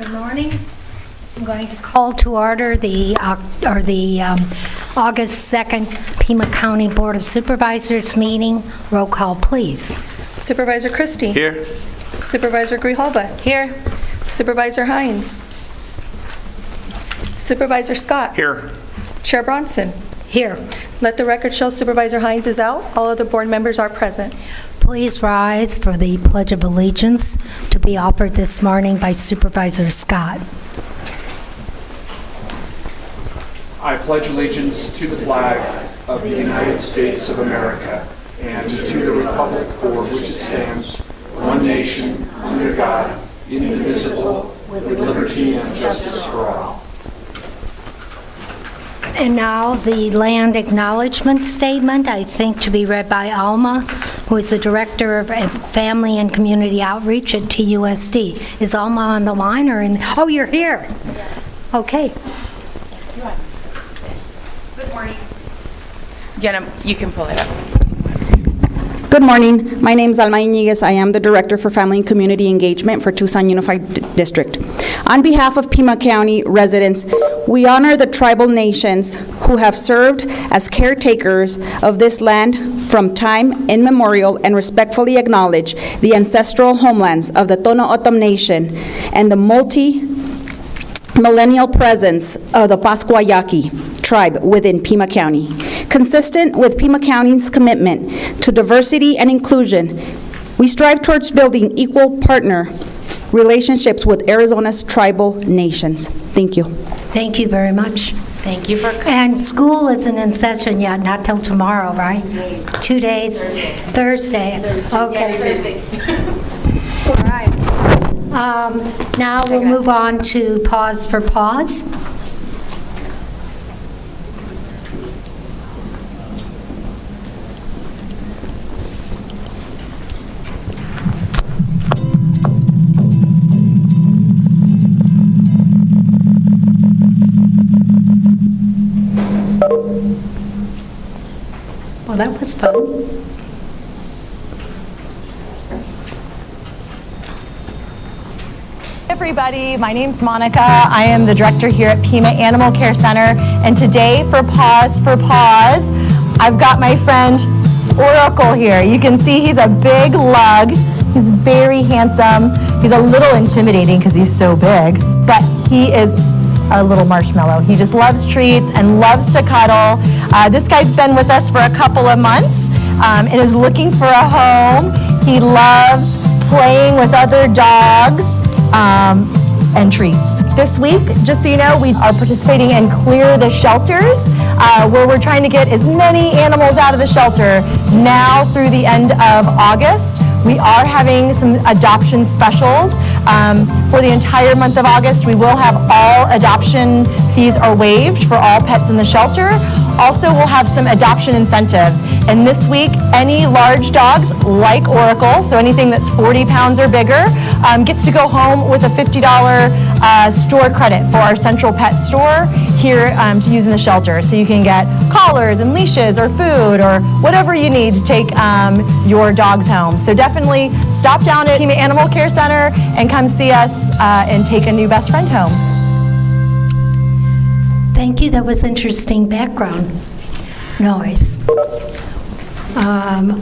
Good morning. I'm going to call to order the August 2nd Pima County Board of Supervisors meeting. Roll call, please. Supervisor Christie. Here. Supervisor Grijalva. Here. Supervisor Hines. Supervisor Scott. Here. Chair Bronson. Here. Let the record show Supervisor Hines is out. All other board members are present. Please rise for the Pledge of Allegiance to be offered this morning by Supervisor Scott. I pledge allegiance to the flag of the United States of America and to the republic for which it stands, one nation, under God, indivisible, with liberty and justice for all. And now the land acknowledgement statement, I think to be read by Alma, who is the Director of Family and Community Outreach at TUSD. Is Alma on the line or in? Oh, you're here. Okay. Good morning. Jenna, you can pull it up. Good morning. My name is Alma Iñiguez. I am the Director for Family and Community Engagement for Tucson Unified District. On behalf of Pima County residents, we honor the tribal nations who have served as caretakers of this land from time immemorial and respectfully acknowledge the ancestral homelands of the Tono O'odham Nation and the multi-millennial presence of the Pascuayaqui tribe within Pima County. Consistent with Pima County's commitment to diversity and inclusion, we strive towards building equal partner relationships with Arizona's tribal nations. Thank you. Thank you very much. Thank you for And school isn't in session yet, not till tomorrow, right? 2 days? Thursday. Okay. All right. Now we'll move on to pause for pause. Well, that was fun. Everybody, my name's Monica. I am the director here at Pima Animal Care Center, and today for Pause, I've got my friend Oracle here. You can see he's a big lug. He's very handsome. He's a little intimidating because he's so big, but he is a little marshmallow. He just loves treats and loves to cuddle. This guy's been with us for a couple of months and is looking for a home. He loves playing with other dogs and treats. This week, just so you know, we are participating in Clear the Shelters, where we're trying to get as many animals out of the shelter now through the end of August. We are having some adoption specials. For the entire month of August, we will have all adoption fees are waived for all pets in the shelter. Also, we'll have some adoption incentives. And this week, any large dogs like Oracle, so anything that's 40 pounds or bigger, gets to go home with a $50 store credit for our Central Pet Store here to use in the shelter. So you can get collars and leashes or food or whatever you need to take your dogs home. So definitely stop down at Pima Animal Care Center and come see us and take a new best friend home. Thank you. That was interesting background noise.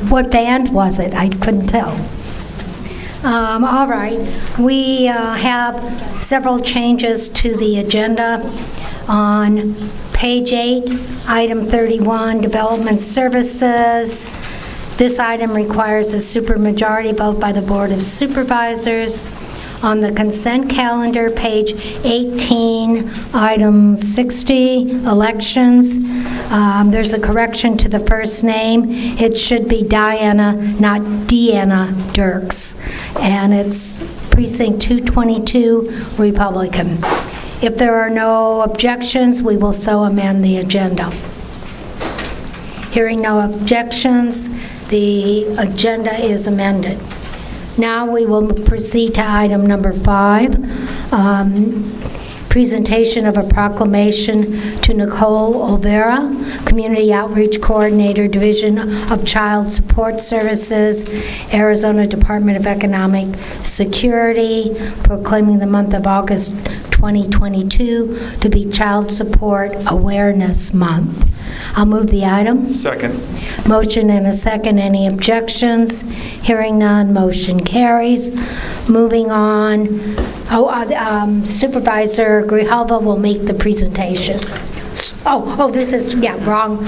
What band was it? I couldn't tell. All right. We have several changes to the agenda. On page 8, item 31, Development Services. This item requires a supermajority vote by the Board of Supervisors. On the consent calendar, page 18, item 60, elections. There's a correction to the first name. It should be Diana, not Deanna Dirks. And it's precinct 222, Republican. If there are no objections, we will so amend the agenda. Hearing no objections, the agenda is amended. Now we will proceed to item number 5, presentation of a proclamation to Nicole Olvera, Community Outreach Coordinator, Division of Child Support Services, Arizona Department of Economic Security, proclaiming the month of August 2022 to be Child Support Awareness Month. I'll move the item. Second. Motion and a second. Any objections? Hearing none, motion carries. Moving on, Supervisor Grijalva will make the presentation. This is, wrong.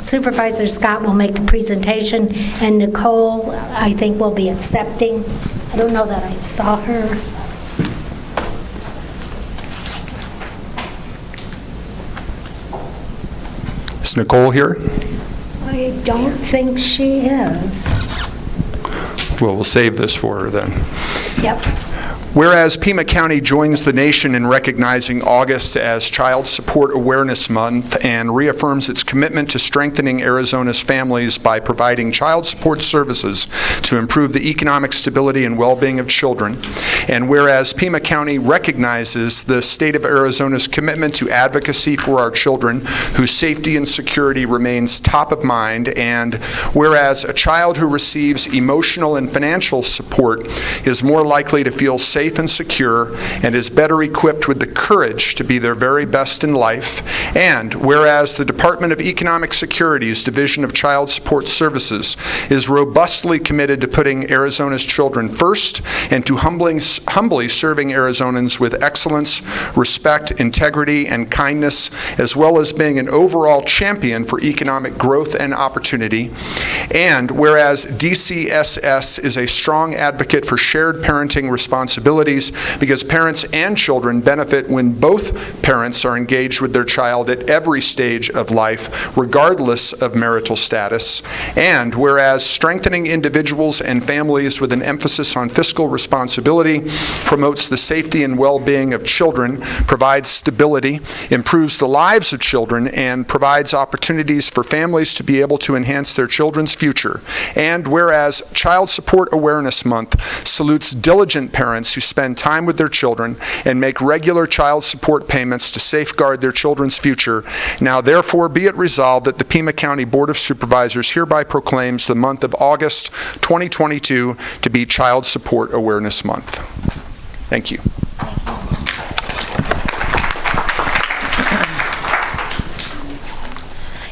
Supervisor Scott will make the presentation, and Nicole, I think, will be accepting. I don't know that I saw her. Is Nicole here? I don't think she is. Well, we'll save this for her then. Yep. Whereas Pima County joins the nation in recognizing August as Child Support Awareness Month and reaffirms its commitment to strengthening Arizona's families by providing child support services to improve the economic stability and well-being of children. And whereas Pima County recognizes the state of Arizona's commitment to advocacy for our children, whose safety and security remains top of mind, and whereas a child who receives emotional and financial support is more likely to feel safe and secure and is better equipped with the courage to be their very best in life. And whereas the Department of Economic Security's Division of Child Support Services is robustly committed to putting Arizona's children first and to humbly serving Arizonans with excellence, respect, integrity, and kindness, as well as being an overall champion for economic growth and opportunity. And whereas DCSS is a strong advocate for shared parenting responsibilities because parents and children benefit when both parents are engaged with their child at every stage of life, regardless of marital status. And whereas strengthening individuals and families with an emphasis on fiscal responsibility promotes the safety and well-being of children, provides stability, improves the lives of children, and provides opportunities for families to be able to enhance their children's future. And whereas Child Support Awareness Month salutes diligent parents who spend time with their children and make regular child support payments to safeguard their children's future, now therefore be it resolved that the Pima County Board of Supervisors hereby proclaims the month of August 2022 to be Child Support Awareness Month. Thank you.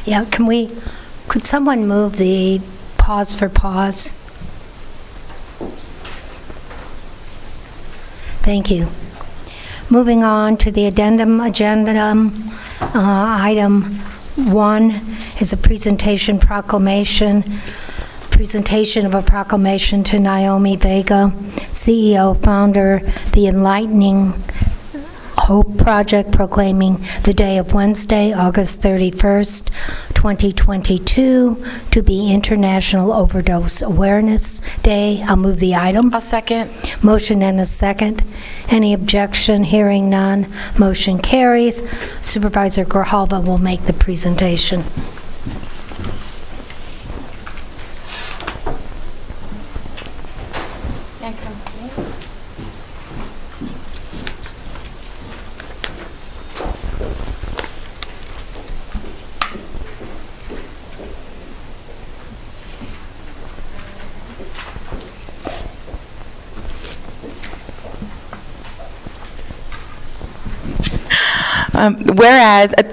Yeah, could someone move the pause for pause? Thank you. Moving on to the addendum agenda, item 1 is a presentation of a proclamation to Naomi Vega, CEO, founder, the Enlightening Hope Project, proclaiming the day of Wednesday, August 31st, 2022, to be International Overdose Awareness Day. I'll move the item. I'll second. Motion and a second. Any objection? Hearing none, motion carries. Supervisor Grijalva will make the presentation.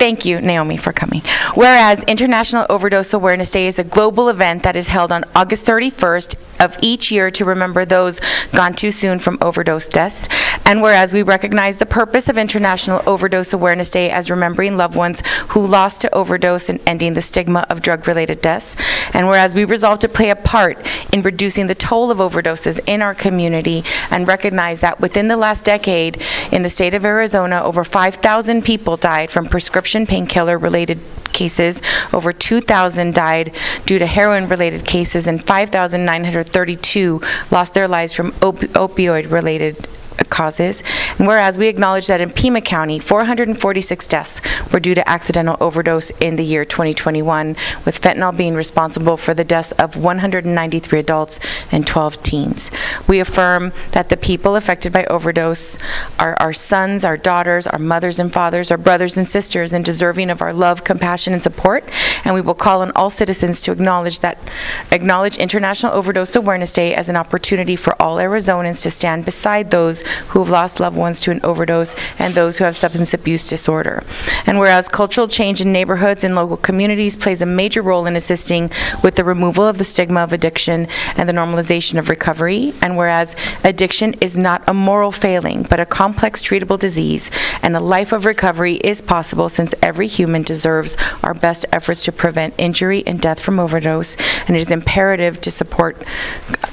Thank you, Naomi, for coming. Whereas International Overdose Awareness Day is a global event that is held on August 31st of each year to remember those gone too soon from overdose deaths. And whereas we recognize the purpose of International Overdose Awareness Day as remembering loved ones who lost to overdose and ending the stigma of drug-related deaths. And whereas we resolve to play a part in reducing the toll of overdoses in our community and recognize that within the last decade in the state of Arizona, over 5,000 people died from prescription painkiller related cases, over 2,000 died due to heroin-related cases, and 5,932 lost their lives from opioid-related causes. And whereas we acknowledge that in Pima County, 446 deaths were due to accidental overdose in the year 2021, with fentanyl being responsible for the deaths of 193 adults and 12 teens. We affirm that the people affected by overdose are our sons, our daughters, our mothers and fathers, our brothers and sisters, and deserving of our love, compassion, and support. And we will call on all citizens to acknowledge International Overdose Awareness Day as an opportunity for all Arizonans to stand beside those who have lost loved ones to an overdose and those who have substance abuse disorder. And whereas cultural change in neighborhoods and local communities plays a major role in assisting with the removal of the stigma of addiction and the normalization of recovery, and whereas addiction is not a moral failing, but a complex treatable disease, and a life of recovery is possible since every human deserves our best efforts to prevent injury and death from overdose, and it is imperative to support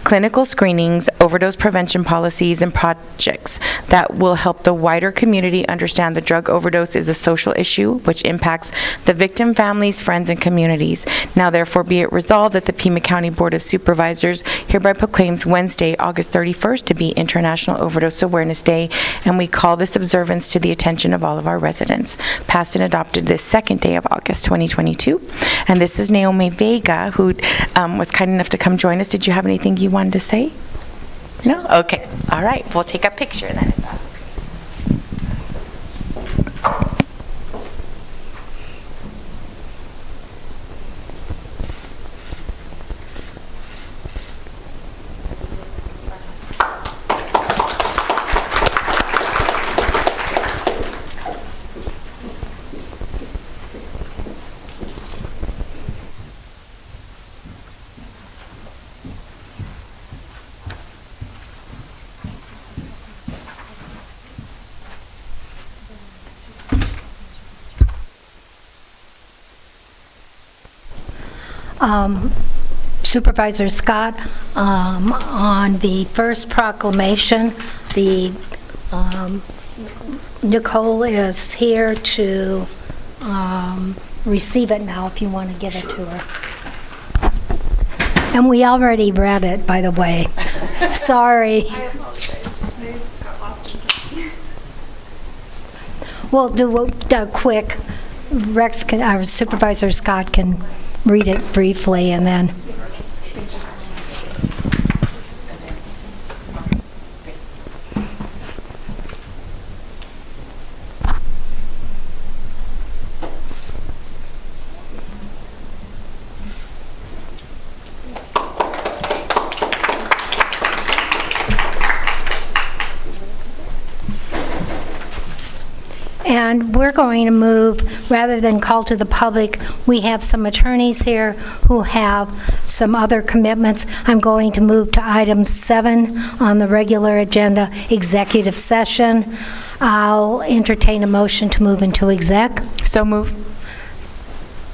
clinical screenings, overdose prevention policies, and projects that will help the wider community understand the drug overdose is a social issue which impacts the victim families, friends, and communities. Now therefore be it resolved that the Pima County Board of Supervisors hereby proclaims Wednesday, August 31st to be International Overdose Awareness Day, and we call this observance to the attention of all of our residents. Passed and adopted this second day of August 2022. And this is Naomi Vega, who was kind enough to come join us. Did you have anything you wanted to say? No? Okay. All right. We'll take a picture then. Supervisor Scott, on the first proclamation, Nicole is here to receive it now, if you want to give it to her. And we already read it, by the way. Sorry. We'll do a quick, our Supervisor Scott can read it briefly, and then. And we're going to move, rather than call to the public, we have some attorneys here who have some other commitments. I'm going to move to item 7 on the regular agenda, executive session. I'll entertain a motion to move into exec. So move.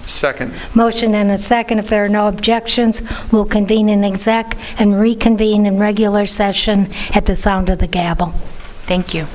Second. Motion and a second. If there are no objections, we'll convene in exec and reconvene in regular session at the sound of the gavel. Thank you.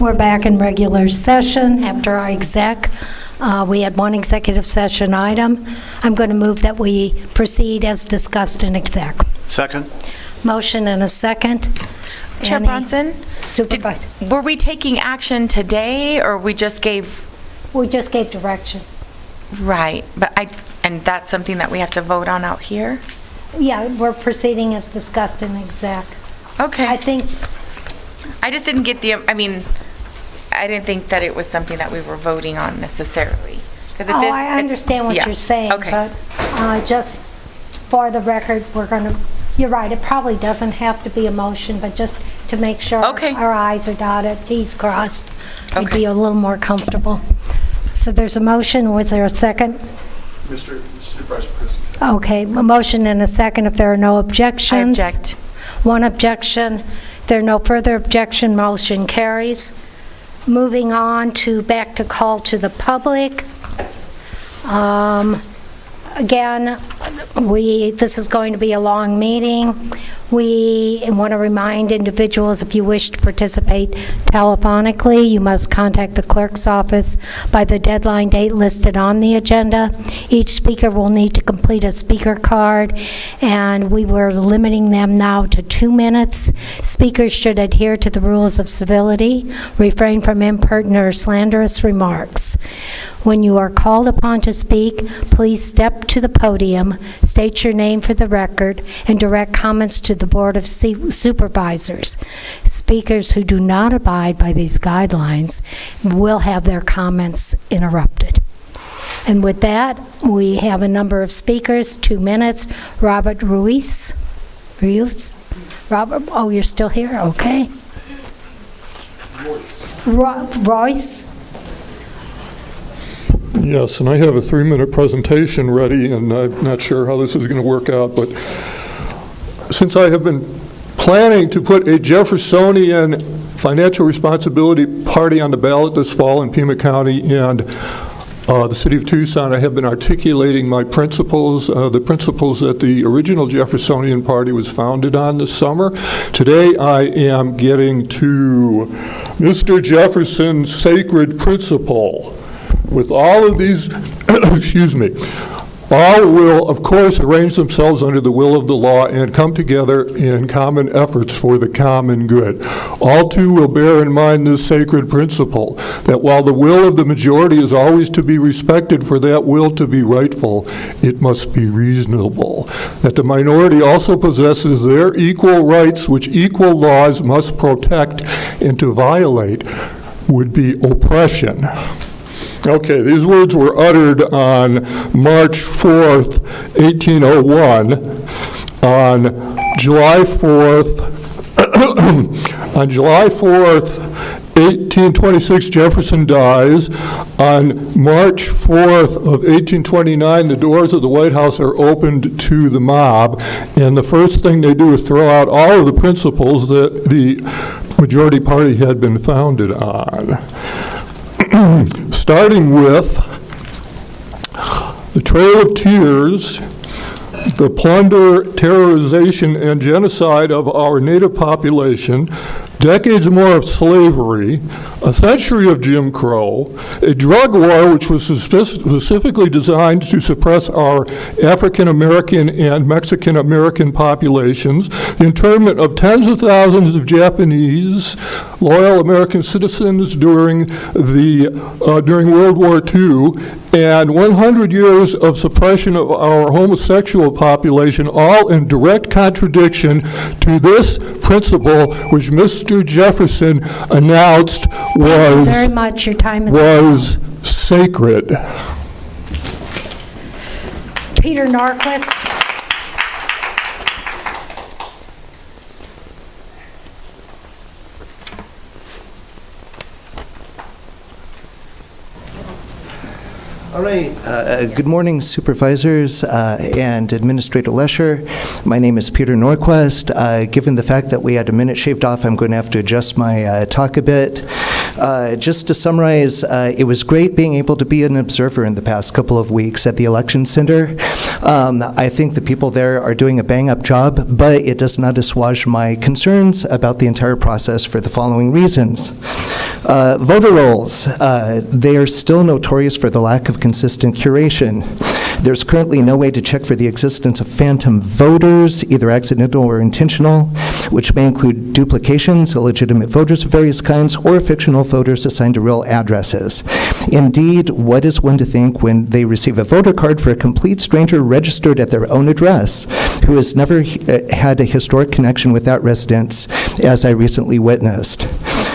We're back in regular session after our exec. We had one executive session item. I'm going to move that we proceed as discussed in exec. Second? Motion and a second. Chair Any- Bronson? Supervisor. Were we taking action today, or we just gave, We just gave direction. right, and that's something that we have to vote on out here? Yeah, we're proceeding as discussed in exec. I Okay. think, I just didn't get I didn't think that it was something that we were voting on necessarily. 'Cause if this- I understand what yeah, you're saying, okay. but just for the record, we're going to, you're right, it probably doesn't have to be a motion, but just to make sure Okay. our i's are dotted, t's crossed, we'd Okay. be a little more comfortable. So there's a motion, was there a second? Mr. Supervisor Christie. Okay, a motion and a second, if there are no I objections. object. One objection. If there are no further objection, motion carries. Moving on to back to call to the public. Again, this is going to be a long meeting. We want to remind individuals, if you wish to participate telephonically, you must contact the clerk's office by the deadline date listed on the agenda. Each speaker will need to complete a speaker card, and we were limiting them now to 2 minutes. Speakers should adhere to the rules of civility, refrain from impertinent or slanderous remarks. When you are called upon to speak, please step to the podium, state your name for the record, and direct comments to the Board of Supervisors. Speakers who do not abide by these guidelines will have their comments interrupted. And with that, we have a number of speakers, 2 minutes. Robert Ruiz? Robert, oh, you're still here? Okay. Royce? Yes, and I have a 3-minute presentation ready, and I'm not sure how this is going to work out, but since I have been planning to put a Jeffersonian financial responsibility party on the ballot this fall in Pima County and the city of Tucson, I have been articulating my principles, the principles that the original Jeffersonian Party was founded on this summer. Today I am getting to Mr. Jefferson's sacred principle. With all of these, excuse me, all will, of course, arrange themselves under the will of the law and come together in common efforts for the common good. All too will bear in mind this sacred principle, that while the will of the majority is always to be respected, for that will to be rightful, it must be reasonable. That the minority also possesses their equal rights, which equal laws must protect, and to violate would be oppression. Okay, these words were uttered on March 4th, 1801. On July 4th, 1826, Jefferson dies. On March 4th of 1829, the doors of the White House are opened to the mob, and the first thing they do is throw out all of the principles that the majority party had been founded on. Starting with the Trail of Tears, the plunder, terrorization, and genocide of our native population, decades more of slavery, a century of Jim Crow, a drug war which was specifically designed to suppress our African American and Mexican American populations, the internment of tens of thousands of Japanese, loyal American citizens during World War II, and 100 years of suppression of our homosexual population, all in direct contradiction to this principle which Mr. Jefferson announced was Very much, your time is was sacred. Peter Norquist. All right. Good morning, Supervisors and Administrator Lesher. My name is Peter Norquist. Given the fact that we had a minute shaved off, I'm going to have to adjust my talk a bit. Just to summarize, it was great being able to be an observer in the past couple of weeks at the Election Center. I think the people there are doing a bang-up job, but it does not assuage my concerns about the entire process for the following reasons. Voter rolls, they are still notorious for the lack of consistent curation. There's currently no way to check for the existence of phantom voters, either accidental or intentional, which may include duplications, illegitimate voters of various kinds, or fictional voters assigned to real addresses. Indeed, what is one to think when they receive a voter card for a complete stranger registered at their own address, who has never had a historic connection with that residence, as I recently witnessed?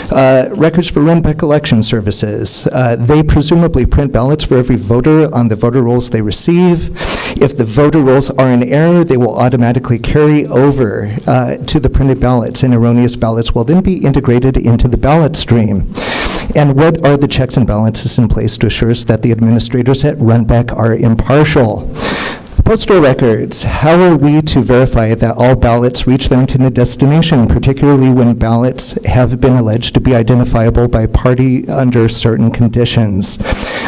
Records for run-back election services. They presumably print ballots for every voter on the voter rolls they receive. If the voter rolls are in error, they will automatically carry over to the printed ballots, and erroneous ballots will then be integrated into the ballot stream. And what are the checks and balances in place to assure us that the administrators at run-back are impartial? Postal records. How are we to verify that all ballots reach their intended destination, particularly when ballots have been alleged to be identifiable by party under certain conditions?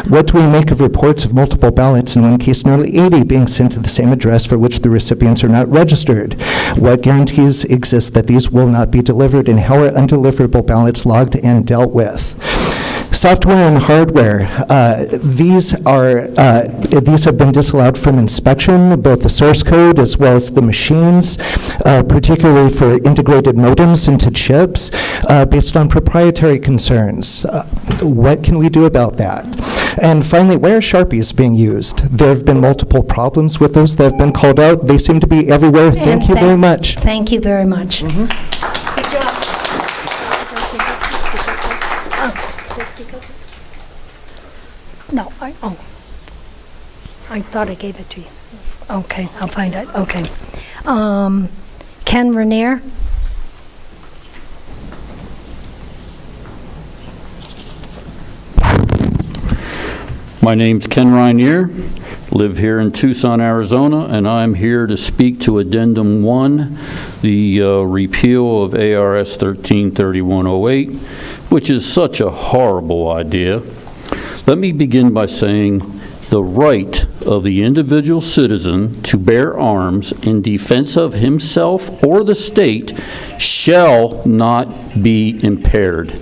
What do we make of reports of multiple ballots, in one case nearly 80, being sent to the same address for which the recipients are not registered? What guarantees exist that these will not be delivered, and how are undeliverable ballots logged and dealt with? Software and hardware, these have been disallowed from inspection, both the source code as well as the machines, particularly for integrated modems into chips, based on proprietary concerns. What can we do about that? And finally, where are Sharpies being used? There have been multiple problems with those that have been called out. They seem to be everywhere. Thank you very much. Thank you very much. No, I thought I gave it to you. Okay, I'll find it. Okay. Ken Renier? My name's Ken Rainier, live here in Tucson, Arizona, and I'm here to speak to Addendum 1, the repeal of ARS 133108, which is such a horrible idea. Let me begin by saying the right of the individual citizen to bear arms in defense of himself or the state shall not be impaired.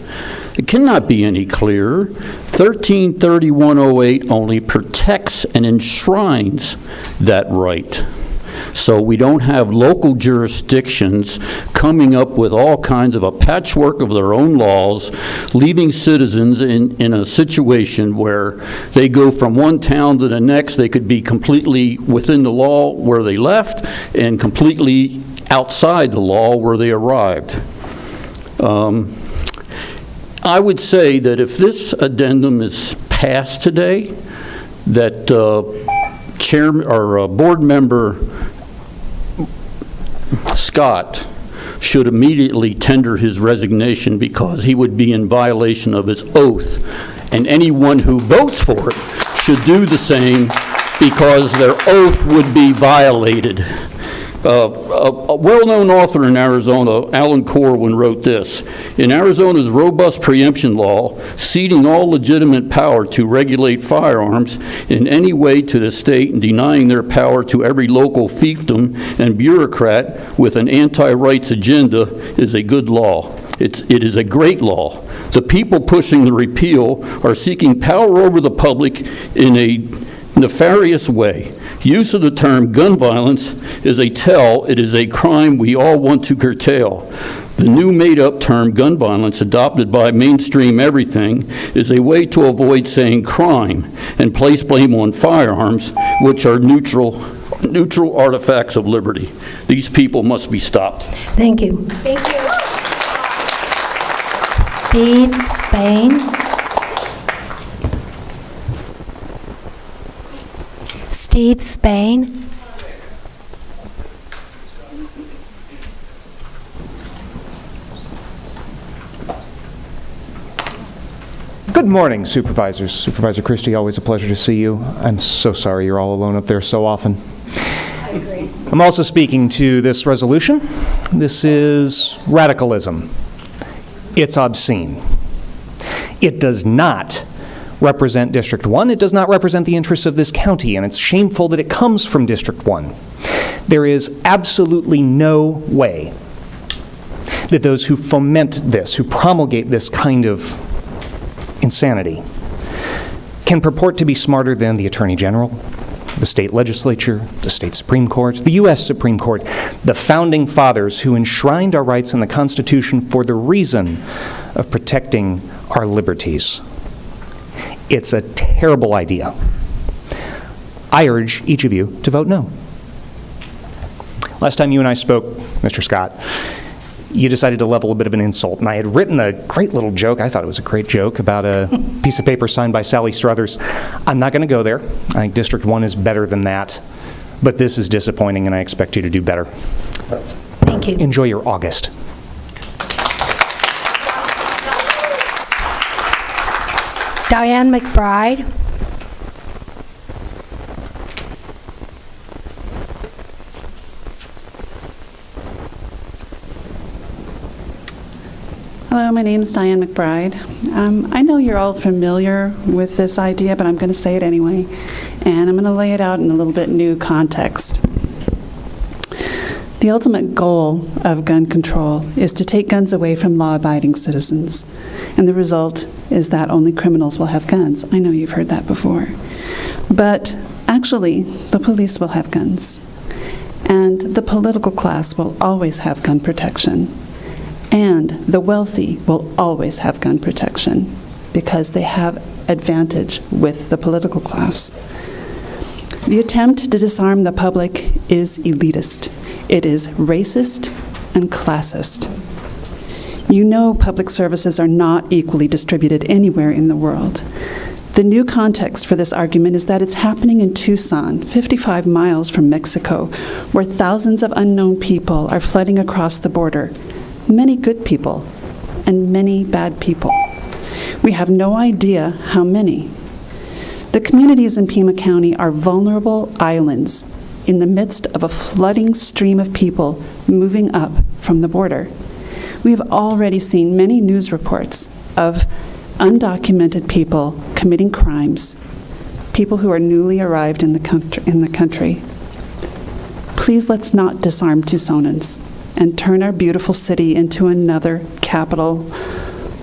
It cannot be any clearer. 133108 only protects and enshrines that right. So we don't have local jurisdictions coming up with all kinds of a patchwork of their own laws, leaving citizens in a situation where they go from one town to the next. They could be completely within the law where they left and completely outside the law where they arrived. I would say that if this addendum is passed today, that board member Scott should immediately tender his resignation, because he would be in violation of his oath, and anyone who votes for it should do the same, because their oath would be violated. A well-known author in Arizona, Alan Corwin, wrote this: in Arizona's robust preemption law, ceding all legitimate power to regulate firearms in any way to the state and denying their power to every local fiefdom and bureaucrat with an anti-rights agenda is a good law. It is a great law. The people pushing the repeal are seeking power over the public in a nefarious way. Use of the term gun violence is a tell. It is a crime we all want to curtail. The new made-up term gun violence, adopted by mainstream everything, is a way to avoid saying crime and place blame on firearms, which are neutral artifacts of liberty. These people must be stopped. Thank you. Thank you. Steve Spain. Steve Spain. Good morning, Supervisors. Supervisor Christie, always a pleasure to see you. I'm so sorry you're all alone up there so often. I agree. I'm also speaking to this resolution. This is radicalism. It's obscene. It does not represent District 1. It does not represent the interests of this county, and it's shameful that it comes from District 1. There is absolutely no way that those who foment this, who promulgate this kind of insanity, can purport to be smarter than the Attorney General, the state legislature, the state Supreme Court, the U.S. Supreme Court, the founding fathers who enshrined our rights in the Constitution for the reason of protecting our liberties. It's a terrible idea. I urge each of you to vote no. Last time you and I spoke, Mr. Scott, you decided to level a bit of an insult, and I had written a great little joke. I thought it was a great joke about a piece of paper signed by Sally Struthers. I'm not going to go there. I think District 1 is better than that, but this is disappointing, and I expect you to do better. Thank you. Enjoy your August. Diane McBride. Hello, my name is Diane McBride. I know you're all familiar with this idea, but I'm going to say it anyway, and I'm going to lay it out in a little bit new context. The ultimate goal of gun control is to take guns away from law-abiding citizens, and the result is that only criminals will have guns. I know you've heard that before. But actually, the police will have guns, and the political class will always have gun protection. And the wealthy will always have gun protection because they have advantage with the political class. The attempt to disarm the public is elitist. It is racist and classist. You know public services are not equally distributed anywhere in the world. The new context for this argument is that it's happening in Tucson, 55 miles from Mexico, where thousands of unknown people are flooding across the border. Many good people and many bad people. We have no idea how many. The communities in Pima County are vulnerable islands in the midst of a flooding stream of people moving up from the border. We have already seen many news reports of undocumented people committing crimes, people who are newly arrived in the country. Please let's not disarm Tucsonans and turn our beautiful city into another capital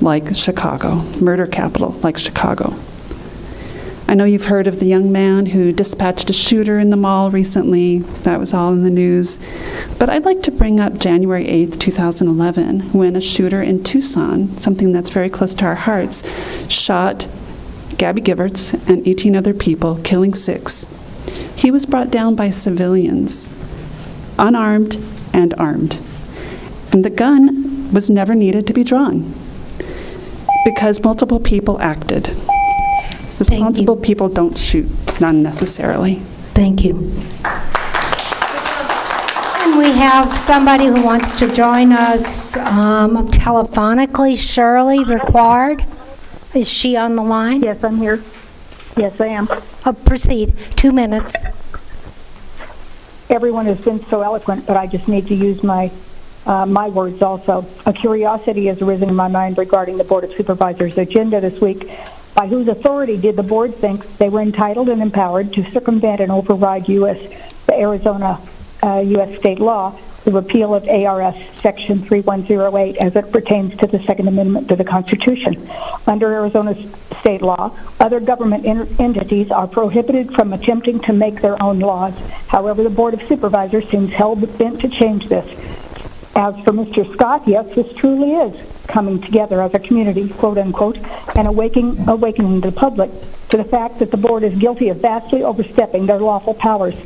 like Chicago, murder capital like Chicago. I know you've heard of the young man who dispatched a shooter in the mall recently. That was all in the news. But I'd like to bring up January 8th, 2011, when a shooter in Tucson, something that's very close to our hearts, shot Gabby Giverts and 18 other people, killing 6. He was brought down by civilians, unarmed and armed. And the gun was never needed to be drawn because multiple people acted. Responsible people don't shoot, not necessarily. Thank you. And we have somebody who wants to join us telephonically. Shirley Required. Is she on the line? Yes, I'm here. Yes, I am. Proceed. 2 minutes. Everyone has been so eloquent, but I just need to use my words also. A curiosity has arisen in my mind regarding the Board of Supervisors' agenda this week. By whose authority did the board think they were entitled and empowered to circumvent and override the Arizona U.S. state law, the repeal of ARS Section 3108 as it pertains to the Second Amendment to the Constitution? Under Arizona state law, other government entities are prohibited from attempting to make their own laws. However, the Board of Supervisors seems hell-bent to change this. As for Mr. Scott, yes, this truly is coming together as a community, quote unquote, and awakening the public to the fact that the board is guilty of vastly overstepping their lawful powers.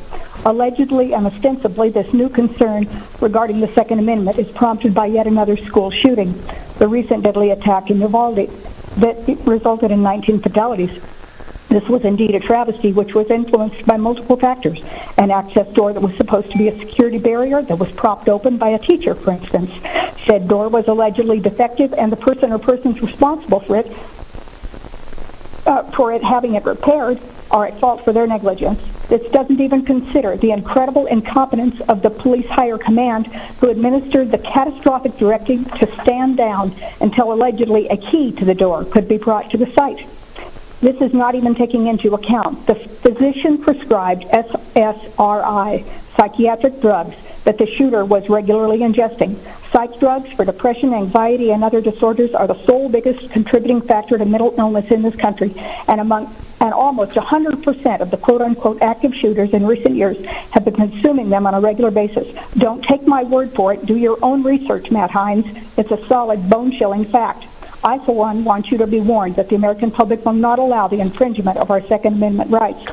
Allegedly and ostensibly, this new concern regarding the Second Amendment is prompted by yet another school shooting, the recent deadly attack in Uvalde that resulted in 19 fatalities. This was indeed a travesty which was influenced by multiple factors. An access door that was supposed to be a security barrier that was propped open by a teacher, for instance. Said door was allegedly defective, and the person or persons responsible for it for it having it repaired are at fault for their negligence. This doesn't even consider the incredible incompetence of the police higher command who administered the catastrophic directive to stand down until allegedly a key to the door could be brought to the site. This is not even taking into account the physician-prescribed SSRI, psychiatric drugs, that the shooter was regularly ingesting. Psych drugs for depression, anxiety, and other disorders are the sole biggest contributing factor to mental illness in this country, and almost 100% of the quote-unquote active shooters in recent years have been consuming them on a regular basis. Don't take my word for it. Do your own research, Matt Hines. It's a solid, bone-chilling fact. I, for one, want you to be warned that the American public will not allow the infringement of our Second Amendment rights.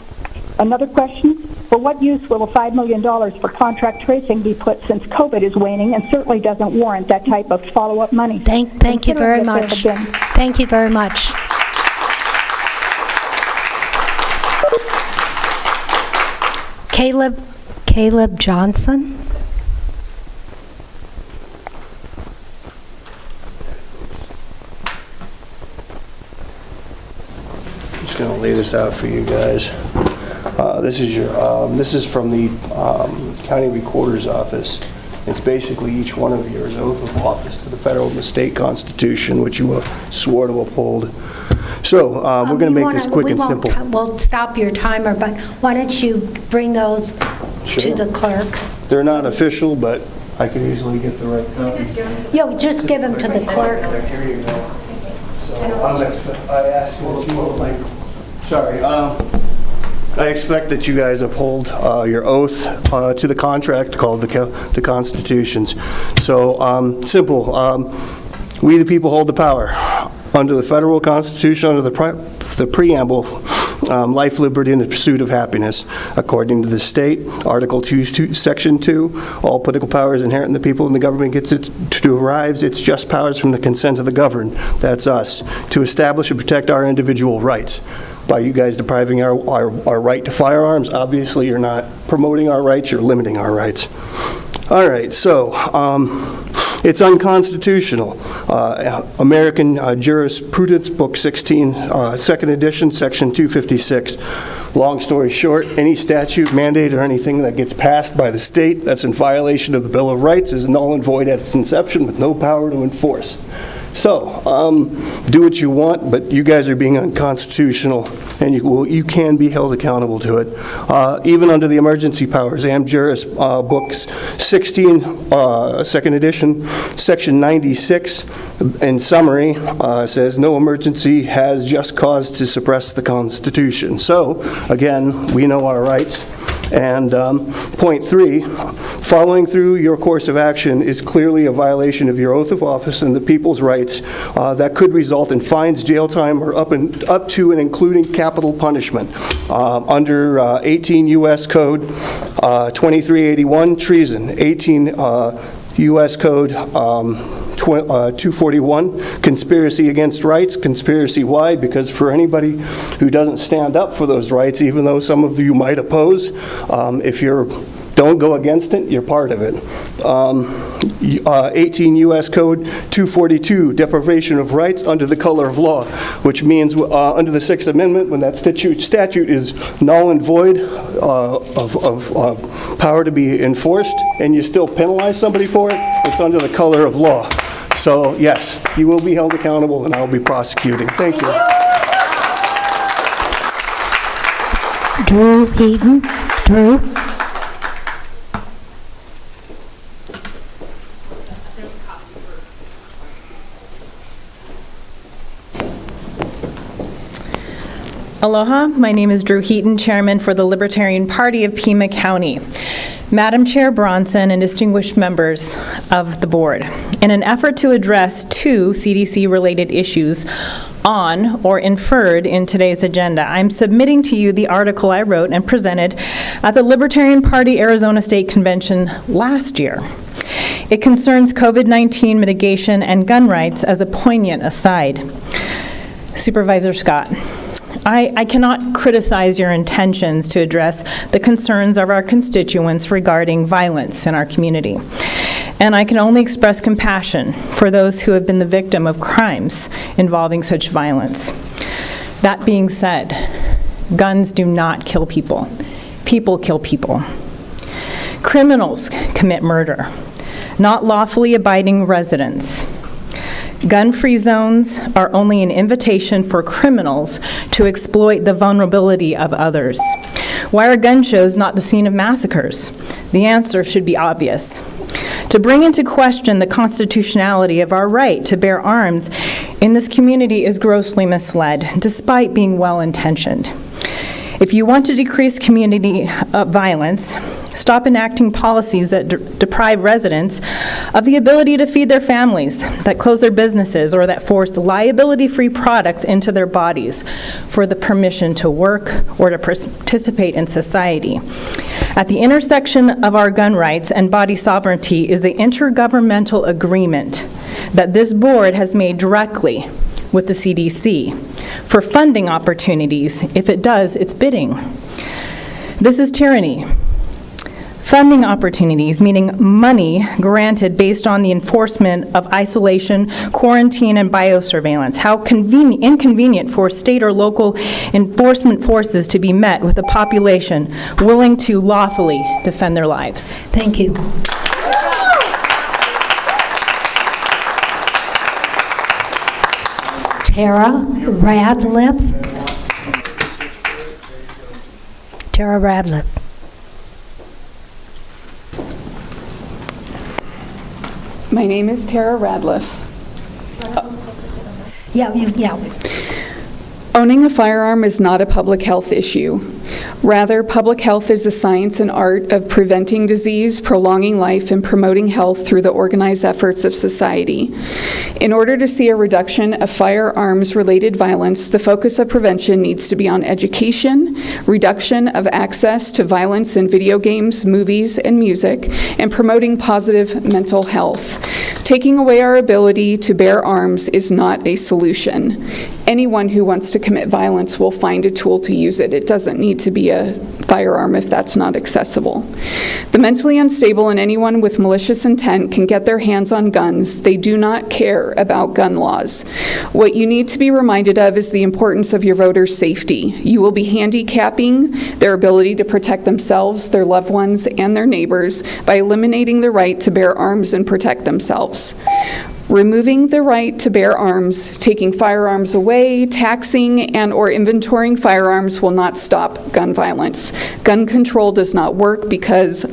Another question, for what use will the $5 million for contract tracing be put since COVID is waning and certainly doesn't warrant that type of follow-up money? Thank you very much. Thank you very much. Caleb Johnson. I'm just going to lay this out for you guys. This is from the County Recorder's Office. It's basically each one of yours oath of office to the federal and the state constitution, which you swore to uphold. So we're going to make this quick and simple. We'll stop your timer, but why don't you bring those to the clerk? They're not official, but I can easily get the right copy. Yo, just give them to the clerk. Here you go. So I asked what you would like. Sorry. I expect that you guys uphold your oath to the contract called the Constitutions. So simple. We the people hold the power under the federal Constitution, under the preamble, life, liberty, and the pursuit of happiness. According to the state, Article 2, Section 2, all political power is inherent in the people, and the government derives its just powers from the consent of the governed. That's us. To establish and protect our individual rights. By you guys depriving our right to firearms, obviously you're not promoting our rights, you're limiting our rights. All right, so it's unconstitutional. American Jurisprudence, Book 16, Second Edition, Section 256. Long story short, any statute, mandate, or anything that gets passed by the state that's in violation of the Bill of Rights is null and void at its inception with no power to enforce. So, do what you want, but you guys are being unconstitutional, and you can be held accountable to it. Even under the emergency powers, Am Juris Books 16, Second Edition, Section 96, in summary, says no emergency has just cause to suppress the Constitution. So, again, we know our rights. And point 3, following through your course of action is clearly a violation of your oath of office and the people's rights that could result in fines, jail time, or up to and including capital punishment. Under 18 U.S. Code 2381, treason, 18 U.S. Code 241, conspiracy against rights. Conspiracy, why? Because for anybody who doesn't stand up for those rights, even though some of you might oppose, if you don't go against it, you're part of it. 18 U.S. Code 242, deprivation of rights under the color of law, which means under the Sixth Amendment, when that statute is null and void of power to be enforced, and you still penalize somebody for it, it's under the color of law. So, yes, you will be held accountable, and I will be prosecuting. Thank you. Drew Heaton. Drew? Aloha, my name is Drew Heaton, Chairman for the Libertarian Party of Pima County. Madam Chair Bronson and distinguished members of the board, in an effort to address 2 CDC-related issues on or inferred in today's agenda, I'm submitting to you the article I wrote and presented at the Libertarian Party Arizona State Convention last year. It concerns COVID-19 mitigation and gun rights as a poignant aside. Supervisor Scott, I cannot criticize your intentions to address the concerns of our constituents regarding violence in our community. And I can only express compassion for those who have been the victim of crimes involving such violence. That being said, guns do not kill people. People kill people. Criminals commit murder, not lawfully abiding residents. Gun-free zones are only an invitation for criminals to exploit the vulnerability of others. Why are gun shows not the scene of massacres? The answer should be obvious. To bring into question the constitutionality of our right to bear arms in this community is grossly misled, despite being well-intentioned. If you want to decrease community violence, stop enacting policies that deprive residents of the ability to feed their families, that close their businesses, or that force liability-free products into their bodies for the permission to work or to participate in society. At the intersection of our gun rights and body sovereignty is the intergovernmental agreement that this board has made directly with the CDC for funding opportunities if it does its bidding. This is tyranny. Funding opportunities, meaning money granted based on the enforcement of isolation, quarantine, and biosurveillance. How inconvenient for state or local enforcement forces to be met with a population willing to lawfully defend their lives. Thank you. Tara Radliff. Tara Radliff. My name is Tara Radliff. Yeah. Owning a firearm is not a public health issue. Rather, public health is the science and art of preventing disease, prolonging life, and promoting health through the organized efforts of society. In order to see a reduction of firearms-related violence, the focus of prevention needs to be on education, reduction of access to violence in video games, movies, and music, and promoting positive mental health. Taking away our ability to bear arms is not a solution. Anyone who wants to commit violence will find a tool to use it. It doesn't need to be a firearm if that's not accessible. The mentally unstable and anyone with malicious intent can get their hands on guns. They do not care about gun laws. What you need to be reminded of is the importance of your voters' safety. You will be handicapping their ability to protect themselves, their loved ones, and their neighbors by eliminating the right to bear arms and protect themselves. Removing the right to bear arms, taking firearms away, taxing and/or inventorying firearms will not stop gun violence. Gun control does not work because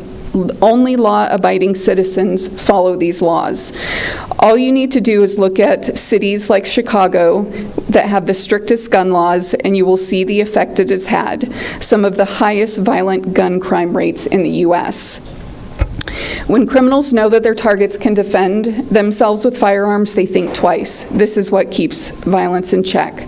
only law-abiding citizens follow these laws. All you need to do is look at cities like Chicago that have the strictest gun laws, and you will see the effect it has had. Some of the highest violent gun crime rates in the U.S. When criminals know that their targets can defend themselves with firearms, they think twice. This is what keeps violence in check.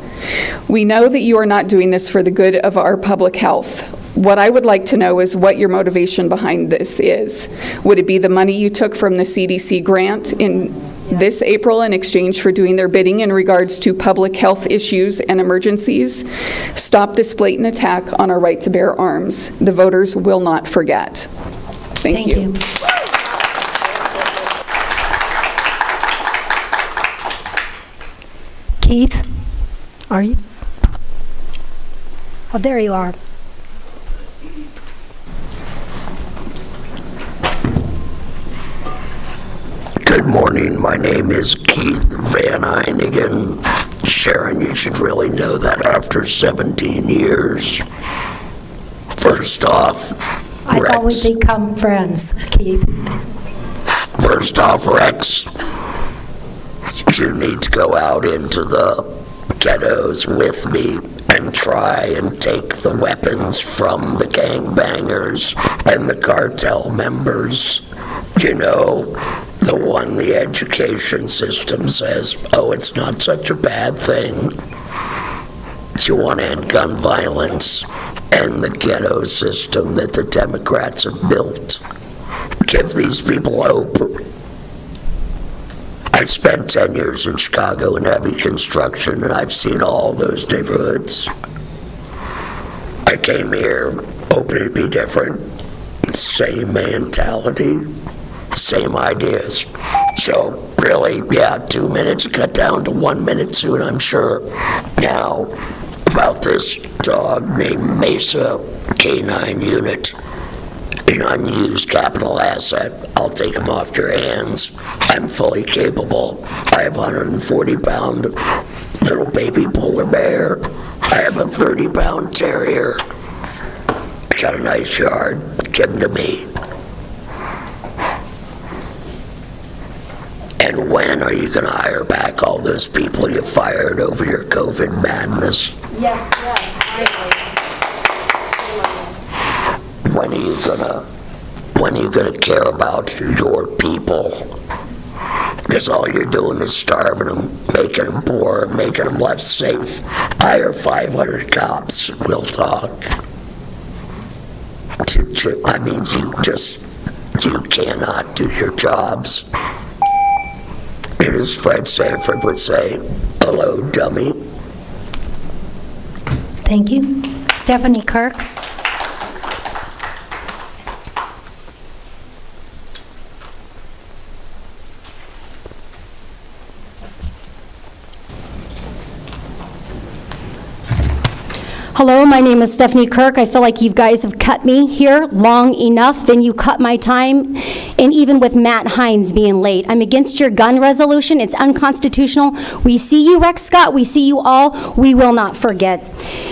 We know that you are not doing this for the good of our public health. What I would like to know is what your motivation behind this is. Would it be the money you took from the CDC grant in this April in exchange for doing their bidding in regards to public health issues and emergencies? Stop this blatant attack on our right to bear arms. The voters will not forget. Thank you. Keith, are you? Oh, there you are. Good morning. My name is Keith Van Einigen. Sharon, you should really know that after 17 years. First off, I Rex. thought we'd become friends, Keith. First off, Rex, you need to go out into the ghettos with me and try and take the weapons from the gangbangers and the cartel members. You know, the one the education system says, oh, it's not such a bad thing. You want to end gun violence and the ghetto system that the Democrats have built. Give these people hope. I spent 10 years in Chicago in heavy construction, and I've seen all those neighborhoods. I came here hoping it'd be different. Same mentality, same ideas. So really, yeah, 2 minutes cut down to 1 minute soon, I'm sure. Now, about this dog named Mesa Canine Unit, an unused capital asset. I'll take him off your hands. I'm fully capable. I have a 140-pound little baby polar bear. I have a 30-pound terrier. I got a nice yard. Give him to me. And when are you going to hire back all those people you fired over your COVID madness? Yes. When are you gonna care about your people? Because all you're doing is starving them, making them poor, making them less safe. Hire 500 cops. We'll talk. I mean, you cannot do your jobs. And as Fred Sanford would say, hello, dummy. Thank you. Stephanie Kirk. Hello, my name is Stephanie Kirk. I feel like you guys have cut me here long enough. Then you cut my time, and even with Matt Hines being late. I'm against your gun resolution. It's unconstitutional. We see you, Rex Scott. We see you all. We will not forget.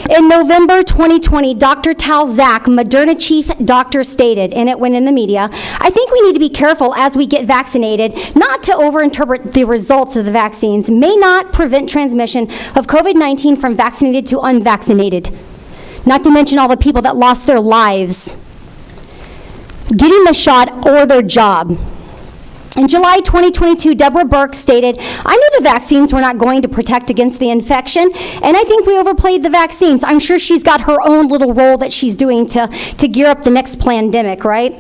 In November 2020, Dr. Tal Zak, Moderna chief doctor, stated, and it went in the media, I think we need to be careful as we get vaccinated not to overinterpret the results of the vaccines. May not prevent transmission of COVID-19 from vaccinated to unvaccinated. Not to mention all the people that lost their lives getting the shot or their job. In July 2022, Deborah Burke stated, I knew the vaccines were not going to protect against the infection, and I think we overplayed the vaccines. I'm sure she's got her own little role that she's doing to gear up the next pandemic, right?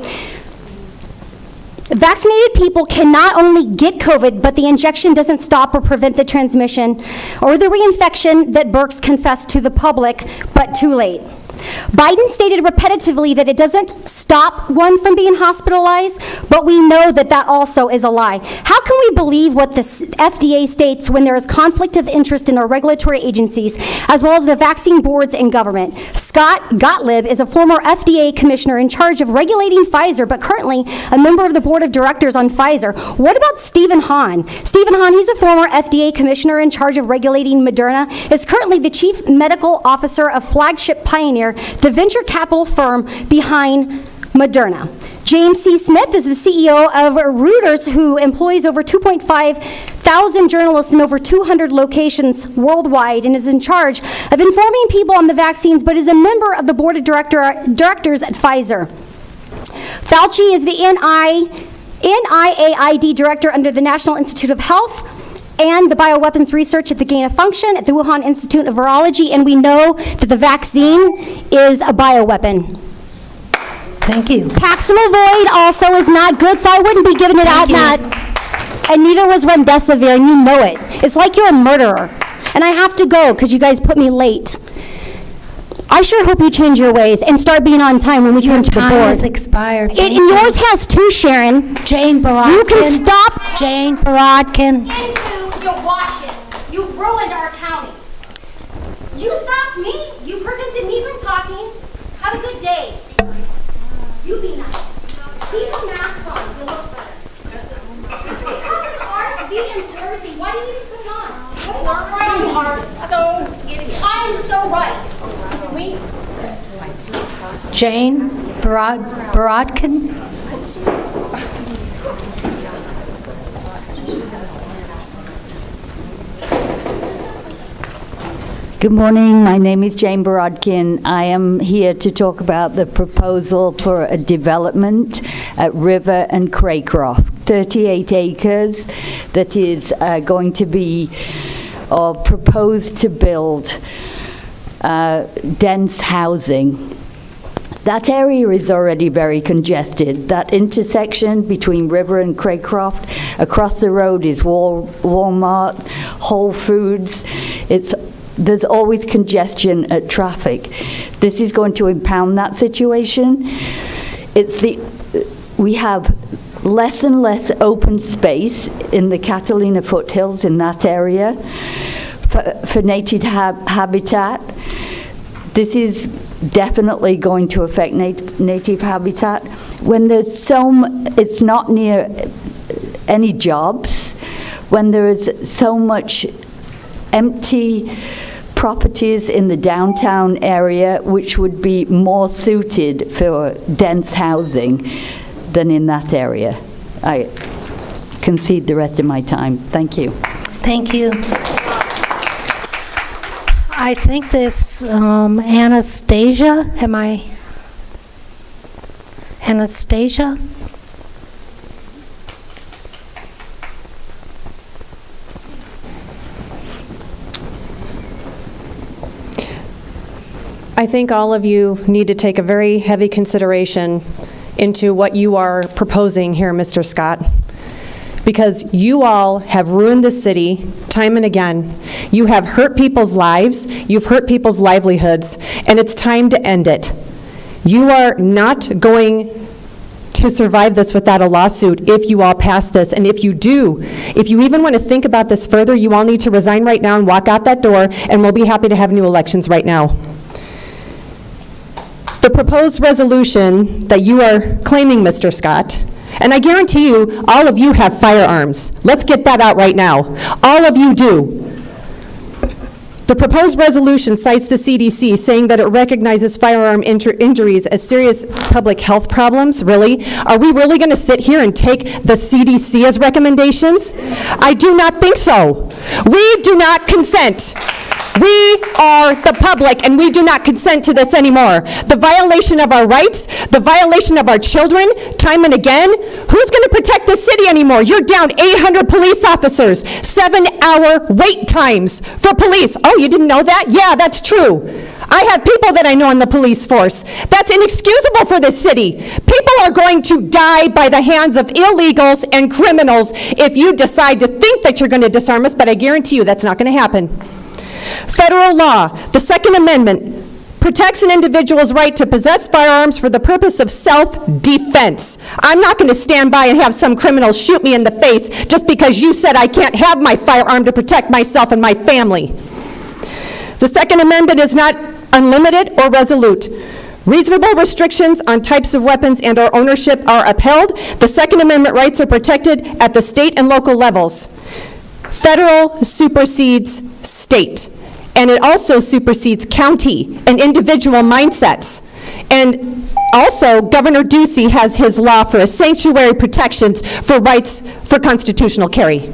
Vaccinated people can not only get COVID, but the injection doesn't stop or prevent the transmission or the reinfection that Burks confessed to the public, but too late. Biden stated repetitively that it doesn't stop one from being hospitalized, but we know that that also is a lie. How can we believe what the FDA states when there is conflict of interest in our regulatory agencies, as well as the vaccine boards and government? Scott Gottlieb is a former FDA commissioner in charge of regulating Pfizer, but currently a member of the board of directors on Pfizer. What about Stephen Hahn? Stephen Hahn, he's a former FDA commissioner in charge of regulating Moderna, is currently the chief medical officer of Flagship Pioneer, the venture capital firm behind Moderna. James C. Smith is the CEO of Reuters, who employs over 2.5 thousand journalists in over 200 locations worldwide and is in charge of informing people on the vaccines, but is a member of the board of directors at Pfizer. Fauci is the NIAID director under the National Institute of Health and the bioweapons research at the Gain of Function at the Wuhan Institute of Virology, and we know that the vaccine is a bioweapon. Thank you. Paxlovid also is not good, so I wouldn't be giving it out, Matt. And neither was remdesivir, and you know it. It's like you're a murderer. And I have to go because you guys put me late. I sure hope you change your ways and start being on time when we come to the board. Your time has expired. And yours has too, Sharon. Jane Borodkin. You can stop. Jane Borodkin. Into your washes. You ruined our county. You stopped me. You prevented me from talking. Have a good day. You be nice. Keep a mask on. You look better. Because it's Arts Week and Thursday, why do you even put it on? What about you are so idiot. I am so right. Jane Borodkin. Good morning. My name is Jane Borodkin. I am here to talk about the proposal for a development at River and Craycroft, 38 acres that is going to be proposed to build dense housing. That area is already very congested. That intersection between River and Craycroft, across the road is Walmart, Whole Foods. There's always congestion at traffic. This is going to impound that situation. We have less and less open space in the Catalina foothills in that area for native habitat. this is definitely going to affect native habitat. When there's it's not near any jobs, when there is so much empty properties in the downtown area, which would be more suited for dense housing than in that area. I concede the rest of my time. Thank you. Thank you. I think this Anastasia, Anastasia? I think all of you need to take a very heavy consideration into what you are proposing here, Mr. Scott, because you all have ruined the city time and again. You have hurt people's lives, you've hurt people's livelihoods, and it's time to end it. You are not going to survive this without a lawsuit if you all pass this, and if you do, if you even want to think about this further, you all need to resign right now and walk out that door, and we'll be happy to have new elections right now. The proposed resolution that you are claiming, Mr. Scott, and I guarantee you, all of you have firearms. Let's get that out right now. All of you do. The proposed resolution cites the CDC, saying that it recognizes firearm injuries as serious public health problems. Really? Are we really going to sit here and take the CDC as recommendations? I do not think so. We do not consent. We are the public, and we do not consent to this anymore. The violation of our rights, the violation of our children, time and again. Who's going to protect the city anymore? You're down 800 police officers, 7-hour wait times for police. Oh, you didn't know that? Yeah, that's true. I have people that I know in the police force. That's inexcusable for this city. People are going to die by the hands of illegals and criminals if you decide to think that you're going to disarm us, but I guarantee you that's not going to happen. Federal law, the Second Amendment, protects an individual's right to possess firearms for the purpose of self-defense. I'm not going to stand by and have some criminal shoot me in the face just because you said I can't have my firearm to protect myself and my family. The Second Amendment is not unlimited or resolute. Reasonable restrictions on types of weapons and or ownership are upheld. The Second Amendment rights are protected at the state and local levels. Federal supersedes state, and it also supersedes county and individual mindsets. And also, Governor Ducey has his law for a sanctuary protections for rights for constitutional carry.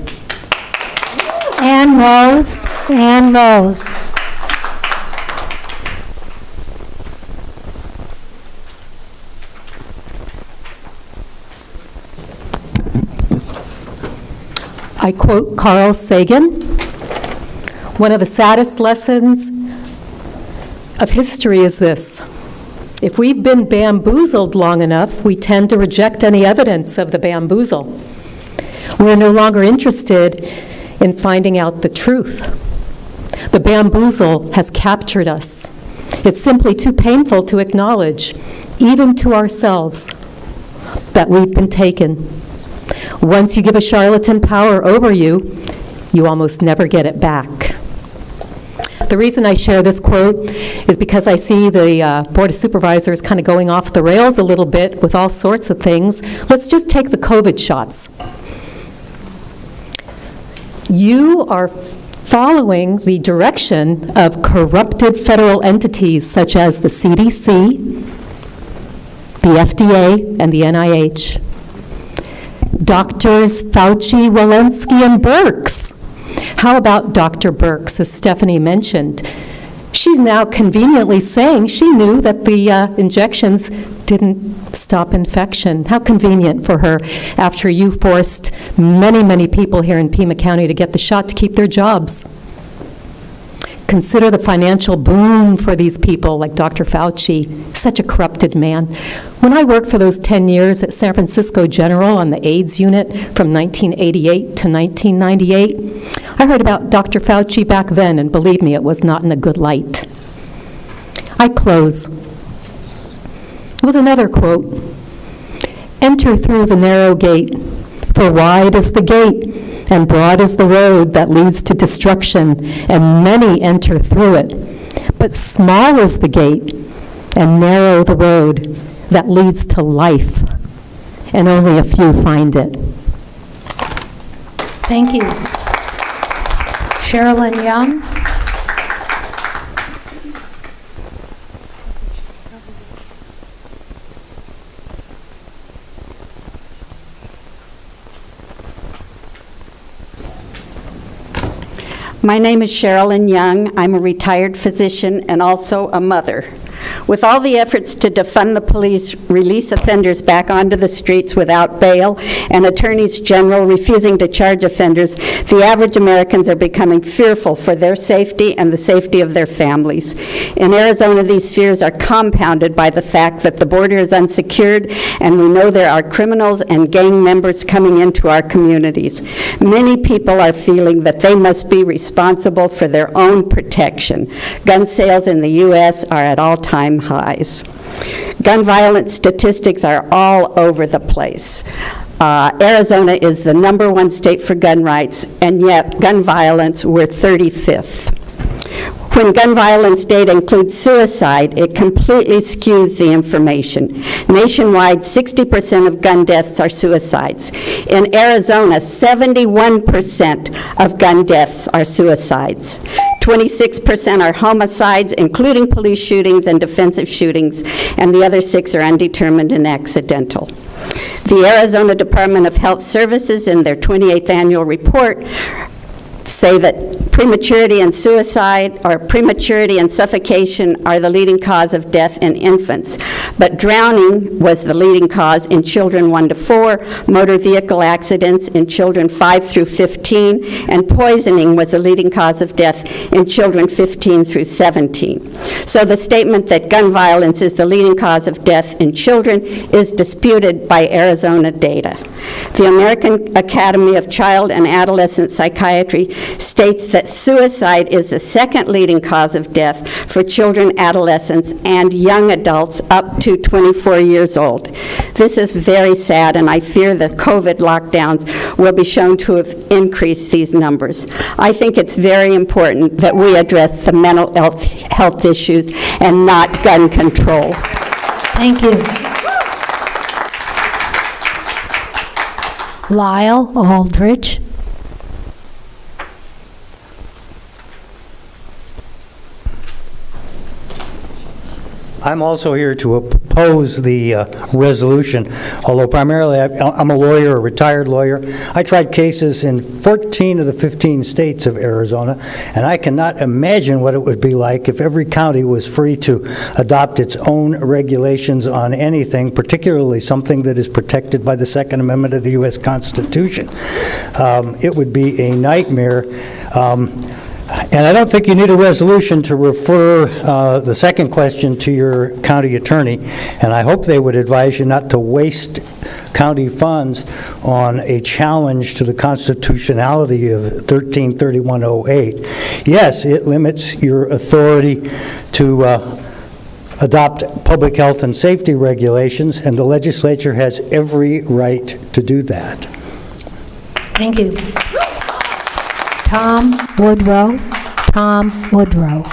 Ann Rose. Ann Rose. I quote Carl Sagan, "One of the saddest lessons of history is this: if we've been bamboozled long enough, we tend to reject any evidence of the bamboozle. We're no longer interested in finding out the truth. The bamboozle has captured us. It's simply too painful to acknowledge, even to ourselves, that we've been taken. Once you give a charlatan power over you, you almost never get it back." The reason I share this quote is because I see the Board of Supervisors kind of going off the rails a little bit with all sorts of things. Let's just take the COVID shots. You are following the direction of corrupted federal entities such as the CDC, the FDA, and the NIH. Doctors Fauci, Walensky, and Birx. How about Dr. Birx, as Stephanie mentioned? She's now conveniently saying she knew that the injections didn't stop infection. How convenient for her after you forced many, many people here in Pima County to get the shot to keep their jobs. Consider the financial boom for these people like Dr. Fauci, such a corrupted man. When I worked for those 10 years at San Francisco General on the AIDS unit from 1988 to 1998, I heard about Dr. Fauci back then, and believe me, it was not in a good light. I close with another quote. "Enter through the narrow gate, for wide is the gate, and broad is the road that leads to destruction, and many enter through it. But small is the gate and narrow the road that leads to life, and only a few find it. Thank you. Sherilyn Young. My name is Sherilyn Young. I'm a retired physician and also a mother. With all the efforts to defund the police, release offenders back onto the streets without bail, and attorneys general refusing to charge offenders, the average Americans are becoming fearful for their safety and the safety of their families. In Arizona, these fears are compounded by the fact that the border is unsecured, and we know there are criminals and gang members coming into our communities. Many people are feeling that they must be responsible for their own protection. Gun sales in the U.S. are at all-time highs. Gun violence statistics are all over the place. Arizona is the #1 state for gun rights, and yet gun violence, we're 35th. When gun violence data includes suicide, it completely skews the information. Nationwide, 60% of gun deaths are suicides. In Arizona, 71% of gun deaths are suicides. 26% are homicides, including police shootings and defensive shootings, and the other 6 are undetermined and accidental. The Arizona Department of Health Services, in their 28th annual report, say that prematurity and suicide, or prematurity and suffocation, are the leading cause of death in infants. But drowning was the leading cause in children 1 to 4, motor vehicle accidents in children 5 through 15, and poisoning was the leading cause of death in children 15 through 17. So the statement that gun violence is the leading cause of death in children is disputed by Arizona data. The American Academy of Child and Adolescent Psychiatry states that suicide is the second leading cause of death for children, adolescents, and young adults up to 24 years old. This is very sad, and I fear that COVID lockdowns will be shown to have increased these numbers. I think it's very important that we address the mental health issues and not gun control. Thank you. Lyle Aldridge. I'm also here to oppose the resolution, although primarily I'm a lawyer, a retired lawyer. I tried cases in 14 of the 15 states of Arizona, and I cannot imagine what it would be like if every county was free to adopt its own regulations on anything, particularly something that is protected by the Second Amendment of the U.S. Constitution. It would be a nightmare. And I don't think you need a resolution to refer the second question to your county attorney, and I hope they would advise you not to waste county funds on a challenge to the constitutionality of 133108. Yes, it limits your authority to adopt public health and safety regulations, and the legislature has every right to do that. Thank you. Tom Woodrow. Tom Woodrow.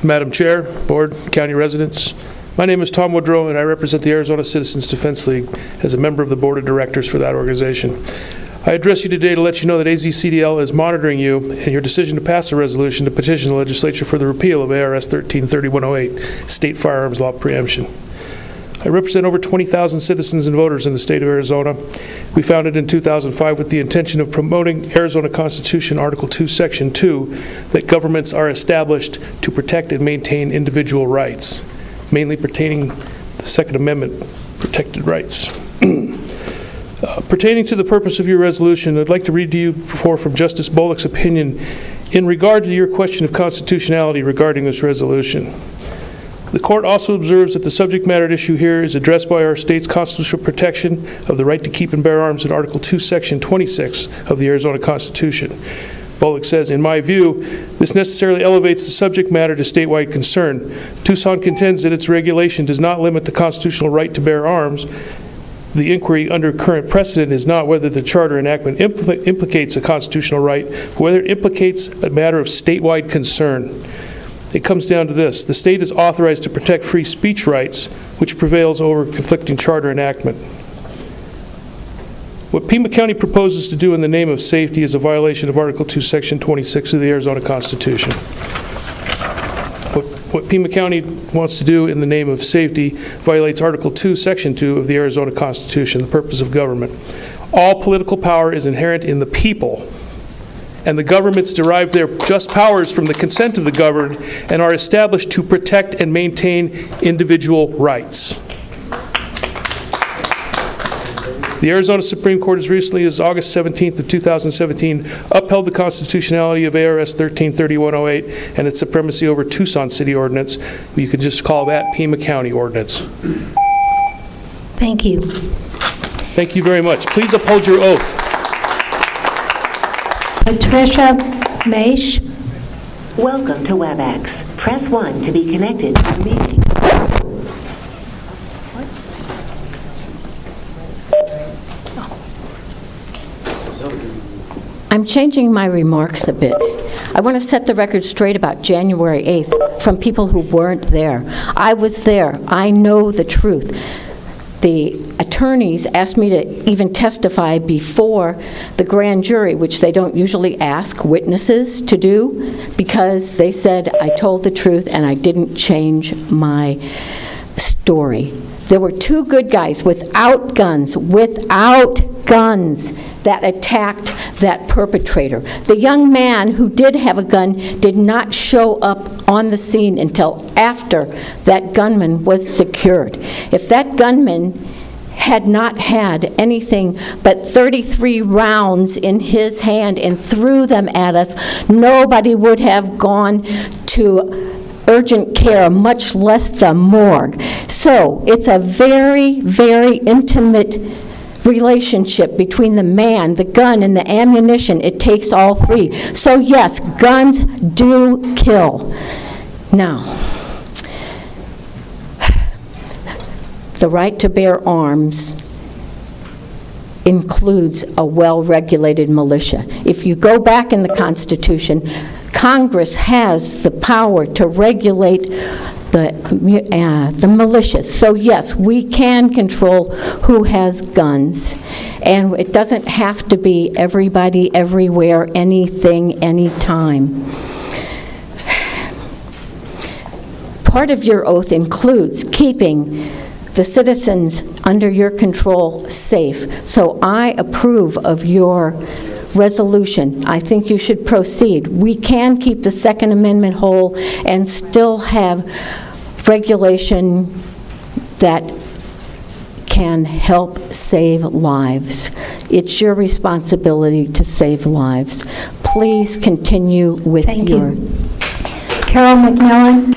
Madam Chair, Board, County residents, my name is Tom Woodrow, and I represent the Arizona Citizens Defense League as a member of the Board of Directors for that organization. I address you today to let you know that AZCDL is monitoring you and your decision to pass a resolution to petition the legislature for the repeal of ARS 133108, State Firearms Law Preemption. I represent over 20,000 citizens and voters in the state of Arizona. We founded in 2005 with the intention of promoting Arizona Constitution Article 2, Section 2, that governments are established to protect and maintain individual rights, mainly pertaining to the Second Amendment protected rights. Pertaining to the purpose of your resolution, I'd like to read to you from Justice Bullock's opinion in regard to your question of constitutionality regarding this resolution. The court also observes that the subject matter at issue here is addressed by our state's constitutional protection of the right to keep and bear arms in Article 2, Section 26 of the Arizona Constitution. Bullock says, in my view, this necessarily elevates the subject matter to statewide concern. Tucson contends that its regulation does not limit the constitutional right to bear arms. The inquiry under current precedent is not whether the charter enactment implicates a constitutional right, but whether it implicates a matter of statewide concern. It comes down to this. The state is authorized to protect free speech rights, which prevails over conflicting charter enactment. What Pima County proposes to do in the name of safety is a violation of Article 2, Section 26 of the Arizona Constitution. What Pima County wants to do in the name of safety violates Article 2, Section 2 of the Arizona Constitution, the purpose of government. All political power is inherent in the people, and the governments derive their just powers from the consent of the governed and are established to protect and maintain individual rights. The Arizona Supreme Court as recently as August 17th of 2017 upheld the constitutionality of ARS 133108 and its supremacy over Tucson City Ordinance. You could just call that Pima County Ordinance. Thank you. Thank you very much. Please uphold your oath. Patricia Maish. Welcome to WebEx. Press 1 to be connected to the meeting. I'm changing my remarks a bit. I want to set the record straight about January 8th from people who weren't there. I was there. I know the truth. The attorneys asked me to even testify before the grand jury, which they don't usually ask witnesses to do, because they said I told the truth and I didn't change my story. There were two good guys without guns, that attacked that perpetrator. The young man who did have a gun did not show up on the scene until after that gunman was secured. If that gunman had not had anything but 33 rounds in his hand and threw them at us, nobody would have gone to urgent care, much less the morgue. So it's a very, very intimate relationship between the man, the gun, and the ammunition. It takes all three. So yes, guns do kill. Now, the right to bear arms includes a well-regulated militia. If you go back in the Constitution, Congress has the power to regulate the militias. So yes, we can control who has guns, and it doesn't have to be everybody, everywhere, anything, anytime. Part of your oath includes keeping the citizens under your control safe. So I approve of your resolution. I think you should proceed. We can keep the Second Amendment whole and still have regulation that can help save lives. It's your responsibility to save lives. Please continue with Thank your... you. Carol McMillan.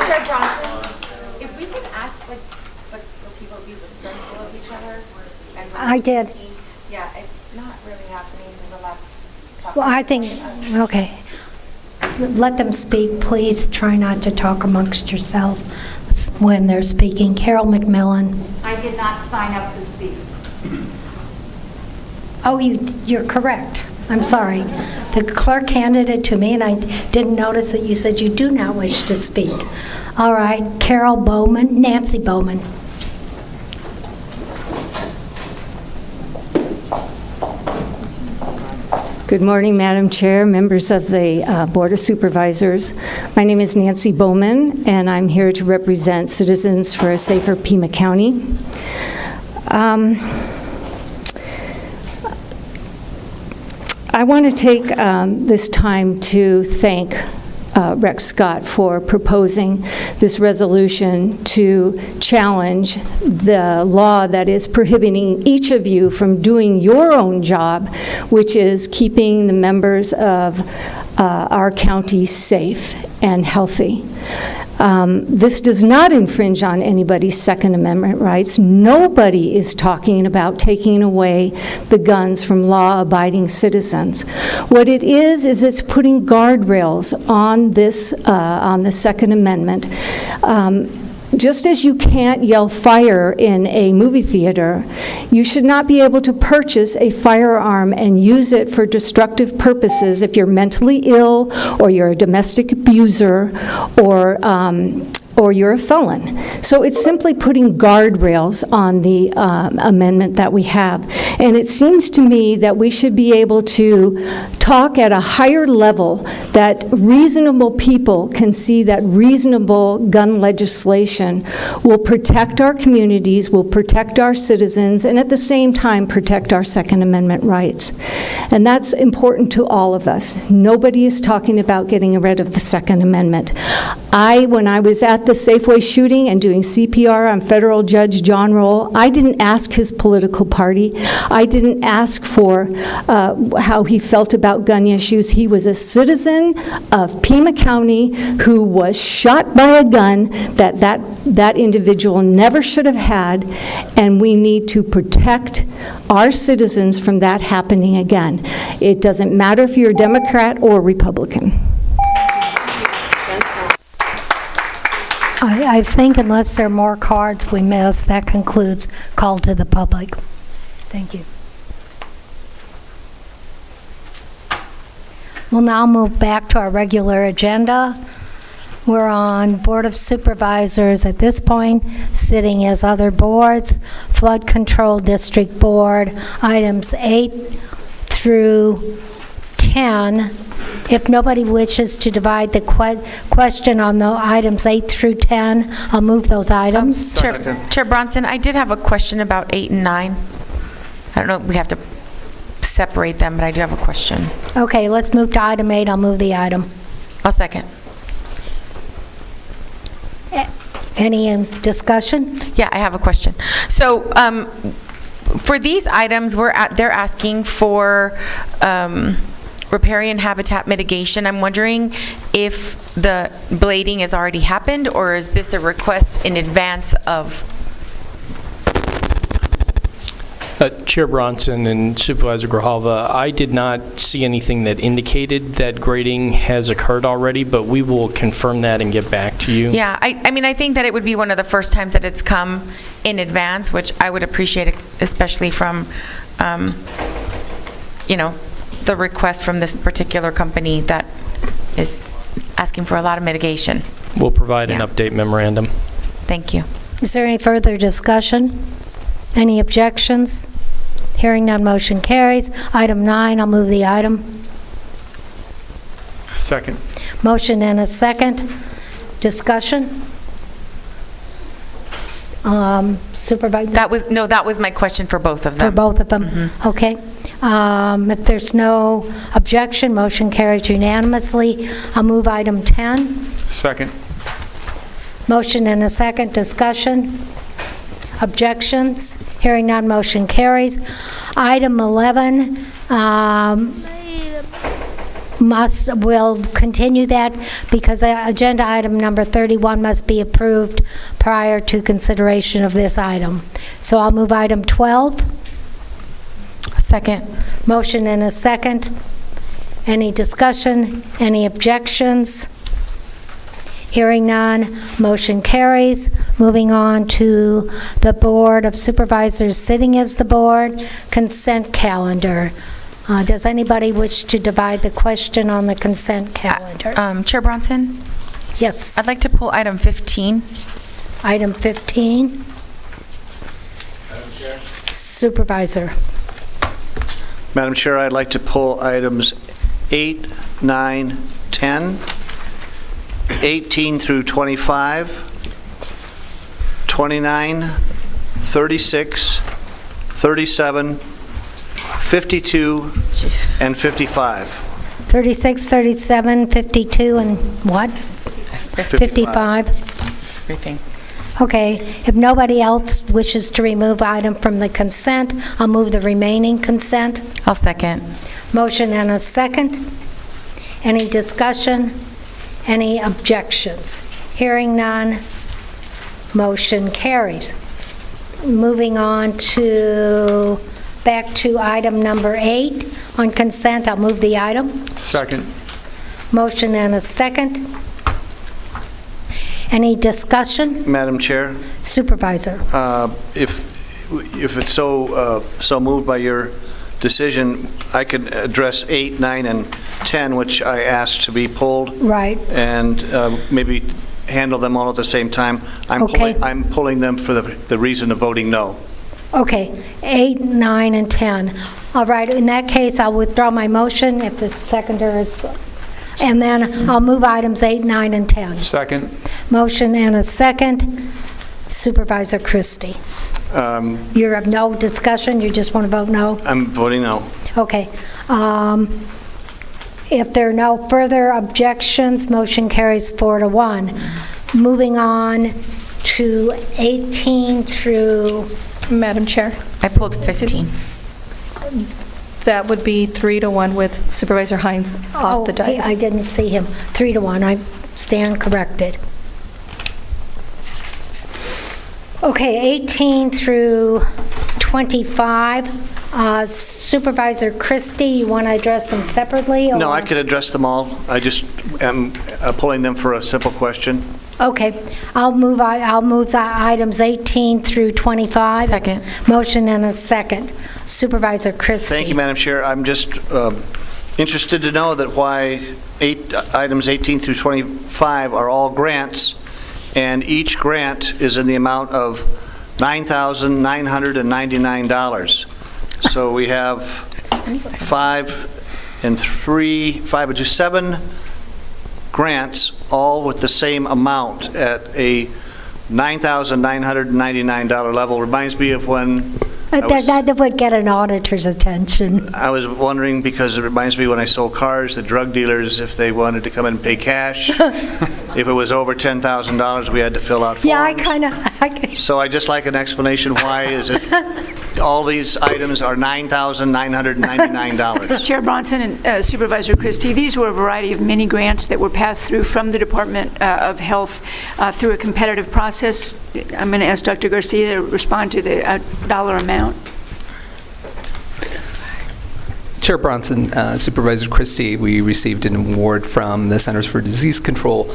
Chair Johnson, if we could ask, so people be respectful of each other. I did. Yeah, it's not really happening in the last. Well, I think, okay. Let them speak. Please try not to talk amongst yourself when they're speaking. Carol McMillan. I did not sign up to speak. Oh, you're correct. I'm sorry. The clerk handed it to me, and I didn't notice that you said you do not wish to speak. All right, Carol Bowman, Nancy Bowman. Good morning, Madam Chair, members of the Board of Supervisors. My name is Nancy Bowman, and I'm here to represent Citizens for a Safer Pima County. I want to take this time to thank Rex Scott for proposing this resolution to challenge the law that is prohibiting each of you from doing your own job, which is keeping the members of our county safe and healthy. This does not infringe on anybody's Second Amendment rights. Nobody is talking about taking away the guns from law-abiding citizens. What it is it's putting guardrails on this, on the Second Amendment. Just as you can't yell fire in a movie theater, you should not be able to purchase a firearm and use it for destructive purposes if you're mentally ill, or you're a domestic abuser, or you're a felon. So it's simply putting guardrails on the amendment that we have. And it seems to me that we should be able to talk at a higher level, that reasonable people can see that reasonable gun legislation will protect our communities, will protect our citizens, and at the same time protect our Second Amendment rights. And that's important to all of us. Nobody is talking about getting rid of the Second Amendment. When I was at the Safeway shooting and doing CPR on federal Judge John Roll, I didn't ask his political party. I didn't ask for how he felt about gun issues. He was a citizen of Pima County who was shot by a gun that individual never should have had, and we need to protect our citizens from that happening again. It doesn't matter if you're a Democrat or Republican. I think unless there are more cards we missed, that concludes call to the public. Thank you. We'll now move back to our regular agenda. We're on Board of Supervisors at this point, sitting as other boards, Flood Control District Board, items 8 through 10. If nobody wishes to divide the question on the items 8 through 10, I'll move those items. Chair Bronson, I did have a question about 8 and 9. I don't know if we have to separate them, but I do have a question. Okay, let's move to item 8. I'll move the item. I'll second. Any discussion? Yeah, I have a question. So for these items, they're asking for riparian habitat mitigation. I'm wondering if the blading has already happened, or is this a request in advance of? Chair Bronson and Supervisor Grijalva, I did not see anything that indicated that grading has occurred already, but we will confirm that and get back to you. Yeah, I mean, I think that it would be one of the first times that it's come in advance, which I would appreciate, especially from, the request from this particular company that is asking for a lot of mitigation. We'll provide an update memorandum. Thank you. Is there any further discussion? Any objections? Hearing none, motion carries. Item 9, I'll move the item. Second. Motion and a second. Discussion? Supervisor? That was my question for both of them. For both of them? Okay. If there's no objection, motion carries unanimously. I'll move item 10. Second. Motion and a second. Discussion? Objections? Hearing none, motion carries. Item 11, we'll continue that because agenda item number 31 must be approved prior to consideration of this item. So I'll move item 12. Second. Motion and a second. Any discussion? Any objections? Hearing none, motion carries. Moving on to the Board of Supervisors sitting as the board, consent calendar. Does anybody wish to divide the question on the consent calendar? Chair Bronson? Yes. I'd like to pull item 15. Item 15. Supervisor. Madam Chair, I'd like to pull items 8, 9, 10, 18 through 25, 29, 36, 37, 52, and 55. 36, 37, 52, and what? 55. Everything. Okay. If nobody else wishes to remove item from the consent, I'll move the remaining consent. I'll second. Motion and a second. Any discussion? Any objections? Hearing none, motion carries. Moving on to, back to item number 8. On consent, I'll move the item. Second. Motion and a second. Any discussion? Madam Chair, Supervisor. if it's so moved by your decision, I could address 8, 9, and 10, which I asked to be pulled. Right. And maybe handle them all at the same time. Okay. I'm pulling them for the reason of voting no. Okay, 8, 9, and 10. All right, in that case, I'll withdraw my motion if the seconder is, and then I'll move items 8, 9, and 10. Second. Motion and a second. Supervisor Christie. You have no discussion? You just want to vote no? I'm voting no. Okay. If there are no further objections, motion carries 4-1. Moving on to 18 through... Madam Chair? I pulled 15. That would be 3-1 with Supervisor Hines off the dice. I didn't see him. 3-1. I stand corrected. Okay, 18 through 25. Supervisor Christie, you want to address them separately? Or? No, I could address them all. I just am pulling them for a simple question. Okay, I'll move items 18 through 25. Second. Motion and a second. Supervisor Christie. Thank you, Madam Chair. I'm just interested to know that why items 18 through 25 are all grants, and each grant is in the amount of $9,999. So we have 5 and 7 grants, all with the same amount at a $9,999 level. Reminds me of when that would get an auditor's attention. I was wondering, because it reminds me when I sold cars, the drug dealers, if they wanted to come in and pay cash, if it was over $10,000, we had to fill out forms. Yeah, I kind of... So I just like an explanation, why is it all these items are $9,999? Chair Bronson and Supervisor Christie, these were a variety of mini grants that were passed through from the Department of Health through a competitive process. I'm going to ask Dr. Garcia to respond to the dollar amount. Chair Bronson, Supervisor Christie, we received an award from the Centers for Disease Control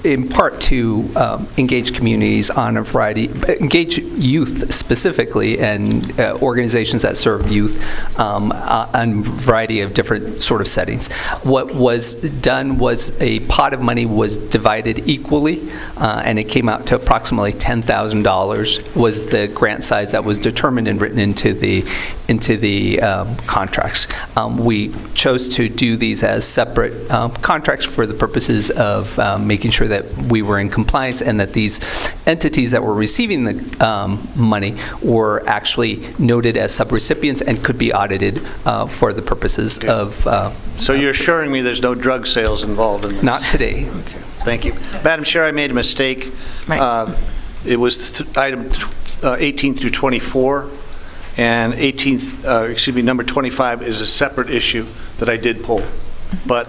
in part to engage communities on a variety, engage youth specifically, and organizations that serve youth on a variety of different sort of settings. What was done was a pot of money was divided equally, and it came out to approximately $10,000 was the grant size that was determined and written into the contracts. We chose to do these as separate contracts for the purposes of making sure that we were in compliance, and that these entities that were receiving the money were actually noted as subrecipients and could be audited for the purposes of... So you're assuring me there's no drug sales involved in this? Not today. Okay, thank you. Madam Chair, I made a mistake. Right. It was item 18 through 24, and number 25 is a separate issue that I did pull. But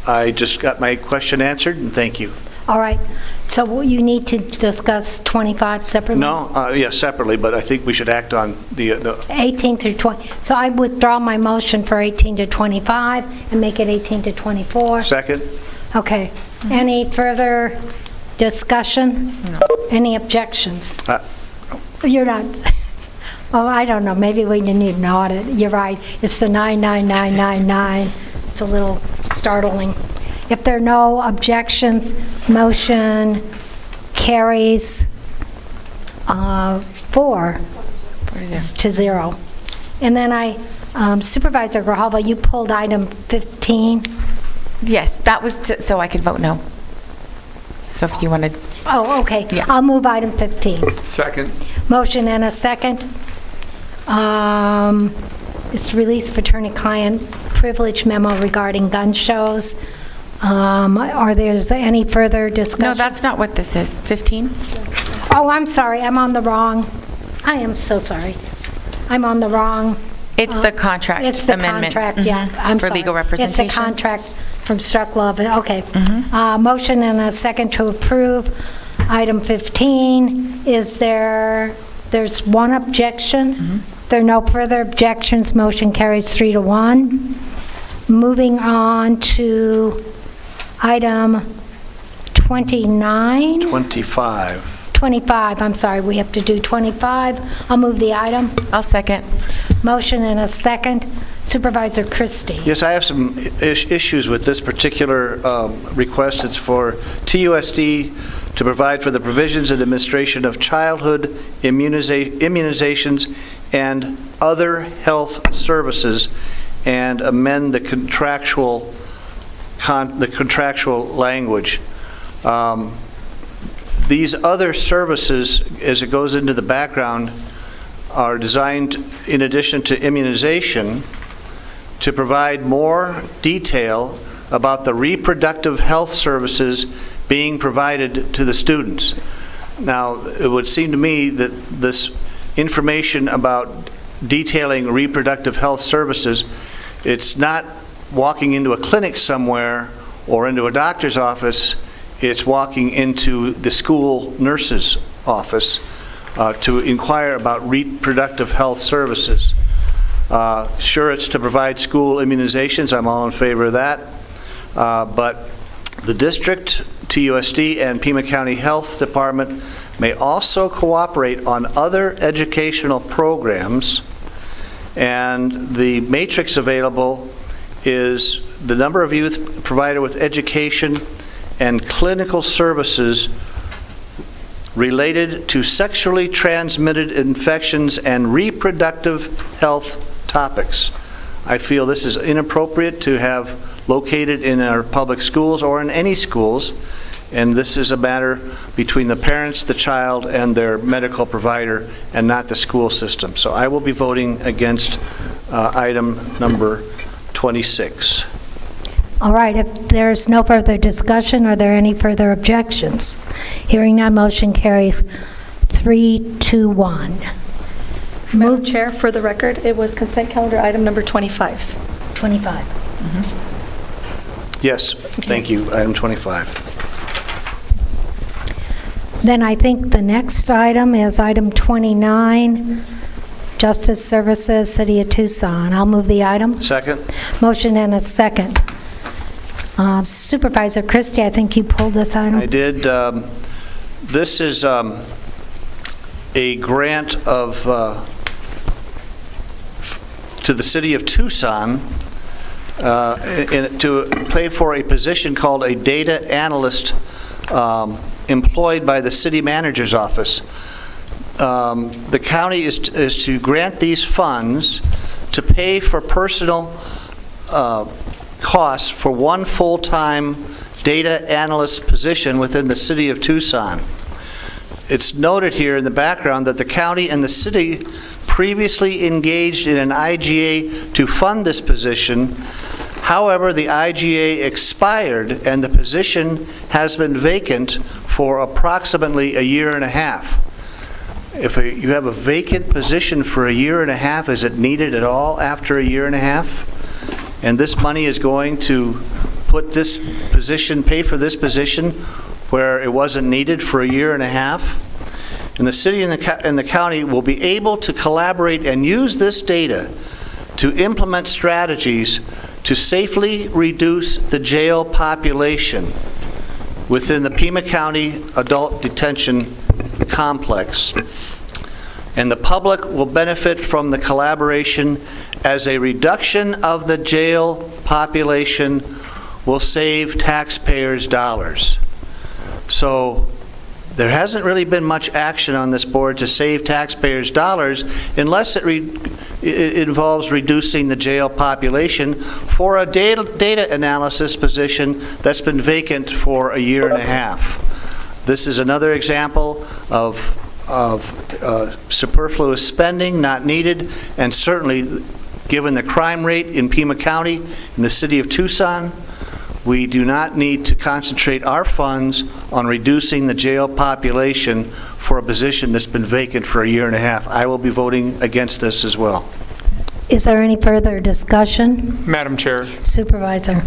I just got my question answered, and thank you. All right. So you need to discuss 25 separately? No, yes, separately, but I think we should act on the 18 through 20. So I withdraw my motion for 18 to 25 and make it 18 to 24. Second. Okay. Any further discussion? No. Any objections? You're not... Oh, I don't know. Maybe we didn't even audit. You're right. It's the 99999. It's a little startling. If there are no objections, motion carries 4-0. And then Supervisor Grijalva, you pulled item 15. Yes, that was so I could vote no. So if you wanted... Oh, okay. Yeah. I'll move item 15. Second. Motion and a second. It's release of attorney-client privilege memo regarding gun shows. Are there any further discussion? No, that's not what this is. 15? Oh, I'm sorry. I'm on the wrong. I am so sorry. I'm on the wrong. It's the contract It's the amendment. contract, yeah. I'm For sorry. legal representation. It's the contract From Strucklove, okay. Motion and a second to approve. Item 15, there's one objection? There are no further objections, motion carries 3-1. Moving on to item 29? 25, I'm sorry, we have to do 25. I'll move the item. I'll second. Motion and a second. Supervisor Christie. Yes, I have some issues with this particular request. It's for TUSD to provide for the provisions and administration of childhood immunizations and other health services, and amend the contractual language. These other services, as it goes into the background, are designed, in addition to immunization, to provide more detail about the reproductive health services being provided to the students. Now, it would seem to me that this information about detailing reproductive health services, it's not walking into a clinic somewhere or into a doctor's office, it's walking into the school nurse's office to inquire about reproductive health services. Sure, it's to provide school immunizations. I'm all in favor of that. But the district, TUSD, and Pima County Health Department may also cooperate on other educational programs. And the matrix available is the number of youth provided with education and clinical services related to sexually transmitted infections and reproductive health topics. I feel this is inappropriate to have located in our public schools or in any schools, and this is a matter between the parents, the child, and their medical provider, and not the school system. So I will be voting against item number 26. All right, if there's no further discussion, are there any further objections? Hearing none, motion carries 3-1. Madam Chair, for the record, it was consent calendar item number 25. 25. Yes, thank you. Item 25. Then I think the next item is item 29, Justice Services, City of Tucson. I'll move the item. Second. Motion and a second. Supervisor Christie, I think you pulled this item. I did. This is a grant of to the City of Tucson to pay for a position called a data analyst employed by the city manager's office. The county is to grant these funds to pay for personal costs for one full-time data analyst position within the City of Tucson. It's noted here in the background that the county and the city previously engaged in an IGA to fund this position. However, the IGA expired and the position has been vacant for approximately a year and a half. If you have a vacant position for a year and a half, is it needed at all after a year and a half? And this money is going to put this position, pay for this position where it wasn't needed for a year and a half. And the city and the county will be able to collaborate and use this data to implement strategies to safely reduce the jail population within the Pima County Adult Detention Complex. And the public will benefit from the collaboration, as a reduction of the jail population will save taxpayers dollars. So there hasn't really been much action on this board to save taxpayers dollars unless it involves reducing the jail population for a data analysis position that's been vacant for a year and a half. This is another example of superfluous spending, not needed, and certainly given the crime rate in Pima County, in the City of Tucson, we do not need to concentrate our funds on reducing the jail population for a position that's been vacant for a year and a half. I will be voting against this as well. Is there any further discussion? Madam Chair. Supervisor.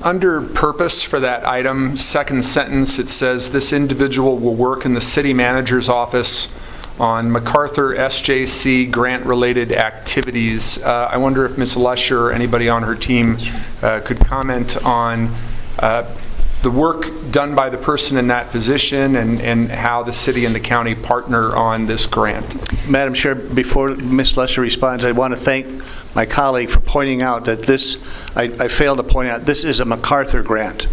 Under purpose for that item, second sentence, it says this individual will work in the city manager's office on MacArthur SJC grant-related activities. I wonder if Ms. Lesher or anybody on her team could comment on the work done by the person in that position and how the city and the county partner on this grant. Madam Chair, before Ms. Lesher responds, I want to thank my colleague for pointing out that this, I failed to point out, this is a MacArthur grant.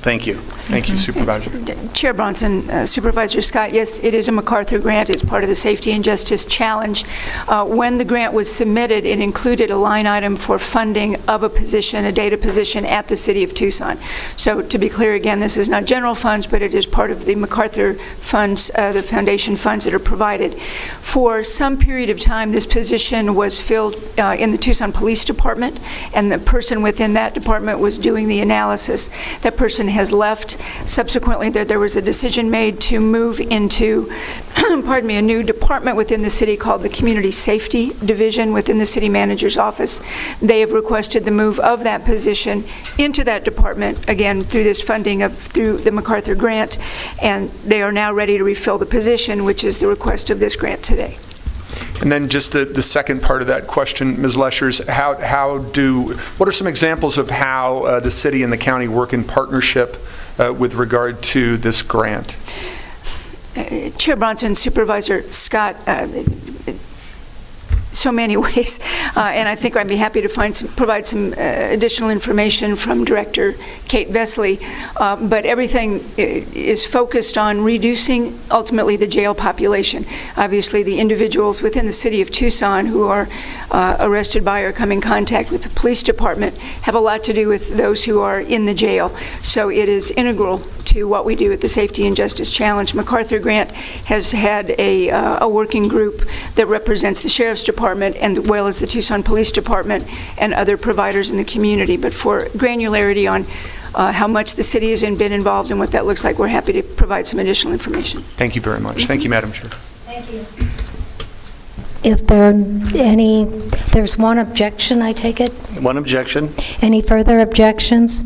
Thank you. Thank you, Supervisor. Chair Bronson, Supervisor Scott, yes, it is a MacArthur grant. It's part of the Safety and Justice Challenge. When the grant was submitted, it included a line item for funding of a position, a data position at the City of Tucson. So to be clear again, this is not general funds, but it is part of the MacArthur funds, the foundation funds that are provided. For some period of time, this position was filled in the Tucson Police Department, and the person within that department was doing the analysis. That person has left. Subsequently, there was a decision made to move into, pardon me, a new department within the city called the Community Safety Division within the city manager's office. They have requested the move of that position into that department, again, through this funding through the MacArthur grant, and they are now ready to refill the position, which is the request of this grant today. And then just the second part of that question, Ms. Leschers, what are some examples of how the city and the county work in partnership with regard to this grant? Chair Bronson, Supervisor Scott, so many ways, and I think I'd be happy to provide some additional information from Director Kate Vesley, but everything is focused on reducing ultimately the jail population. Obviously, the individuals within the city of Tucson who are arrested by or come in contact with the police department have a lot to do with those who are in the jail. So it is integral to what we do at the Safety and Justice Challenge. MacArthur Grant has had a working group that represents the Sheriff's Department as well as the Tucson Police Department and other providers in the community. But for granularity on how much the city has been involved and what that looks like, we're happy to provide some additional information. Thank you very much. Thank you, Madam Chair. Thank you. If there are there's one objection, I take it? One objection. Any further objections?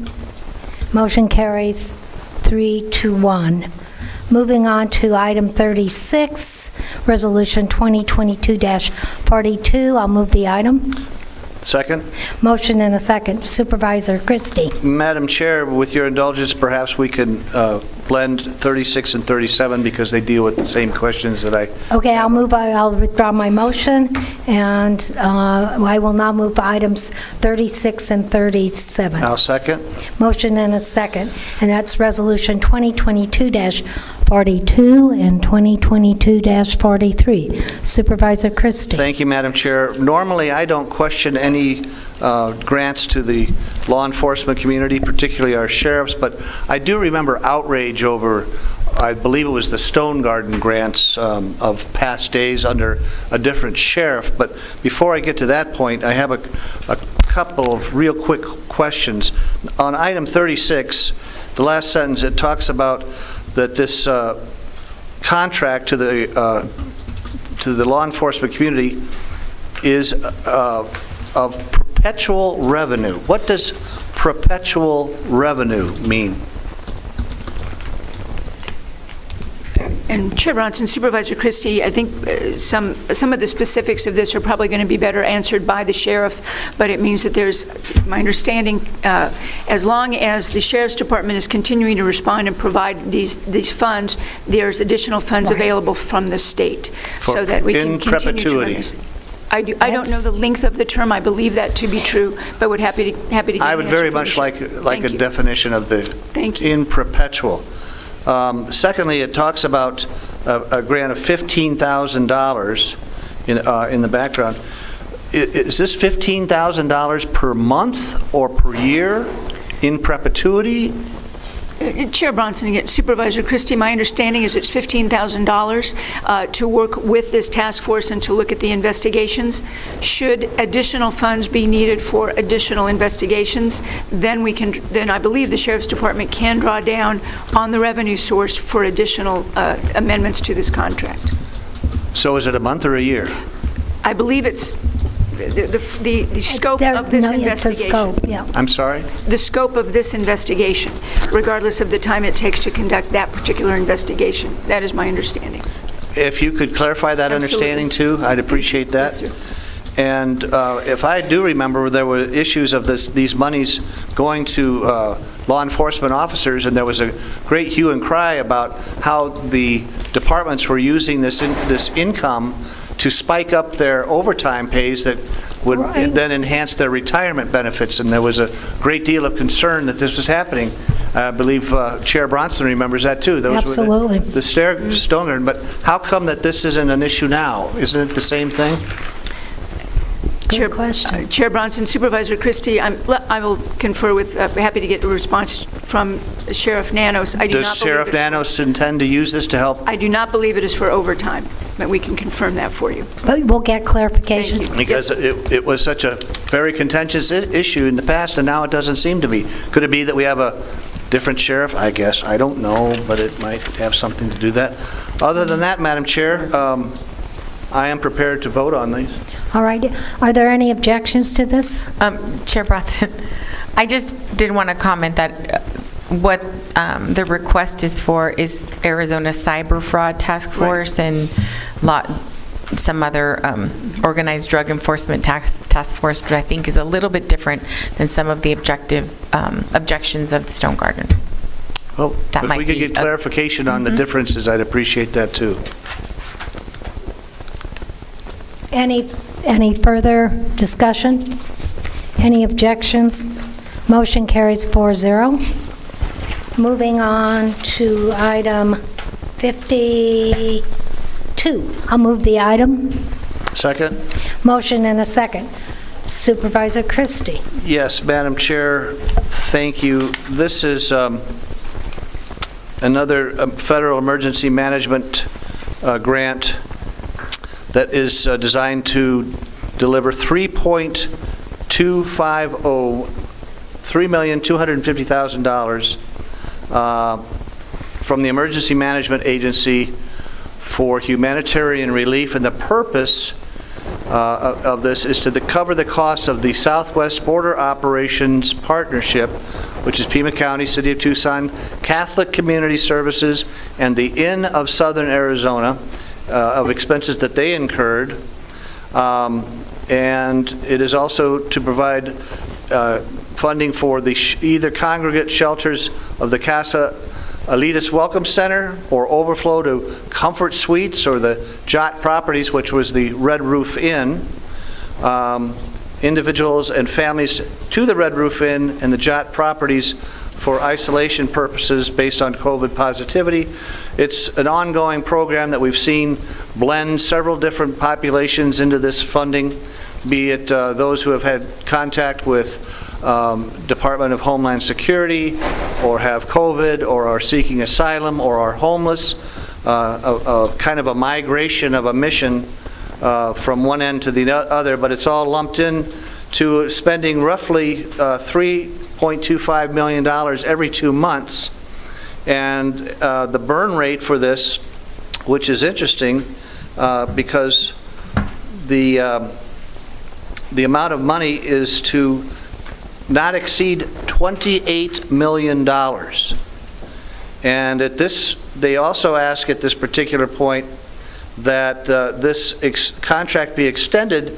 Motion carries 3-1. Moving on to item 36, Resolution 2022-42. I'll move the item. Second. Motion and a second. Supervisor Christie. Madam Chair, with your indulgence, perhaps we can blend 36 and 37 because they deal with the same questions that I... Okay, I'll withdraw my motion, and I will now move items 36 and 37. I'll second. Motion and a second, and that's Resolution 2022-42 and 2022-43. Supervisor Christie. Thank you, Madam Chair. Normally, I don't question any grants to the law enforcement community, particularly our sheriffs, but I do remember outrage over, I believe it was the Stone Garden grants of past days under a different sheriff. But before I get to that point, I have a couple of real quick questions. On item 36, the last sentence, it talks about that this contract to the law enforcement community is of perpetual revenue. What does perpetual revenue mean? And Chair Bronson, Supervisor Christie, I think some of the specifics of this are probably going to be better answered by the sheriff, but it means that there's, my understanding, as long as the Sheriff's Department is continuing to respond and provide these funds, there's additional funds available from the state so that we can continue to run this. I don't know the length of the term. I believe that to be true, but would happy to get I would very much like a definition of the in perpetual. Secondly, it talks about a grant of $15,000 in the background. Is this $15,000 per month or per year in perpetuity? Chair Bronson, again, Supervisor Christie, my understanding is it's $15,000 to work with this task force and to look at the investigations. Should additional funds be needed for additional investigations, then I believe the Sheriff's Department can draw down on the revenue source for additional amendments to this contract. So is it a month or a year? I believe it's the scope of this investigation. I'm sorry? The scope of this investigation, regardless of the time it takes to conduct that particular investigation. That is my understanding. If you could clarify that understanding too, I'd appreciate that. Yes, sir. And if I do remember, there were issues of these monies going to law enforcement officers, and there was a great hue and cry about how the departments were using this income to spike up their overtime pays that would then enhance their retirement benefits, and there was a great deal of concern that this was happening. I believe Chair Bronson remembers that too. Those Absolutely. were the stoners. But how come that this isn't an issue now? Isn't it the same thing? Chair Bronson, Supervisor Christie, I will confer with, happy to get a response from Sheriff Nanos. Does Sheriff Nanos intend to use this to help? I do not believe it is for overtime, but we can confirm that for you. But we'll get clarification. Because it was such a very contentious issue in the past, and now it doesn't seem to be. Could it be that we have a different sheriff? I guess. I don't know, but it might have something to do that. Other than that, Madam Chair, I am prepared to vote on these. All right. Are there any objections to this? Chair Bronson, I just did want to comment that what the request is for is Arizona Cyber Fraud Task Force and some other organized drug enforcement task force, but I think is a little bit different than some of the objections of the Stone Garden. Well, if we could get clarification on the differences, I'd appreciate that too. Any further discussion? Any objections? Motion carries 4-0. Moving on to item 52. I'll move the item. Second. Motion and a second. Supervisor Christie. Yes, Madam Chair, thank you. This is another federal emergency management grant that is designed to deliver $3,250,000 from the Emergency Management Agency for humanitarian relief, and the purpose of this is to cover the costs of the Southwest Border Operations Partnership, which is Pima County, City of Tucson, Catholic Community Services, and the Inn of Southern Arizona, of expenses that they incurred, and it is also to provide funding for the either congregate shelters of the Casa Elitist Welcome Center or overflow to Comfort Suites or the Jot Properties, which was the Red Roof Inn, individuals and families to the Red Roof Inn and the Jot Properties for isolation purposes based on COVID positivity. It's an ongoing program that we've seen blend several different populations into this funding, be it those who have had contact with Department of Homeland Security or have COVID or are seeking asylum or are homeless, kind of a migration of a mission from one end to the other, but it's all lumped in to spending roughly $3.25 million every 2 months. And the burn rate for this, which is interesting because the amount of money is to not exceed $28 million. And at this, they also ask at this particular point that this contract be extended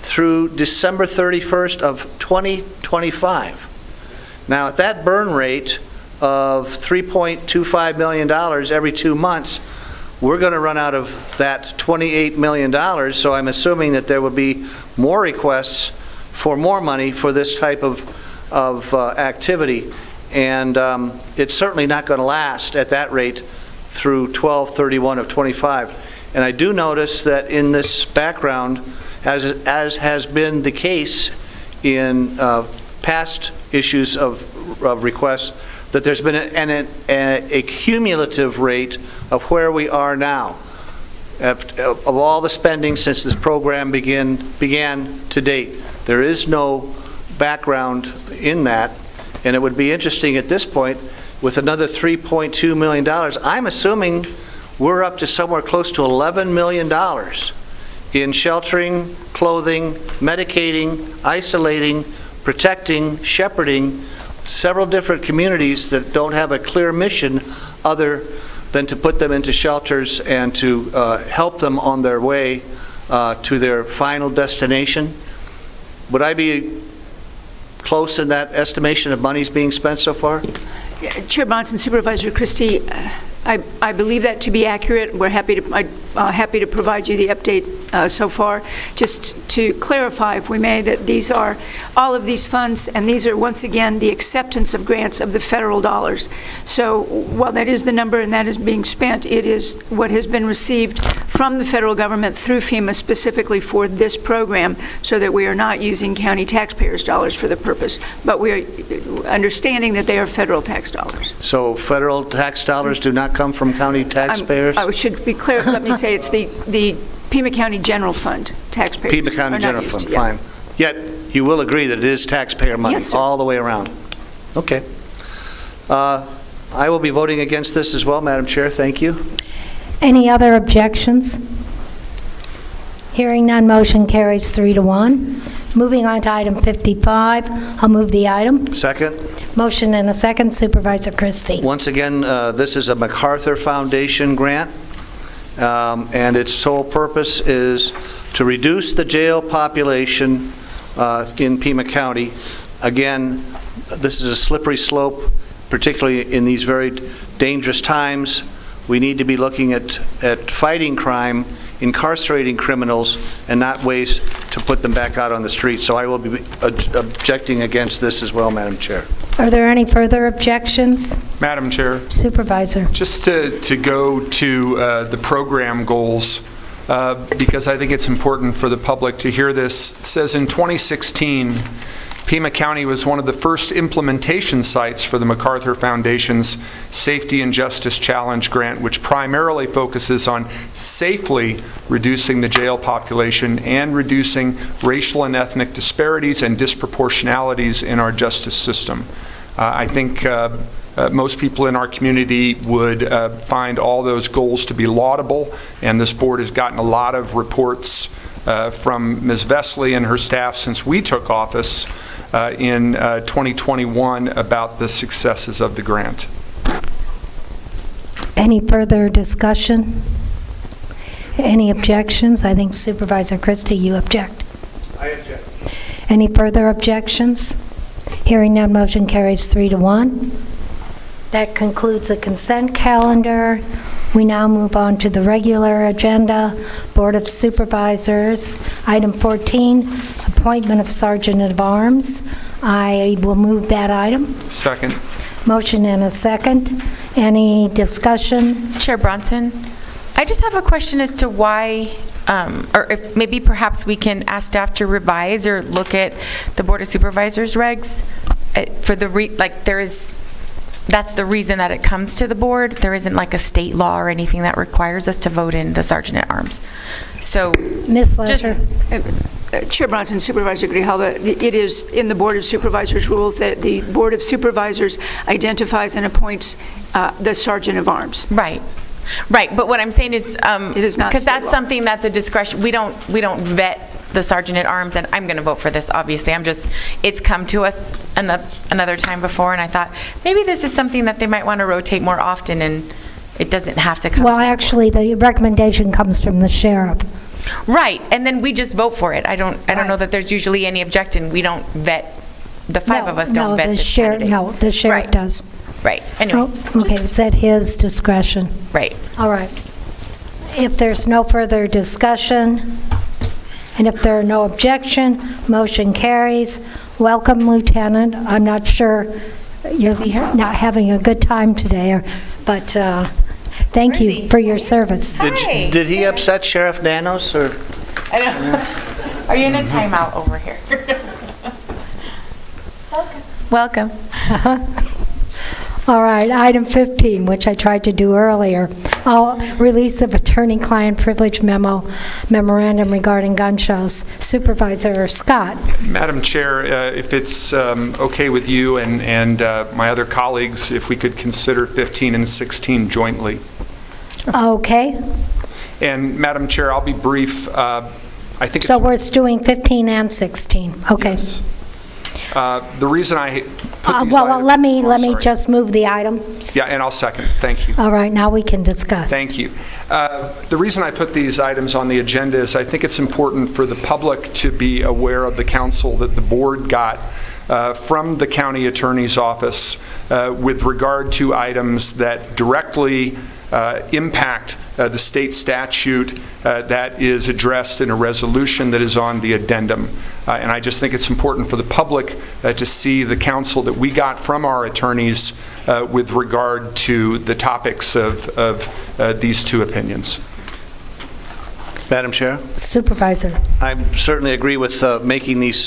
through December 31st of 2025. Now, at that burn rate of $3.25 million every 2 months, we're going to run out of that $28 million, so I'm assuming that there will be more requests for more money for this type of activity. And it's certainly not going to last at that rate through 12/31 of 25. And I do notice that in this background, as has been the case in past issues of requests, that there's been a cumulative rate of where we are now, of all the spending since this program began to date. There is no background in that, and it would be interesting at this point, with another $3.2 million, I'm assuming we're up to somewhere close to $11 million in sheltering, clothing, medicating, isolating, protecting, shepherding several different communities that don't have a clear mission other than to put them into shelters and to help them on their way to their final destination. Would I be close in that estimation of monies being spent so far? Chair Bronson, Supervisor Christie, I believe that to be accurate. We're happy to provide you the update so far. Just to clarify, if we may, that these are all of these funds, and these are once again the acceptance of grants of the federal dollars. So while that is the number and that is being spent, it is what has been received from the federal government through FEMA specifically for this program, so that we are not using county taxpayers' dollars for the purpose, but we are understanding that they are federal tax dollars. So federal tax dollars do not come from county taxpayers? I should be clear. Let me say it's the Pima County General Fund taxpayers. Pima County General Fund, fine. Yet you will agree that it is taxpayer money all the way around. Okay. I will be voting against this as well, Madam Chair. Thank you. Any other objections? Hearing none, motion carries 3-1. Moving on to item 55, I'll move the item. Second. Motion and a second, Supervisor Christie. Once again, this is a MacArthur Foundation grant, and its sole purpose is to reduce the jail population in Pima County. Again, this is a slippery slope, particularly in these very dangerous times. We need to be looking at fighting crime, incarcerating criminals, and not ways to put them back out on the street. So I will be objecting against this as well, Madam Chair. Are there any further objections? Madam Chair. Supervisor. Just to go to the program goals, because I think it's important for the public to hear this. It says in 2016, Pima County was one of the first implementation sites for the MacArthur Foundation's Safety and Justice Challenge grant, which primarily focuses on safely reducing the jail population and reducing racial and ethnic disparities and disproportionalities in our justice system. I think most people in our community would find all those goals to be laudable, and this board has gotten a lot of reports from Ms. Vesley and her staff since we took office in 2021 about the successes of the grant. Any further discussion? Any objections? I think Supervisor Christie, you object. I object. Any further objections? Hearing none, motion carries 3-1. That concludes the consent calendar. We now move on to the regular agenda. Board of Supervisors, item 14, appointment of Sergeant at Arms. I will move that item. Second. Motion and a second. Any discussion? Chair Bronson, I just have a question as to why, or if maybe perhaps we can ask staff to revise or look at the Board of Supervisors regs for the that's the reason that it comes to the board. There isn't like a state law or anything that requires us to vote in the Sergeant at Arms. So, Ms. Lesher. Chair Bronson, Supervisor Grijalva, it is in the Board of Supervisors rules that the Board of Supervisors identifies and appoints the Sergeant of Arms. Right. Right, but what I'm saying is, it is not because that's something that's a discretion. We don't vet the Sergeant at Arms, and I'm going to vote for this. Obviously, it's come to us another time before, and I thought maybe this is something that they might want to rotate more often, and it doesn't have to come. Well, actually, the recommendation comes from the sheriff. Right, and then we just vote for it. I don't know that there's usually any objection. We don't vet. The five of us don't vet this candidate. No, the sheriff does. Right. Anyway. Okay, it's at his discretion. Right. All right. If there's no further discussion, and if there are no objection, motion carries. Welcome, Lieutenant. I'm not sure you're not having a good time today, but thank you for your service. Did he upset Sheriff Danos? Or? I know. Are you in a timeout over here? Welcome. All right, item 15, which I tried to do earlier. Release of attorney-client privilege memorandum regarding gun shows. Supervisor Scott. Madam Chair, if it's okay with you and my other colleagues, if we could consider 15 and 16 jointly. Okay. And Madam Chair, I'll be brief. I think So we're doing 15 and 16. Okay. Yes. The reason I put these Well, items... let me just move the item. Yeah, and I'll second. Thank you. All right, now we can discuss. Thank you. The reason I put these items on the agenda is I think it's important for the public to be aware of the counsel that the board got from the county attorney's office with regard to items that directly impact the state statute that is addressed in a resolution that is on the addendum. And I just think it's important for the public to see the counsel that we got from our attorneys with regard to the topics of these two opinions. Madam Chair? Supervisor. I certainly agree with making these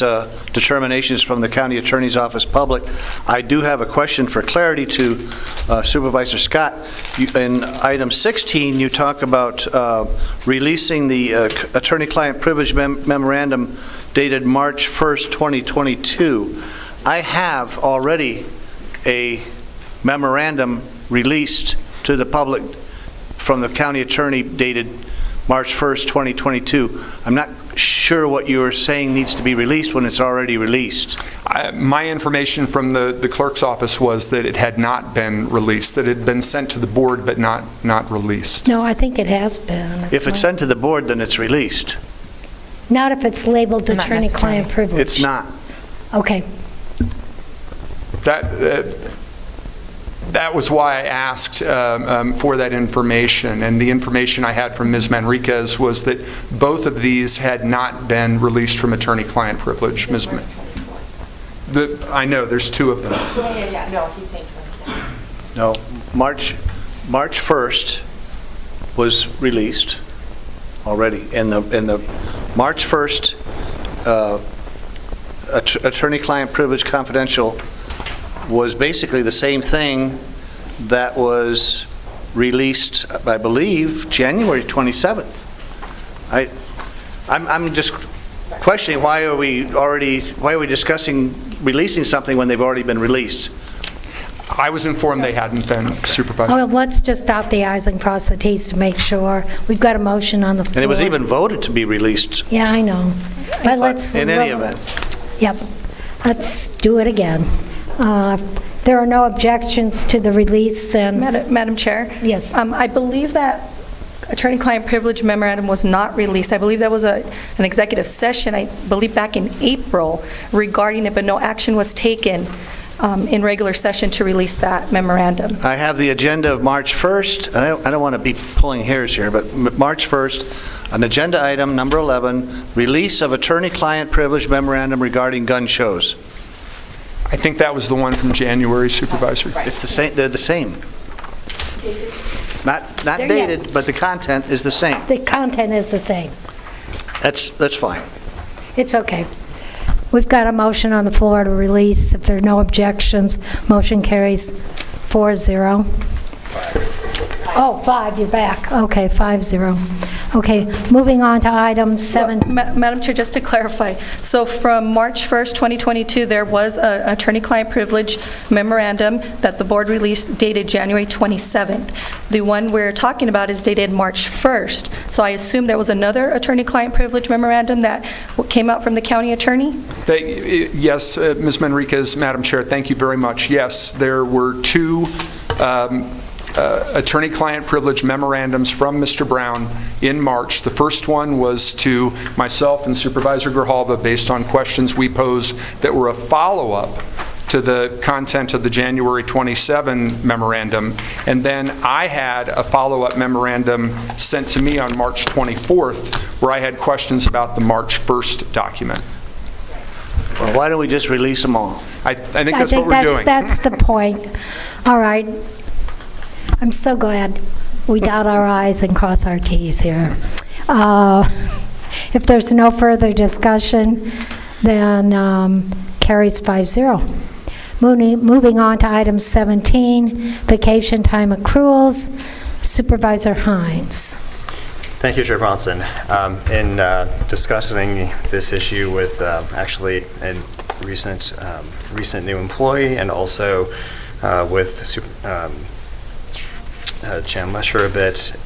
determinations from the county attorney's office public. I do have a question for clarity to Supervisor Scott. In item 16, you talk about releasing the attorney-client privilege memorandum dated March 1st, 2022. I have already a memorandum released to the public from the county attorney dated March 1st, 2022. I'm not sure what you're saying needs to be released when it's already released. My information from the clerk's office was that it had not been released, that it had been sent to the board but not released. No, I think it has been. If it's sent to the board, then it's released. Not if it's labeled attorney-client privilege. It's not. Okay. That was why I asked for that information, and the information I had from Ms. Manriquez was that both of these had not been released from attorney-client privilege. Ms. I know, there's two of them. Yeah. No, he's saying 27. No, March 1st was released already, and the March 1st attorney-client privilege confidential was basically the same thing that was released, I believe, January 27th. I'm just questioning why are we discussing releasing something when they've already been released? I was informed they hadn't been, Supervisor. Well, let's just dot the i's and cross the t's to make sure. We've got a motion on the floor. And it was even voted to be released. Yeah, I know. But let's... In any event. Yep. Let's do it again. There are no objections to the release, then... Madam Chair? Yes. I believe that attorney-client privilege memorandum was not released. I believe that was an executive session, I believe back in April, regarding it, but no action was taken in regular session to release that memorandum. I have the agenda of March 1st. I don't want to be pulling hairs here, but March 1st, an agenda item, number 11, release of attorney-client privilege memorandum regarding gun shows. I think that was the one from January, Supervisor. It's the same. They're the same. Not dated, but the content is the same. The content is the same. That's fine. It's okay. We've got a motion on the floor to release. If there are no objections, motion carries 4-0. Oh, 5, you're back. Okay, 5-0. Okay, moving on to item 7. Madam Chair, just to clarify, so from March 1st, 2022, there was an attorney-client privilege memorandum that the board released dated January 27th. The one we're talking about is dated March 1st. So I assume there was another attorney-client privilege memorandum that came out from the county attorney? Yes, Ms. Manriquez, Madam Chair, thank you very much. Yes, there were two attorney-client privilege memorandums from Mr. Brown in March. The first one was to myself and Supervisor Grijalva based on questions we posed that were a follow-up to the content of the January 27 memorandum. And then I had a follow-up memorandum sent to me on March 24th where I had questions about the March 1st document. Well, why don't we just release them all? I think that's what we're doing. That's the point. All right. I'm so glad we dot our i's and cross our t's here. If there's no further discussion, then carries 5-0. Moving on to item 17, vacation time accruals. Supervisor Hines. Thank you, Chair Bronson. In discussing this issue with actually a recent new employee and also with Chan Lesher a bit,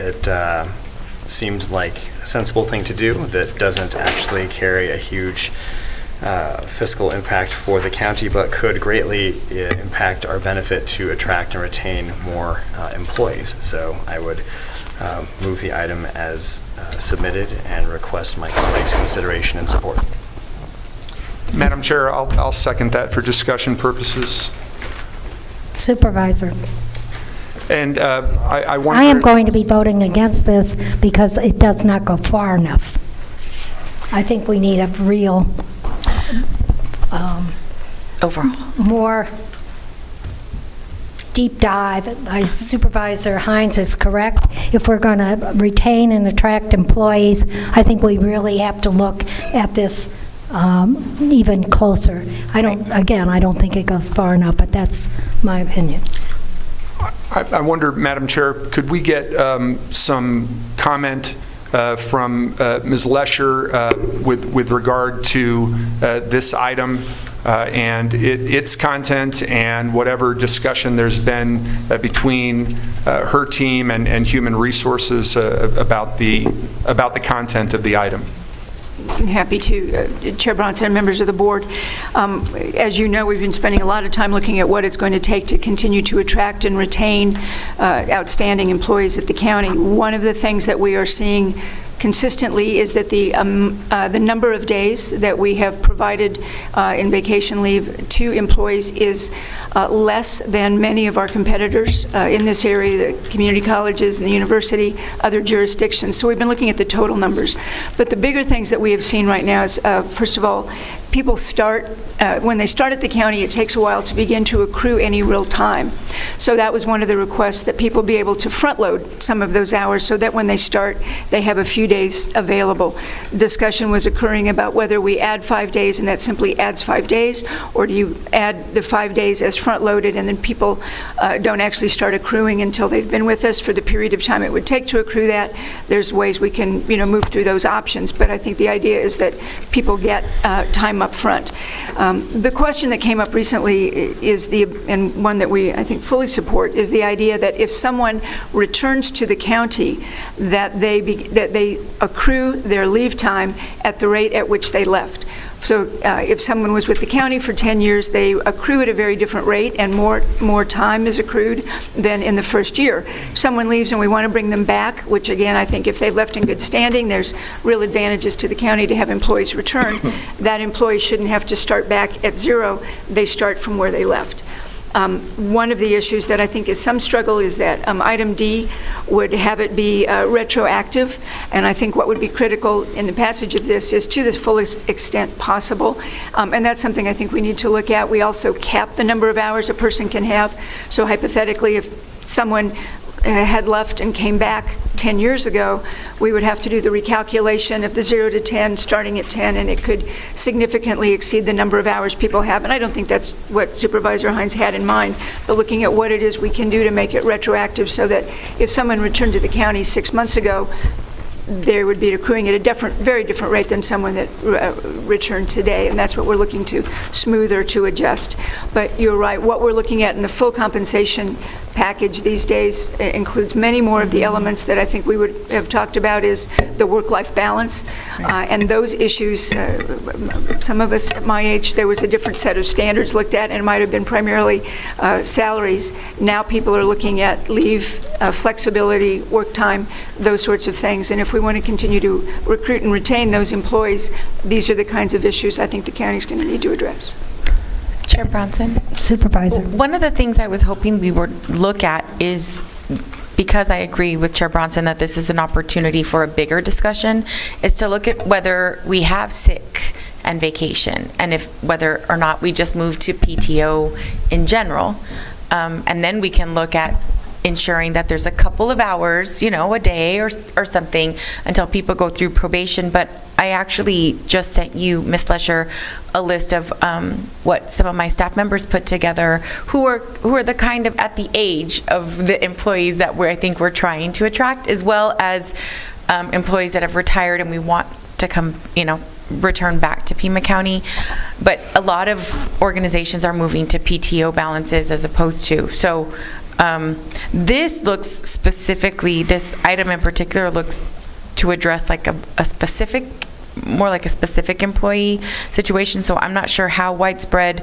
seemed like a sensible thing to do that doesn't actually carry a huge fiscal impact for the county, but could greatly impact our benefit to attract and retain more employees. So I would move the item as submitted and request my colleagues' consideration and support. Madam Chair, I'll second that for discussion purposes. Supervisor. And I wonder... I am going to be voting against this because it does not go far enough. I think we need a real overhaul, more deep dive. Supervisor Hines is correct. If we're going to retain and attract employees, I think we really have to look at this even closer. I don't think it goes far enough, but that's my opinion. I wonder, Madam Chair, could we get some comment from Ms. Lesher with regard to this item and its content and whatever discussion there's been between her team and Human Resources about the content of the item? Happy to, Chair Bronson and members of the board. As you know, we've been spending a lot of time looking at what it's going to take to continue to attract and retain outstanding employees at the county. One of the things that we are seeing consistently is that the number of days that we have provided in vacation leave to employees is less than many of our competitors in this area, the community colleges and the university, other jurisdictions. So we've been looking at the total numbers. But the bigger things that we have seen right now is, first of all, people start, when they start at the county, it takes a while to begin to accrue any real time. So that was one of the requests, that people be able to front load some of those hours so that when they start, they have a few days available. Discussion was occurring about whether we add 5 days and that simply adds 5 days, or do you add the 5 days as front loaded and then people don't actually start accruing until they've been with us for the period of time it would take to accrue that. There's ways we can move through those options, but I think the idea is that people get time up front. The question that came up recently is and one that we, I think, fully support, is the idea that if someone returns to the county, that they accrue their leave time at the rate at which they left. So if someone was with the county for 10 years, they accrue at a very different rate, and more time is accrued than in the first year. If someone leaves and we want to bring them back, which again, I think if they've left in good standing, there's real advantages to the county to have employees return. That employee shouldn't have to start back at zero. They start from where they left. One of the issues that I think is some struggle is that item D would have it be retroactive, and I think what would be critical in the passage of this is to the fullest extent possible, and that's something I think we need to look at. We also cap the number of hours a person can have, so hypothetically if someone had left and came back 10 years ago, we would have to do the recalculation of the 0 to 10, starting at 10, and it could significantly exceed the number of hours people have. And I don't think that's what Supervisor Hines had in mind, but looking at what it is we can do to make it retroactive so that if someone returned to the county 6 months ago, they would be accruing at a very different rate than someone that returned today, and that's what we're looking to smooth or to adjust. But you're right, what we're looking at in the full compensation package these days includes many more of the elements that I think we would have talked about, is the work-life balance. And those issues, some of us at my age, there was a different set of standards looked at, and it might have been primarily salaries. Now people are looking at leave, flexibility, work time, those sorts of things. And if we want to continue to recruit and retain those employees, these are the kinds of issues I think the county's going to need to address. Chair Bronson? Supervisor. One of the things I was hoping we would look at is, because I agree with Chair Bronson that this is an opportunity for a bigger discussion, is to look at whether we have sick and vacation, and whether or not we just move to PTO in general. And then we can look at ensuring that there's a couple of hours, a day or something until people go through probation. But I actually just sent you, Ms. Lesher, a list of what some of my staff members put together who are the kind of at the age of the employees that I think we're trying to attract, as well as employees that have retired and we want to come, return back to Pima County. But a lot of organizations are moving to PTO balances as opposed to. So this item in particular looks to address like a specific, more like a specific employee situation. So I'm not sure how widespread,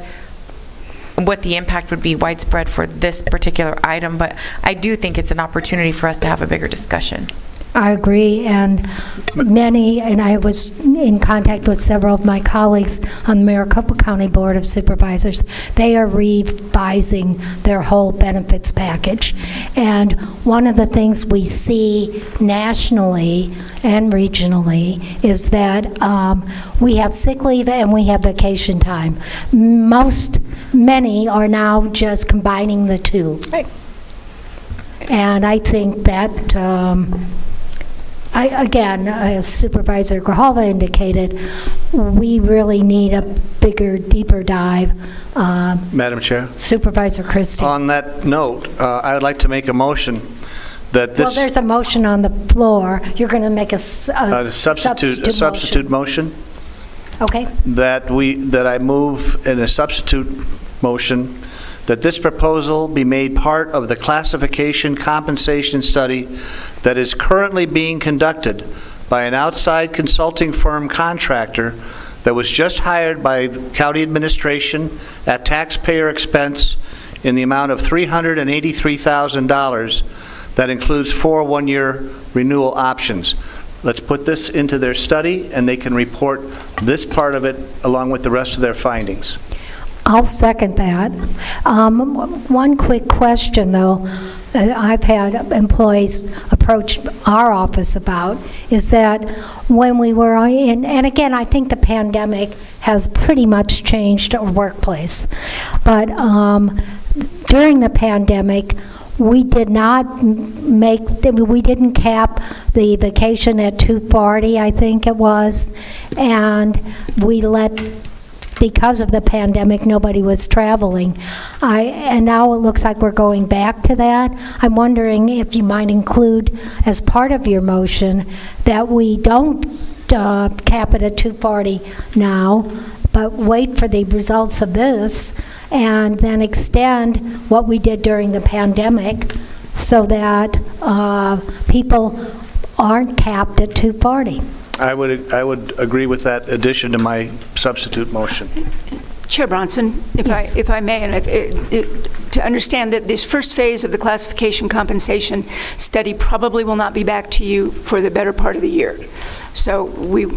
what the impact would be widespread for this particular item, but I do think it's an opportunity for us to have a bigger discussion. I agree, and I was in contact with several of my colleagues on the Maricopa County Board of Supervisors. They are revising their whole benefits package. And one of the things we see nationally and regionally is that we have sick leave and we have vacation time. Many are now just combining the two. Right. And I think that again, as Supervisor Grijalva indicated, we really need a bigger, deeper dive. Madam Chair? Supervisor Christie. On that note, I would like to make a motion that this... Well, there's a motion on the floor. You're going to make a substitute motion. Okay. That I move in a substitute motion that this proposal be made part of the classification compensation study that is currently being conducted by an outside consulting firm contractor that was just hired by the county administration at taxpayer expense in the amount of $383,000 that includes 4 one-year renewal options. Let's put this into their study and they can report this part of it along with the rest of their findings. I'll second that. One quick question, though, that I've had employees approach our office about is that when we were in, and again, I think the pandemic has pretty much changed our workplace, but during the pandemic, we didn't cap the vacation at 240, I think it was, and because of the pandemic, nobody was traveling. And now it looks like we're going back to that. I'm wondering if you might include, as part of your motion, that we don't cap it at 240 now, but wait for the results of this, and then extend what we did during the pandemic so that people aren't capped at 240. I would agree with that addition to my substitute motion. Chair Bronson, if I may, and to understand that this first phase of the classification compensation study probably will not be back to you for the better part of the year. So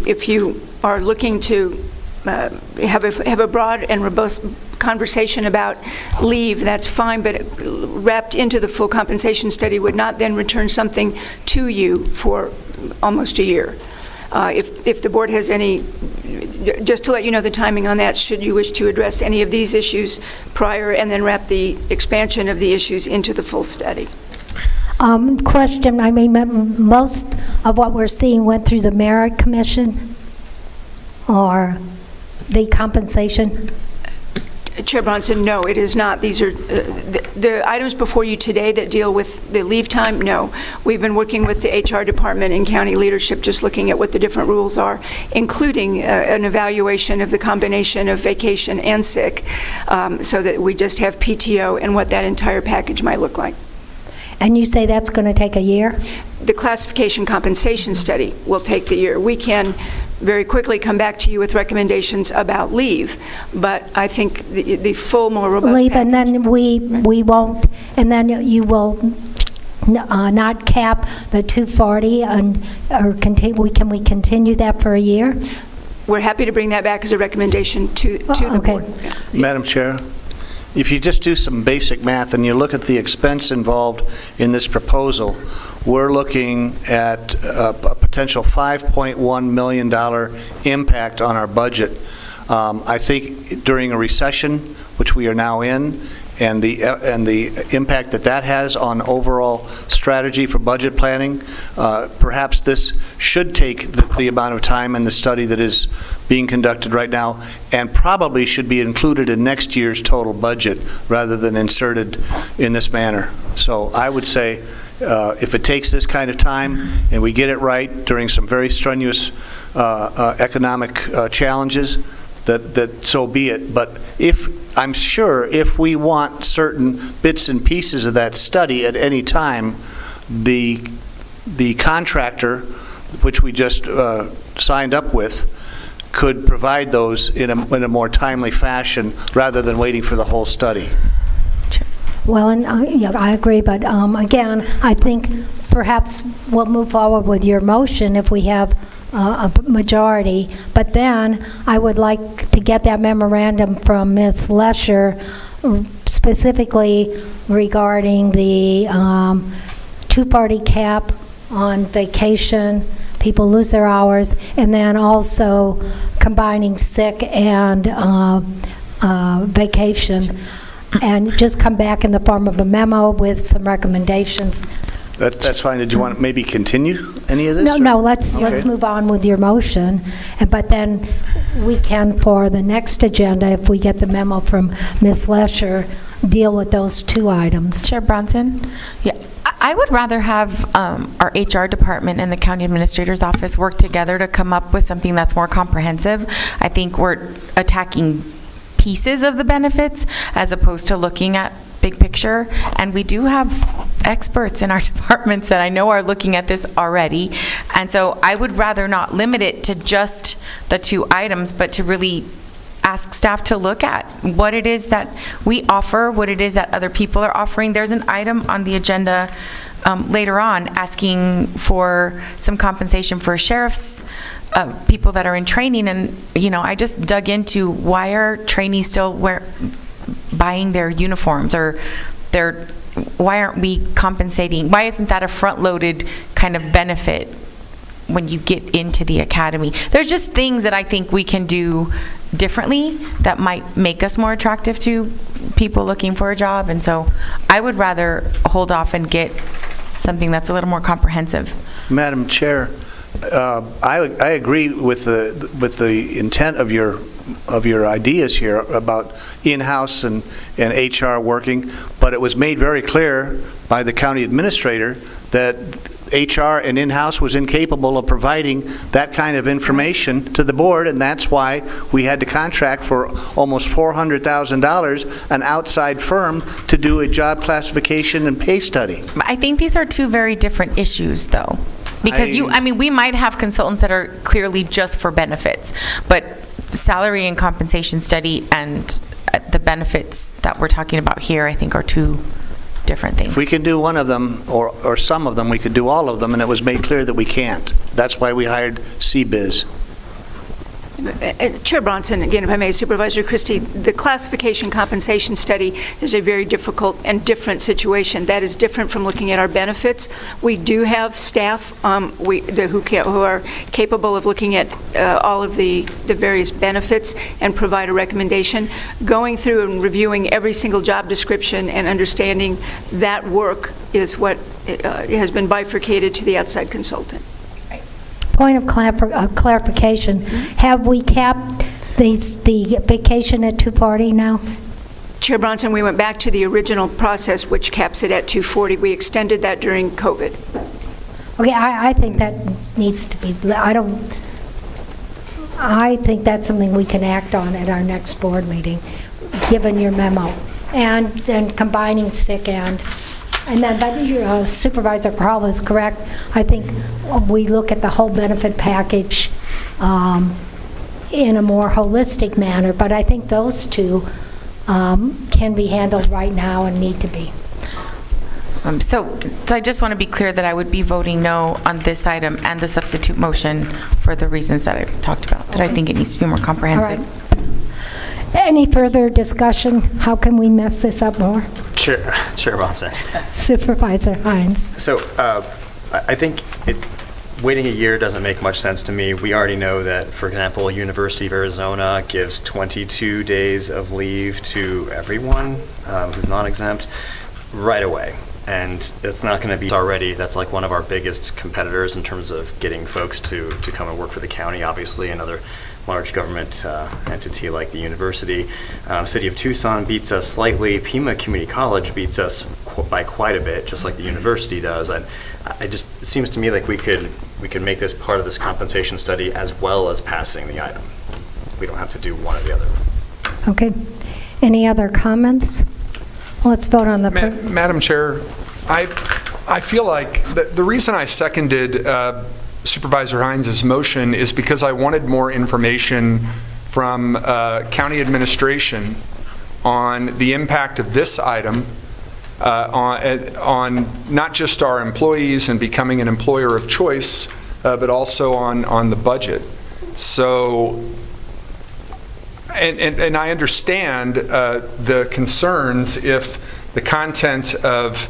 if you are looking to have a broad and robust conversation about leave, that's fine, but wrapped into the full compensation study would not then return something to you for almost a year. If the board has any, just to let you know the timing on that, should you wish to address any of these issues prior and then wrap the expansion of the issues into the full study. Question, I mean, most of what we're seeing went through the Merit Commission or the compensation? Chair Bronson, no, it is not. These are the items before you today that deal with the leave time. No, we've been working with the HR department and county leadership, just looking at what the different rules are, including an evaluation of the combination of vacation and sick, so that we just have PTO and what that entire package might look like. And you say that's going to take a year? The classification compensation study will take the year. We can very quickly come back to you with recommendations about leave, but I think the full, more robust leave, package. and then we won't, and then you will not cap the 240, or continue. Can we continue that for a year? We're happy to bring that back as a recommendation to the board. Madam Chair, if you just do some basic math and you look at the expense involved in this proposal, we're looking at a potential $5.1 million impact on our budget. I think during a recession, which we are now in, and the impact that has on overall strategy for budget planning, perhaps this should take the amount of time in the study that is being conducted right now, and probably should be included in next year's total budget rather than inserted in this manner. So I would say if it takes this kind of time and we get it right during some very strenuous economic challenges, that so be it. But I'm sure if we want certain bits and pieces of that study at any time, the contractor which we just signed up with, could provide those in a more timely fashion rather than waiting for the whole study. Well, and yeah, I agree, but again, I think perhaps we'll move forward with your motion if we have a majority, but then I would like to get that memorandum from Ms. Lesher specifically regarding the 240 cap on vacation, people lose their hours, and then also combining sick and vacation, and just come back in the form of a memo with some recommendations. That's fine. Did you want to maybe continue any of this? No, let's move on with your motion, but then we can, for the next agenda, if we get the memo from Ms. Lesher, deal with those two items. Chair Bronson? Yeah. I would rather have our HR department and the county administrator's office work together to come up with something that's more comprehensive. I think we're attacking pieces of the benefits as opposed to looking at big picture, and we do have experts in our departments that I know are looking at this already, and so I would rather not limit it to just the two items, but to really ask staff to look at what it is that we offer, what it is that other people are offering. There's an item on the agenda later on asking for some compensation for sheriff's people that are in training, and I just dug into why are trainees still buying their uniforms, or why aren't we compensating? Why isn't that a front-loaded kind of benefit when you get into the academy? There's just things that I think we can do differently that might make us more attractive to people looking for a job, and so I would rather hold off and get something that's a little more comprehensive. Madam Chair, I agree with the intent of your ideas here about in-house and HR working, but it was made very clear by the county administrator that HR and in-house was incapable of providing that kind of information to the board, and that's why we had to contract for almost $400,000 an outside firm to do a job classification and pay study. I think these are two very different issues, though. Because we might have consultants that are clearly just for benefits, but salary and compensation study and the benefits that we're talking about here, I think, are two different things. If we can do one of them, or some of them, we could do all of them, and it was made clear that we can't. That's why we hired CBiz. Chair Bronson, again, if I may, Supervisor Christie, the classification compensation study is a very difficult and different situation. That is different from looking at our benefits. We do have staff who are capable of looking at all of the various benefits and provide a recommendation. Going through and reviewing every single job description and understanding that work is what has been bifurcated to the outside consultant. Point of clarification, have we capped the vacation at 240 now? Chair Bronson, we went back to the original process, which caps it at 240. We extended that during COVID. Okay, I think that needs to be, I think that's something we can act on at our next board meeting, given your memo. And then combining sick and then, but Supervisor Crowell is correct. I think we look at the whole benefit package in a more holistic manner, but I think those two can be handled right now and need to be. So I just want to be clear that I would be voting no on this item and the substitute motion for the reasons that I've talked about, that I think it needs to be more comprehensive. All right. Any further discussion? How can we mess this up more? Chair Bronson. Supervisor Hines. So I think waiting a year doesn't make much sense to me. We already know that, for example, University of Arizona gives 22 days of leave to everyone who's non-exempt right away. And it's not going to be already, that's like one of our biggest competitors in terms of getting folks to come and work for the county, obviously, another large government entity like the university. City of Tucson beats us slightly. Pima Community College beats us by quite a bit, just like the university does. And it seems to me like we could make this part of this compensation study as well as passing the item. We don't have to do one or the other. Okay. Any other comments? Let's vote on the... Madam Chair, I feel like the reason I seconded Supervisor Hines' motion is because I wanted more information from county administration on the impact of this item on not just our employees and becoming an employer of choice, but also on the budget. So, and I understand the concerns if the content of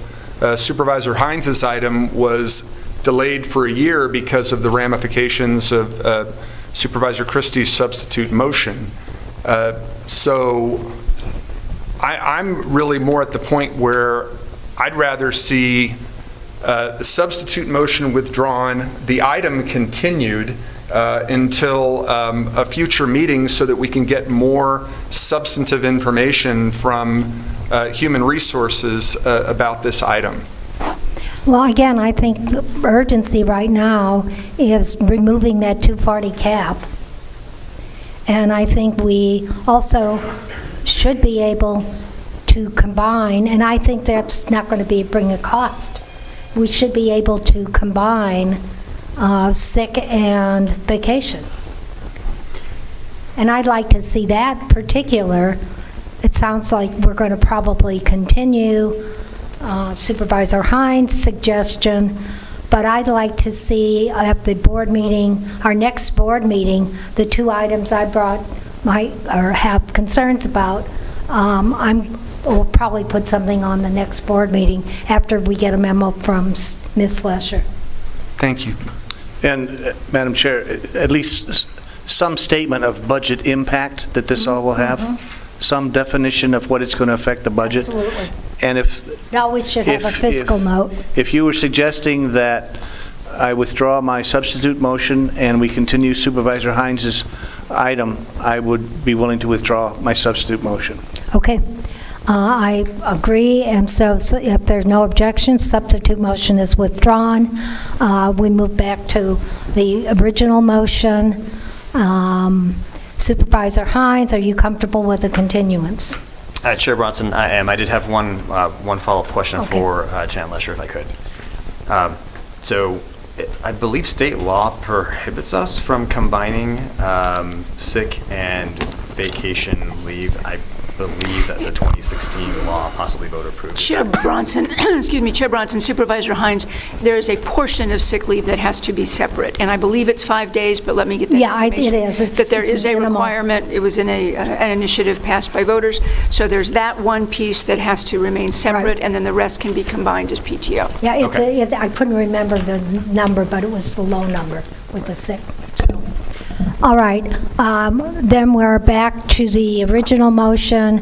Supervisor Hines' item was delayed for a year because of the ramifications of Supervisor Christie's substitute motion. So I'm really more at the point where I'd rather see the substitute motion withdrawn, the item continued until a future meeting so that we can get more substantive information from Human Resources about this item. Well, again, I think the urgency right now is removing that 240 cap. And I think we also should be able to combine, and I think that's not going to bring a cost. We should be able to combine sick and vacation. And I'd like to see that particular. It sounds like we're going to probably continue Supervisor Hines' suggestion, but I'd like to see at the board meeting, our next board meeting, the two items I brought or have concerns about. We'll probably put something on the next board meeting after we get a memo from Ms. Lesher. Thank you. And Madam Chair, at least some statement of budget impact that this all will have, some definition of what it's going to affect the budget. Absolutely. And We always should have a fiscal note. If you were suggesting that I withdraw my substitute motion and we continue Supervisor Hines' item, I would be willing to withdraw my substitute motion. Okay. I agree, and so if there's no objection, substitute motion is withdrawn. We move back to the original motion. Supervisor Hines, are you comfortable with the continuance? Chair Bronson, I am. I did have one follow-up question for Janet Lesher, if I could. So I believe state law prohibits us from combining sick and vacation leave. I believe that's a 2016 law, possibly voter approved. Chair Bronson, excuse me, Chair Bronson, Supervisor Hines, there is a portion of sick leave that has to be separate, and I believe it's 5 days, but let me get that information. Yeah, it is. That there is a requirement. It was in an initiative passed by voters, so there's that one piece that has to remain separate, and then the rest can be combined as PTO. Yeah, I couldn't remember the number, but it was the low number with the sick. So. All right, then we're back to the original motion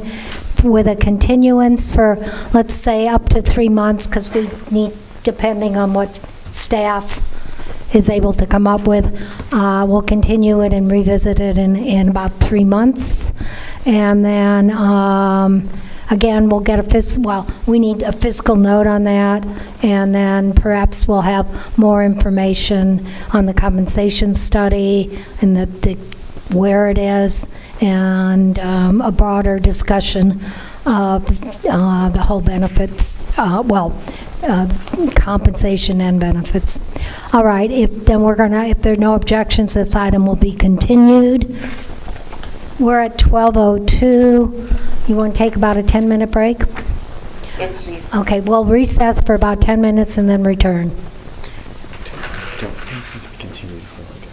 with a continuance for, let's say, up to 3 months, because we need, depending on what staff is able to come up with, we'll continue it and revisit it in about 3 months. And then, again, we'll get we need a fiscal note on that, and then perhaps we'll have more information on the compensation study and where it is, and a broader discussion of the whole benefits, compensation and benefits. All right, if there are no objections, this item will be continued. We're at 12:02. You want to take about a 10-minute break? Yes, please. Okay, we'll recess for about 10 minutes and then return. Don't things need to be continued for like a...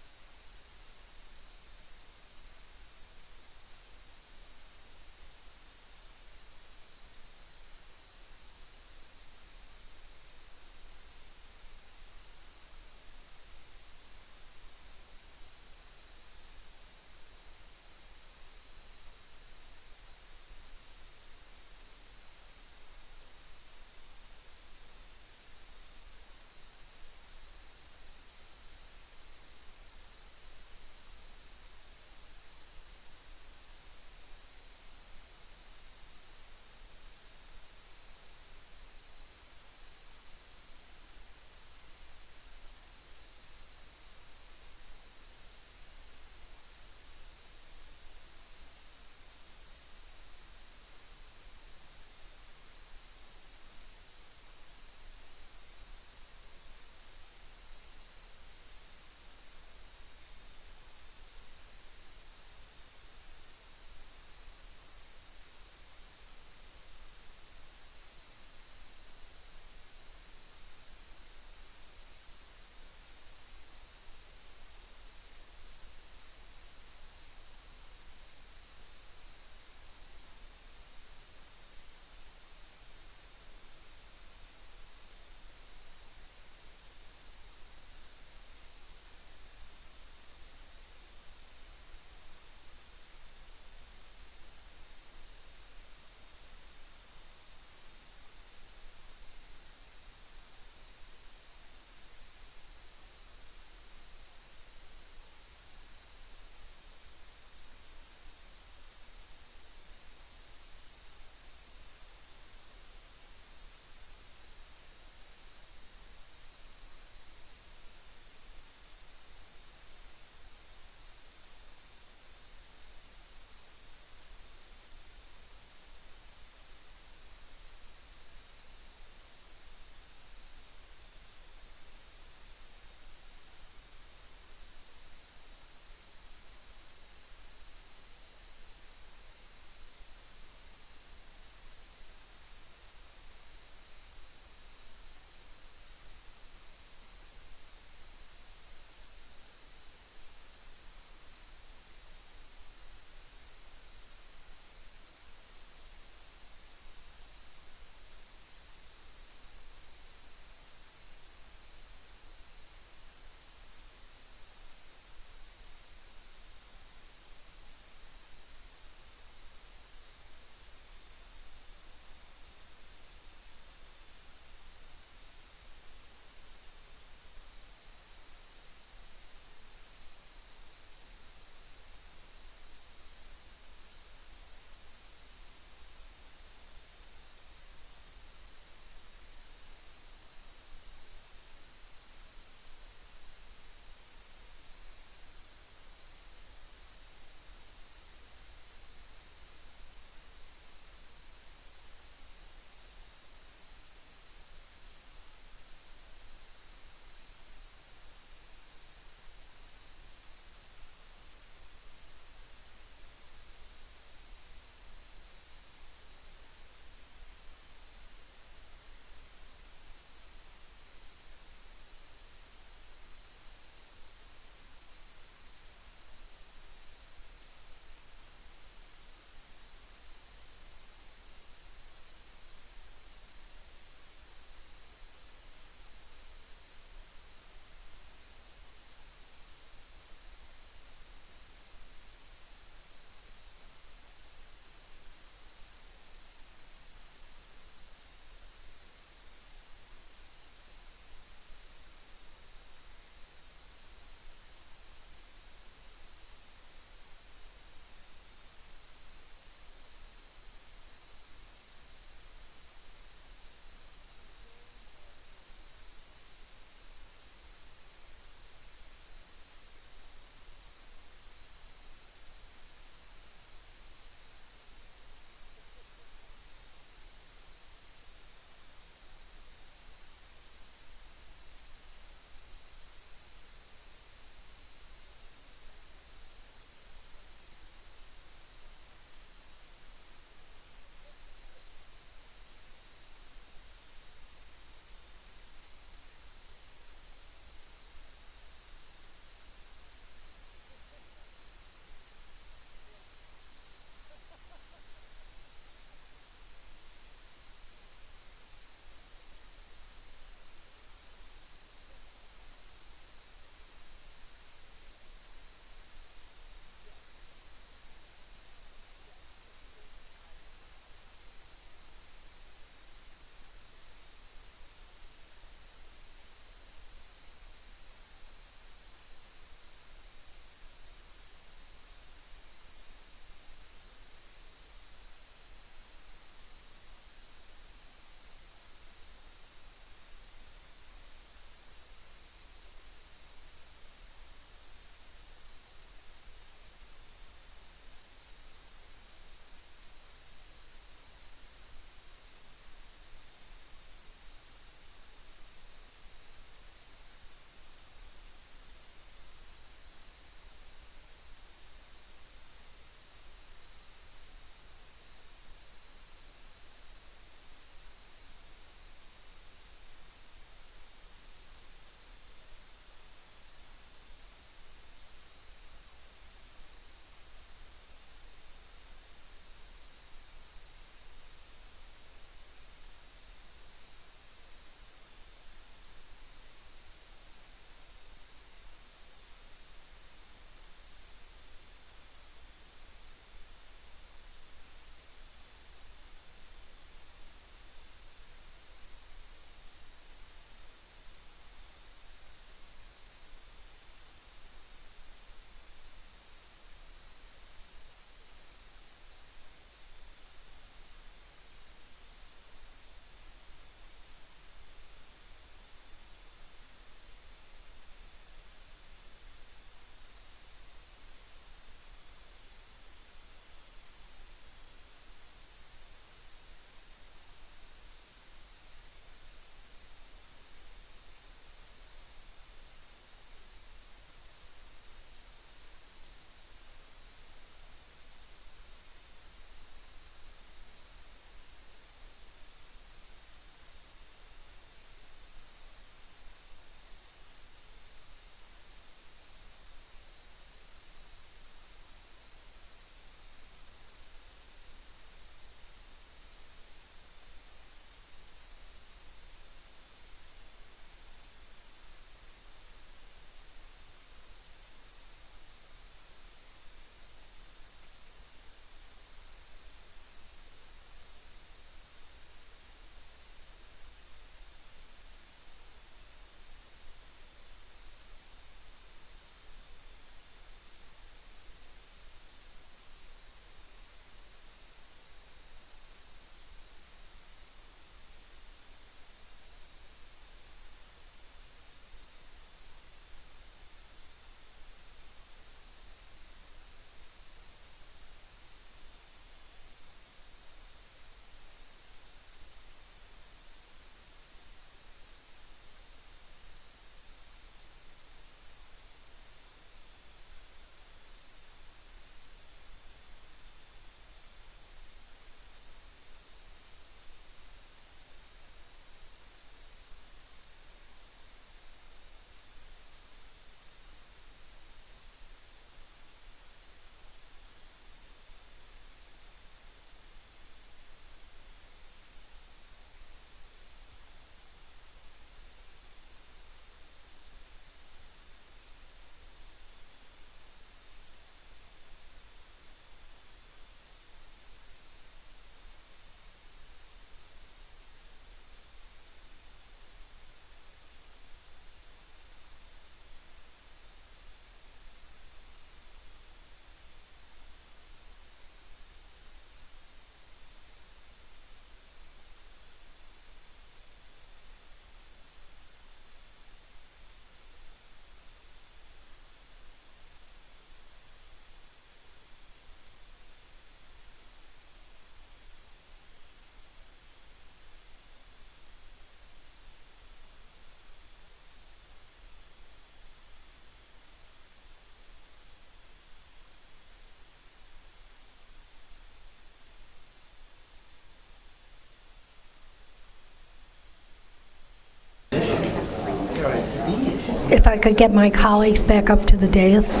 If I could get my colleagues back up to the dais.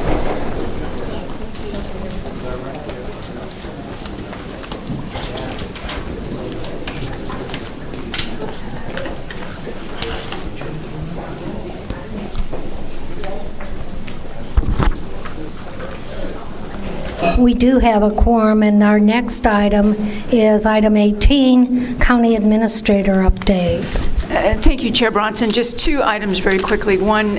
We do have a quorum, and our next item is item 18, County Administrator Update. Thank you, Chair Bronson. Just two items very quickly. One,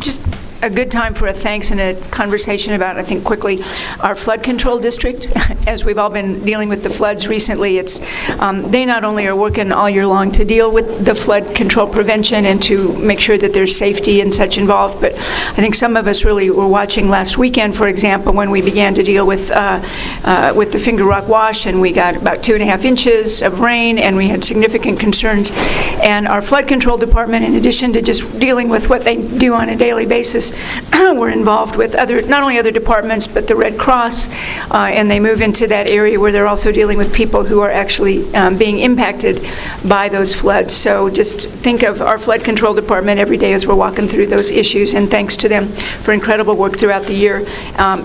just a good time for a thanks and a conversation about, I think quickly, our flood control district. As we've all been dealing with the floods recently, it's they not only are working all year long to deal with the flood control prevention and to make sure that there's safety and such involved, but I think some of us really were watching last weekend, for example, when we began to deal with the Finger Rock wash, and we got about 2.5 inches of rain, and we had significant concerns. And our flood control department, in addition to just dealing with what they do on a daily basis, we're involved with not only other departments, but the Red Cross, and they move into that area where they're also dealing with people who are actually being impacted by those floods. So just think of our flood control department every day as we're walking through those issues, and thanks to them for incredible work throughout the year.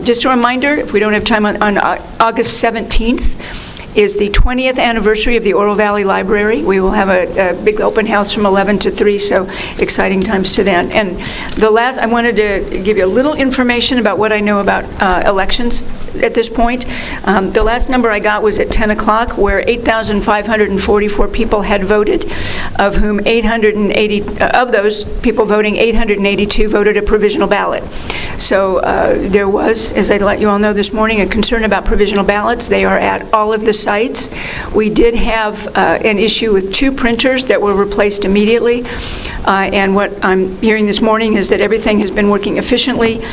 Just a reminder, if we don't have time, on August 17th, is the 20th anniversary of the Oro Valley Library. We will have a big open house from 11 to 3, so exciting times to that. And the last, I wanted to give you a little information about what I know about elections at this point. The last number I got was at 10 o'clock, where 8,544 people had voted, of whom 880, of those people voting, 882 voted a provisional ballot. So there was, as I let you all know this morning, a concern about provisional ballots. They are at all of the sites. We did have an issue with 2 printers that were replaced immediately, and what I'm hearing this morning is that everything has been working efficiently.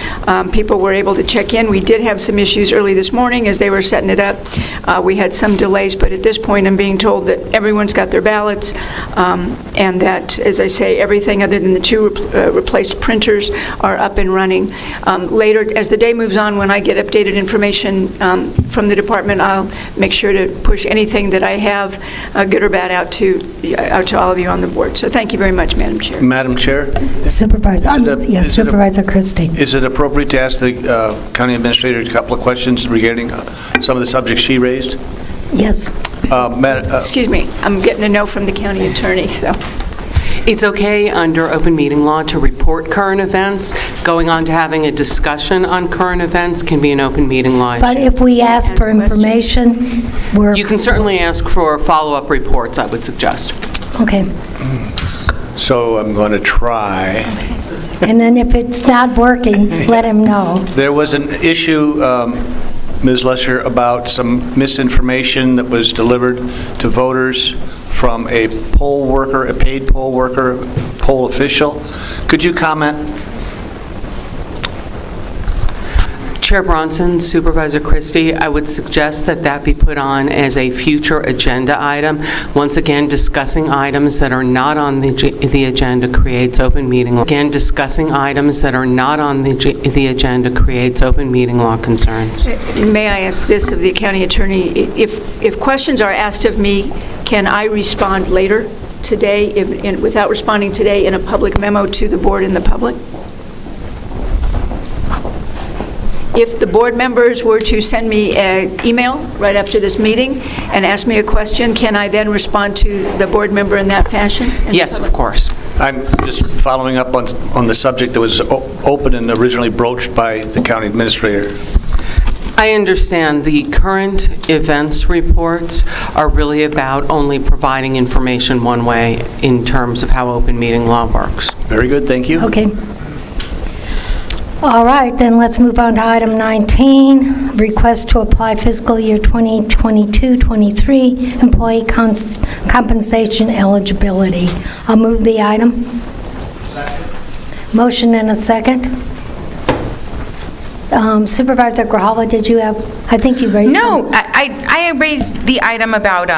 People were able to check in. We did have some issues early this morning as they were setting it up. We had some delays, but at this point I'm being told that everyone's got their ballots, and that, as I say, everything other than the 2 replaced printers are up and running. Later, as the day moves on, when I get updated information from the department, I'll make sure to push anything that I have, good or bad, out to all of you on the board. So thank you very much, Madam Chair. Madam Chair? Supervisor, yes, Supervisor Christie. Is it appropriate to ask the county administrator a couple of questions regarding some of the subjects she raised? Yes. Excuse me, I'm getting a no from the county attorney, so. It's okay under open meeting law to report current events. Going on to having a discussion on current events can be an open meeting law issue. But if we ask for information, You can certainly ask for follow-up reports, I would suggest. Okay. So I'm going to try. And then if it's not working, let him know. There was an issue, Ms. Lesher, about some misinformation that was delivered to voters from a poll worker, a paid poll worker, poll official. Could you comment? Chair Bronson, Supervisor Christie, I would suggest that that be put on as a future agenda item. Once again, discussing items that are not on the agenda creates open meeting law. Again, discussing items that are not on the agenda creates open meeting law concerns. May I ask this of the county attorney? If questions are asked of me, can I respond later today, without responding today, in a public memo to the board and the public? If the board members were to send me an email right after this meeting and ask me a question, can I then respond to the board member in that fashion? Yes, of course. I'm just following up on the subject that was open and originally broached by the county administrator. I understand the current events reports are really about only providing information one way in terms of how open meeting law works. Very good, thank you. Okay. All right, then let's move on to item 19, request to apply fiscal year 2022-23 employee compensation eligibility. I'll move the item. Second. Motion and a second. Supervisor Grijalva, did you have, I think you raised No, I raised the item about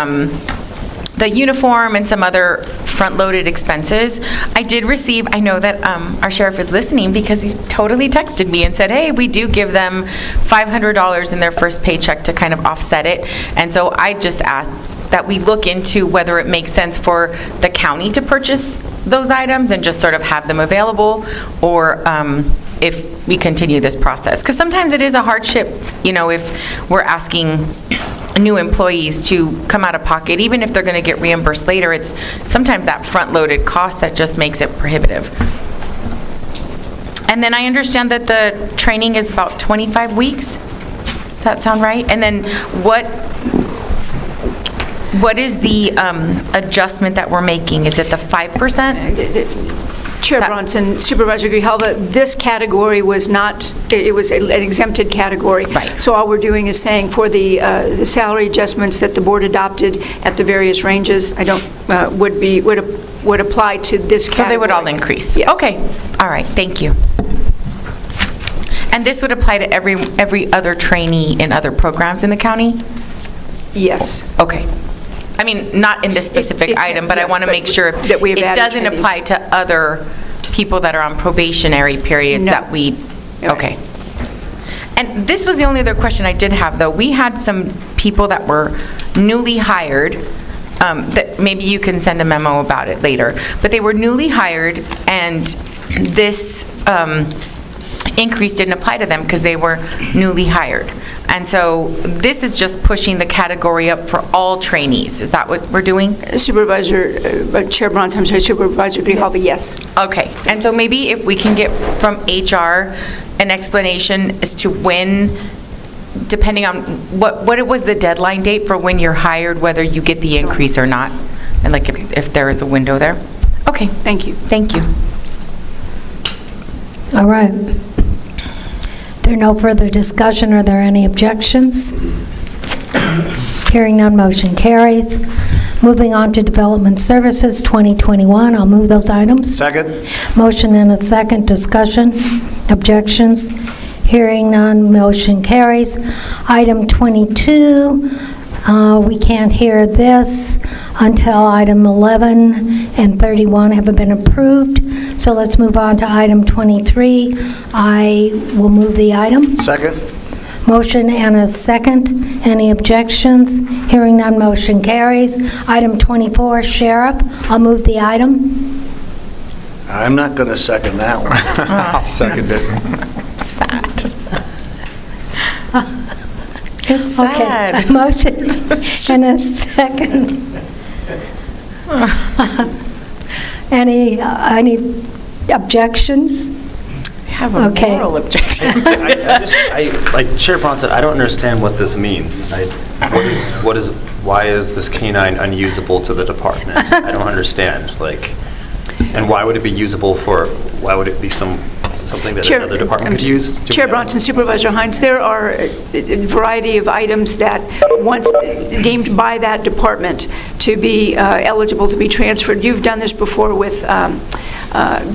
the uniform and some other front-loaded expenses. I did receive, I know that our sheriff is listening because he totally texted me and said, hey, we do give them $500 in their first paycheck to kind of offset it. And so I just asked that we look into whether it makes sense for the county to purchase those items and just sort of have them available, or if we continue this process. Because sometimes it is a hardship, if we're asking new employees to come out of pocket, even if they're going to get reimbursed later, it's sometimes that front-loaded cost that just makes it prohibitive. And then I understand that the training is about 25 weeks. Does that sound right? And then what is the adjustment that we're making? Is it the 5%? Chair Bronson, Supervisor Grijalva, this category was not, it was an exempted category. Right. So all we're doing is saying for the salary adjustments that the board adopted at the various ranges, would apply to this category. So they would all increase? Yes. Okay, all right, thank you. And this would apply to every other trainee in other programs in the county? Yes. Okay. I mean, not in this specific item, but I want to make sure that we have it added doesn't trainees. apply to other people that are on probationary periods No. that we, okay. And this was the only other question I did have, though. We had some people that were newly hired, that maybe you can send a memo about it later, but they were newly hired, and this increase didn't apply to them because they were newly hired. And so this is just pushing the category up for all trainees. Is that what we're doing? Chair Bronson, I'm sorry, Supervisor Grijalva, yes. Okay, and so maybe if we can get from HR an explanation as to when, depending on what was the deadline date for when you're hired, whether you get the increase or not, and like if there is a window there. Okay. Thank you. Thank you. All right. There no further discussion. Are there any objections? Hearing none, motion carries. Moving on to Development Services 2021. I'll move those items. Second. Motion and a second. Discussion. Objections. Hearing none, motion carries. Item 22, we can't hear this until item 11 and 31 have been approved. So let's move on to item 23. I will move the item. Second. Motion and a second. Any objections? Hearing none, motion carries. Item 24, Sheriff. I'll move the item. I'm not going to second that one. I'll second it. Sad. It's sad. Okay, motion and a second. Any I objections? have a Okay. moral objection. Like Chair Bronson, I don't understand what this means. Why is this canine unusable to the department? I don't understand. And why would it be usable why would it be something that another department could use? Chair Bronson, Supervisor Hines, there are a variety of items that once deemed by that department to be eligible to be transferred. You've done this before with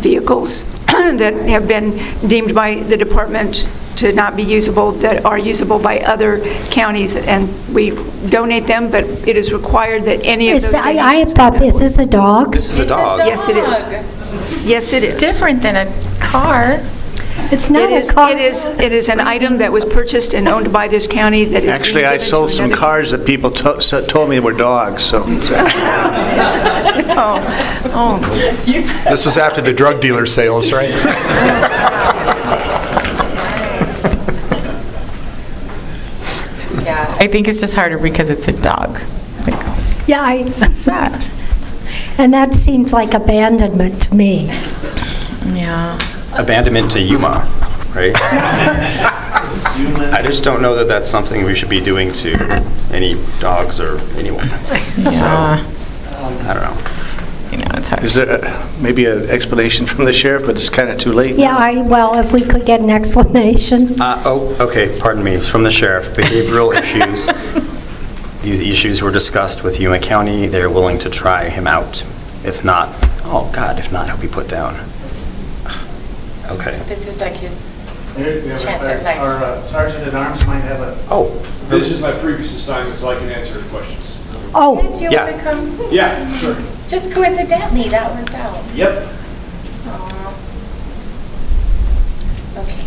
vehicles that have been deemed by the department to not be usable, that are usable by other counties, and we donate them, but it is required that any of those donations... I thought, is this a dog? This is a dog. Yes, it is. Yes, it is. Different than a car. It's not a car. It is an item that was purchased and owned by this county that is being Actually, I given to sold some another- cars that people told me were dogs, so. Oh. This was after the drug dealer sales, right? Yeah, I think it's just harder because it's a dog. Yeah, So sad. and that seems like abandonment to me. Yeah. Abandonment to Yuma, right? I just don't know that that's something we should be doing to any dogs or anyone. Yeah. I don't know. It's hard. Is there maybe an explanation from the sheriff, but it's kind of too late? Yeah, well, if we could get an explanation. Okay, pardon me, from the sheriff, behavioral issues. These issues were discussed with Yuma County. They're willing to try him out. If not, he'll be put down. Okay. This is like his Chance at life. Our sergeant at arms might have a... Oh. This is my previous assignment, so I can answer the questions. Oh. Do you Yeah. want to come? Yeah, sure. Just coincidentally, that worked out. Yep. Aw. Okay.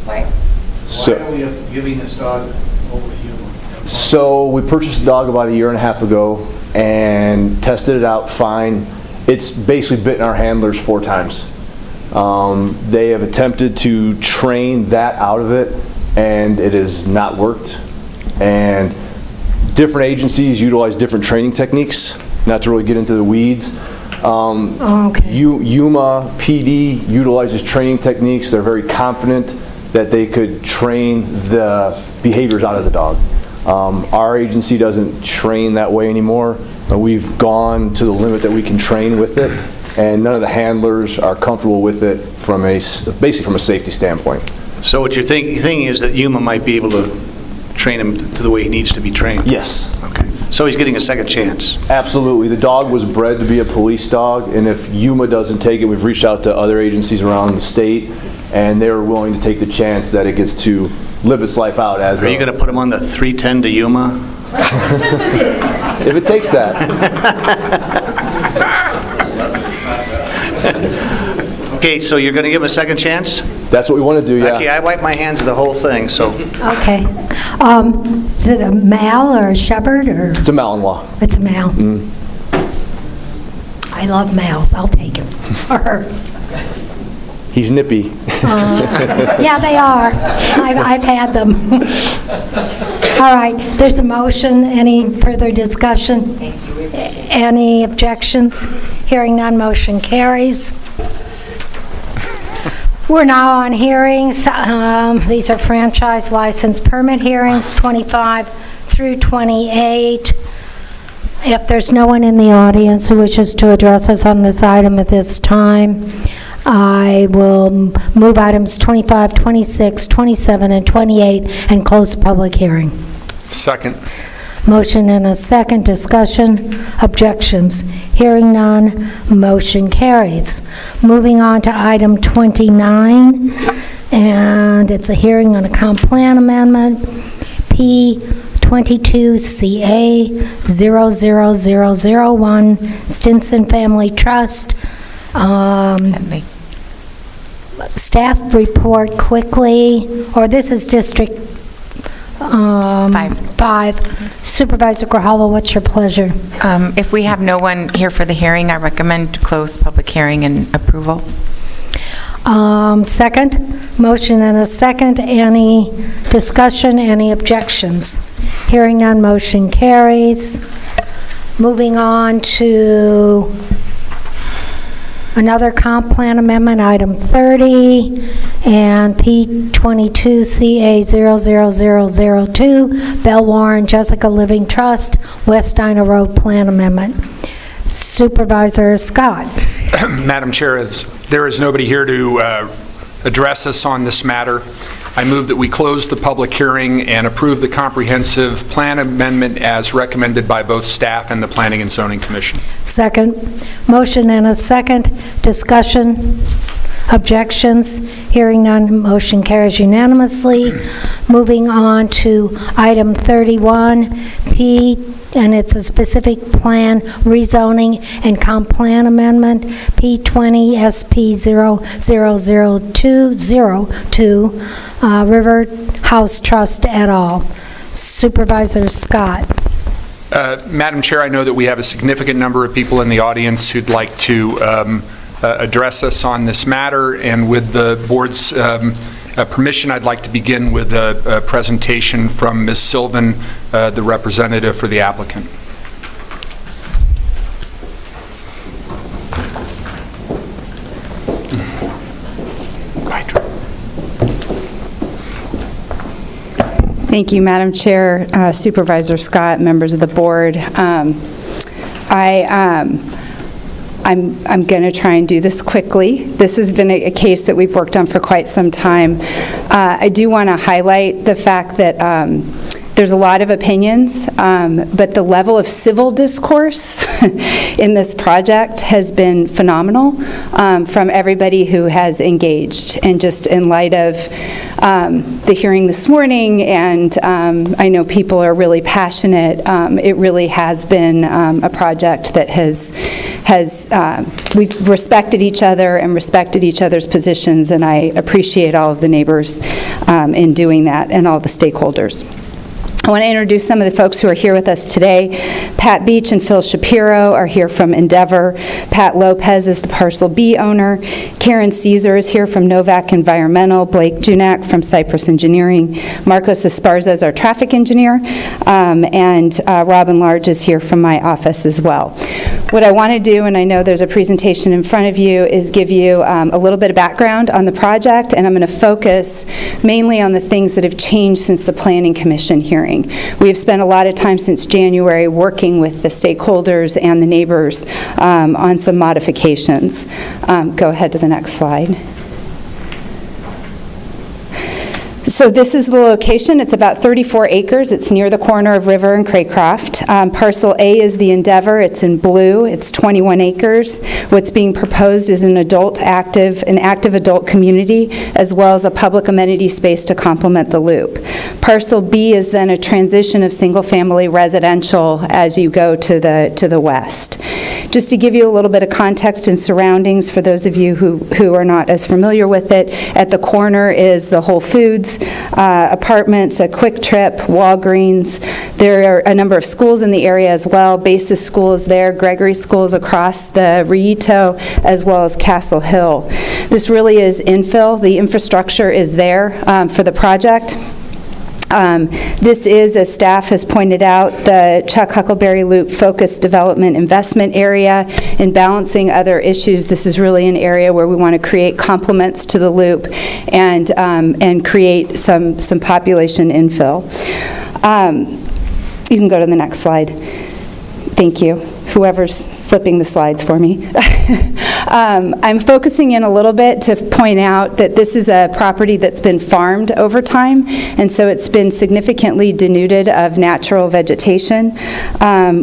Why? So- Why are we giving this dog over to you? So we purchased a dog about a year and a half ago and tested it out fine. it's basically bitten our handlers 4 times. They have attempted to train that out of it, and it has not worked. And different agencies utilize different training techniques, not to really get into the weeds. Yuma PD utilizes training techniques. They're very confident that they could train the behaviors out of the dog. Our agency doesn't train that way anymore. We've gone to the limit that we can train with it, and none of the handlers are comfortable with it from basically from a safety standpoint. So what you're thinking is that Yuma might be able to train him to the way he needs to be trained? Yes. Okay. So he's getting a second chance? Absolutely. The dog was bred to be a police dog, and if Yuma doesn't take it, we've reached out to other agencies around the state, and they're willing to take the chance that it gets to live its life out as Are you going to put him on the 310 to Yuma? If it takes that. Okay, so you're going to give him a second chance? That's what we want to do, yeah. Okay, I wipe my hands of the whole thing, so. Okay. Is it a male or a shepherd or? It's a Malinois. It's a male. I love males. I'll take him or her. He's nippy. Yeah, they are. I've had them. All right, there's a motion. Any further discussion? Any objections? Hearing none, motion carries. We're now on hearings. These are franchise license permit hearings, 25 through 28. If there's no one in the audience who wishes to address us on this item at this time, I will move items 25, 26, 27, and 28 and close the public hearing. Second. Motion and a second. Discussion. Objections. Hearing none. Motion carries. Moving on to item 29, and it's a hearing on a comp plan amendment, P22CA 00001, Stinson Family Trust. Staff report quickly, or this is District 5. Supervisor Grijalva, what's your pleasure? If we have no one here for the hearing, I recommend to close public hearing and approval. Second. Motion and a second. Any discussion, any objections? Hearing none, motion carries. Moving on to another comp plan amendment, item 30, and P22CA 00002, Bell Warren Jessica Living Trust, West Dinah Road Plan Amendment. Supervisor Scott. Madam Chair, there is nobody here to address us on this matter. I move that we close the public hearing and approve the comprehensive plan amendment as recommended by both staff and the Planning and Zoning Commission. Second. Motion and a second. Discussion. Objections. Hearing none, motion carries unanimously. Moving on to item 31, and it's a specific plan rezoning and comp plan amendment, P20 SP 00020, River House Trust et al. Supervisor Scott. Madam Chair, I know that we have a significant number of people in the audience who'd like to address us on this matter, and with the board's permission, I'd like to begin with a presentation from Ms. Sylvan, the representative for the applicant. Thank you, Madam Chair, Supervisor Scott, members of the board. I'm going to try and do this quickly. This has been a case that we've worked on for quite some time. I do want to highlight the fact that there's a lot of opinions, but the level of civil discourse in this project has been phenomenal from everybody who has engaged. And just in light of the hearing this morning, and I know people are really passionate, it really has been a project that we've respected each other and respected each other's positions, and I appreciate all of the neighbors in doing that and all the stakeholders. I want to introduce some of the folks who are here with us today. Pat Beach and Phil Shapiro are here from Endeavor. Pat Lopez is the Parcel B owner. Karen Caesar is here from Novak Environmental. Blake Junak from Cypress Engineering. Marcos Esparza is our traffic engineer. And Robin Large is here from my office as well. What I want to do, and I know there's a presentation in front of you, is give you a little bit of background on the project, and I'm going to focus mainly on the things that have changed since the Planning Commission hearing. We have spent a lot of time since January working with the stakeholders and the neighbors on some modifications. Go ahead to the next slide. So this is the location. It's about 34 acres. It's near the corner of River and Craycroft. Parcel A is the Endeavor. It's in blue. It's 21 acres. What's being proposed is an active adult community, as well as a public amenity space to complement the loop. Parcel B is then a transition of single-family residential as you go to the west. Just to give you a little bit of context and surroundings for those of you who are not as familiar with it, at the corner is the Whole Foods, apartments, a Quick Trip, Walgreens. There are a number of schools in the area as well. Basis School is there, Gregory School is across the Rito, as well as Castle Hill. This really is infill. The infrastructure is there for the project. This is, as staff has pointed out, the Chuck Huckleberry Loop Focused Development Investment Area. In balancing other issues, this is really an area where we want to create complements to the loop and create some population infill. You can go to the next slide. Thank you. Whoever's flipping the slides for me. I'm focusing in a little bit to point out that this is a property that's been farmed over time, and so it's been significantly denuded of natural vegetation.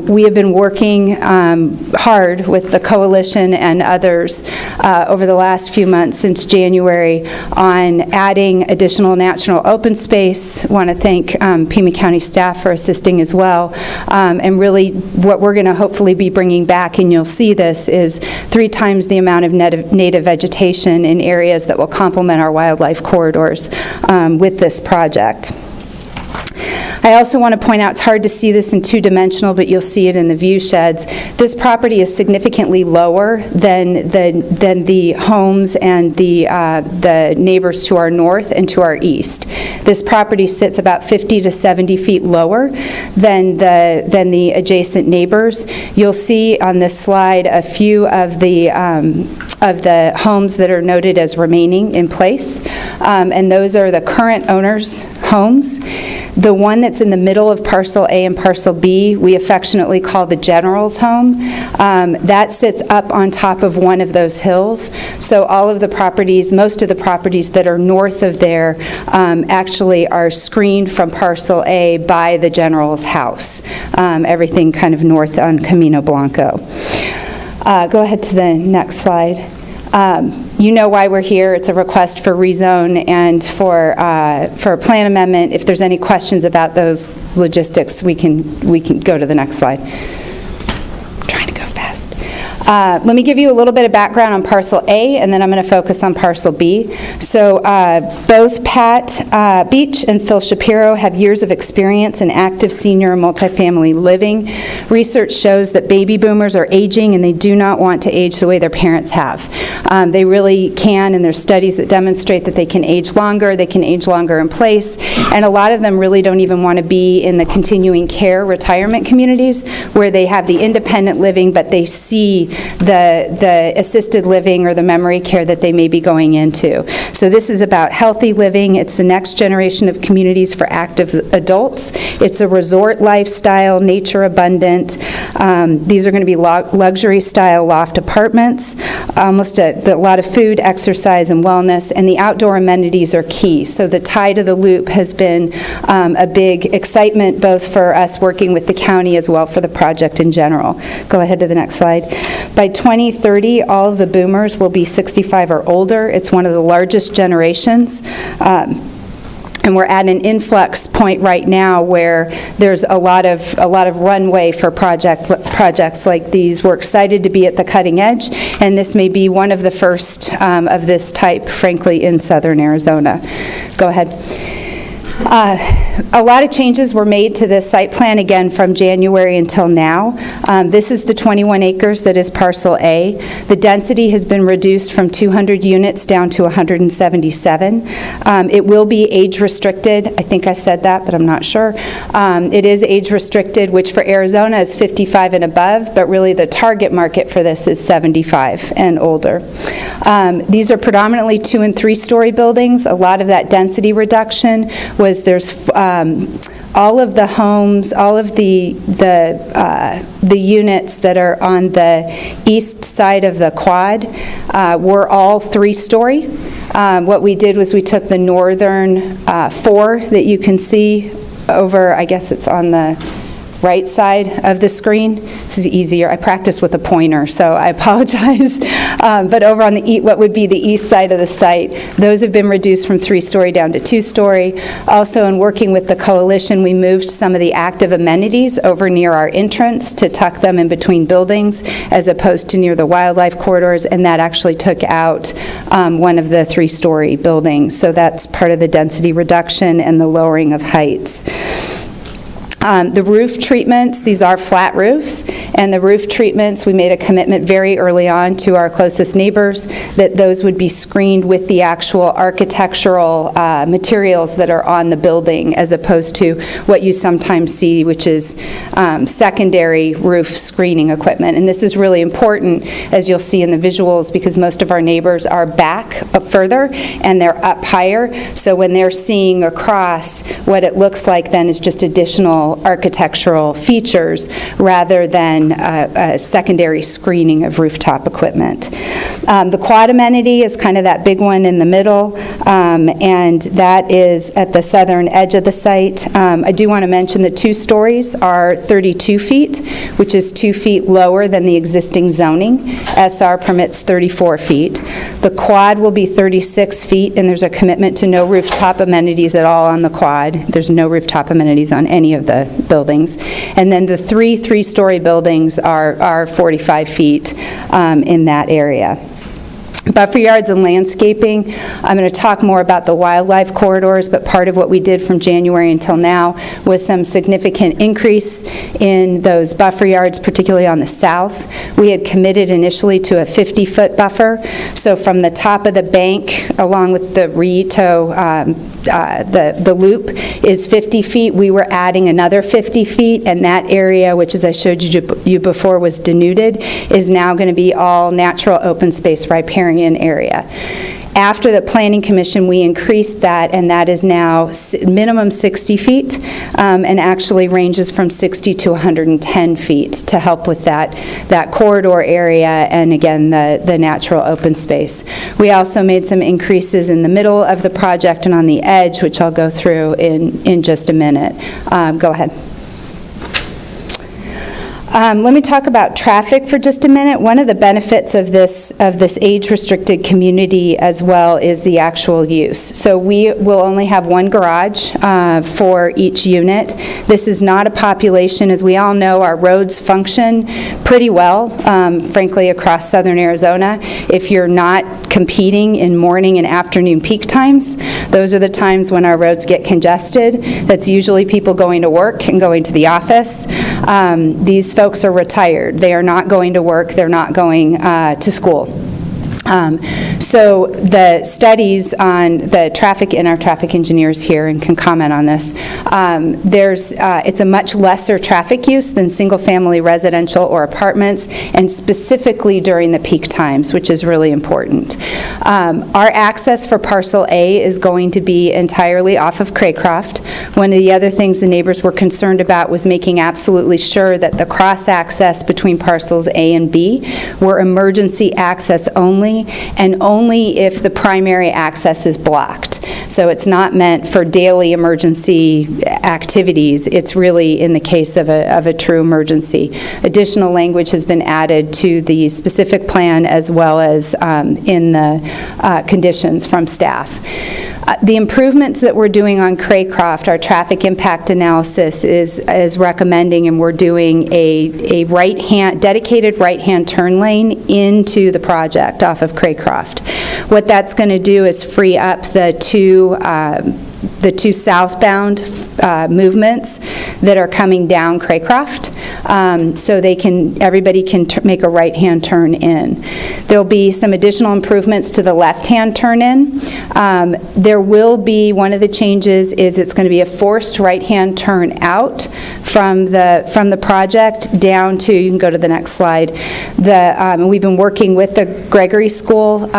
We have been working hard with the coalition and others over the last few months since January on adding additional natural open space. I want to thank Pima County staff for assisting as well. And really what we're going to hopefully be bringing back, and you'll see this, is 3 times the amount of native vegetation in areas that will complement our wildlife corridors with this project. I also want to point out, it's hard to see this in two-dimensional, but you'll see it in the view sheds. This property is significantly lower than the homes and the neighbors to our north and to our east. This property sits about 50 to 70 feet lower than the adjacent neighbors. You'll see on this slide a few of the homes that are noted as remaining in place, and those are the current owners' homes. The one that's in the middle of Parcel A and Parcel B, we affectionately call the General's home. That sits up on top of one of those hills. So all of the properties, most of the properties that are north of there actually are screened from Parcel A by the General's house. Everything kind of north on Camino Blanco. Go ahead to the next slide. You know why we're here. It's a request for rezone and for a plan amendment. If there's any questions about those logistics, we can go to the next slide. I'm trying to go fast. Let me give you a little bit of background on Parcel A, and then I'm going to focus on Parcel B. So both Pat Beach and Phil Shapiro have years of experience in active senior and multifamily living. Research shows that baby boomers are aging, and they do not want to age the way their parents have. They really can, and there's studies that demonstrate that they can age longer in place, and a lot of them really don't even want to be in the continuing care retirement communities where they have the independent living, but they see the assisted living or the memory care that they may be going into. So this is about healthy living. It's the next generation of communities for active adults. It's a resort lifestyle, nature abundant. These are going to be luxury style loft apartments. Almost a lot of food, exercise, and wellness, and the outdoor amenities are key. So the tie to the loop has been a big excitement both for us working with the county as well for the project in general. Go ahead to the next slide. By 2030, all of the boomers will be 65 or older. It's one of the largest generations. And we're at an influx point right now where there's a lot of runway for projects like these. We're excited to be at the cutting edge, and this may be one of the first of this type, frankly, in southern Arizona. Go ahead. A lot of changes were made to this site plan, again, from January until now. This is the 21 acres that is parcel A. The density has been reduced from 200 units down to 177. It will be age restricted. I think I said that, but I'm not sure. It is age restricted, which for Arizona is 55 and above, but really the target market for this is 75 and older. These are predominantly 2- and 3-story buildings. A lot of that density reduction was there's all of the homes, all of the units that are on the east side of the quad were all 3-story. What we did was we took the northern 4 that you can see over, I guess it's on the right side of the screen. This is easier. I practiced with a pointer, so I apologize. But over on the what would be the east side of the site, those have been reduced from 3-story down to 2-story. Also, in working with the coalition, we moved some of the active amenities over near our entrance to tuck them in between buildings as opposed to near the wildlife corridors, and that actually took out one of the 3-story buildings. So that's part of the density reduction and the lowering of heights. The roof treatments, these are flat roofs, and the roof treatments, we made a commitment very early on to our closest neighbors that those would be screened with the actual architectural materials that are on the building, as opposed to what you sometimes see, which is secondary roof screening equipment. And this is really important, as you'll see in the visuals, because most of our neighbors are back up further and they're up higher. So when they're seeing across, what it looks like then is just additional architectural features rather than a secondary screening of rooftop equipment. The quad amenity is kind of that big one in the middle, and that is at the southern edge of the site. I do want to mention the 2 stories are 32 feet, which is 2 feet lower than the existing zoning. SR permits 34 feet. The quad will be 36 feet, and there's a commitment to no rooftop amenities at all on the quad. There's no rooftop amenities on any of the buildings. And then the 3-story buildings are 45 feet in that area. Buffer yards and landscaping, I'm going to talk more about the wildlife corridors, but part of what we did from January until now was some significant increase in those buffer yards, particularly on the south. We had committed initially to a 50-foot buffer, so from the top of the bank, along with the Rito, the loop is 50 feet. We were adding another 50 feet, and that area, which as I showed you before was denuded, is now going to be all natural open space riparian area. After the Planning Commission, we increased that, and that is now minimum 60 feet, and actually ranges from 60 to 110 feet to help with that corridor area and, again, the natural open space. We also made some increases in the middle of the project and on the edge, which I'll go through in just a minute. Go ahead. Let me talk about traffic for just a minute. One of the benefits of this age-restricted community as well is the actual use. So we will only have 1 garage for each unit. This is not a population. As we all know, our roads function pretty well, frankly, across southern Arizona. If you're not competing in morning and afternoon peak times, those are the times when our roads get congested. That's usually people going to work and going to the office. These folks are retired. They are not going to work. They're not going to school. So the studies on the traffic, and our traffic engineers here and can comment on this, it's a much lesser traffic use than single-family residential or apartments, and specifically during the peak times, which is really important. Our access for Parcel A is going to be entirely off of Craycroft. One of the other things the neighbors were concerned about was making absolutely sure that the cross-access between Parcels A and B were emergency access only, and only if the primary access is blocked. So it's not meant for daily emergency activities. It's really in the case of a true emergency. Additional language has been added to the specific plan as well as in the conditions from staff. The improvements that we're doing on Craycroft, our traffic impact analysis is recommending, and we're doing a dedicated right-hand turn lane into the project off of Craycroft. What that's going to do is free up the 2 southbound movements that are coming down Craycroft, so everybody can make a right-hand turn in. There'll be some additional improvements to the left-hand turn in. There will be, one of the changes is it's going to be a forced right-hand turn out from the project down to, you can go to the next slide, we've been working with the Gregory School.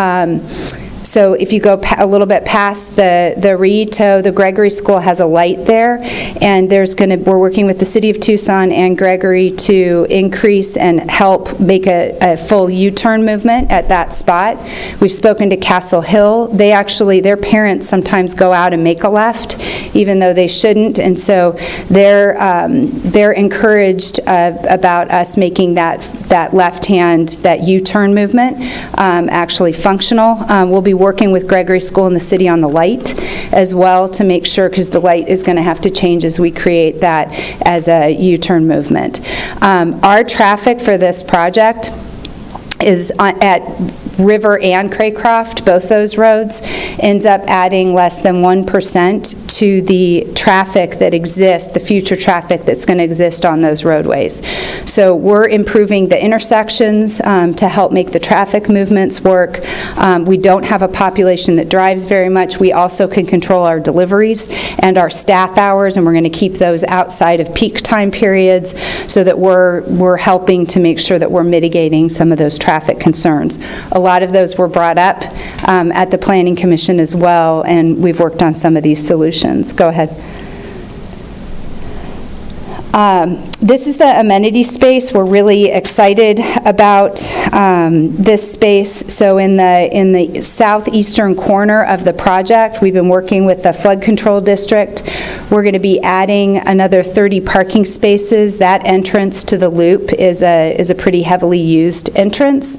So if you go a little bit past the Rito, the Gregory School has a light there, and we're working with the City of Tucson and Gregory to increase and help make a full U-turn movement at that spot. We've spoken to Castle Hill. Their parents sometimes go out and make a left, even though they shouldn't, and so they're encouraged about us making that left hand, that U-turn movement actually functional. We'll be working with Gregory School and the city on the light as well to make sure, because the light is going to have to change as we create that as a U-turn movement. Our traffic for this project is at River and Craycroft, both those roads, ends up adding less than 1% to the traffic that exists, the future traffic that's going to exist on those roadways. So we're improving the intersections to help make the traffic movements work. We don't have a population that drives very much. We also can control our deliveries and our staff hours, and we're going to keep those outside of peak time periods so that we're helping to make sure that we're mitigating some of those traffic concerns. A lot of those were brought up at the Planning Commission as well, and we've worked on some of these solutions. Go ahead. This is the amenity space. We're really excited about this space. So in the southeastern corner of the project, we've been working with the flood control district. We're going to be adding another 30 parking spaces. That entrance to the loop is a pretty heavily used entrance.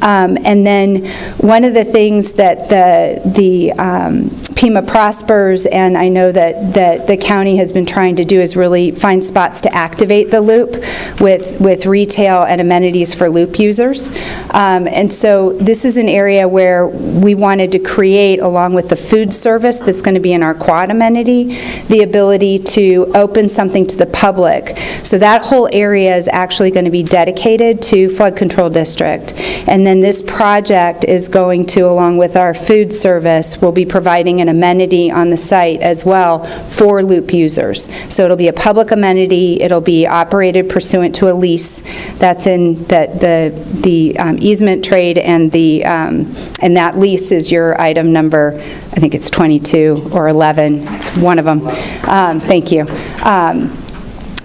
And then one of the things that the Pima prospers, and I know that the county has been trying to do, is really find spots to activate the loop with retail and amenities for loop users. And so this is an area where we wanted to create, along with the food service that's going to be in our quad amenity, the ability to open something to the public. So that whole area is actually going to be dedicated to flood control district. And then this project is going to, along with our food service, will be providing an amenity on the site as well for loop users. So it'll be a public amenity. It'll be operated pursuant to a lease. That's in the easement trade, and that lease is your item number, I think it's 22 or 11. It's one of them. Thank you.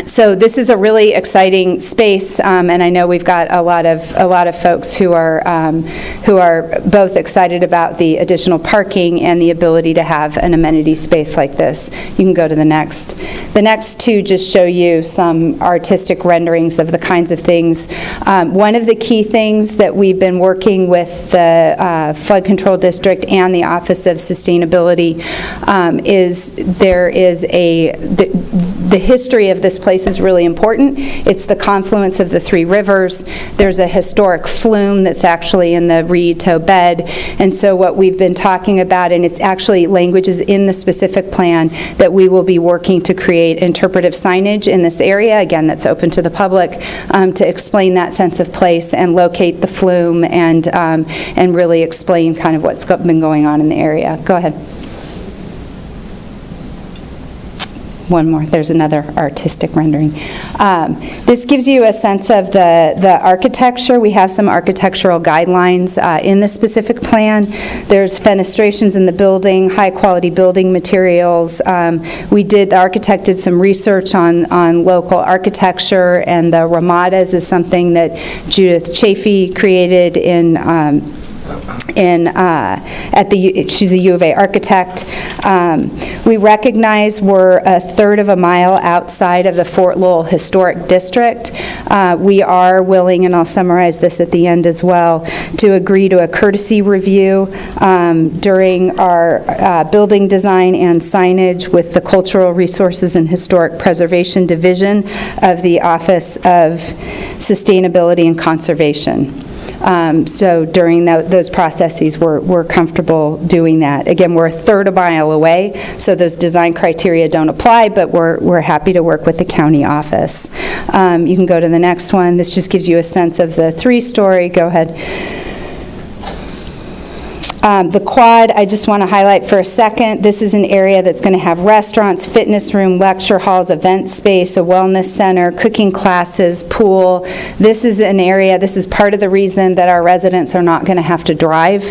So this is a really exciting space, and I know we've got a lot of folks who are both excited about the additional parking and the ability to have an amenity space like this. You can go to the next. The next two just show you some artistic renderings of the kinds of things. One of the key things that we've been working with the Flood Control District and the Office of Sustainability is the history of this place is really important. It's the confluence of the three rivers. There's a historic flume that's actually in the Rito bed, and so what we've been talking about, and it's actually languages in the specific plan, that we will be working to create interpretive signage in this area, again, that's open to the public, to explain that sense of place and locate the flume and really explain kind of what's been going on in the area. Go ahead. One more. There's another artistic rendering. This gives you a sense of the architecture. We have some architectural guidelines in the specific plan. There's fenestrations in the building, high-quality building materials. The architect did some research on local architecture, and the ramadas is something that Judith Chafee created she's a U of A architect. We recognize we're a third of a mile outside of the Fort Lowell Historic District. We are willing, and I'll summarize this at the end as well, to agree to a courtesy review during our building design and signage with the Cultural Resources and Historic Preservation Division of the Office of Sustainability and Conservation. So during those processes, we're comfortable doing that. Again, we're a third a mile away, so those design criteria don't apply, but we're happy to work with the county office. You can go to the next one. This just gives you a sense of the 3-story. Go ahead. The quad, I just want to highlight for a second. This is an area that's going to have restaurants, fitness room, lecture halls, event space, a wellness center, cooking classes, pool. This is an area, this is part of the reason that our residents are not going to have to drive.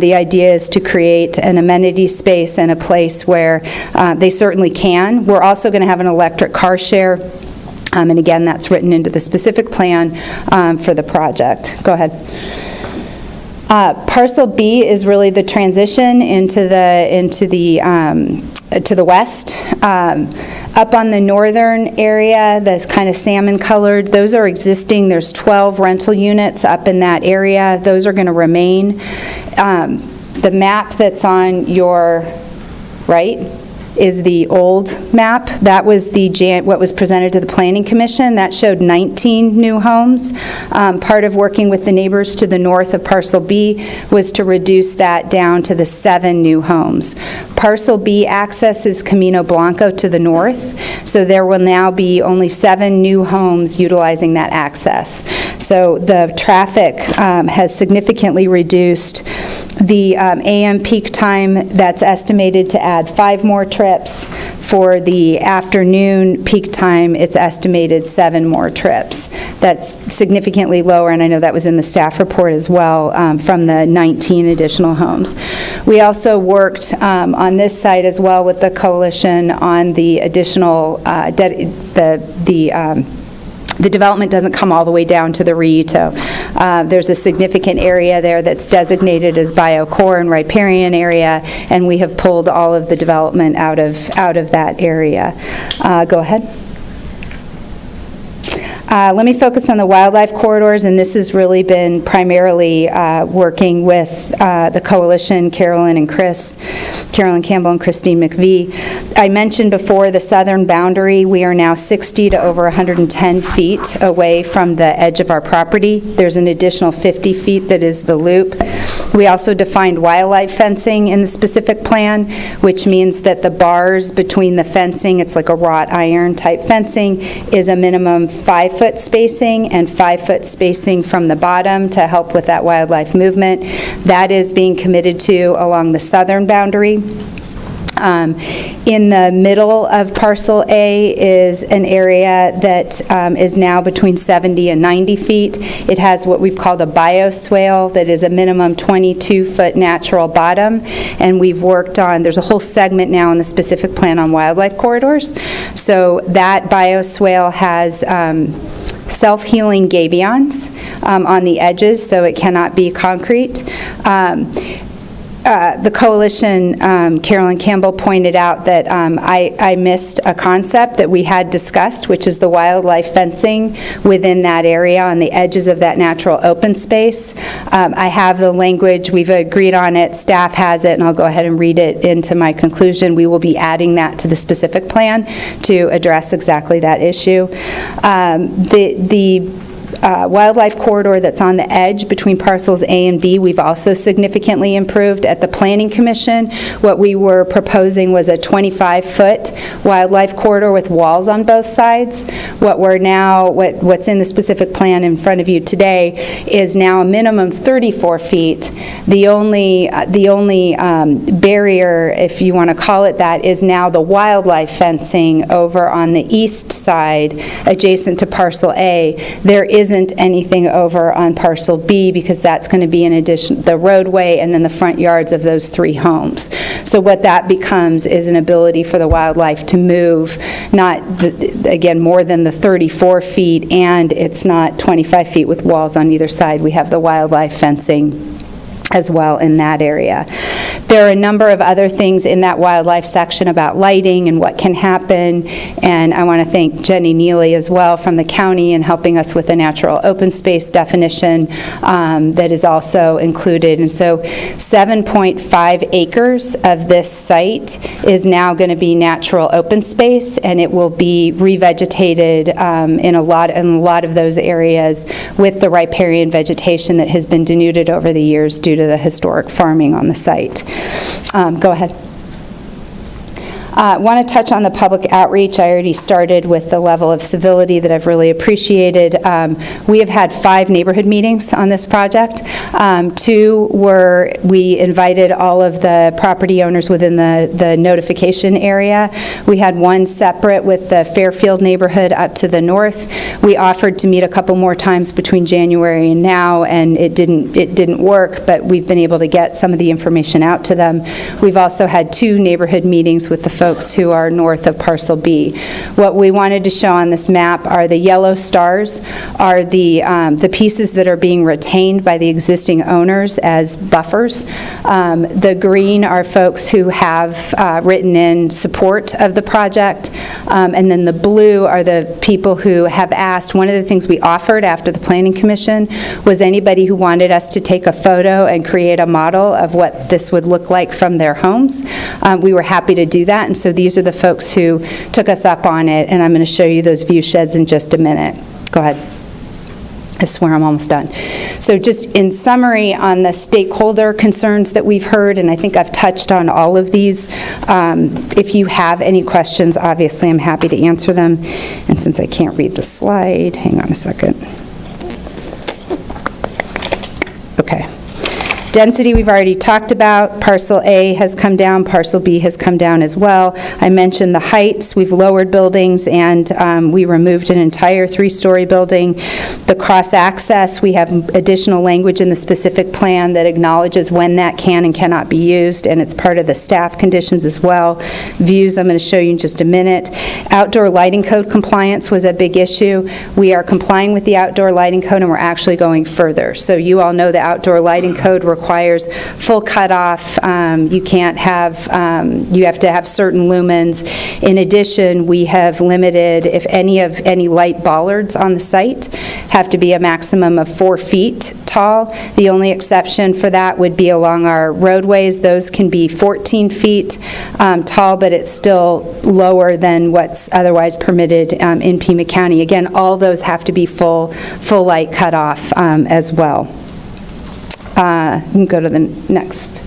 The idea is to create an amenity space and a place where they certainly can. We're also going to have an electric car share. And again, that's written into the specific plan for the project. Go ahead. Parcel B is really the transition to the west. Up on the northern area, that's kind of salmon colored, those are existing. There's 12 rental units up in that area. Those are going to remain. The map that's on your right is the old map. That was what was presented to the Planning Commission. That showed 19 new homes. Part of working with the neighbors to the north of Parcel B was to reduce that down to the 7 new homes. Parcel B accesses Camino Blanco to the north, so there will now be only 7 new homes utilizing that access. So the traffic has significantly reduced. The AM peak time, that's estimated to add 5 more trips. For the afternoon peak time, it's estimated 7 more trips. That's significantly lower, and I know that was in the staff report as well, from the 19 additional homes. We also worked on this site as well with the coalition on the additional, the development doesn't come all the way down to the Rito. There's a significant area there that's designated as BioCore and riparian area, and we have pulled all of the development out of that area. Go ahead. Let me focus on the wildlife corridors, and this has really been primarily working with the coalition, Carolyn Campbell and Christine McVie. I mentioned before the southern boundary. We are now 60 to over 110 feet away from the edge of our property. There's an additional 50 feet that is the loop. We also defined wildlife fencing in the specific plan, which means that the bars between the fencing, it's like a wrought iron type fencing, is a minimum 5-foot spacing and 5-foot spacing from the bottom to help with that wildlife movement. That is being committed to along the southern boundary. In the middle of Parcel A is an area that is now between 70 and 90 feet. It has what we've called a bioswale that is a minimum 22-foot natural bottom, and we've worked on, there's a whole segment now in the specific plan on wildlife corridors. So that bioswale has self-healing gabions on the edges, so it cannot be concrete. The coalition, Carolyn Campbell pointed out that I missed a concept that we had discussed, which is the wildlife fencing within that area on the edges of that natural open space. I have the language, we've agreed on it, staff has it, and I'll go ahead and read it into my conclusion. We will be adding that to the specific plan to address exactly that issue. The wildlife corridor that's on the edge between parcels A and B, we've also significantly improved. At the Planning Commission, what we were proposing was a 25-foot wildlife corridor with walls on both sides. What's in the specific plan in front of you today is now a minimum 34 feet. The only barrier, if you want to call it that, is now the wildlife fencing over on the east side adjacent to Parcel A. There isn't anything over on Parcel B because that's going to be in addition the roadway and then the front yards of those 3 homes. So what that becomes is an ability for the wildlife to move, again, more than the 34 feet, and it's not 25 feet with walls on either side. We have the wildlife fencing as well in that area. There are a number of other things in that wildlife section about lighting and what can happen, and I want to thank Jenny Neely as well from the county in helping us with the natural open space definition that is also included. And so 7.5 acres of this site is now going to be natural open space, and it will be revegetated in a lot of those areas with the riparian vegetation that has been denuded over the years due to the historic farming on the site. Go ahead. I want to touch on the public outreach. I already started with the level of civility that I've really appreciated. We have had 5 neighborhood meetings on this project. 2 were, we invited all of the property owners within the notification area. We had 1 separate with the Fairfield neighborhood up to the north. We offered to meet a couple more times between January and now, and it didn't work, but we've been able to get some of the information out to them. We've also had 2 neighborhood meetings with the folks who are north of Parcel B. What we wanted to show on this map are the yellow stars are the pieces that are being retained by the existing owners as buffers. The green are folks who have written in support of the project, and then the blue are the people who have asked. One of the things we offered after the Planning Commission was anybody who wanted us to take a photo and create a model of what this would look like from their homes. We were happy to do that, and so these are the folks who took us up on it, and I'm going to show you those view sheds in just a minute. Go ahead. I swear I'm almost done. So just in summary on the stakeholder concerns that we've heard, and I think I've touched on all of these. If you have any questions, obviously I'm happy to answer them. And since I can't read the slide, hang on a second. Okay. Density we've already talked about. Parcel A has come down. Parcel B has come down as well. I mentioned the heights. We've lowered buildings, and we removed an entire 3-story building. The cross-access, we have additional language in the specific plan that acknowledges when that can and cannot be used, and it's part of the staff conditions as well. Views, I'm going to show you in just a minute. Outdoor lighting code compliance was a big issue. We are complying with the outdoor lighting code, and we're actually going further. So you all know the outdoor lighting code requires full cutoff. You can't have, you have to have certain lumens. In addition, we have limited, if any light bollards on the site have to be a maximum of 4 feet tall. The only exception for that would be along our roadways. Those can be 14 feet tall, but it's still lower than what's otherwise permitted in Pima County. Again, all those have to be full light cutoff as well. You can go to the next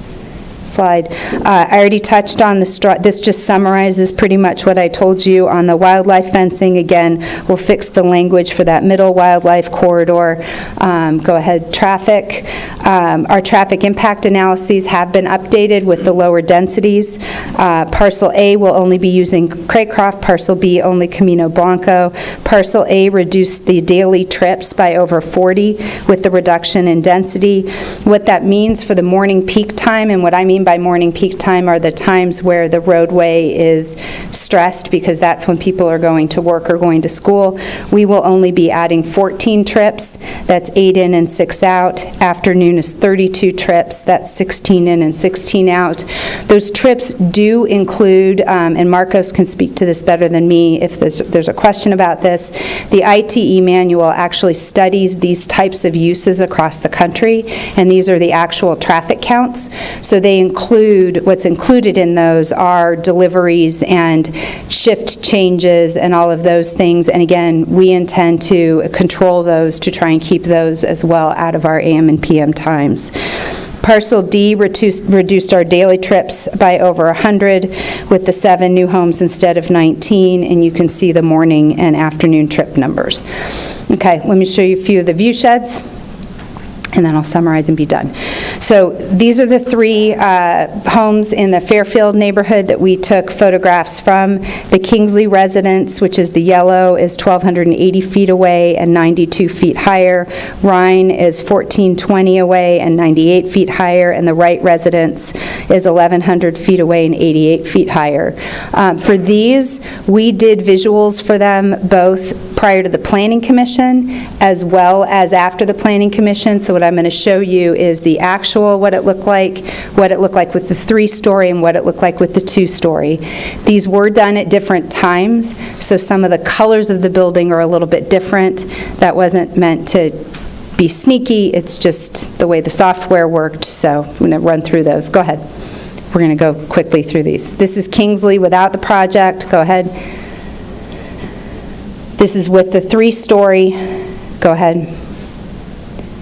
slide. I already touched on this just summarizes pretty much what I told you on the wildlife fencing. Again, we'll fix the language for that middle wildlife corridor. Go ahead, traffic. Our traffic impact analyses have been updated with the lower densities. Parcel A will only be using Craycroft, Parcel B only Camino Blanco. Parcel A reduced the daily trips by over 40 with the reduction in density. What that means for the morning peak time, and what I mean by morning peak time are the times where the roadway is stressed because that's when people are going to work or going to school. We will only be adding 14 trips. That's 8 in and 6 out. Afternoon is 32 trips. That's 16 in and 16 out. Those trips do include, and Marcos can speak to this better than me if there's a question about this, the ITE manual actually studies these types of uses across the country, and these are the actual traffic counts. So they include, what's included in those are deliveries and shift changes and all of those things. And again, we intend to control those to try and keep those as well out of our AM and PM times. Parcel D reduced our daily trips by over 100 with the 7 new homes instead of 19, and you can see the morning and afternoon trip numbers. Okay, let me show you a few of the view sheds, and then I'll summarize and be done. So these are the 3 homes in the Fairfield neighborhood that we took photographs from. The Kingsley residence, which is the yellow, is 1,280 feet away and 92 feet higher. Rhine is 1,420 away and 98 feet higher, and the Wright residence is 1,100 feet away and 88 feet higher. For these, we did visuals for them both prior to the Planning Commission as well as after the Planning Commission. So what I'm going to show you is the actual, what it looked like with the 3-story and what it looked like with the 2-story. These were done at different times, so some of the colors of the building are a little bit different. That wasn't meant to be sneaky, it's just the way the software worked, so I'm going to run through those. Go ahead. We're going to go quickly through these. This is Kingsley without the project. Go ahead. This is with the 3-story. Go ahead.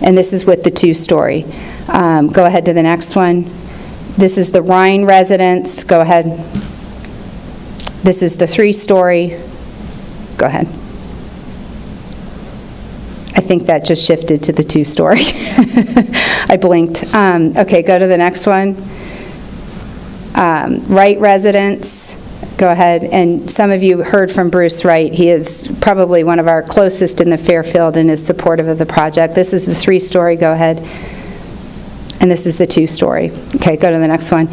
And this is with the 2-story. Go ahead to the next one. This is the Rhine residence. Go ahead. This is the 3-story. Go ahead. I think that just shifted to the 2-story. I blinked. Okay, go to the next one. Wright residence. Go ahead. And some of you heard from Bruce Wright. He is probably one of our closest in the Fairfield and is supportive of the project. This is the 3-story. Go ahead. And this is the 2-story. Okay, go to the next one.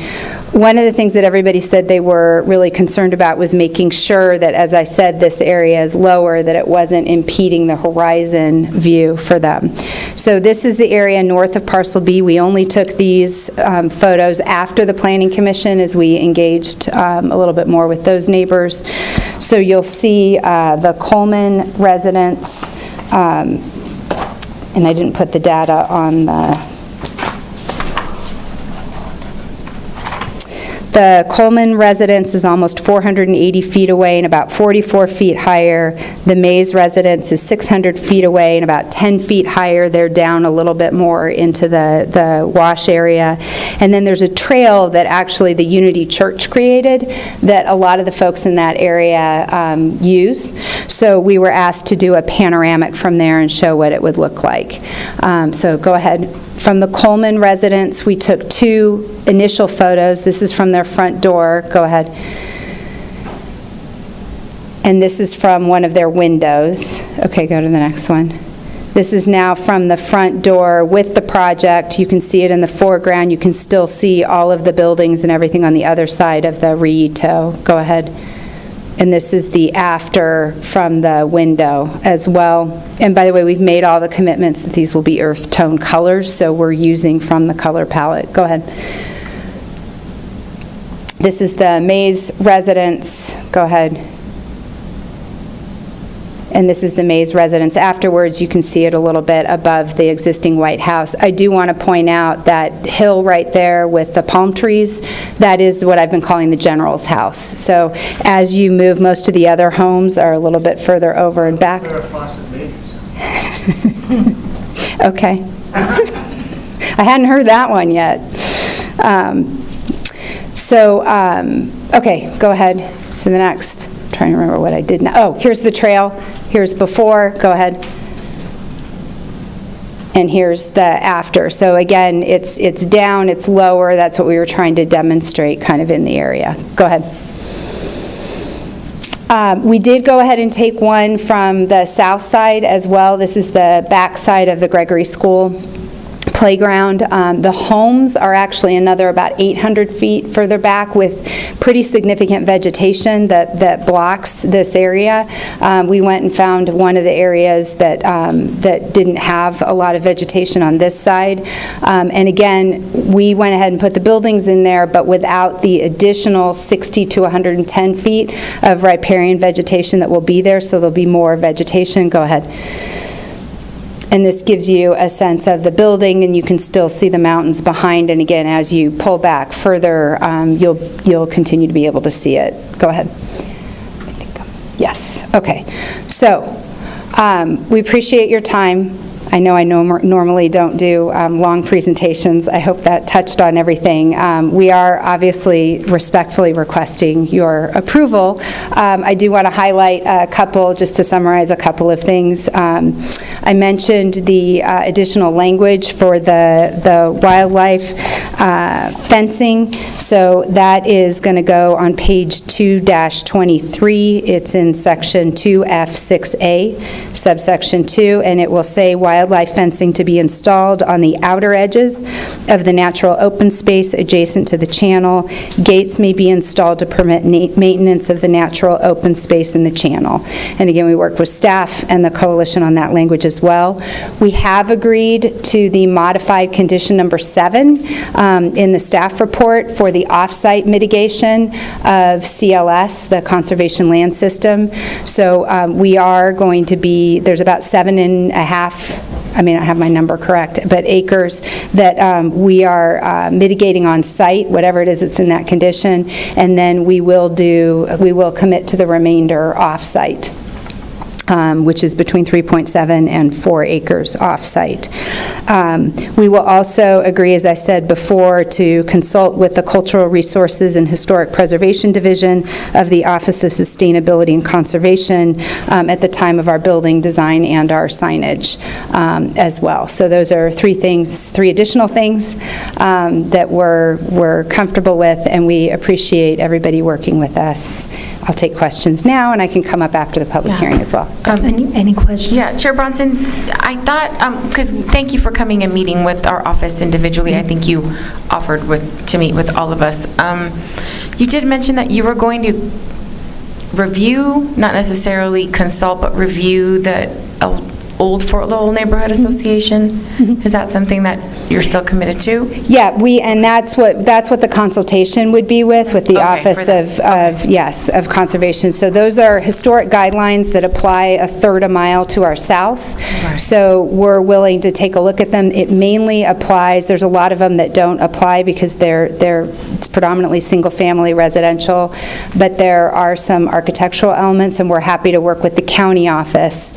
One of the things that everybody said they were really concerned about was making sure that, as I said, this area is lower, that it wasn't impeding the horizon view for them. So this is the area north of Parcel B. We only took these photos after the Planning Commission as we engaged a little bit more with those neighbors. So you'll see the Coleman residence, and I didn't put the data on the Coleman residence is almost 480 feet away and about 44 feet higher. The Mays residence is 600 feet away and about 10 feet higher. They're down a little bit more into the wash area. And then there's a trail that actually the Unity Church created that a lot of the folks in that area use. So we were asked to do a panoramic from there and show what it would look like. So go ahead. From the Coleman residence, we took 2 initial photos. This is from their front door. Go ahead. And this is from one of their windows. Okay, go to the next one. This is now from the front door with the project. You can see it in the foreground. You can still see all of the buildings and everything on the other side of the Rito. Go ahead. And this is the after from the window as well. And by the way, we've made all the commitments that these will be earth tone colors, so we're using from the color palette. Go ahead. This is the Mays residence. Go ahead. And this is the Mays residence. Afterwards, you can see it a little bit above the existing White House. I do want to point out that hill right there with the palm trees, that is what I've been calling the General's house. So as you move, most of the other homes are a little bit further over and back. Okay. I hadn't heard that one yet. Okay, go ahead to the next. I'm trying to remember what I did now. Oh, here's the trail. Here's before. Go ahead. And here's the after. So again, it's down, it's lower. That's what we were trying to demonstrate kind of in the area. Go ahead. We did go ahead and take one from the south side as well. This is the back side of the Gregory School playground. The homes are actually another about 800 feet further back with pretty significant vegetation that blocks this area. We went and found one of the areas that didn't have a lot of vegetation on this side. And again, we went ahead and put the buildings in there, but without the additional 60 to 110 feet of riparian vegetation that will be there, so there'll be more vegetation. Go ahead. And this gives you a sense of the building, and you can still see the mountains behind. And again, as you pull back further, you'll continue to be able to see it. Go ahead. Yes. Okay. So we appreciate your time. I know normally don't do long presentations. I hope that touched on everything. We are obviously respectfully requesting your approval. I do want to highlight a couple, just to summarize a couple of things. I mentioned the additional language for the wildlife. fencing. So that is going to go on page 2-23. It's in section 2F6A, subsection 2, and it will say wildlife fencing to be installed on the outer edges of the natural open space adjacent to the channel. Gates may be installed to permit maintenance of the natural open space in the channel. And again, we worked with staff and the coalition on that language as well. We have agreed to the modified condition number 7 in the staff report for the off-site mitigation of CLS, the Conservation Land System. So we are going to be, there's about 7.5, I may not have my number correct, but acres that we are mitigating on site, whatever it is that's in that condition, and then we will commit to the remainder off-site. Which is between 3.7 and 4 acres off-site. We will also agree, as I said before, to consult with the Cultural Resources and Historic Preservation Division of the Office of Sustainability and Conservation at the time of our building design and our signage as well. So those are 3 additional things that we're comfortable with, and we appreciate everybody working with us. I'll take questions now, and I can come up after the public hearing as well. Any questions? Yeah, Chair Bronson, I thought, because thank you for coming and meeting with our office individually. I think you offered to meet with all of us. You did mention that you were going to review, not necessarily consult, but review the old Fort Lowell Neighborhood Association. Is that something that you're still committed to? Yeah, and that's what the consultation would be with the Office of Conservation. So those are historic guidelines that apply 1/3 a mile to our south. Right. So we're willing to take a look at them. It mainly applies, there's a lot of them that don't apply because it's predominantly single-family residential, but there are some architectural elements, and we're happy to work with the county office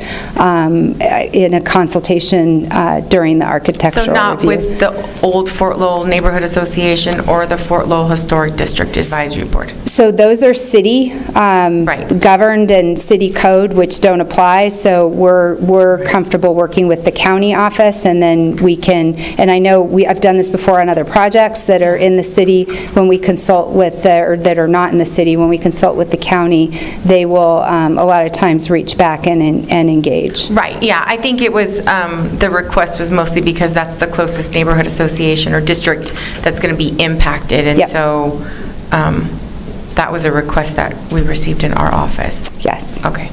in a consultation during the architectural review. So not with the old Fort Lowell Neighborhood Association or the Fort Lowell Historic District Advisory Board? So those are city governed and city code, which don't apply. So we're comfortable working with the county office, and then we can, and I know I've done this before on other projects that are in the city. When we consult with, or that are not in the city, when we consult with the county, they will a lot of times reach back and engage. Right, yeah, I think it was, the request was mostly because that's the closest neighborhood association or district that's going to be impacted, and so that was a request that we received in our office. Yes. Okay.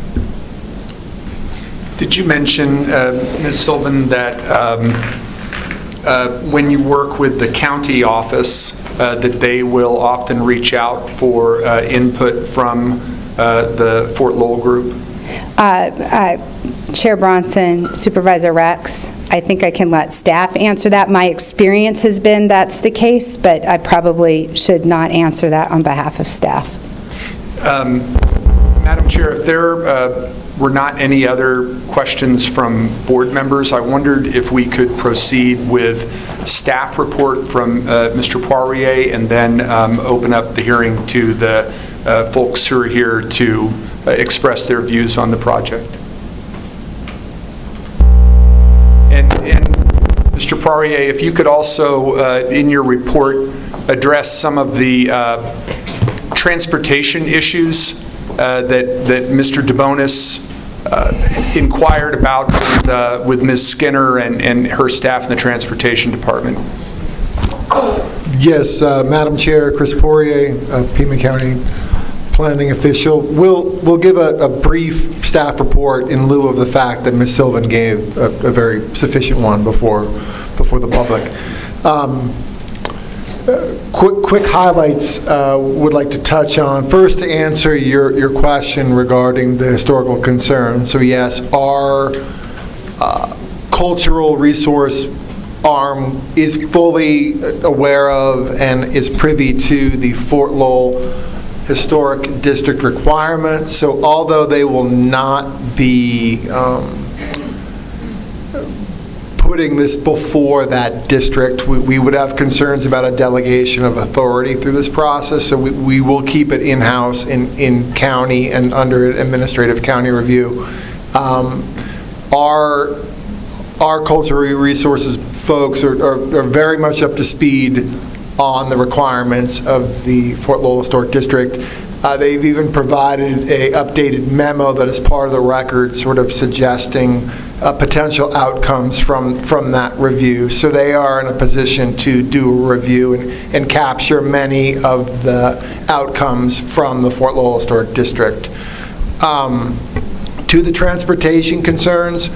Did you mention, Ms. Sylvan, that when you work with the county office, that they will often reach out for input from the Fort Lowell group? Chair Bronson, Supervisor Rex, I think I can let staff answer that. My experience has been that's the case, but I probably should not answer that on behalf of staff. Madam Chair, if there were not any other questions from board members, I wondered if we could proceed with staff report from Mr. Poirier and then open up the hearing to the folks who are here to express their views on the project. And Mr. Poirier, if you could also, in your report, address some of the transportation issues that Mr. DeBonis inquired about with Ms. Skinner and her staff in the Transportation Department. Yes, Madam Chair, Chris Poirier, Pima County Planning Official. We'll give a brief staff report in lieu of the fact that Ms. Sylvan gave a very sufficient one before the public. Quick highlights would like to touch on. First, to answer your question regarding the historical concern. So yes, our cultural resource arm is fully aware of and is privy to the Fort Lowell Historic District requirement. So although they will not be putting this before that district, we would have concerns about a delegation of authority through this process. So we will keep it in-house in county and under administrative county review. Our cultural resources folks are very much up to speed on the requirements of the Fort Lowell Historic District. They've even provided a updated memo that is part of the record, sort of suggesting potential outcomes from that review. So they are in a position to do a review and capture many of the outcomes from the Fort Lowell Historic District. To the transportation concerns,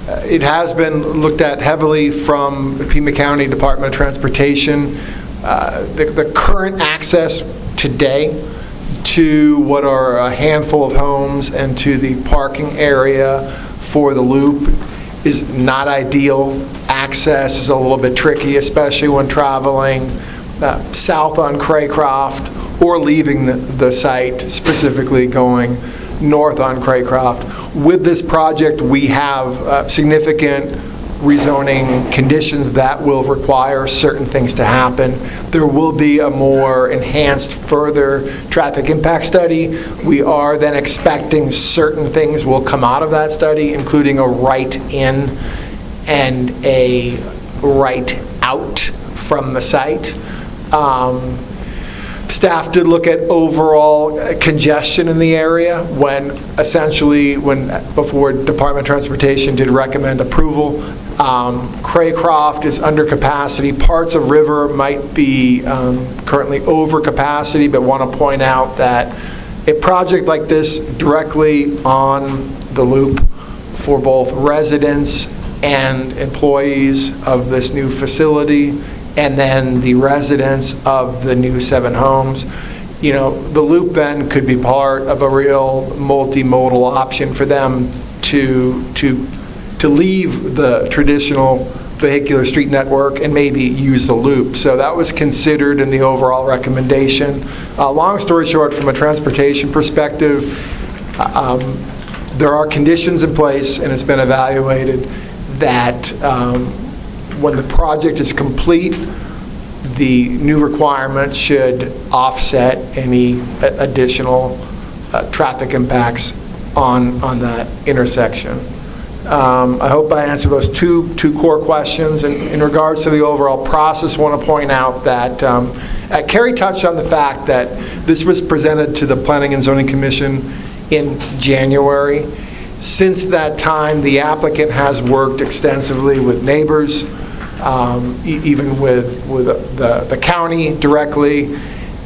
it has been looked at heavily from the Pima County Department of Transportation. The current access today to what are a handful of homes and to the parking area for the loop is not ideal. Access is a little bit tricky, especially when traveling south on Craycroft or leaving the site, specifically going north on Craycroft. With this project, we have significant rezoning conditions that will require certain things to happen. There will be a more enhanced further traffic impact study. We are then expecting certain things will come out of that study, including a right in and a right out from the site. Staff did look at overall congestion in the area before Department of Transportation did recommend approval. Craycroft is under capacity. Parts of River might be currently over capacity, but want to point out that a project like this directly on the loop for both residents and employees of this new facility, and then the residents of the new 7 homes. You know, the loop then could be part of a real multimodal option for them to leave the traditional vehicular street network and maybe use the loop. So that was considered in the overall recommendation. Long story short, from a transportation perspective, there are conditions in place, and it's been evaluated that when the project is complete, the new requirement should offset any additional traffic impacts on that intersection. I hope I answered those two core questions. And in regards to the overall process, I want to point out that Carrie touched on the fact that this was presented to the Planning and Zoning Commission in January. Since that time, the applicant has worked extensively with neighbors, even with the county directly,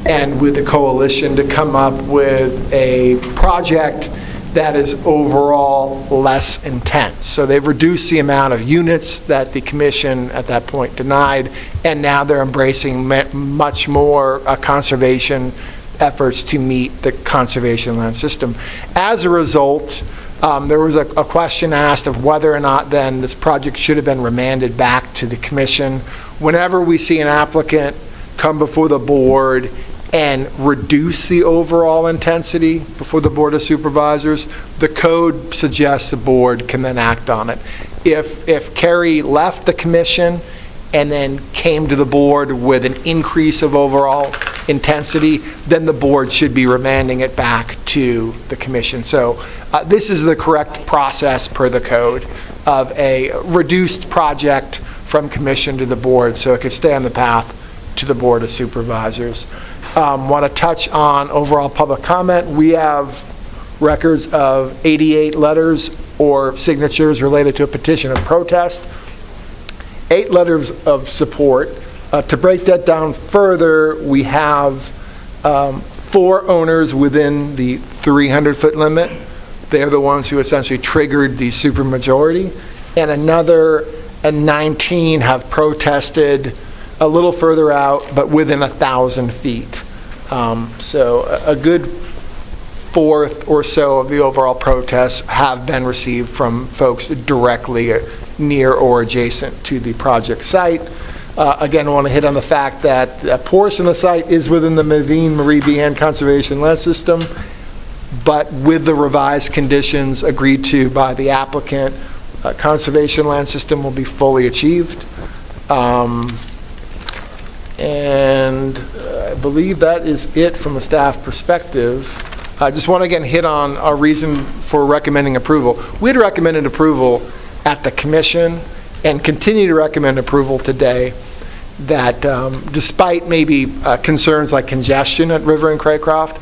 and with the coalition to come up with a project that is overall less intense. So they've reduced the amount of units that the commission at that point denied, and now they're embracing much more conservation efforts to meet the conservation land system. As a result, there was a question asked of whether or not then this project should have been remanded back to the commission. Whenever we see an applicant come before the board and reduce the overall intensity before the Board of Supervisors, the code suggests the board can then act on it. If Carrie left the commission and then came to the board with an increase of overall intensity, then the board should be remanding it back to the commission. So this is the correct process per the code of a reduced project from commission to the board, so it could stay on the path to the Board of Supervisors. Want to touch on overall public comment. We have records of 88 letters or signatures related to a petition of protest, 8 letters of support. To break that down further, we have 4 owners within the 300-foot limit. They're the ones who essentially triggered the supermajority, and another 19 have protested a little further out, but within 1,000 feet. So a good fourth or so of the overall protests have been received from folks directly near or adjacent to the project site. Again, I want to hit on the fact that a portion of the site is within the Mavine-Marie-Behan Conservation Land System, but with the revised conditions agreed to by the applicant, conservation land system will be fully achieved. And I believe that is it from a staff perspective. I just want to again hit on our reason for recommending approval. We had recommended approval at the commission and continue to recommend approval today. that despite maybe concerns like congestion at River and Craycroft,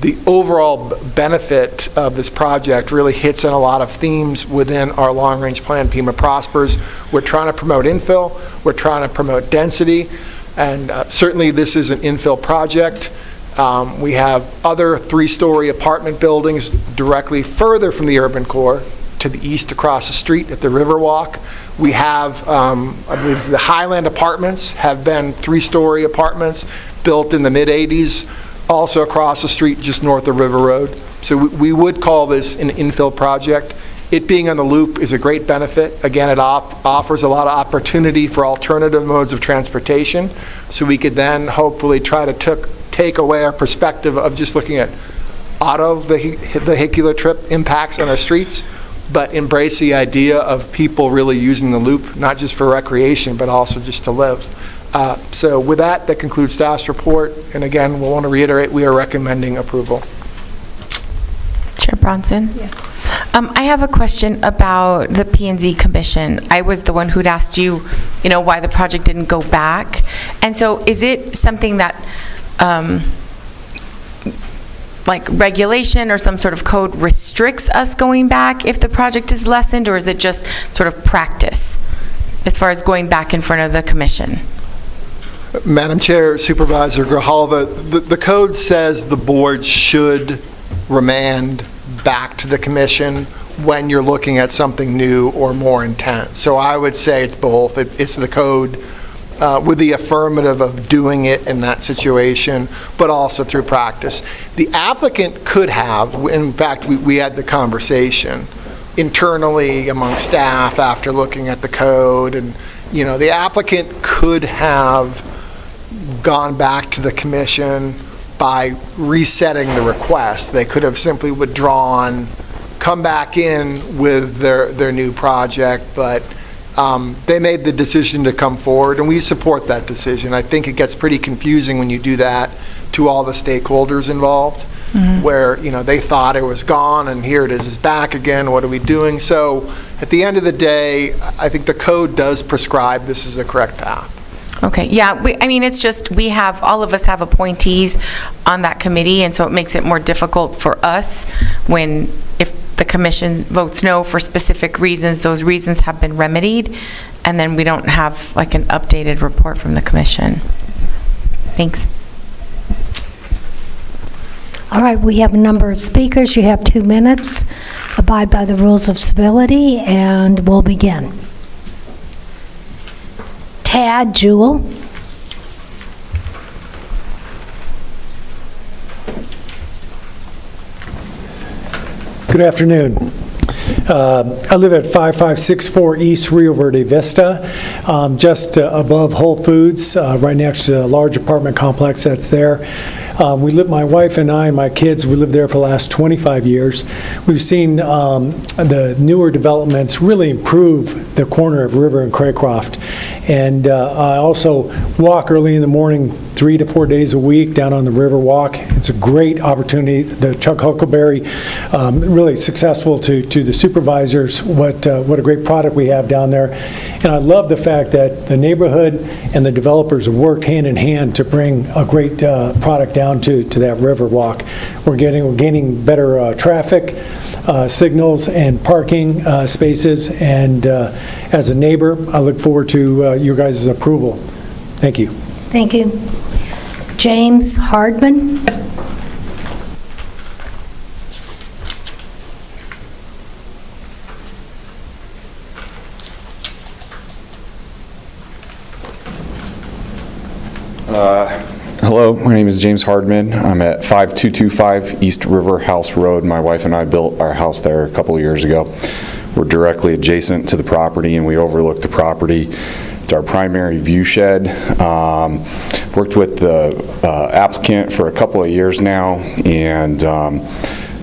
the overall benefit of this project really hits on a lot of themes within our long-range plan, Pima Prospers. We're trying to promote infill, we're trying to promote density, and certainly this is an infill project. We have other 3-story apartment buildings directly further from the urban core to the east across the street at the Riverwalk. We have, I believe the Highland Apartments have been 3-story apartments built in the mid-'80s, also across the street just north of River Road. So we would call this an infill project. It being on the loop is a great benefit. Again, it offers a lot of opportunity for alternative modes of transportation, so we could then hopefully try to take away our perspective of just looking at auto vehicular trip impacts on our streets, but embrace the idea of people really using the loop, not just for recreation, but also just to live. So with that concludes staff's report. And again, we'll want to reiterate, we are recommending approval. Chair Bronson? Yes. I have a question about the P&Z Commission. I was the one who'd asked you, why the project didn't go back. And so is it something that, like regulation or some sort of code restricts us going back if the project is lessened, or is it just sort of practice as far as going back in front of the commission? Madam Chair, Supervisor Grijalva, the code says the board should remand back to the commission when you're looking at something new or more intense. So I would say it's both. It's the code with the affirmative of doing it in that situation, but also through practice. The applicant could have, in fact, we had the conversation internally among staff after looking at the code, and the applicant could have gone back to the commission by resetting the request. They could have simply withdrawn, come back in with their new project, but they made the decision to come forward, and we support that decision. I think it gets pretty confusing when you do that to all the stakeholders involved, where they thought it was gone and here it is, it's back again, what are we doing? So at the end of the day, I think the code does prescribe this is a correct path. Okay, yeah, it's just all of us have appointees on that committee, and so it makes it more difficult for us if the commission votes no for specific reasons, those reasons have been remedied, and then we don't have like an updated report from the commission. Thanks. All right, we have a number of speakers. You have 2 minutes. Abide by the rules of civility, and we'll begin. Tad Jewell. Good afternoon. I live at 5564 East Rio Verde Vista, just above Whole Foods, right next to a large apartment complex that's there. My wife and I and my kids, we lived there for the last 25 years. We've seen the newer developments really improve the corner of River and Craycroft. And I also walk early in the morning 3 to 4 days a week down on the River Walk. It's a great opportunity. The Chuck Huckleberry, really successful to the supervisors, what a great product we have down there. And I love the fact that the neighborhood and the developers have worked hand in hand to bring a great product down to that River Walk. We're gaining better traffic signals and parking spaces, and as a neighbor, I look forward to your guys' approval. Thank you. Thank you. James Hardman. Hello, my name is James Hardman. I'm at 5225 East River House Road. My wife and I built our house there a couple of years ago. We're directly adjacent to the property, and we overlook the property. It's our primary view shed. Worked with the applicant for a couple of years now, and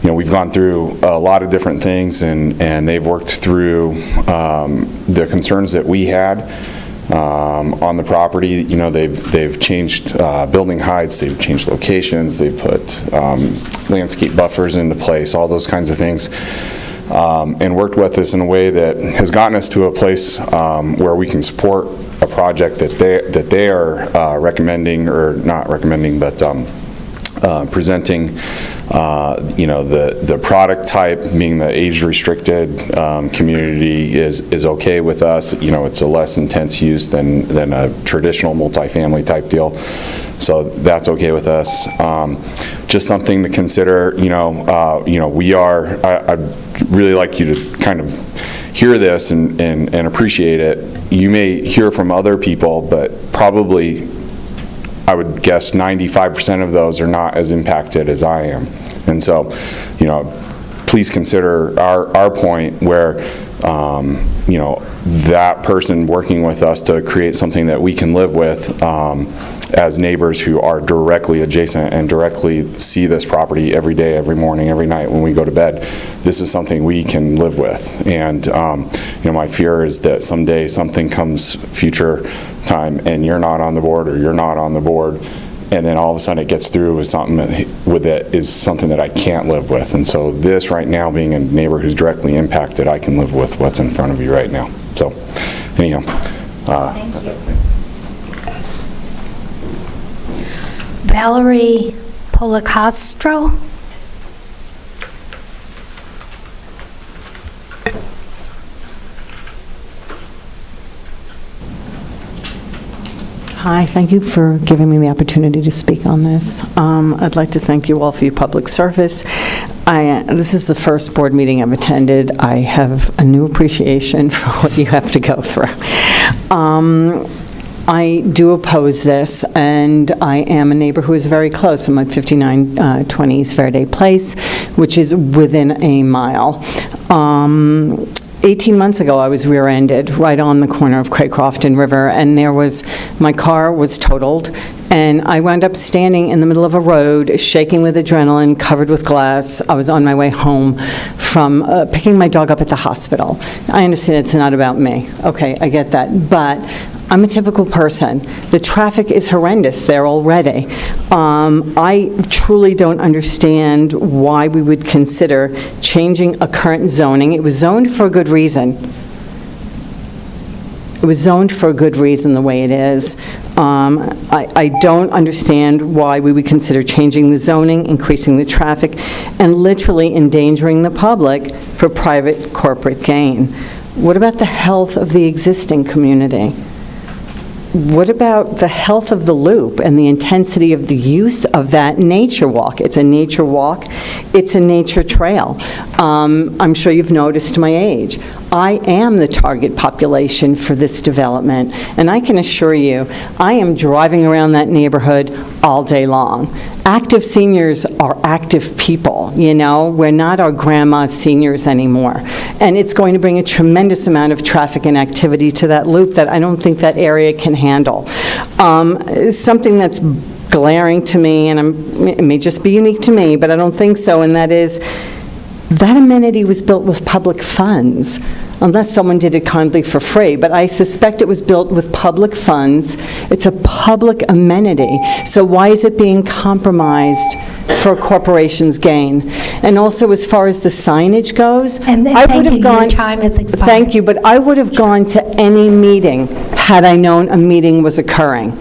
we've gone through a lot of different things, and they've worked through the concerns that we had on the property. They've changed building heights, they've changed locations, they've put landscape buffers into place, all those kinds of things, and worked with us in a way that has gotten us to a place where we can support a project that they are recommending, or not recommending, but presenting, the product type being the age-restricted community is okay with us. It's a less intense use than a traditional multifamily type deal, so that's okay with us. Just something to consider. I'd really like you to kind of hear this and appreciate it. You may hear from other people, but probably, I would guess 95% of those are not as impacted as I am. And so, please consider our point where, that person working with us to create something that we can live with as neighbors who are directly adjacent and directly see this property every day, every morning, every night when we go to bed. This is something we can live with. And, my fear is that someday something comes future time and you're not on the board, or you're not on the board, and then all of a sudden it gets through with something that is something that I can't live with. And so this right now, being a neighbor who's directly impacted, I can live with what's in front of you right now. So anyhow, that's it. Thanks. Valerie Policastro. Hi, thank you for giving me the opportunity to speak on this. I'd like to thank you all for your public service. This is the first board meeting I've attended. I have a new appreciation for what you have to go through. I do oppose this, and I am a neighbor who is very close. I'm at 5920 East Verde Place, which is within a mile. 18 months ago, I was rear-ended right on the corner of Craycroft and River, and my car was totaled, and I wound up standing in the middle of a road, shaking with adrenaline, covered with glass. I was on my way home from picking my dog up at the hospital. I understand it's not about me. Okay, I get that, but I'm a typical person. The traffic is horrendous there already. I truly don't understand why we would consider changing a current zoning. It was zoned for a good reason. It was zoned for a good reason the way it is. I don't understand why we would consider changing the zoning, increasing the traffic, and literally endangering the public for private corporate gain. What about the health of the existing community? What about the health of the loop and the intensity of the use of that nature walk? It's a nature walk. It's a nature trail. I'm sure you've noticed my age. I am the target population for this development, and I can assure you, I am driving around that neighborhood all day long. Active seniors are active people, We're not our grandma's seniors anymore. And it's going to bring a tremendous amount of traffic and activity to that loop that I don't think that area can handle. Something that's glaring to me, and it may just be unique to me, but I don't think so, and that is, that amenity was built with public funds, unless someone did it kindly for free, but I suspect it was built with public funds. It's a public amenity, so why is it being compromised for a corporation's gain? And also, as far as the signage goes, your time has expired. Thank you, but I would have gone to any meeting had I known a meeting was occurring.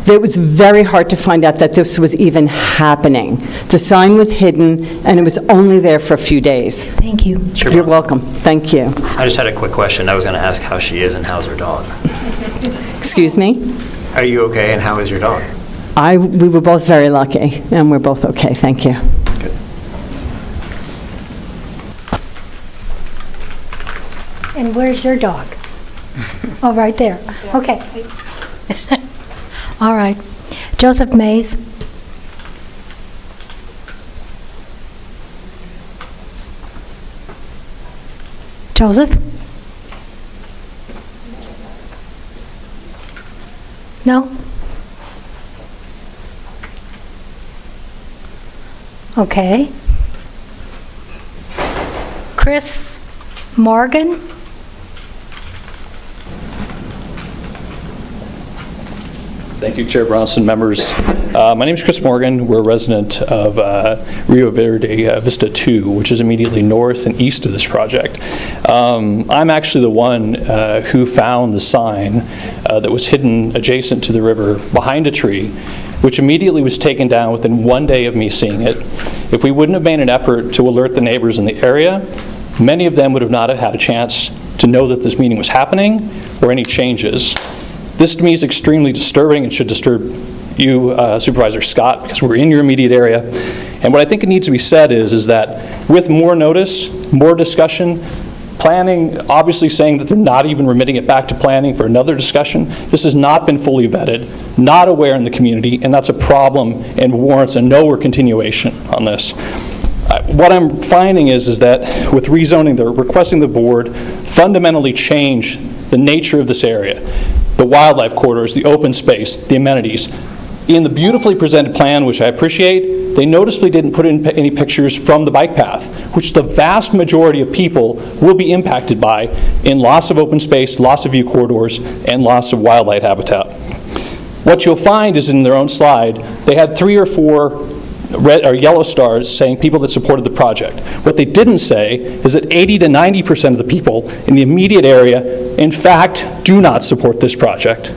It was very hard to find out that this was even happening. The sign was hidden, and it was only there for a few days. Thank you. You're welcome. Thank you. I just had a quick question. I was going to ask how she is and how's her dog. Excuse me? Are you okay, and how is your dog? We were both very lucky, and we're both okay. Thank you. Good. And where's your dog? Oh, right there. Okay. All right. Joseph Mays. Joseph? No? Okay. Chris Morgan? Thank you, Chair Bronson, members. My name is Chris Morgan. We're a resident of Rio Verde Vista 2, which is immediately north and east of this project. I'm actually the one who found the sign that was hidden adjacent to the river behind a tree, which immediately was taken down within 1 day of me seeing it. If we wouldn't have made an effort to alert the neighbors in the area, many of them would have not have had a chance to know that this meeting was happening or any changes. This to me is extremely disturbing and should disturb you, Supervisor Scott, because we're in your immediate area. And what I think it needs to be said is that with more notice, more discussion, planning obviously saying that they're not even remitting it back to planning for another discussion, this has not been fully vetted, not aware in the community, and that's a problem and warrants a no or continuation on this. What I'm finding is that with rezoning, they're requesting the board fundamentally change the nature of this area, the wildlife corridors, the open space, the amenities. In the beautifully presented plan, which I appreciate, they noticeably didn't put in any pictures from the bike path, which the vast majority of people will be impacted by in loss of open space, loss of view corridors, and loss of wildlife habitat. What you'll find is in their own slide, they had 3 or 4 red or yellow stars saying people that supported the project. What they didn't say is that 80 to 90% of the people in the immediate area, in fact, do not support this project.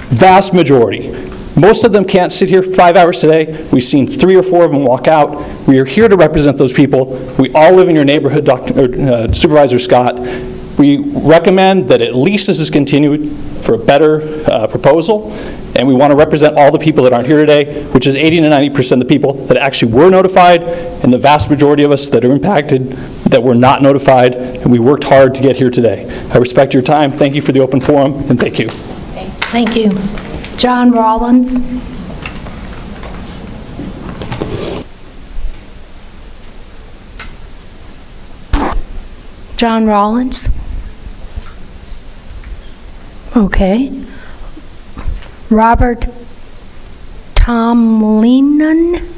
Vast majority. Most of them can't sit here 5 hours today. We've seen 3 or 4 of them walk out. We are here to represent those people. We all live in your neighborhood, Supervisor Scott. We recommend that at least this is continued for a better proposal, and we want to represent all the people that aren't here today, which is 80 to 90% of the people that actually were notified, and the vast majority of us that are impacted that were not notified, and we worked hard to get here today. I respect your time. Thank you for the open forum, and thank you. Thank you. John Rollins. John Rollins. Okay. Robert Tomlinen.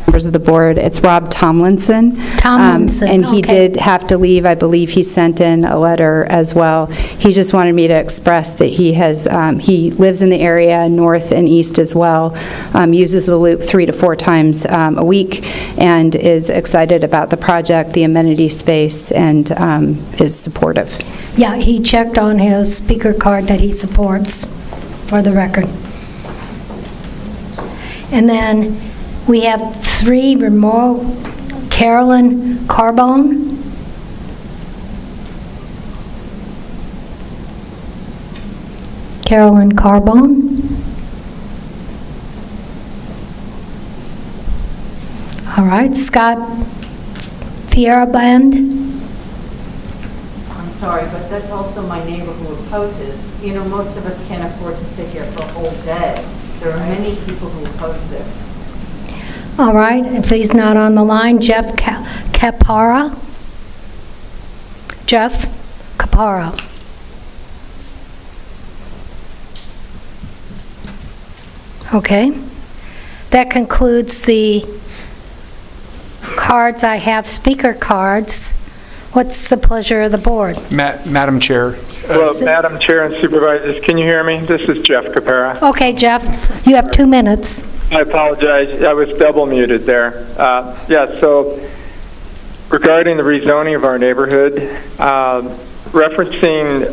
Members of the board, it's Rob Tomlinson. Tomlinson, and he okay. did have to leave. I believe he sent in a letter as well. He just wanted me to express that he has, he lives in the area, north and east as well, uses the loop 3 to 4 times a week, and is excited about the project, the amenity space, and is supportive. Yeah, he checked on his speaker card that he supports, for the record. And then we have 3 remote. Carolyn Carbone. Carolyn Carbone. All right, Scott Fierabend. I'm sorry, but that's also my neighbor who opposes. You know, most of us can't afford to sit here for a whole day. There are many people who oppose this. All right, if he's not on the line, Jeff Capara. Jeff Capara. Okay. That concludes the cards. I have speaker cards. What's the pleasure of the board? Madam Chair. Well, Madam Chair and Supervisors, can you hear me? This is Jeff Capara. Okay, Jeff, you have 2 minutes. I apologize. I was double muted there. Yeah, so regarding the rezoning of our neighborhood, referencing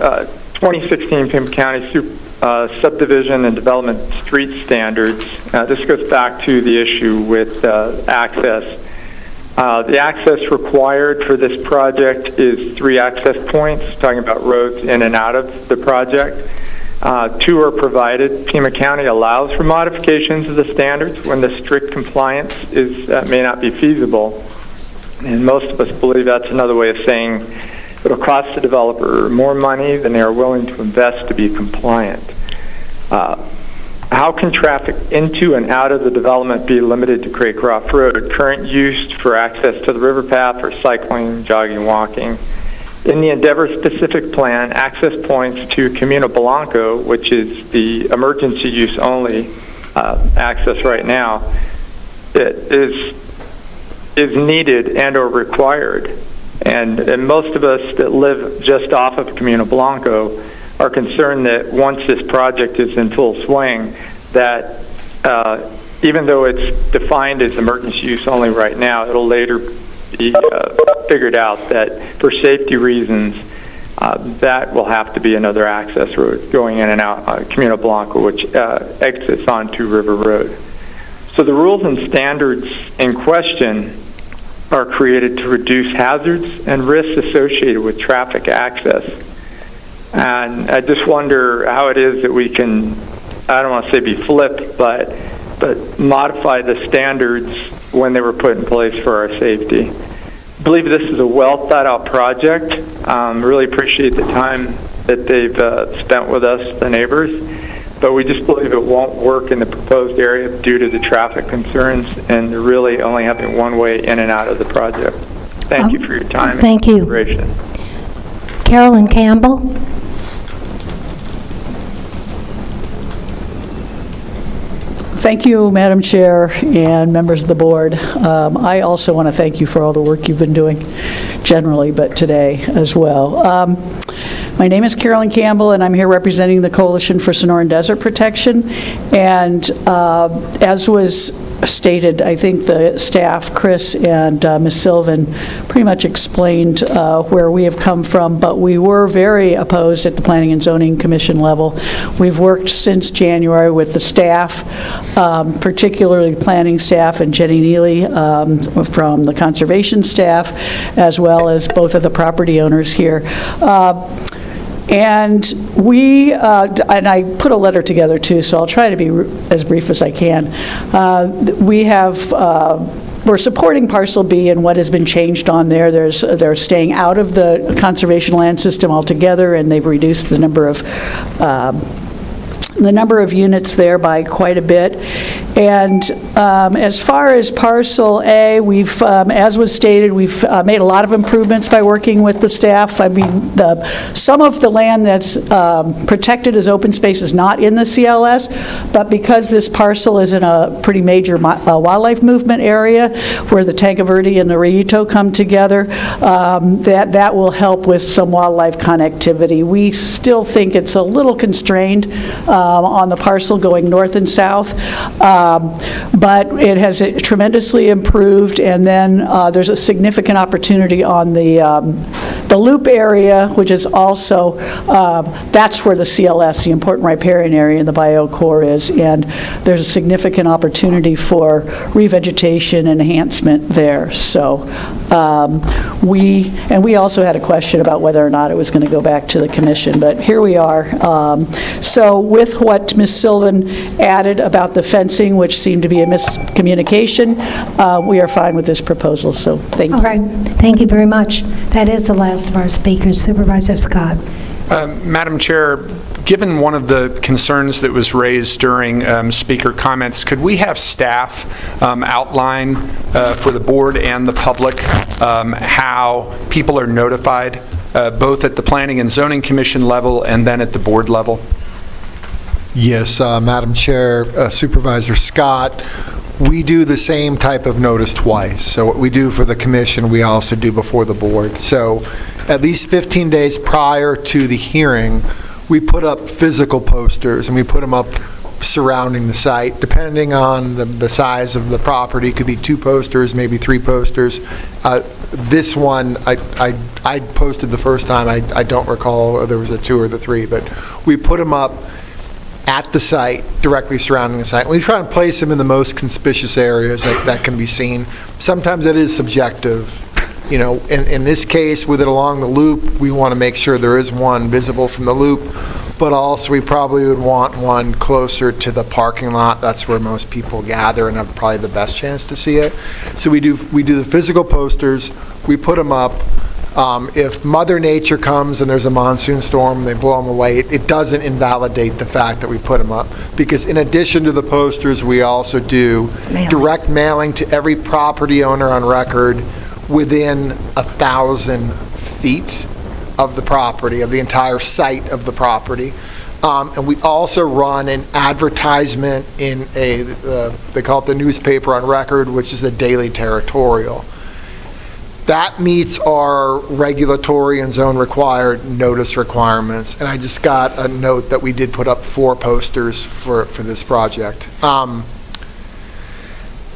2016 Pima County subdivision and development street standards, this goes back to the issue with access. The access required for this project is 3 access points, talking about roads in and out of the project. 2 are provided. Pima County allows for modifications of the standards when the strict compliance may not be feasible. And most of us believe that's another way of saying it'll cost the developer more money than they are willing to invest to be compliant. How can traffic into and out of the development be limited to Craycroft Road? Current use for access to the river path for cycling, jogging, walking. In the Endeavor-specific plan, access points to Camino Blanco, which is the emergency use only access right now, it is needed and or required. And most of us that live just off of Camino Blanco are concerned that once this project is in full swing, that even though it's defined as emergency use only right now, it'll later be figured out that for safety reasons, that will have to be another access road going in and out Camino Blanco, which exits onto River Road. So the rules and standards in question are created to reduce hazards and risks associated with traffic access. And I just wonder how it is that we can, I don't want to say be flipped, but modify the standards when they were put in place for our safety. I believe this is a well thought out project. Really appreciate the time that they've spent with us, the neighbors, but we just believe it won't work in the proposed area due to the traffic concerns and really only having one way in and out of the project. Thank you for your time. Thank you. Carolyn Campbell. Thank you, Madam Chair and members of the board. I also want to thank you for all the work you've been doing generally, but today as well. My name is Carolyn Campbell, and I'm here representing the Coalition for Sonoran Desert Protection. And as was stated, I think the staff, Chris and Ms. Sylvan, pretty much explained where we have come from, but we were very opposed at the Planning and Zoning Commission level. We've worked since January with the staff, particularly planning staff and Jenny Neely from the conservation staff, as well as both of the property owners here. And we, and I put a letter together too, so I'll try to be as brief as I can. We're supporting Parcel B and what has been changed on there. They're staying out of the conservation land system altogether, and they've reduced the number of units there by quite a bit. And as far as Parcel A, we've, as was stated, we've made a lot of improvements by working with the staff. I mean, some of the land that's protected as open space is not in the CLS, but because this parcel is in a pretty major wildlife movement area where the Tanque Verde and the Rayito come together, that will help with some wildlife connectivity. We still think it's a little constrained on the parcel going north and south, but it has tremendously improved. And then there's a significant opportunity on the loop area, which is also, that's where the CLS, the important riparian area in the bio core is, and there's a significant opportunity for revegetation and enhancement there. So we also had a question about whether or not it was going to go back to the commission, but here we are. So with what Ms. Sylvan added about the fencing, which seemed to be a miscommunication, we are fine with this proposal, so thank you. All right, thank you very much. That is the last of our speakers. Supervisor Scott. Madam Chair, given one of the concerns that was raised during speaker comments, could we have staff outline for the board and the public how people are notified, both at the Planning and Zoning Commission level and then at the board level? Yes, Madam Chair, Supervisor Scott, we do the same type of notice twice. So what we do for the commission, we also do before the board. So at least 15 days prior to the hearing, we put up physical posters, and we put them up surrounding the site. Depending on the size of the property, it could be 2 posters, maybe 3 posters. This one, I posted the first time. I don't recall whether there was a 2 or the 3, but we put them up at the site, directly surrounding the site. We try and place them in the most conspicuous areas that can be seen. Sometimes it is subjective. You know, in this case, with it along the loop, we want to make sure there is one visible from the loop, but also we probably would want one closer to the parking lot. That's where most people gather and have probably the best chance to see it. So we do the physical posters, we put them up. If Mother Nature comes and there's a monsoon storm and they blow them away, it doesn't invalidate the fact that we put them up. Because in addition to the posters, we also do direct mailing to every property owner on record within 1,000 feet of the property, of the entire site of the property. And we also run an advertisement in they call it the newspaper on record, which is the Daily Territorial. That meets our regulatory and zone required notice requirements. And I just got a note that we did put up 4 posters for this project.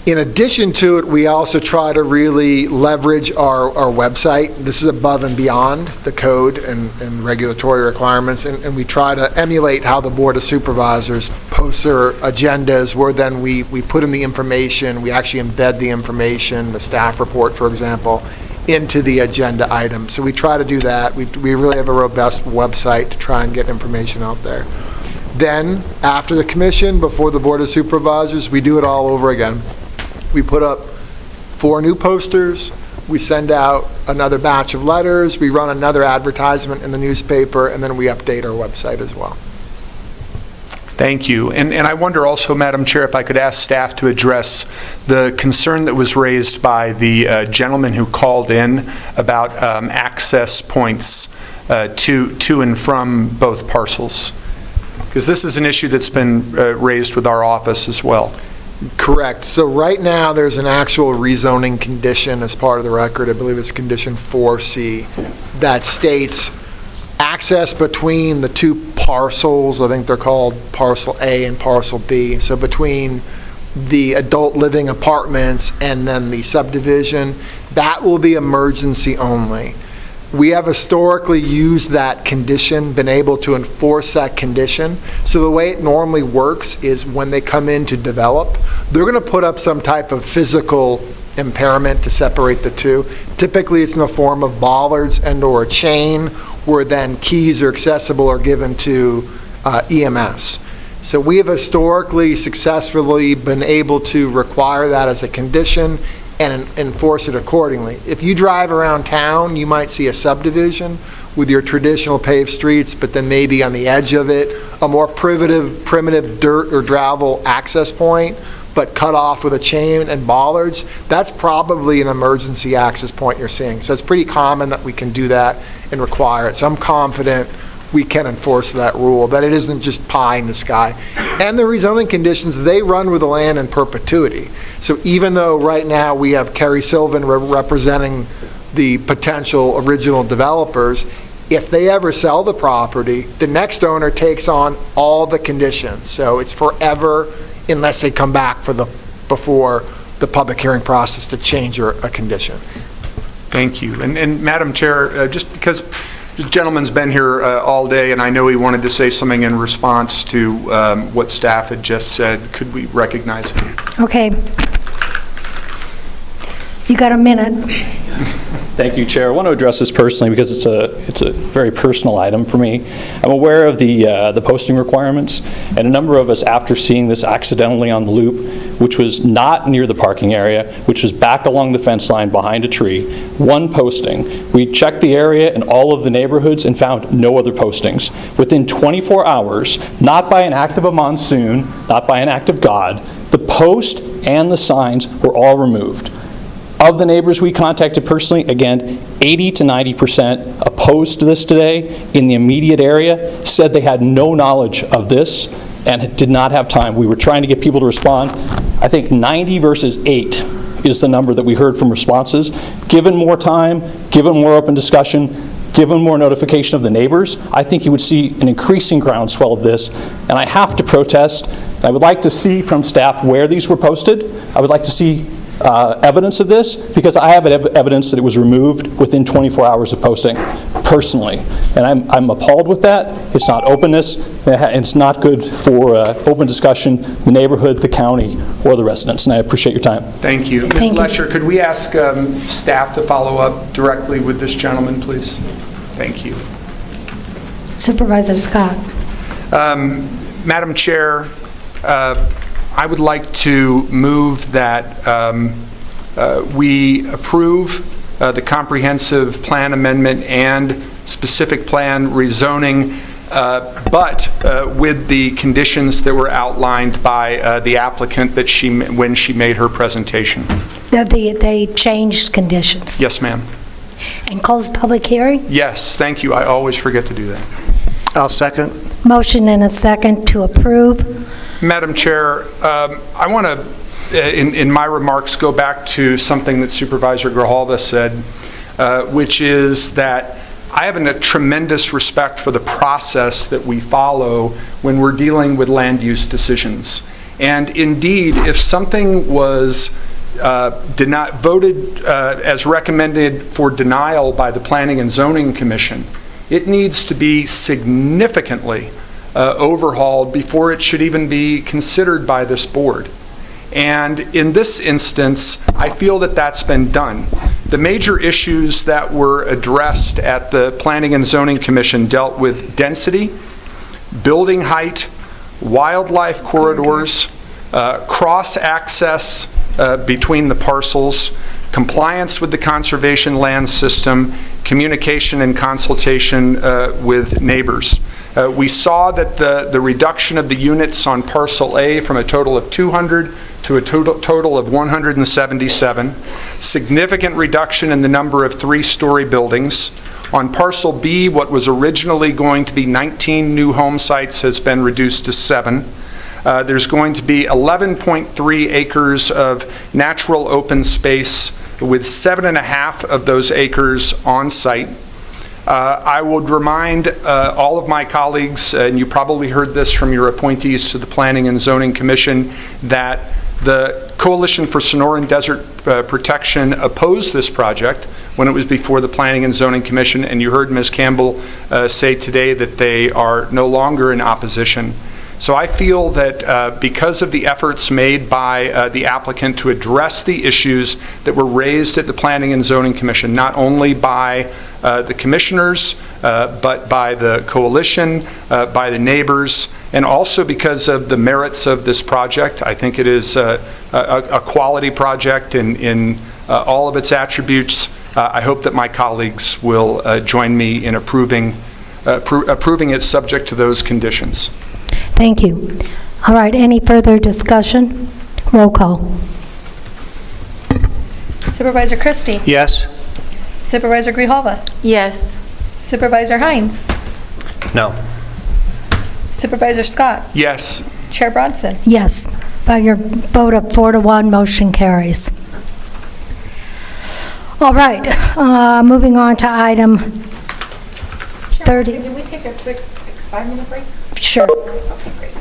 In addition to it, we also try to really leverage our website. This is above and beyond the code and regulatory requirements, and we try to emulate how the Board of Supervisors posts their agendas, where then we put in the information, we actually embed the information, the staff report, for example, into the agenda item. So we try to do that. We really have a robust website to try and get information out there. Then, after the commission, before the Board of Supervisors, we do it all over again. We put up 4 new posters, we send out another batch of letters, we run another advertisement in the newspaper, and then we update our website as well. Thank you. And I wonder also, Madam Chair, if I could ask staff to address the concern that was raised by the gentleman who called in about access points to and from both parcels. Because this is an issue that's been raised with our office as well. Correct. So right now, there's an actual rezoning condition as part of the record. I believe it's condition 4C that states access between the 2 parcels. I think they're called parcel A and parcel B. So between the adult living apartments and then the subdivision, that will be emergency only. We have historically used that condition, been able to enforce that condition. So the way it normally works is when they come in to develop, they're going to put up some type of physical impairment to separate the 2. Typically, it's in the form of bollards and or a chain, where then keys are accessible or given to EMS. So we have historically successfully been able to require that as a condition and enforce it accordingly. If you drive around town, you might see a subdivision with your traditional paved streets, but then maybe on the edge of it, a more primitive dirt or gravel access point, but cut off with a chain and bollards. That's probably an emergency access point you're seeing. So it's pretty common that we can do that and require it. So I'm confident we can enforce that rule, that it isn't just pie in the sky. And the rezoning conditions, they run with the land in perpetuity. So even though right now we have Kerry Sylvan representing the potential original developers, if they ever sell the property, the next owner takes on all the conditions. So it's forever unless they come back before the public hearing process to change a condition. Thank you. And Madam Chair, just because the gentleman's been here all day, and I know he wanted to say something in response to what staff had just said. Could we recognize him? Okay. You got a minute. Thank you, Chair. I want to address this personally because it's a very personal item for me. I'm aware of the posting requirements, and a number of us, after seeing this accidentally on the loop, which was not near the parking area, which was back along the fence line behind a tree, 1 posting. We checked the area in all of the neighborhoods and found no other postings. Within 24 hours, not by an act of a monsoon, not by an act of God, the post and the signs were all removed. Of the neighbors we contacted personally, again, 80 to 90% opposed to this today in the immediate area said they had no knowledge of this and did not have time. We were trying to get people to respond. I think 90 versus 8 is the number that we heard from responses. Given more time, given more open discussion, given more notification of the neighbors, I think you would see an increasing groundswell of this. And I have to protest. I would like to see from staff where these were posted. I would like to see evidence of this, because I have evidence that it was removed within 24 hours of posting, personally. And I'm appalled with that. It's not openness, and it's not good for open discussion, the neighborhood, the county, or the residents. And I appreciate your time. Thank you. Ms. Lesher, could we ask staff to follow up directly with this gentleman, please? Thank you. Supervisor Scott. Madam Chair, I would like to move that we approve the comprehensive plan amendment and specific plan rezoning, but with the conditions that were outlined by the applicant that when she made her presentation. They changed conditions. Yes, ma'am. And closed public hearing? Yes, thank you. I always forget to do that. I'll second. Motion and a second to approve. Madam Chair, I want to in my remarks, go back to something that Supervisor Grijalva said, which is that I have a tremendous respect for the process that we follow when we're dealing with land use decisions. And indeed, if something was voted as recommended for denial by the Planning and Zoning Commission, it needs to be significantly overhauled before it should even be considered by this board. And in this instance, I feel that that's been done. The major issues that were addressed at the Planning and Zoning Commission dealt with density, building height, wildlife corridors, cross-access between the parcels, compliance with the conservation land system, communication and consultation with neighbors. We saw that the reduction of the units on Parcel A from a total of 200 to a total of 177, significant reduction in the number of three-story buildings. On Parcel B, what was originally going to be 19 new home sites has been reduced to 7. There's going to be 11.3 acres of natural open space with 7.5 of those acres on site. I would remind all of my colleagues, and you probably heard this from your appointees to the Planning and Zoning Commission, that the Coalition for Sonoran Desert Protection opposed this project when it was before the Planning and Zoning Commission, and you heard Ms. Campbell say today that they are no longer in opposition. So I feel that because of the efforts made by the applicant to address the issues that were raised at the Planning and Zoning Commission, not only by the commissioners, but by the coalition, by the neighbors, and also because of the merits of this project. I think it is a quality project in all of its attributes. I hope that my colleagues will join me in approving it subject to those conditions. Thank you. All right, any further discussion? Roll call. Supervisor Christie? Yes. Supervisor Grijalva? Yes. Supervisor Hines? No. Supervisor Scott? Yes. Chair Bronson? Yes. By your vote of 4-1, motion carries. All right, moving on to item 30. Can we take a quick 5-minute break? Sure. Okay, great.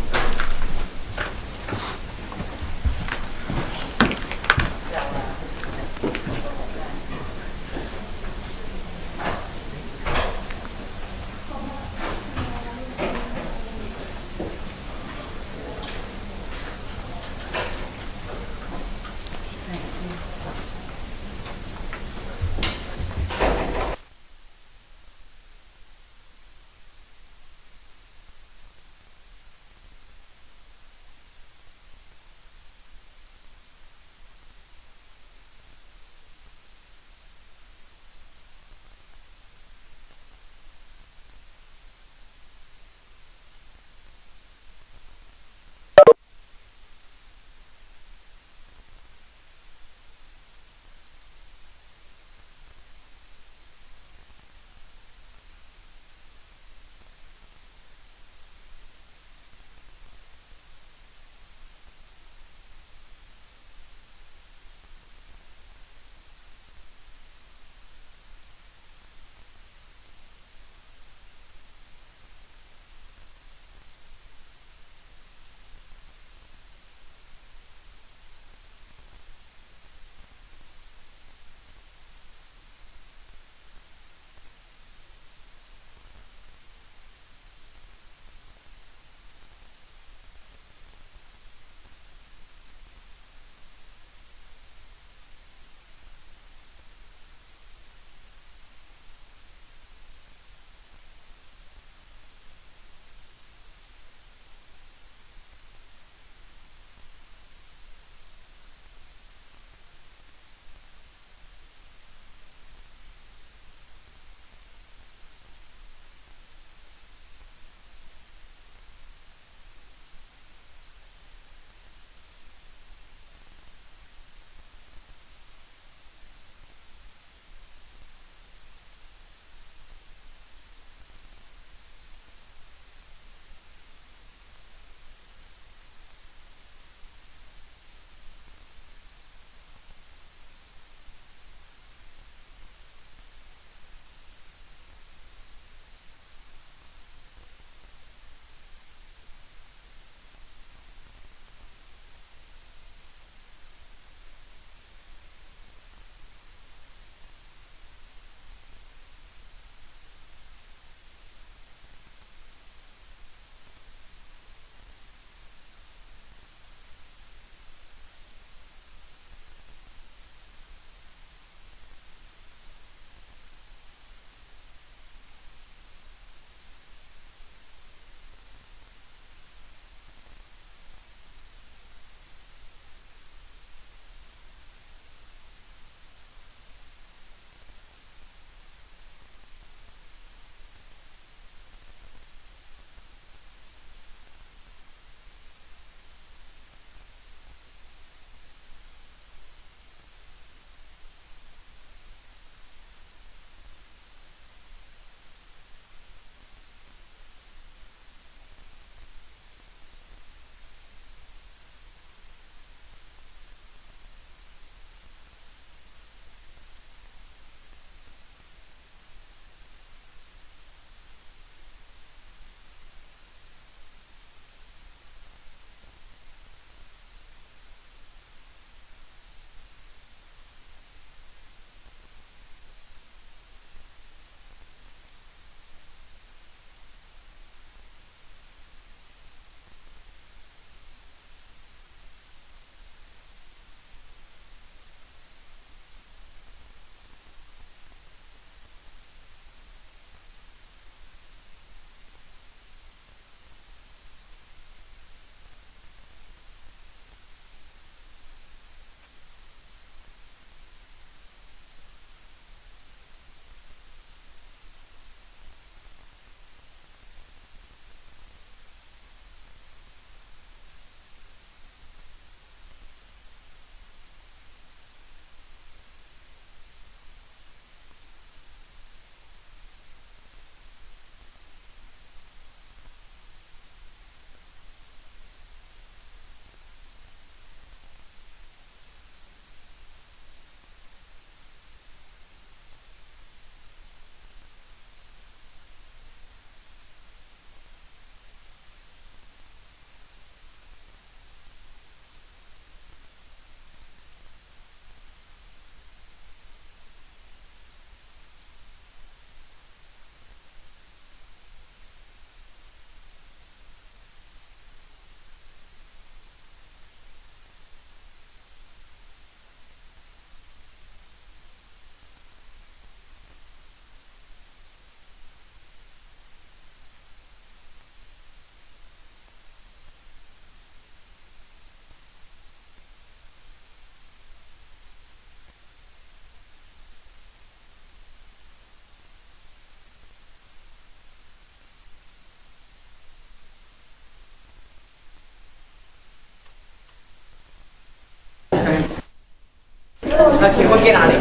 get on it.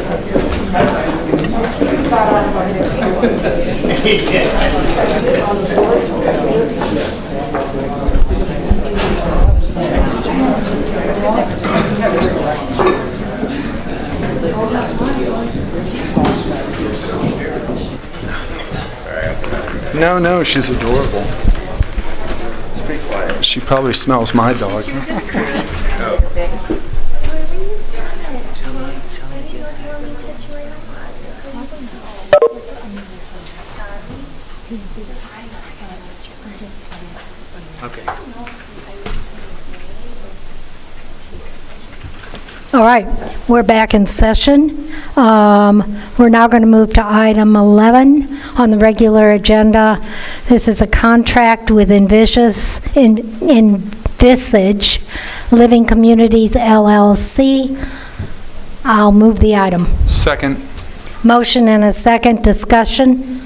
No, she's adorable. She probably smells my dog. All right, we're back in session. We're now going to move to item 11 on the regular agenda. This is a contract with Envisage Living Communities LLC. I'll move the item. Second. Motion and a second. Discussion?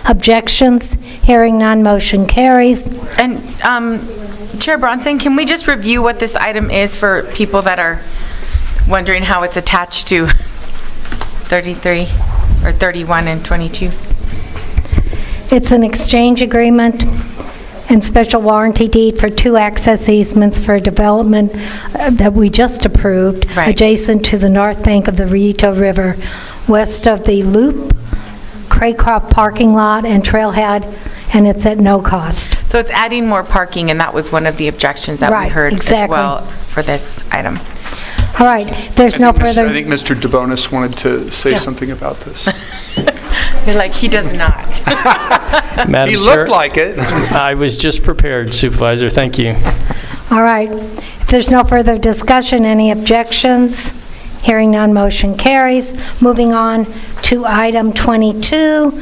Objections? Hearing none, motion carries. And Chair Bronson, can we just review what this item is for people that are wondering how it's attached to 33 or 31 and 22? It's an exchange agreement and special warranty deed for 2 access easements for development that we just approved, adjacent to the north bank of the Rito River, west of the Loop, Craycroft parking lot, and Trailhead, and it's at no cost. So it's adding more parking, and that was one of the objections that we heard as well for this item. All right, there's no further... I think Mr. DeBonis wanted to say something about this. You're like, he does not. Madam He Chair, looked like it. I was just prepared, Supervisor. Thank you. All right, if there's no further discussion, any objections? Hearing none, motion carries. Moving on to item 22.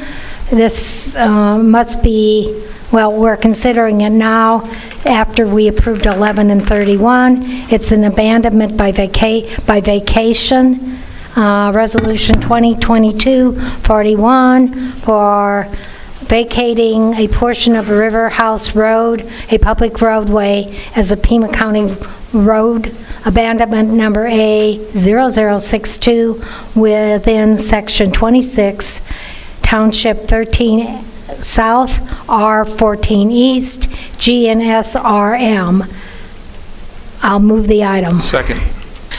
This must be, well, we're considering it now after we approved 11 and 31. It's an abandonment by vacation. Resolution 2022-41 for vacating a portion of River House Road, a public roadway, as a Pima County road, abandonment number A0062 within Section 26, Township 13 South, R14 East, GNSRM. I'll move the item. Second.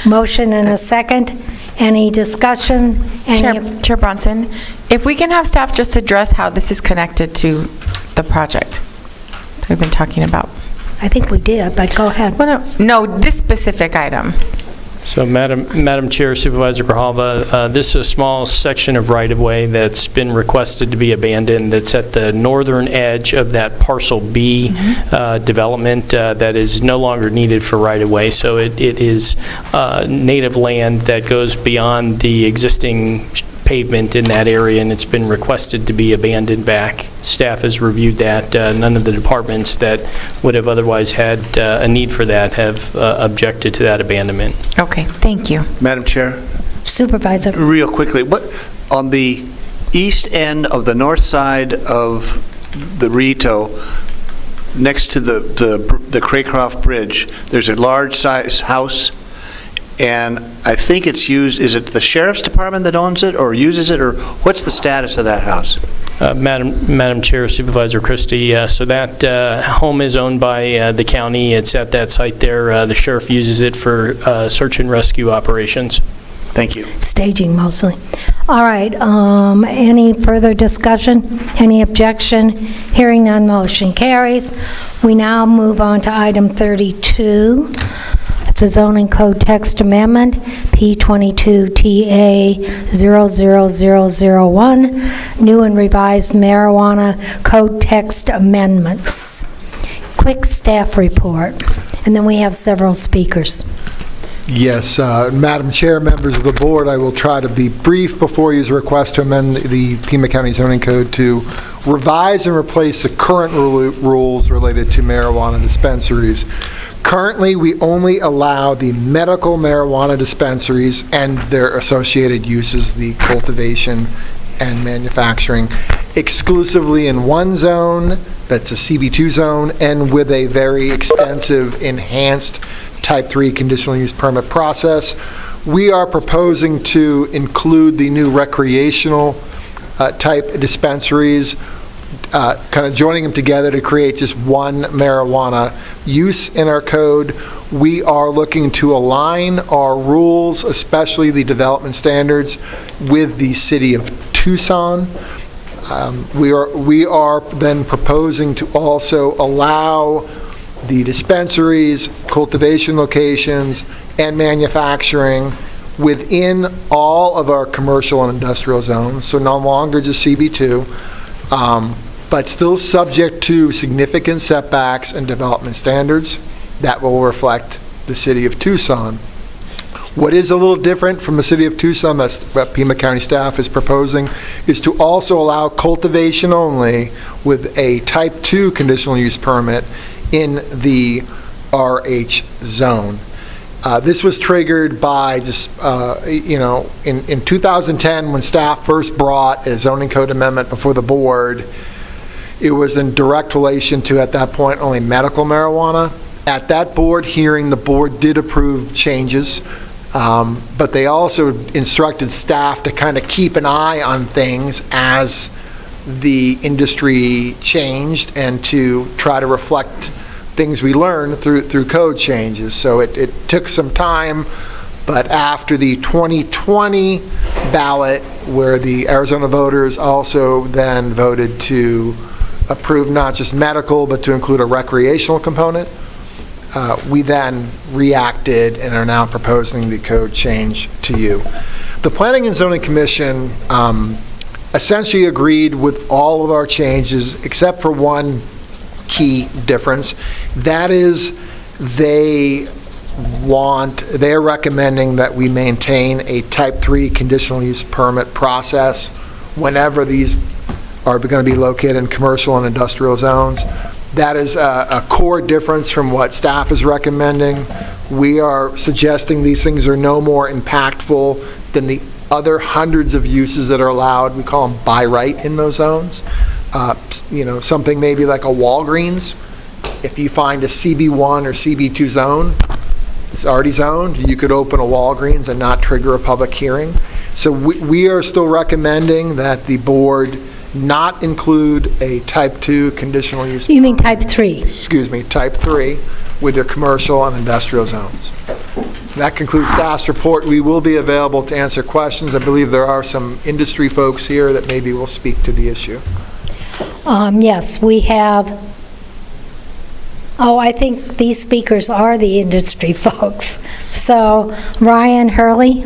Motion and a second. Any discussion? Chair Bronson, if we can have staff just address how this is connected to the project that we've been talking about. I think we did, but go ahead. Well, no, this specific item. So, Madam Chair, Supervisor Grijalva, this is a small section of right-of-way that's been requested to be abandoned that's at the northern edge of that Parcel B development that is no longer needed for right-of-way. So it is native land that goes beyond the existing pavement in that area, and it's been requested to be abandoned back. Staff has reviewed that. None of the departments that would have otherwise had a need for that have objected to that abandonment. Okay, thank you. Madam Chair? Supervisor. Real quickly, what on the east end of the north side of the Rito, next to the Craycroft Bridge, there's a large size house, and I think it's used, is it the Sheriff's Department that owns it or uses it, or what's the status of that house? Madam Chair, Supervisor Christie, so that home is owned by the county. It's at that site there. The sheriff uses it for search and rescue operations. Thank you. Staging mostly. All right, any further discussion? Any objection? Hearing none, motion carries. We now move on to item 32. It's a zoning code text amendment, P22TA00001, new and revised marijuana code text amendments. Quick staff report, and then we have several speakers. Yes, Madam Chair, members of the board, I will try to be brief before you request to amend the Pima County zoning code to revise and replace the current rules related to marijuana dispensaries. Currently, we only allow the medical marijuana dispensaries and their associated uses, the cultivation and manufacturing, exclusively in one zone, that's a CB2 zone, and with a very extensive enhanced Type 3 conditional use permit process. We are proposing to include the new recreational type dispensaries, kind of joining them together to create just one marijuana use in our code. We are looking to align our rules, especially the development standards, with the city of Tucson. We are then proposing to also allow the dispensaries, cultivation locations, and manufacturing within all of our commercial and industrial zones, so no longer just CB2, but still subject to significant setbacks and development standards that will reflect the city of Tucson. What is a little different from the city of Tucson, that's what Pima County staff is proposing, is to also allow cultivation only with a type 2 conditional use permit in the RH zone. This was triggered by just, in 2010, when staff first brought a zoning code amendment before the board, it was in direct relation to, at that point, only medical marijuana. At that board hearing, the board did approve changes, but they also instructed staff to kind of keep an eye on things as the industry changed and to try to reflect things we learned through code changes. So it took some time, but after the 2020 ballot, where the Arizona voters also then voted to approve not just medical, but to include a recreational component, we then reacted and are now proposing the code change to you. The Planning and Zoning Commission essentially agreed with all of our changes except for one key difference. That is, they are recommending that we maintain a type 3 conditional use permit process whenever these are going to be located in commercial and industrial zones. That is a core difference from what staff is recommending. We are suggesting these things are no more impactful than the other hundreds of uses that are allowed. We call them by right in those zones. Something maybe like a Walgreens. If you find a CB1 or CB2 zone, it's already zoned, you could open a Walgreens and not trigger a public hearing. So we are still recommending that the board not include a type 2 conditional use. You mean type 3? Excuse me, type 3 with their commercial and industrial zones. That concludes staff's report. We will be available to answer questions. I believe there are some industry folks here that maybe will speak to the issue. Yes, we have. I think these speakers are the industry folks. So, Ryan Hurley.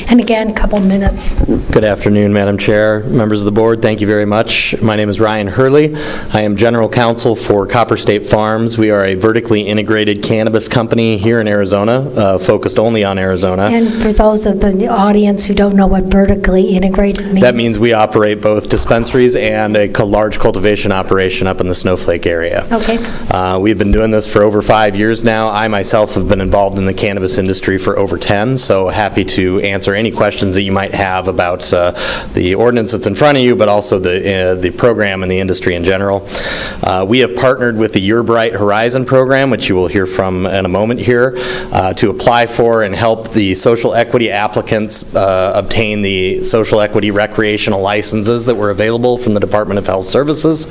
And again, a couple minutes. Good afternoon, Madam Chair, members of the board. Thank you very much. My name is Ryan Hurley. I am General Counsel for Copper State Farms. We are a vertically integrated cannabis company here in Arizona, focused only on Arizona. And for those of the audience who don't know what vertically integrated means. That means we operate both dispensaries and a large cultivation operation up in the Snowflake area. Okay. We've been doing this for over 5 years now. I myself have been involved in the cannabis industry for over 10, so happy to answer any questions that you might have about the ordinance that's in front of you, but also the program and the industry in general. We have partnered with the Your Bright Horizon program, which you will hear from in a moment here, to apply for and help the social equity applicants obtain the social equity recreational licenses that were available from the Department of Health Services.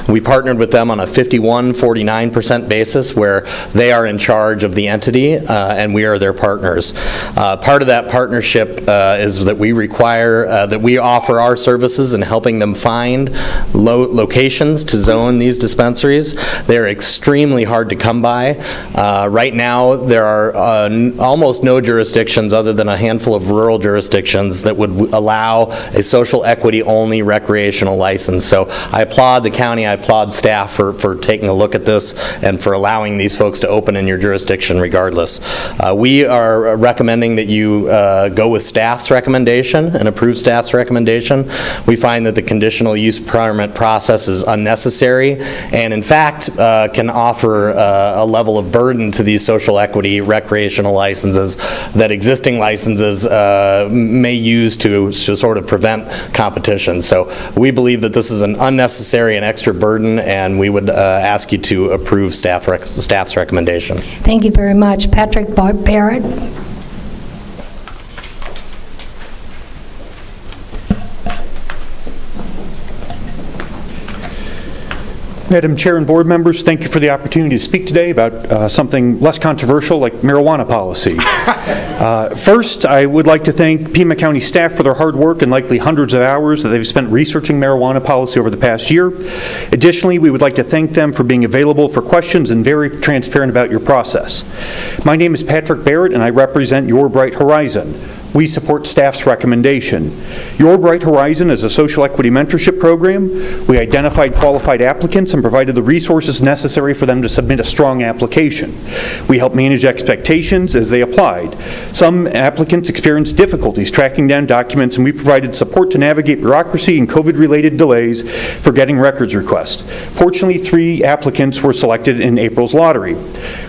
We partnered with them on a 51-49% basis, where they are in charge of the entity and we are their partners. Part of that partnership is that we require that we offer our services in helping them find locations to zone these dispensaries. They're extremely hard to come by. Right now, there are almost no jurisdictions other than a handful of rural jurisdictions that would allow a social equity only recreational license. So I applaud the county, I applaud staff for taking a look at this and for allowing these folks to open in your jurisdiction regardless. We are recommending that you go with staff's recommendation and approve staff's recommendation. We find that the conditional use permit process is unnecessary and in fact can offer a level of burden to these social equity recreational licenses that existing licenses may use to sort of prevent competition. So we believe that this is an unnecessary and extra burden, and we would ask you to approve staff's recommendation. Thank you very much. Patrick Barrett. Madam Chair and board members, thank you for the opportunity to speak today about something less controversial like marijuana policy. First, I would like to thank Pima County staff for their hard work and likely hundreds of hours that they've spent researching marijuana policy over the past year. Additionally, we would like to thank them for being available for questions and very transparent about your process. My name is Patrick Barrett and I represent Your Bright Horizon. We support staff's recommendation. Your Bright Horizon is a social equity mentorship program. We identified qualified applicants and provided the resources necessary for them to submit a strong application. We helped manage expectations as they applied. Some applicants experienced difficulties tracking down documents, and we provided support to navigate bureaucracy and COVID-related delays for getting records requests. Fortunately, 3 applicants were selected in April's lottery.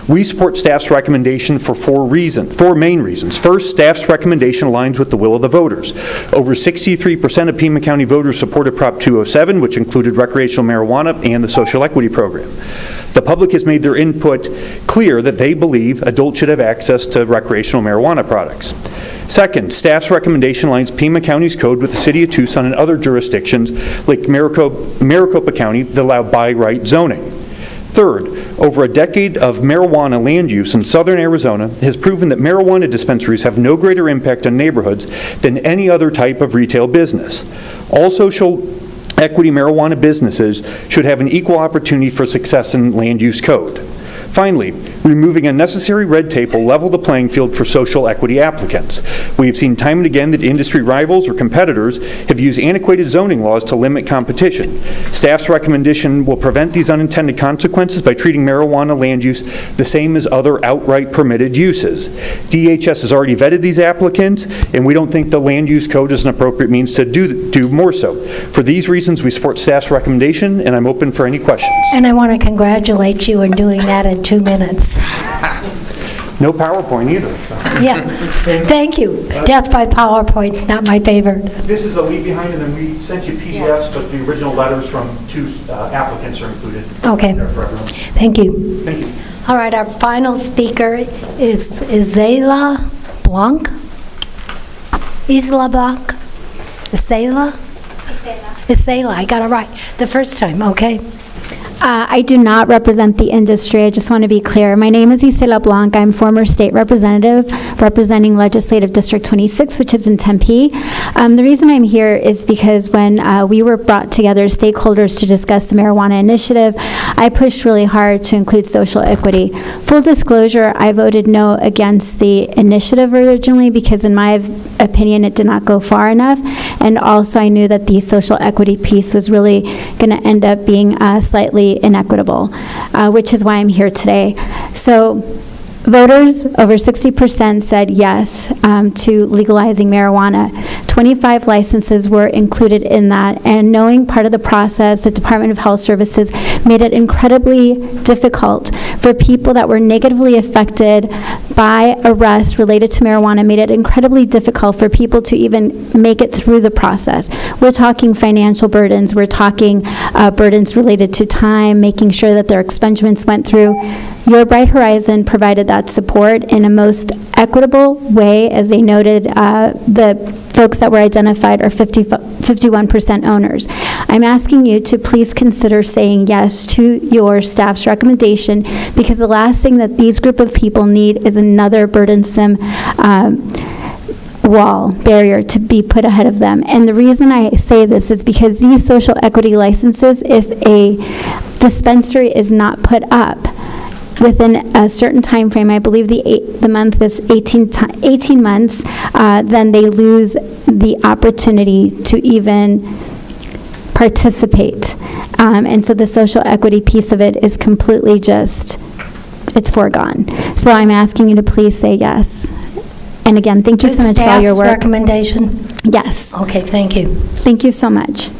We support staff's recommendation for 4 main reasons. First, staff's recommendation aligns with the will of the voters. Over 63% of Pima County voters supported Prop 207, which included recreational marijuana and the social equity program. The public has made their input clear that they believe adults should have access to recreational marijuana products. Second, staff's recommendation aligns Pima County's code with the City of Tucson and other jurisdictions like Maricopa County that allow by right zoning. Third, over a decade of marijuana land use in southern Arizona has proven that marijuana dispensaries have no greater impact on neighborhoods than any other type of retail business. All social equity marijuana businesses should have an equal opportunity for success in land use code. Finally, removing unnecessary red tape will level the playing field for social equity applicants. We have seen time and again that industry rivals or competitors have used antiquated zoning laws to limit competition. Staff's recommendation will prevent these unintended consequences by treating marijuana land use the same as other outright permitted uses. DHS has already vetted these applicants, and we don't think the land use code is an appropriate means to do more so. For these reasons, we support staff's recommendation, and I'm open for any questions. And I want to congratulate you on doing that in 2 minutes. No PowerPoint either. Yeah, thank you. Death by PowerPoint's not my favorite. This is a leave behind, and then we sent you PDFs, but the original letters from 2 applicants are included. Okay. There for everyone. Thank you. Thank you. All right, our final speaker is Isela Blanc. Isela Blanc? Isela? Isela, I got it right the first time, okay. I do not represent the industry. I just want to be clear. My name is Isela Blanc. I'm former state representative representing Legislative District 26, which is in Tempe. The reason I'm here is because when we were brought together stakeholders to discuss the marijuana initiative, I pushed really hard to include social equity. Full disclosure, I voted no against the initiative originally because in my opinion it did not go far enough, and also I knew that the social equity piece was really going to end up being slightly inequitable, which is why I'm here today. So voters, over 60% said yes to legalizing marijuana. 25 licenses were included in that, and knowing part of the process, the Department of Health Services made it incredibly difficult for people that were negatively affected by arrests related to marijuana, made it incredibly difficult for people to even make it through the process. We're talking financial burdens, we're talking burdens related to time, making sure that their expungements went through. Your Bright Horizon provided that support in a most equitable way. As they noted, the folks that were identified are 51% owners. I'm asking you to please consider saying yes to your staff's recommendation, because the last thing that these group of people need is another burdensome barrier to be put ahead of them. And the reason I say this is because these social equity licenses, if a dispensary is not put up within a certain time frame, I believe the month is 18 months, then they lose the opportunity to even participate. And so the social equity piece of it is completely just, it's foregone. So I'm asking you to please say yes. And again, thank you so much for all your Staff's work. recommendation? Yes. Okay, thank you. Thank you so much.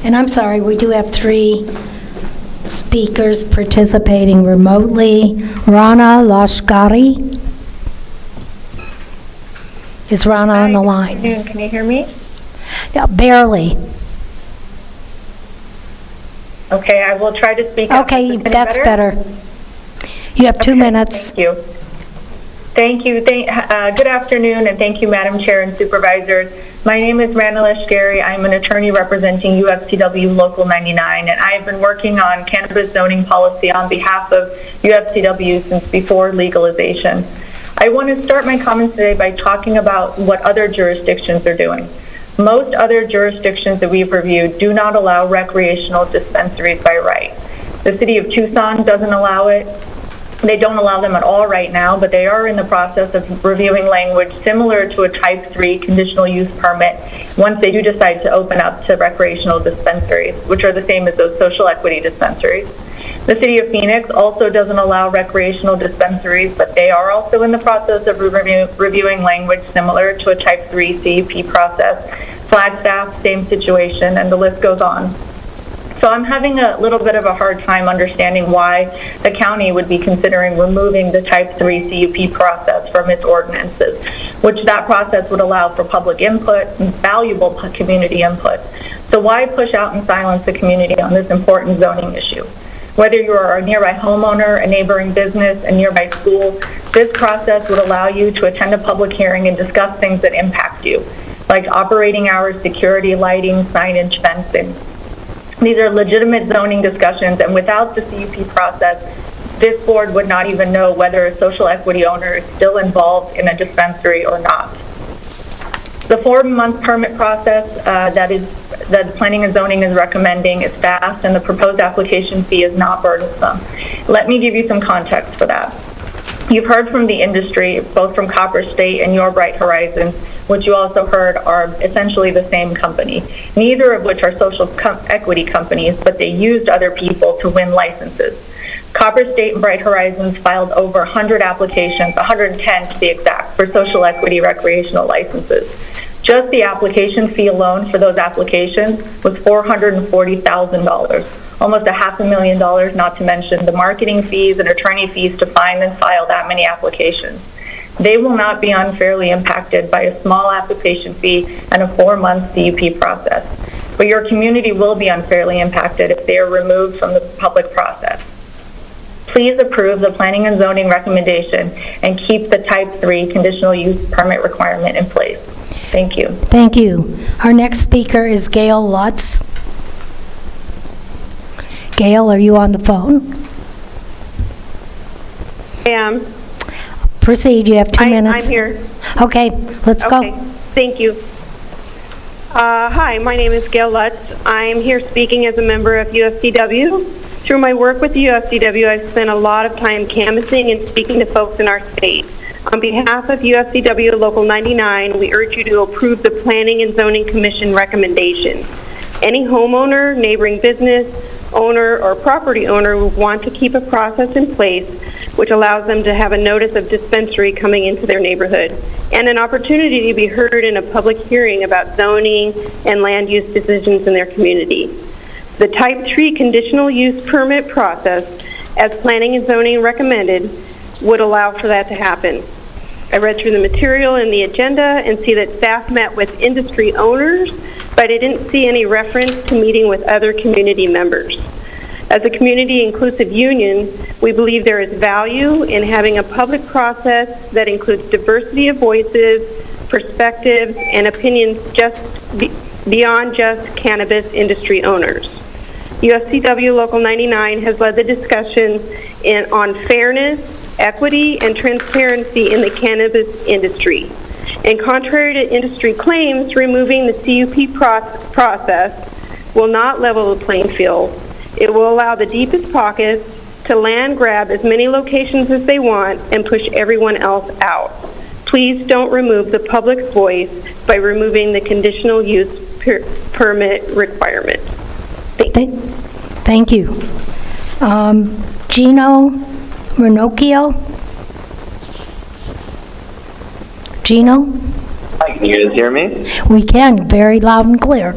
And I'm sorry, we do have 3 speakers participating remotely. Rana Lashkari. Is Rana on the line? Can you hear me? Yeah, barely. Okay, I will try to speak up. Okay, Is this any that's better. You have 2 minutes. Thank you. Thank you. Good afternoon, and thank you, Madam Chair and Supervisors. My name is Rana Lashkari. I'm an attorney representing UFCW Local 99, and I've been working on cannabis zoning policy on behalf of UFCW since before legalization. I want to start my comments today by talking about what other jurisdictions are doing. Most other jurisdictions that we've reviewed do not allow recreational dispensaries by right. The city of Tucson doesn't allow it. They don't allow them at all right now, but they are in the process of reviewing language similar to a Type 3 conditional use permit once they do decide to open up to recreational dispensaries, which are the same as those social equity dispensaries. The city of Phoenix also doesn't allow recreational dispensaries, but they are also in the process of reviewing language similar to a Type 3 CUP process. Flagstaff, same situation, and the list goes on. So I'm having a little bit of a hard time understanding why the county would be considering removing the Type 3 CUP process from its ordinances, which that process would allow for public input and valuable community input. So why push out and silence the community on this important zoning issue? Whether you are a nearby homeowner, a neighboring business, a nearby school, this process would allow you to attend a public hearing and discuss things that impact you, like operating hours, security, lighting, signage, fencing. These are legitimate zoning discussions, and without the CUP process, this board would not even know whether a social equity owner is still involved in a dispensary or not. The 4-month permit process that the planning and zoning is recommending is fast, and the proposed application fee is not burdensome. Let me give you some context for that. You've heard from the industry, both from Copper State and Your Bright Horizons, which you also heard are essentially the same company, neither of which are social equity companies, but they used other people to win licenses. Copper State and Bright Horizons filed over 100 applications, 110 to be exact, for social equity recreational licenses. Just the application fee alone for those applications was $440,000, almost $500,000, not to mention the marketing fees and attorney fees to find and file that many applications. They will not be unfairly impacted by a small application fee and a 4-month CUP process. But your community will be unfairly impacted if they are removed from the public process. Please approve the planning and zoning recommendation and keep the Type 3 conditional use permit requirement in place. Thank you. Thank you. Our next speaker is Gail Lutz. Gail, are you on the phone? I am. Proceed, you have 2 minutes. I'm here. Okay, let's Okay, go. thank you. Hi, my name is Gail Lutz. I'm here speaking as a member of UFCW. Through my work with the UFCW, I've spent a lot of time canvassing and speaking to folks in our state. On behalf of UFCW Local 99, we urge you to approve the Planning and Zoning Commission recommendations. Any homeowner, neighboring business, owner, or property owner will want to keep a process in place which allows them to have a notice of dispensary coming into their neighborhood and an opportunity to be heard in a public hearing about zoning and land use decisions in their community. The Type 3 conditional use permit process, as Planning and Zoning recommended, would allow for that to happen. I read through the material in the agenda and see that staff met with industry owners, but I didn't see any reference to meeting with other community members. As a community-inclusive union, we believe there is value in having a public process that includes diversity of voices, perspectives, and opinions beyond just cannabis industry owners. UFCW Local 99 has led the discussion on fairness, equity, and transparency in the cannabis industry. And contrary to industry claims, removing the CUP process will not level the playing field. It will allow the deepest pockets to land grab as many locations as they want and push everyone else out. Please don't remove the public's voice by removing the conditional use permit requirement. Thank you. Gino Ranocchio? Gino? Hi, can you guys hear me? We can, very loud and clear.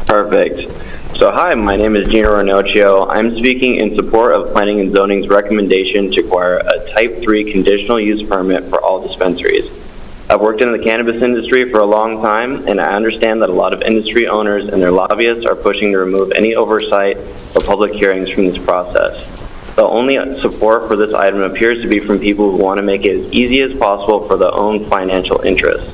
Perfect. So hi, my name is Gino Ranocchio. I'm speaking in support of Planning and Zoning's recommendation to acquire a Type 3 conditional use permit for all dispensaries. I've worked in the cannabis industry for a long time, and I understand that a lot of industry owners and their lobbyists are pushing to remove any oversight or public hearings from this process. The only support for this item appears to be from people who want to make it as easy as possible for their own financial interests.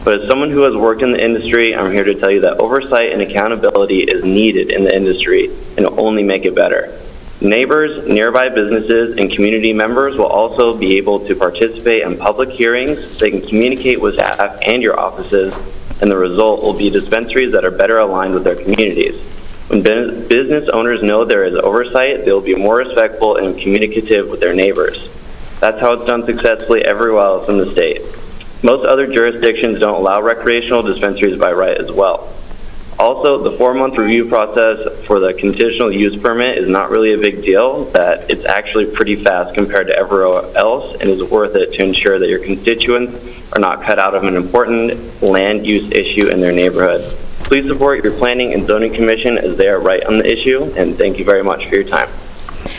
But as someone who has worked in the industry, I'm here to tell you that oversight and accountability is needed in the industry and will only make it better. Neighbors, nearby businesses, and community members will also be able to participate in public hearings. They can communicate with staff and your offices, and the result will be dispensaries that are better aligned with their communities. When business owners know there is oversight, they will be more respectful and communicative with their neighbors. That's how it's done successfully everywhere else in the state. Most other jurisdictions don't allow recreational dispensaries by right as well. Also, the 4-month review process for the conditional use permit is not really a big deal, that it's actually pretty fast compared to everywhere else and is worth it to ensure that your constituents are not cut out of an important land use issue in their neighborhood. Please support your Planning and Zoning Commission as they are right on the issue, and thank you very much for your time.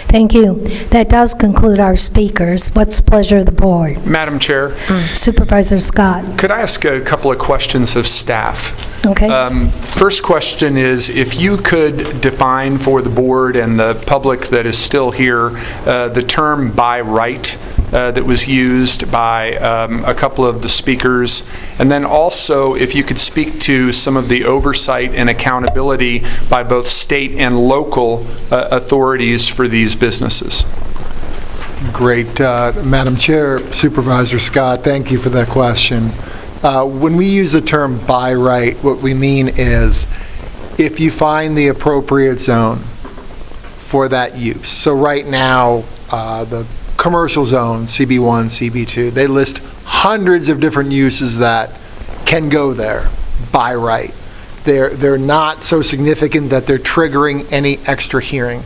Thank you. That does conclude our speakers. What's the pleasure of the board? Madam Chair, Supervisor Scott. could I ask a couple of questions of staff? Okay. First question is, if you could define for the board and the public that is still here the term by right that was used by a couple of the speakers, and then also if you could speak to some of the oversight and accountability by both state and local authorities for these businesses. Great. Madam Chair, Supervisor Scott, thank you for that question. When we use the term by right, what we mean is if you find the appropriate zone for that use. So right now, the commercial zone, CB1, CB2, they list hundreds of different uses that can go there by right. They're not so significant that they're triggering any extra hearing.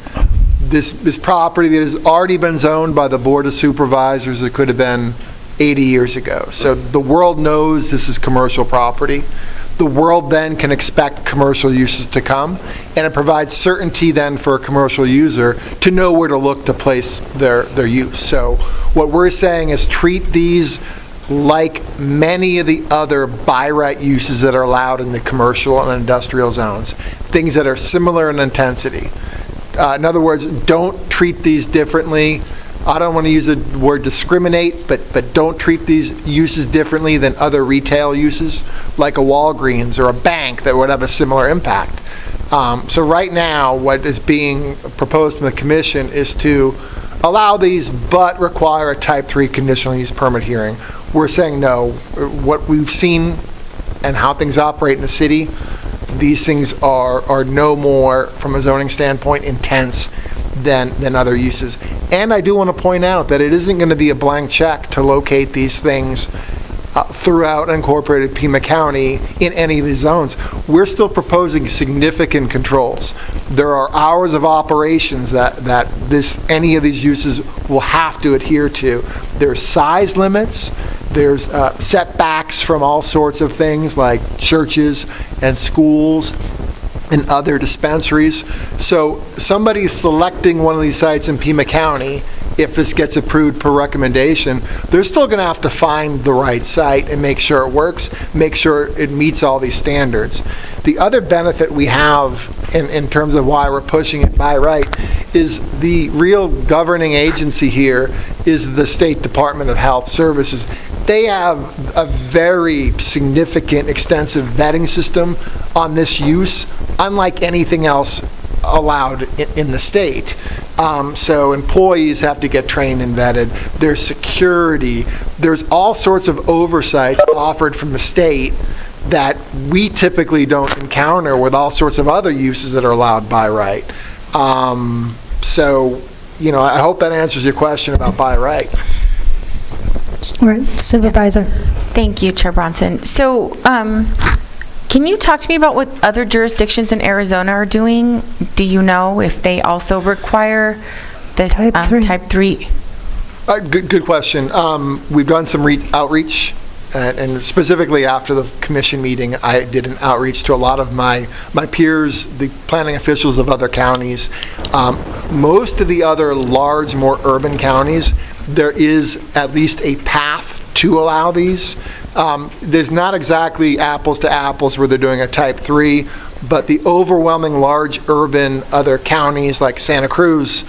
This property that has already been zoned by the Board of Supervisors, it could have been 80 years ago. So the world knows this is commercial property. The world then can expect commercial uses to come, and it provides certainty then for a commercial user to know where to look to place their use. So what we're saying is treat these like many of the other by right uses that are allowed in the commercial and industrial zones, things that are similar in intensity. In other words, don't treat these differently. I don't want to use the word discriminate, but don't treat these uses differently than other retail uses, like a Walgreens or a bank that would have a similar impact. So right now, what is being proposed from the commission is to allow these, but require a Type 3 conditional use permit hearing. We're saying no. What we've seen and how things operate in the city, these things are no more, from a zoning standpoint, intense than other uses. And I do want to point out that it isn't going to be a blank check to locate these things throughout unincorporated Pima County in any of these zones. We're still proposing significant controls. There are hours of operations that any of these uses will have to adhere to. There's size limits. There's setbacks from all sorts of things like churches and schools and other dispensaries. So somebody selecting one of these sites in Pima County, if this gets approved per recommendation, they're still going to have to find the right site and make sure it works, make sure it meets all these standards. The other benefit we have in terms of why we're pushing it by right is the real governing agency here is the State Department of Health Services. They have a very significant, extensive vetting system on this use, unlike anything else allowed in the state. So employees have to get trained and vetted. There's security. There's all sorts of oversights offered from the state that we typically don't encounter with all sorts of other uses that are allowed by right. So, I hope that answers your question about by right. All right, Supervisor. Thank you, Chair Bronson. So, can you talk to me about what other jurisdictions in Arizona are doing? Do you know if they also require this Type 3? Good question. We've done some outreach, and specifically after the commission meeting, I did an outreach to a lot of my peers, the planning officials of other counties. Most of the other large, more urban counties, there is at least a path to allow these. There's not exactly apples to apples where they're doing a type 3, but the overwhelming large urban other counties like Santa Cruz,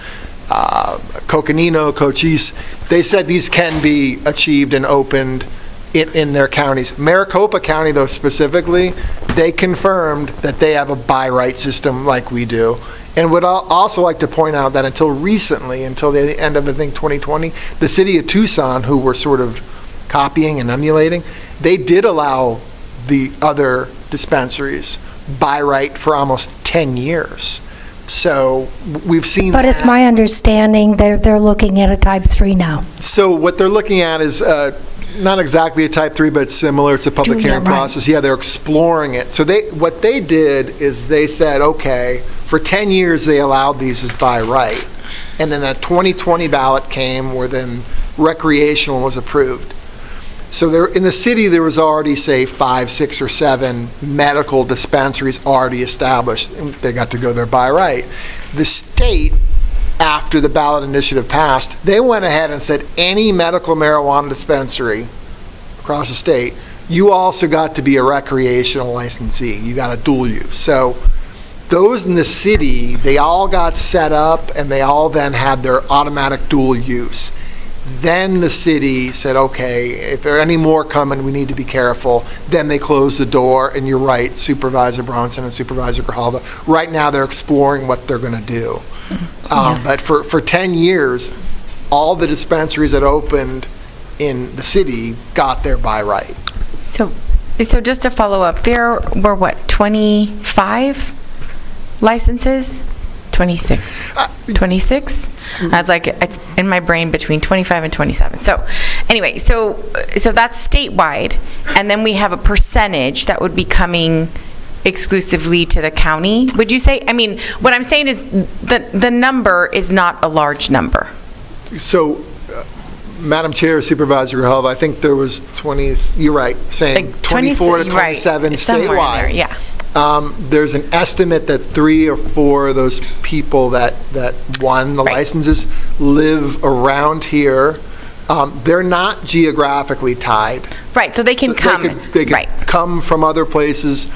Coconino, Cochise, they said these can be achieved and opened in their counties. Maricopa County, though, specifically, they confirmed that they have a by right system like we do. And would also like to point out that until recently, until the end of, I think, 2020, the city of Tucson, who were sort of copying and emulating, they did allow the other dispensaries by right for almost 10 years. So we've seen But it's my understanding they're looking at a type 3 now. So what they're looking at is not exactly a type 3, but it's similar. It's a public hearing process. Yeah, they're exploring it. So what they did is they said, okay, for 10 years they allowed these as by right. And then that 2020 ballot came where then recreational was approved. So there, in the city, there was already, say, 5, 6, or 7 medical dispensaries already established. And they got to go there by right. The state, after the ballot initiative passed, they went ahead and said any medical marijuana dispensary across the state, you also got to be a recreational licensee. You got a dual use. So those in the city, they all got set up and they all then had their automatic dual use. Then the city said, okay, if there are any more coming, we need to be careful. Then they closed the door, and you're right, Supervisor Bronson and Supervisor Grijalva, right now they're exploring what they're going to do. But for 10 years, all the dispensaries that opened in the city got there by right. So just to follow up, there were, what, 25 licenses? 26. 26? I was like, it's in my brain between 25 and 27. So anyway, so that's statewide, and then we have a percentage that would be coming exclusively to the county, would you say? I mean, what I'm saying is the number is not a large number. So, Madam Chair, Supervisor Grijalva, I think there was 20, you're right, saying like 24 to 27 statewide. There, yeah. There's an estimate that 3 or 4 of those people that won the licenses live around here. They're not geographically tied. Right, so they can come. They could come from other places,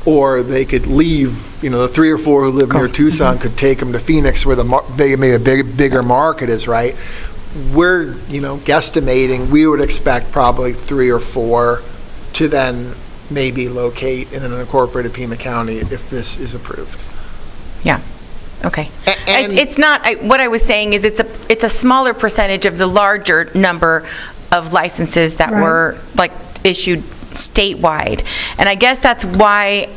or they could leave. You know, the 3 or 4 who live near Tucson could take them to Phoenix, where maybe a bigger market is, right? We're, guesstimating, we would expect probably 3 or 4 to then maybe locate in an incorporated Pima County if this is approved. Yeah. Okay. And it's not. What I was saying is it's a smaller percentage of the larger number of licenses that were like issued statewide, and I guess that's why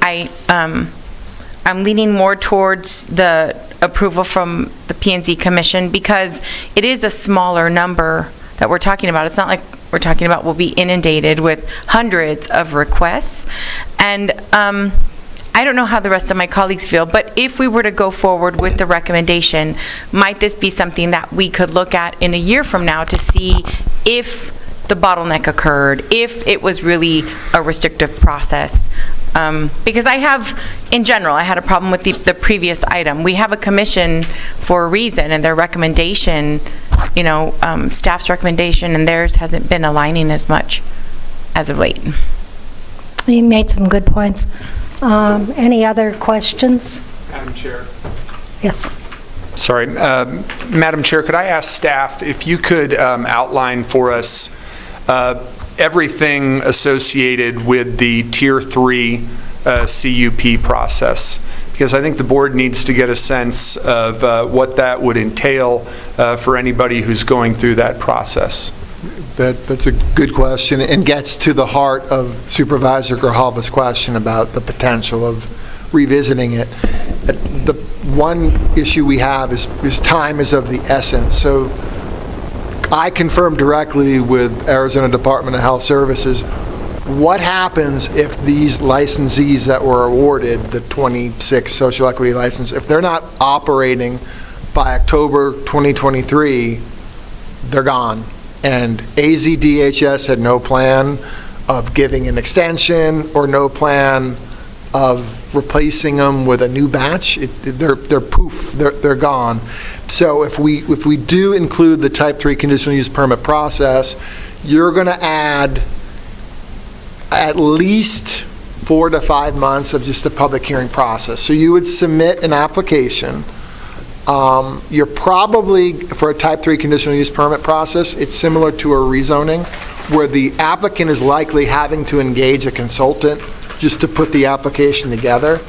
I'm leaning more towards the approval from the P&Z Commission, because it is a smaller number that we're talking about. It's not like we're talking about we'll be inundated with hundreds of requests. And I don't know how the rest of my colleagues feel, but if we were to go forward with the recommendation, might this be something that we could look at in a year from now to see if the bottleneck occurred, if it was really a restrictive process? Because I had a problem with the previous item. We have a commission for a reason, and their recommendation, staff's recommendation and theirs hasn't been aligning as much as of late. You made some good points. Any other questions? Madam Chair. Yes. Sorry. Madam Chair, could I ask staff if you could outline for us everything associated with the Tier 3 CUP process? Because I think the board needs to get a sense of what that would entail for anybody who's going through that process. That's a good question, and gets to the heart of Supervisor Grijalva's question about the potential of revisiting it. The one issue we have is time is of the essence. So I confirmed directly with Arizona Department of Health Services, what happens if these licensees that were awarded the 26 social equity license, if they're not operating by October 2023, they're gone. And AZDHS had no plan of giving an extension or no plan of replacing them with a new batch. They're poof, they're gone. So if we do include the type 3 conditional use permit process, you're going to add at least 4 to 5 months of just the public hearing process. So you would submit an application. You're probably, for a type 3 conditional use permit process, it's similar to a rezoning, where the applicant is likely having to engage a consultant just to put the application together.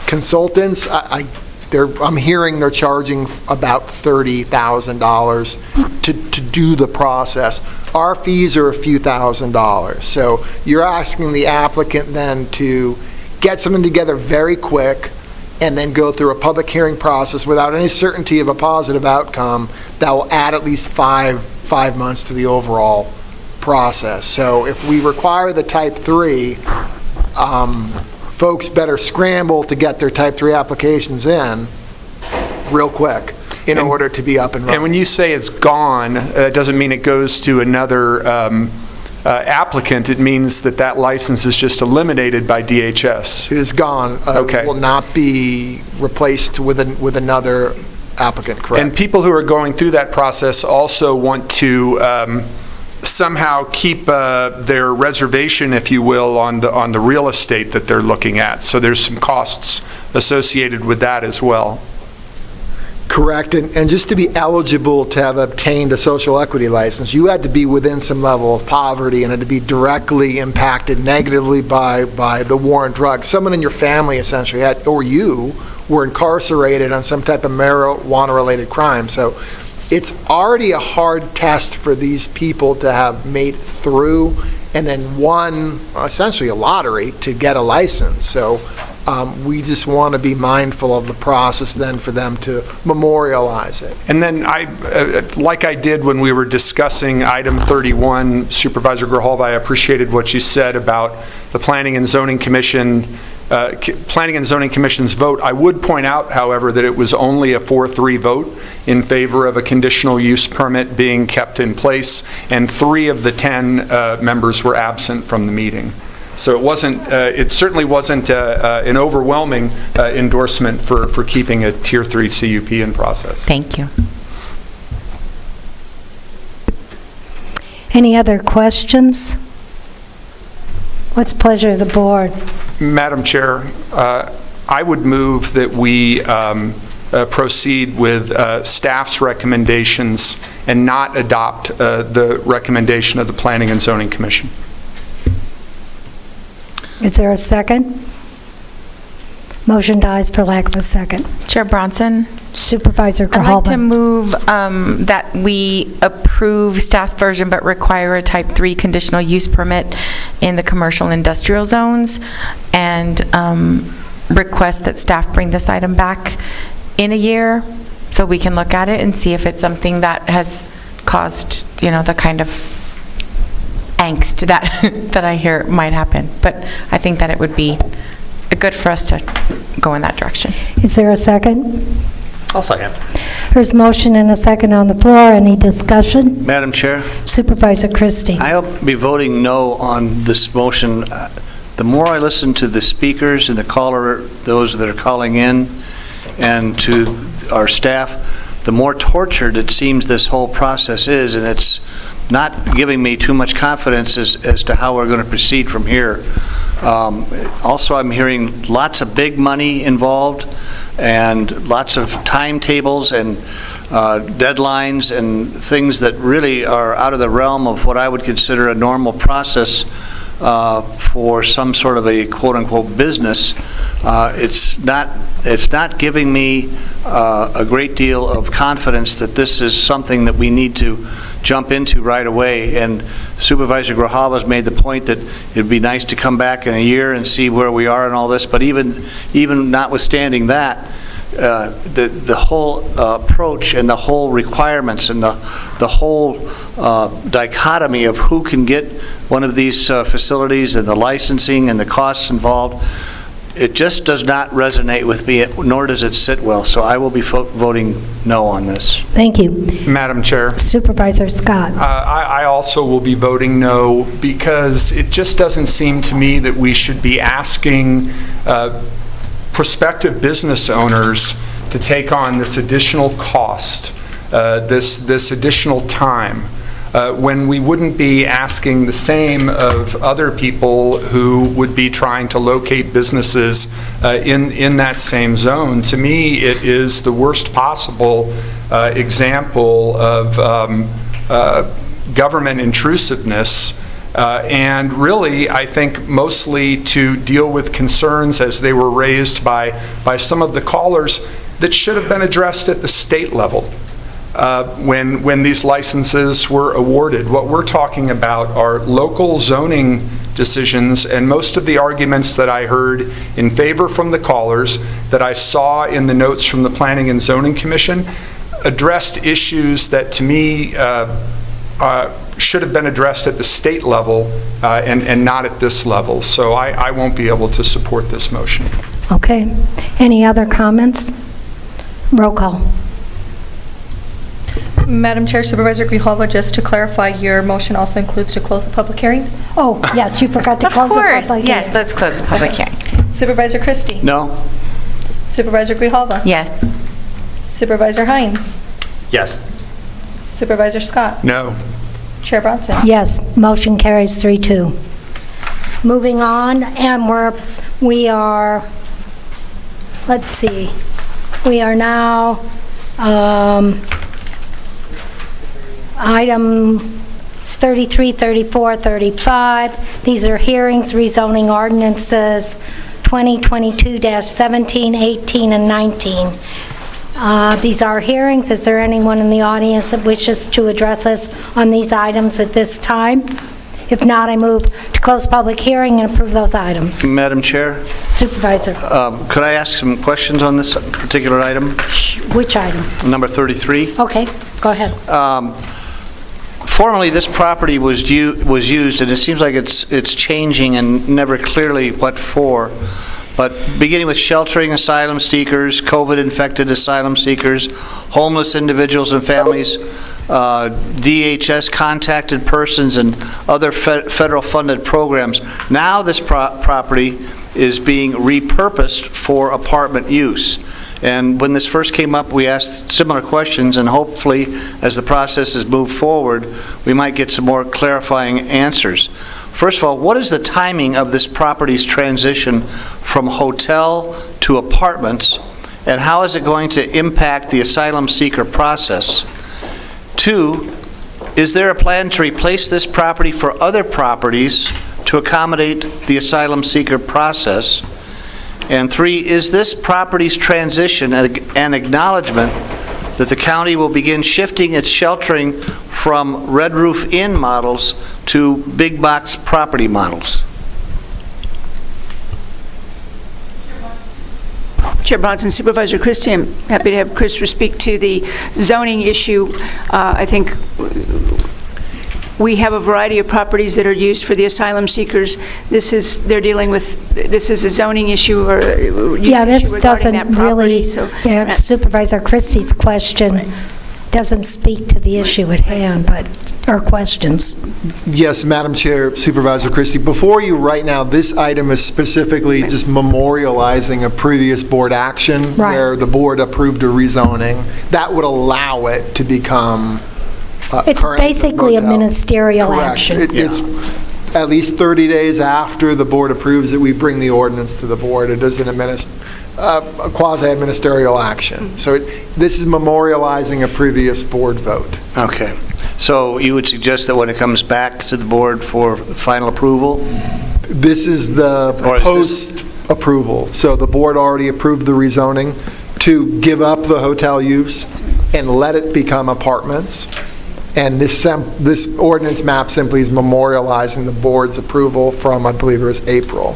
Consultants, I'm hearing they're charging about $30,000 to do the process. Our fees are a few $1,000s. So you're asking the applicant then to get something together very quick and then go through a public hearing process without any certainty of a positive outcome that will add at least five months to the overall process. So if we require the type 3, folks better scramble to get their type 3 applications in real quick in order to be up and running. And when you say it's gone, it doesn't mean it goes to another applicant. It means that license is just eliminated by DHS. It is gone. Okay. It will not be replaced with another applicant, correct? And people who are going through that process also want to somehow keep their reservation, if you will, on the real estate that they're looking at. So there's some costs associated with that as well. Correct, and just to be eligible to have obtained a social equity license, you had to be within some level of poverty and had to be directly impacted negatively by the war on drugs. Someone in your family essentially had, or you, were incarcerated on some type of marijuana-related crime. So it's already a hard test for these people to have made it through and then won essentially a lottery to get a license. So we just want to be mindful of the process then for them to memorialize it. And then like I did when we were discussing item 31, Supervisor Grijalva, I appreciated what you said about the Planning and Zoning Commission's vote. I would point out, however, that it was only a 4-3 vote in favor of a conditional use permit being kept in place, and 3 of the 10 members were absent from the meeting. So it wasn't. It certainly wasn't an overwhelming endorsement for keeping a Tier 3 CUP in process. Thank you. Any other questions? What's the pleasure of the board? Madam Chair, I would move that we proceed with staff's recommendations and not adopt the recommendation of the Planning and Zoning Commission. Is there a second? Motion dies for lack of a second. Chair Bronson? Supervisor Grijalva. I'd like to move that we approve staff's version but require a type 3 conditional use permit in the commercial and industrial zones, and request that staff bring this item back in a year so we can look at it and see if it's something that has caused, the kind of angst that I hear might happen. But I think that it would be good for us to go in that direction. Is there a second? I'll second. There's motion and a second on the floor. Any discussion? Madam Chair? Supervisor Christie. I'll be voting no on this motion. The more I listen to the speakers and those that are calling in, and to our staff, the more tortured it seems this whole process is, and it's not giving me too much confidence as to how we're going to proceed from here. Also, I'm hearing lots of big money involved and lots of timetables and deadlines and things that really are out of the realm of what I would consider a normal process for some sort of a quote-unquote business. It's not giving me a great deal of confidence that this is something that we need to jump into right away. And Supervisor Grijalva's made the point that it'd be nice to come back in a year and see where we are and all this. But even notwithstanding that, the whole approach and the whole requirements and the whole dichotomy of who can get one of these facilities and the licensing and the costs involved, It just does not resonate with me, nor does it sit well, so I will be voting no on this. Thank you. Madam Chair. Supervisor Scott. I also will be voting no because it just doesn't seem to me that we should be asking prospective business owners to take on this additional cost, this additional time, when we wouldn't be asking the same of other people who would be trying to locate businesses in that same zone. To me, it is the worst possible example of government intrusiveness, and really, I think, mostly to deal with concerns as they were raised by some of the callers that should have been addressed at the state level. When these licenses were awarded. What we're talking about are local zoning decisions, and most of the arguments that I heard in favor from the callers, that I saw in the notes from the Planning and Zoning Commission, addressed issues that to me should have been addressed at the state level and not at this level. So I won't be able to support this motion. Okay. Any other comments? Roll call. Madam Chair, Supervisor Grijalva, just to clarify, your motion also includes to close the public hearing? Oh, yes, you forgot to close the public hearing. Yes, let's close the public hearing. Supervisor Christie? No. Supervisor Grijalva? Yes. Supervisor Hines? Yes. Supervisor Scott? No. Chair Bronson? Yes, motion carries 3-2. Moving on, and we are, let's see, we are now item 33, 34, 35. These are hearings, rezoning ordinances 2022-17, 18, and 19. These are hearings. Is there anyone in the audience that wishes to address us on these items at this time? If not, I move to close public hearing and approve those items. Madam Chair? Supervisor. Could I ask some questions on this particular item? Which item? Number 33. Okay, go ahead. Formerly, this property was used, and it seems like it's changing and never clearly what for. But beginning with sheltering asylum seekers, COVID-infected asylum seekers, homeless individuals and families, DHS contacted persons, and other federal funded programs. Now this property is being repurposed for apartment use. And when this first came up, we asked similar questions, and hopefully, as the process has moved forward, we might get some more clarifying answers. First of all, what is the timing of this property's transition from hotel to apartments, and how is it going to impact the asylum seeker process? 2, is there a plan to replace this property for other properties to accommodate the asylum seeker process? And 3, is this property's transition an acknowledgement that the county will begin shifting its sheltering from Red Roof Inn models to big box property models? Chair Bronson, Supervisor Christie, I'm happy to have Chris speak to the zoning issue. I think we have a variety of properties that are used for the asylum seekers. They're dealing with, this is a zoning issue or use Yeah, issue this regarding that doesn't property. really, So yeah, Supervisor Christie's question doesn't speak to the issue at hand, but, or questions. Yes, Madam Chair, Supervisor Christie, before you right now, this item is specifically just memorializing a previous board action where the board approved a rezoning. That would allow it to become It's basically a ministerial action. It's at least 30 days after the board approves it, we bring the ordinance to the board. It is a quasi-ministerial action. So this is memorializing a previous board vote. Okay. So you would suggest that when it comes back to the board for final approval? This is the post-approval. So the board already approved the rezoning to give up the hotel use and let it become apartments. And this ordinance map simply is memorializing the board's approval from, I believe it was April.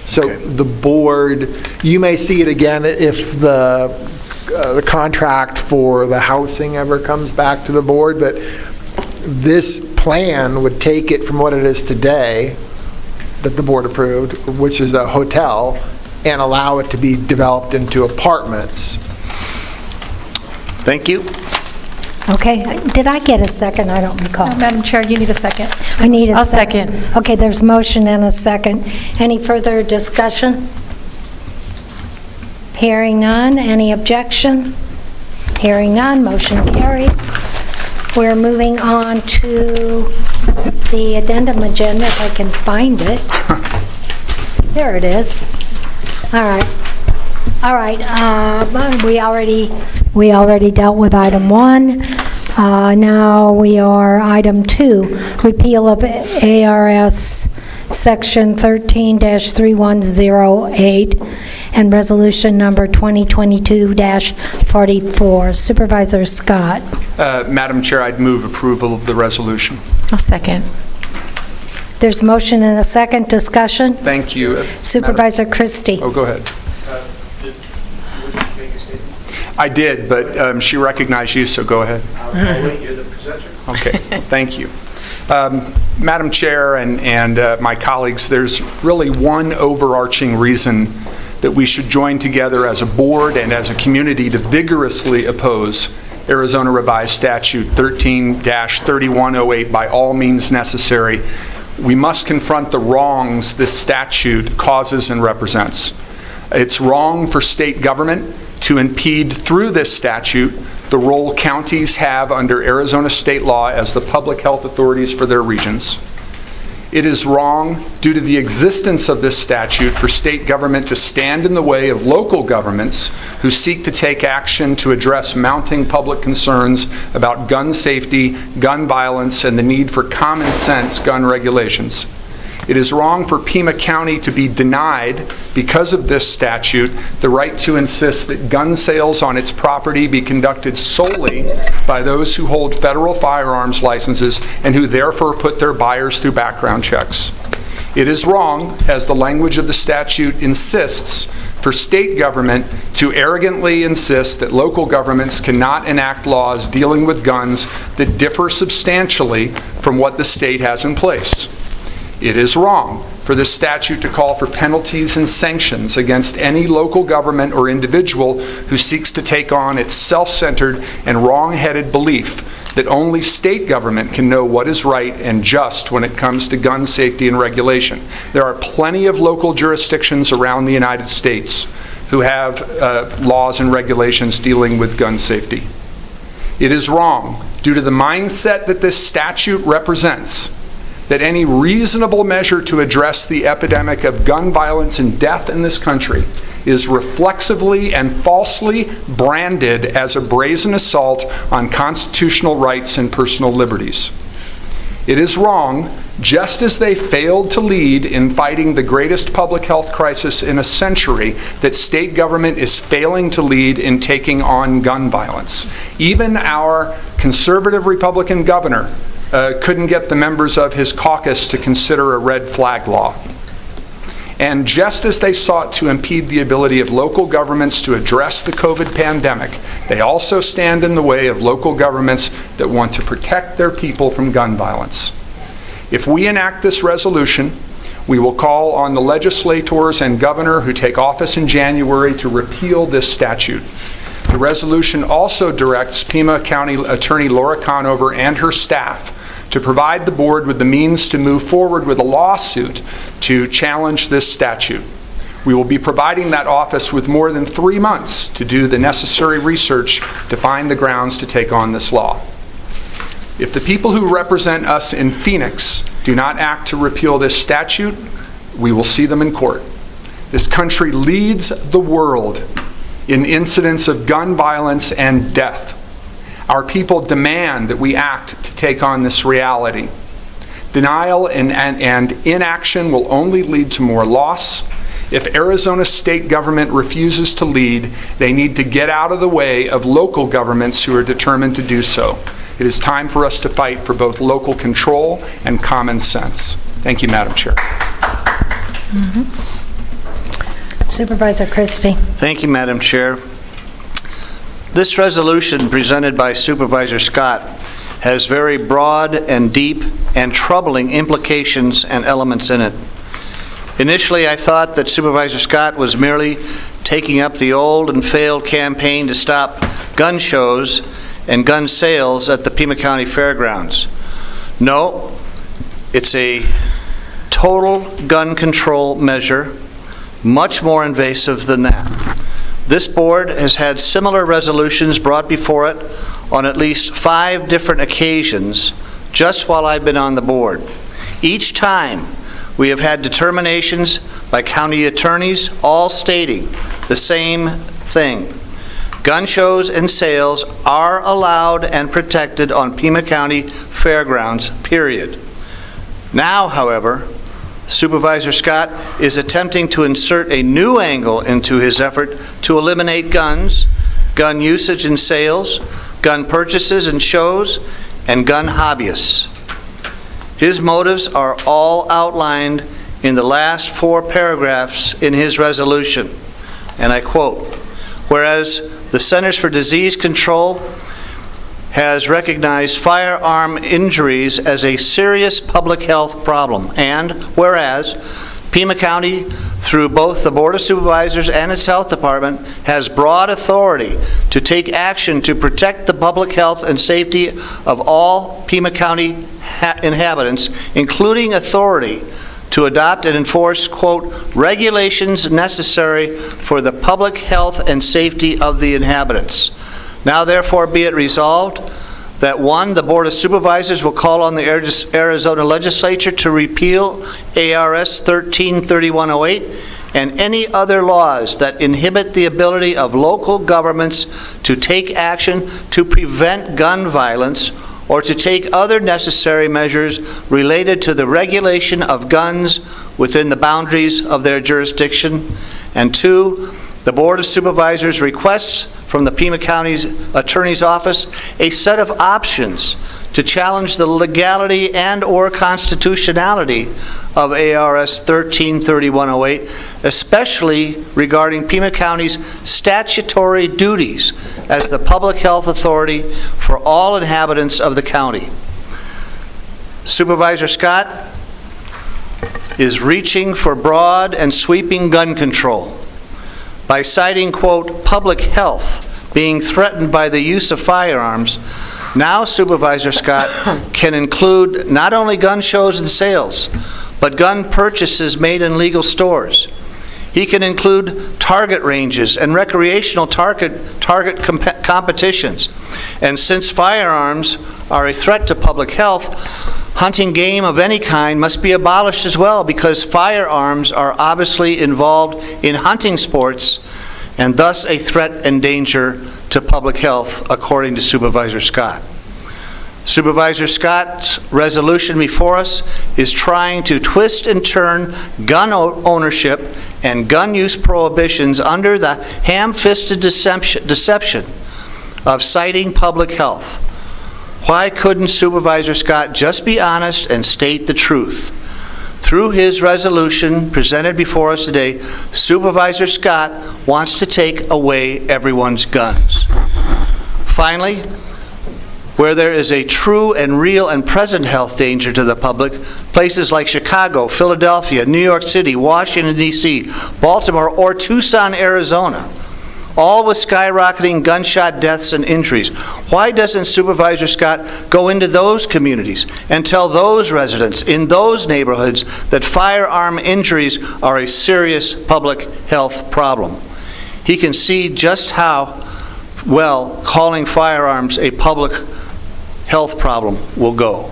So the board, you may see it again if the contract for the housing ever comes back to the board, but this plan would take it from what it is today that the board approved, which is a hotel, and allow it to be developed into apartments. Thank you. Okay, did I get a second? I don't recall. Madam Chair, you need a second. I need a I'll second. second. Okay, there's motion and a second. Any further discussion? Hearing none. Any objection? Hearing none, motion carries. We're moving on to the addendum agenda, if I can find it. There it is. All right. All right, we already dealt with item 1. Now we are item 2, repeal of ARS Section 13-3108 and Resolution Number 2022-44. Supervisor Scott. Madam Chair, I'd move approval of the resolution. I'll second. There's motion and a second. Discussion? Thank you. Supervisor Christie. Oh, go ahead. I did, but she recognized you, so go ahead. You're the presenter. Okay, thank you. Madam Chair and my colleagues, there's really one overarching reason that we should join together as a board and as a community to vigorously oppose Arizona Revised Statute 13-3108 by all means necessary. We must confront the wrongs this statute causes and represents. It's wrong for state government to impede through this statute the role counties have under Arizona state law as the public health authorities for their regions. It is wrong, due to the existence of this statute, for state government to stand in the way of local governments who seek to take action to address mounting public concerns about gun safety, gun violence, and the need for common sense gun regulations. It is wrong for Pima County to be denied, because of this statute, the right to insist that gun sales on its property be conducted solely by those who hold federal firearms licenses and who therefore put their buyers through background checks. It is wrong, as the language of the statute insists, for state government to arrogantly insist that local governments cannot enact laws dealing with guns that differ substantially from what the state has in place. It is wrong for this statute to call for penalties and sanctions against any local government or individual who seeks to take on its self-centered and wrong-headed belief that only state government can know what is right and just when it comes to gun safety and regulation. There are plenty of local jurisdictions around the United States who have laws and regulations dealing with gun safety. It is wrong, due to the mindset that this statute represents, that any reasonable measure to address the epidemic of gun violence and death in this country is reflexively and falsely branded as a brazen assault on constitutional rights and personal liberties. It is wrong, just as they failed to lead in fighting the greatest public health crisis in a century, that state government is failing to lead in taking on gun violence. Even our conservative Republican governor couldn't get the members of his caucus to consider a red flag law. And just as they sought to impede the ability of local governments to address the COVID pandemic, they also stand in the way of local governments that want to protect their people from gun violence. If we enact this resolution, we will call on the legislators and governor who take office in January to repeal this statute. The resolution also directs Pima County Attorney Laura Conover and her staff to provide the board with the means to move forward with a lawsuit to challenge this statute. We will be providing that office with more than 3 months to do the necessary research to find the grounds to take on this law. If the people who represent us in Phoenix do not act to repeal this statute, we will see them in court. This country leads the world in incidents of gun violence and death. Our people demand that we act to take on this reality. Denial and inaction will only lead to more loss. If Arizona state government refuses to lead, they need to get out of the way of local governments who are determined to do so. It is time for us to fight for both local control and common sense. Thank you, Madam Chair. Supervisor Christie. Thank you, Madam Chair. This resolution presented by Supervisor Scott has very broad and deep and troubling implications and elements in it. Initially, I thought that Supervisor Scott was merely taking up the old and failed campaign to stop gun shows and gun sales at the Pima County Fairgrounds. No, it's a total gun control measure, much more invasive than that. This board has had similar resolutions brought before it on at least 5 different occasions just while I've been on the board. Each time, we have had determinations by county attorneys all stating the same thing. Gun shows and sales are allowed and protected on Pima County Fairgrounds, period. Now, however, Supervisor Scott is attempting to insert a new angle into his effort to eliminate guns, gun usage and sales, gun purchases and shows, and gun hobbyists. His motives are all outlined in the last 4 paragraphs in his resolution, and I quote, "Whereas the Centers for Disease Control has recognized firearm injuries as a serious public health problem, and whereas Pima County, through both the Board of Supervisors and its Health Department, has broad authority to take action to protect the public health and safety of all Pima County inhabitants, including authority to adopt and enforce, quote, regulations necessary for the public health and safety of the inhabitants. Now therefore be it resolved that 1, the Board of Supervisors will call on the Arizona Legislature to repeal ARS 133108 and any other laws that inhibit the ability of local governments to take action to prevent gun violence or to take other necessary measures related to the regulation of guns within the boundaries of their jurisdiction. And 2, the Board of Supervisors requests from the Pima County's Attorney's Office a set of options to challenge the legality and/or constitutionality of ARS 133108, especially regarding Pima County's statutory duties as the public health authority for all inhabitants of the county. Supervisor Scott is reaching for broad and sweeping gun control by citing, quote, public health being threatened by the use of firearms. Now Supervisor Scott can include not only gun shows and sales, but gun purchases made in legal stores. He can include target ranges and recreational target competitions. And since firearms are a threat to public health, hunting game of any kind must be abolished as well, because firearms are obviously involved in hunting sports and thus a threat and danger to public health, according to Supervisor Scott. Supervisor Scott's resolution before us is trying to twist and turn gun ownership and gun use prohibitions under the ham-fisted deception of citing public health. Why couldn't Supervisor Scott just be honest and state the truth? Through his resolution presented before us today, Supervisor Scott wants to take away everyone's guns. Finally, where there is a true and real and present health danger to the public, places like Chicago, Philadelphia, New York City, Washington, D.C., Baltimore, or Tucson, Arizona, all with skyrocketing gunshot deaths and injuries. Why doesn't Supervisor Scott go into those communities and tell those residents in those neighborhoods that firearm injuries are a serious public health problem? He can see just how well calling firearms a public health problem will go.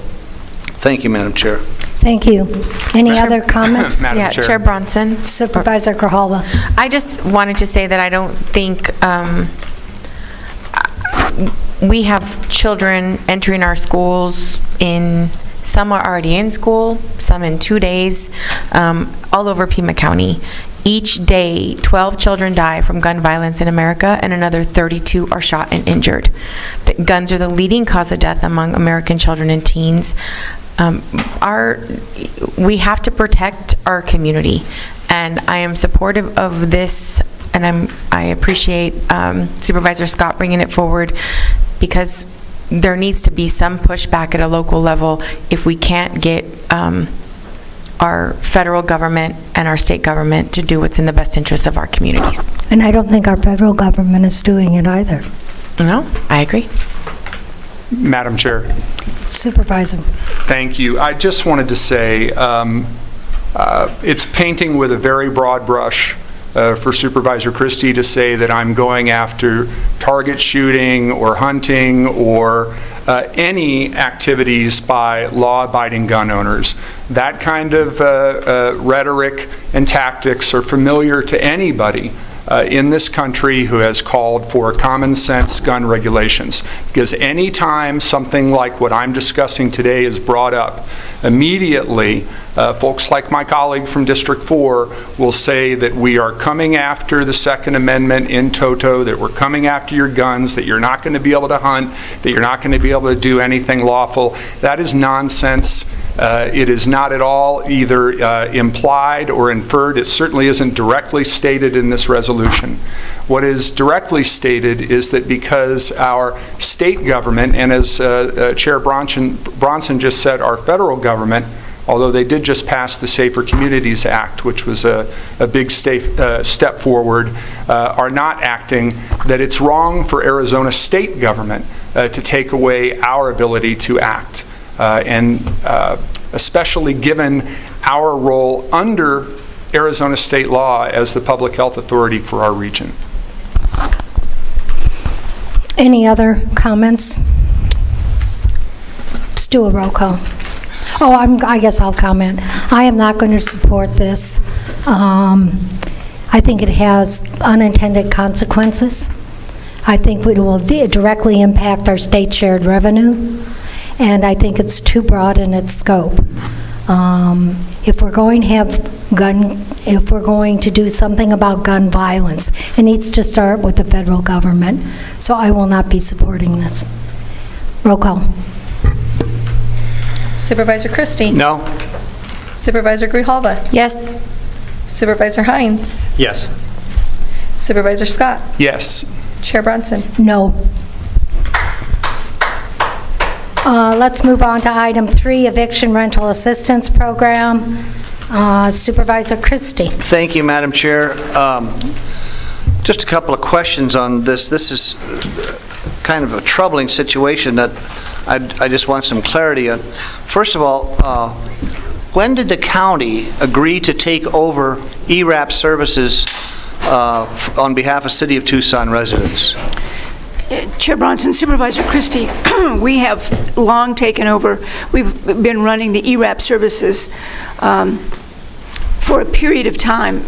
Thank you, Madam Chair. Thank you. Any other comments? Yeah, Chair Bronson. Supervisor Grijalva. I just wanted to say that I don't think we have children entering our schools some are already in school, some in 2 days, all over Pima County. Each day, 12 children die from gun violence in America, and another 32 are shot and injured. Guns are the leading cause of death among American children and teens. We have to protect our community, and I am supportive of this, and I appreciate Supervisor Scott bringing it forward, because there needs to be some pushback at a local level if we can't get our federal government and our state government to do what's in the best interest of our communities. And I don't think our federal government is doing it either. No, I agree. Madam Chair. Supervisor. Thank you. I just wanted to say it's painting with a very broad brush for Supervisor Christie to say that I'm going after target shooting or hunting or any activities by law-abiding gun owners. That kind of rhetoric and tactics are familiar to anybody in this country who has called for common sense gun regulations. Because any time something like what I'm discussing today is brought up, immediately folks like my colleague from District 4 will say that we are coming after the Second Amendment in toto, that we're coming after your guns, that you're not going to be able to hunt, that you're not going to be able to do anything lawful. That is nonsense. It is not at all either implied or inferred. It certainly isn't directly stated in this resolution. What is directly stated is that because our state government, and as Chair Bronson just said, our federal government, although they did just pass the Safer Communities Act, which was a big step forward, are not acting, that it's wrong for Arizona state government to take away our ability to act. Especially given our role under Arizona state law as the public health authority for our region. Any other comments? Let's do a roll call. Oh, I guess I'll comment. I am not going to support this. I think it has unintended consequences. I think it will directly impact our state shared revenue. And I think it's too broad in its scope. If we're going to do something about gun violence, it needs to start with the federal government. So I will not be supporting this. Roll call. Supervisor Christie? No. Supervisor Grijalva? Yes. Supervisor Hines? Yes. Supervisor Scott? Yes. Chair Bronson? No. Let's move on to item 3, eviction rental assistance program. Supervisor Christie. Thank you, Madam Chair. Just a couple of questions on this. This is kind of a troubling situation that I just want some clarity on. First of all, when did the county agree to take over ERAP services on behalf of City of Tucson residents? Chair Bronson, Supervisor Christie, we have long taken over. We've been running the ERAP services for a period of time.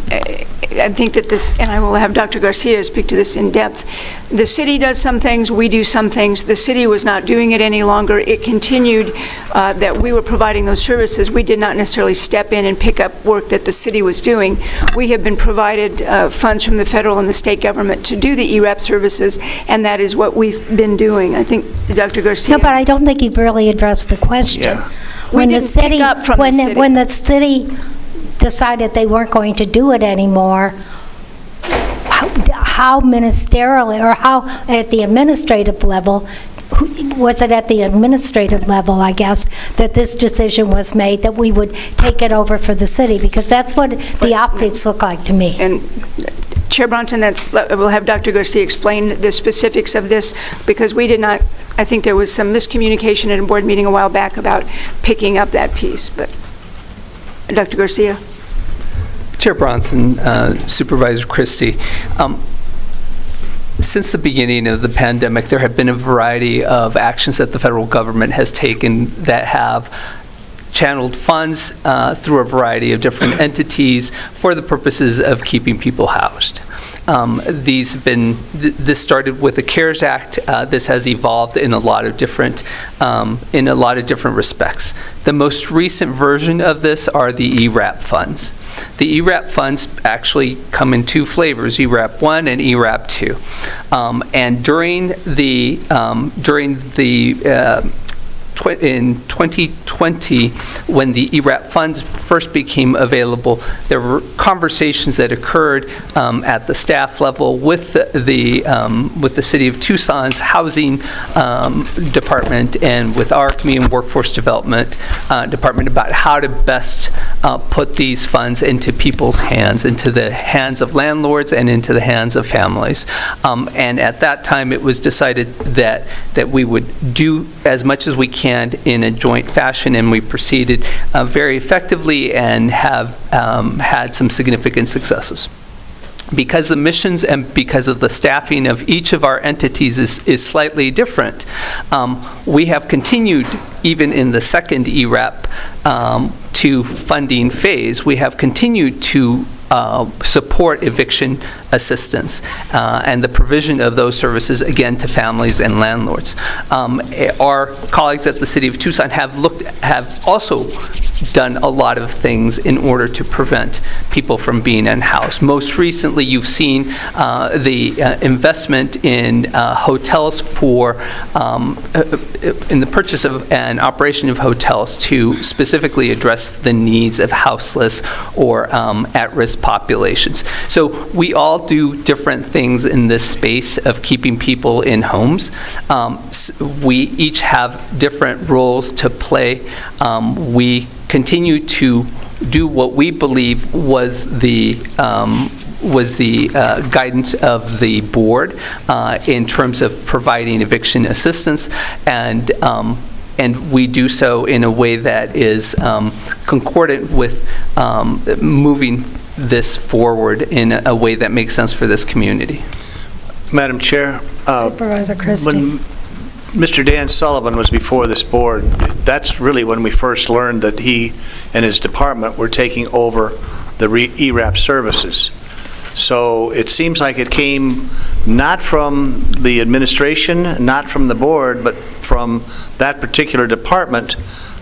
I think that this, and I will have Dr. Garcia speak to this in depth, the city does some things, we do some things. The city was not doing it any longer. It continued that we were providing those services. We did not necessarily step in and pick up work that the city was doing. We have been provided funds from the federal and the state government to do the ERAP services, and that is what we've been doing. I think Dr. Garcia. No, but I don't think you've really addressed the question. Yeah. When the city decided they weren't going to do it anymore, how ministerially, or how at the administrative level, was it at the administrative level, I guess, that this decision was made that we would take it over for the city? Because that's what the optics look like to me. And Chair Bronson, we'll have Dr. Garcia explain the specifics of this, because we did not, I think there was some miscommunication at a board meeting a while back about picking up that piece. But Dr. Garcia. Chair Bronson, Supervisor Christie, since the beginning of the pandemic, there have been a variety of actions that the federal government has taken that have channeled funds through a variety of different entities for the purposes of keeping people housed. This started with the CARES Act. This has evolved in a lot of different respects. The most recent version of this are the ERAP funds. The ERAP funds actually come in two flavors, ERAP 1 and ERAP 2. And during the in 2020, when the ERAP funds first became available, there were conversations that occurred at the staff level with the City of Tucson's housing department and with our community and workforce development department about how to best put these funds into people's hands, into the hands of landlords and into the hands of families. And at that time, it was decided that we would do as much as we can in a joint fashion, and we proceeded very effectively and have had some significant successes. Because the missions and because of the staffing of each of our entities is slightly different, we have continued, even in the second ERAP to funding phase, we have continued to support eviction assistance and the provision of those services, again, to families and landlords. Our colleagues at the City of Tucson have also done a lot of things in order to prevent people from being unhoused. Most recently, you've seen the investment in hotels in the purchase of and operation of hotels to specifically address the needs of houseless or at-risk populations. So we all do different things in this space of keeping people in homes. We each have different roles to play. We continue to do what we believe was the guidance of the board in terms of providing eviction assistance, and we do so in a way that is concordant with moving this forward in a way that makes sense for this community. Madam Chair, Supervisor Christie. when Mr. Dan Sullivan was before this board, that's really when we first learned that he and his department were taking over the ERAP services. So it seems like it came not from the administration, not from the board, but from that particular department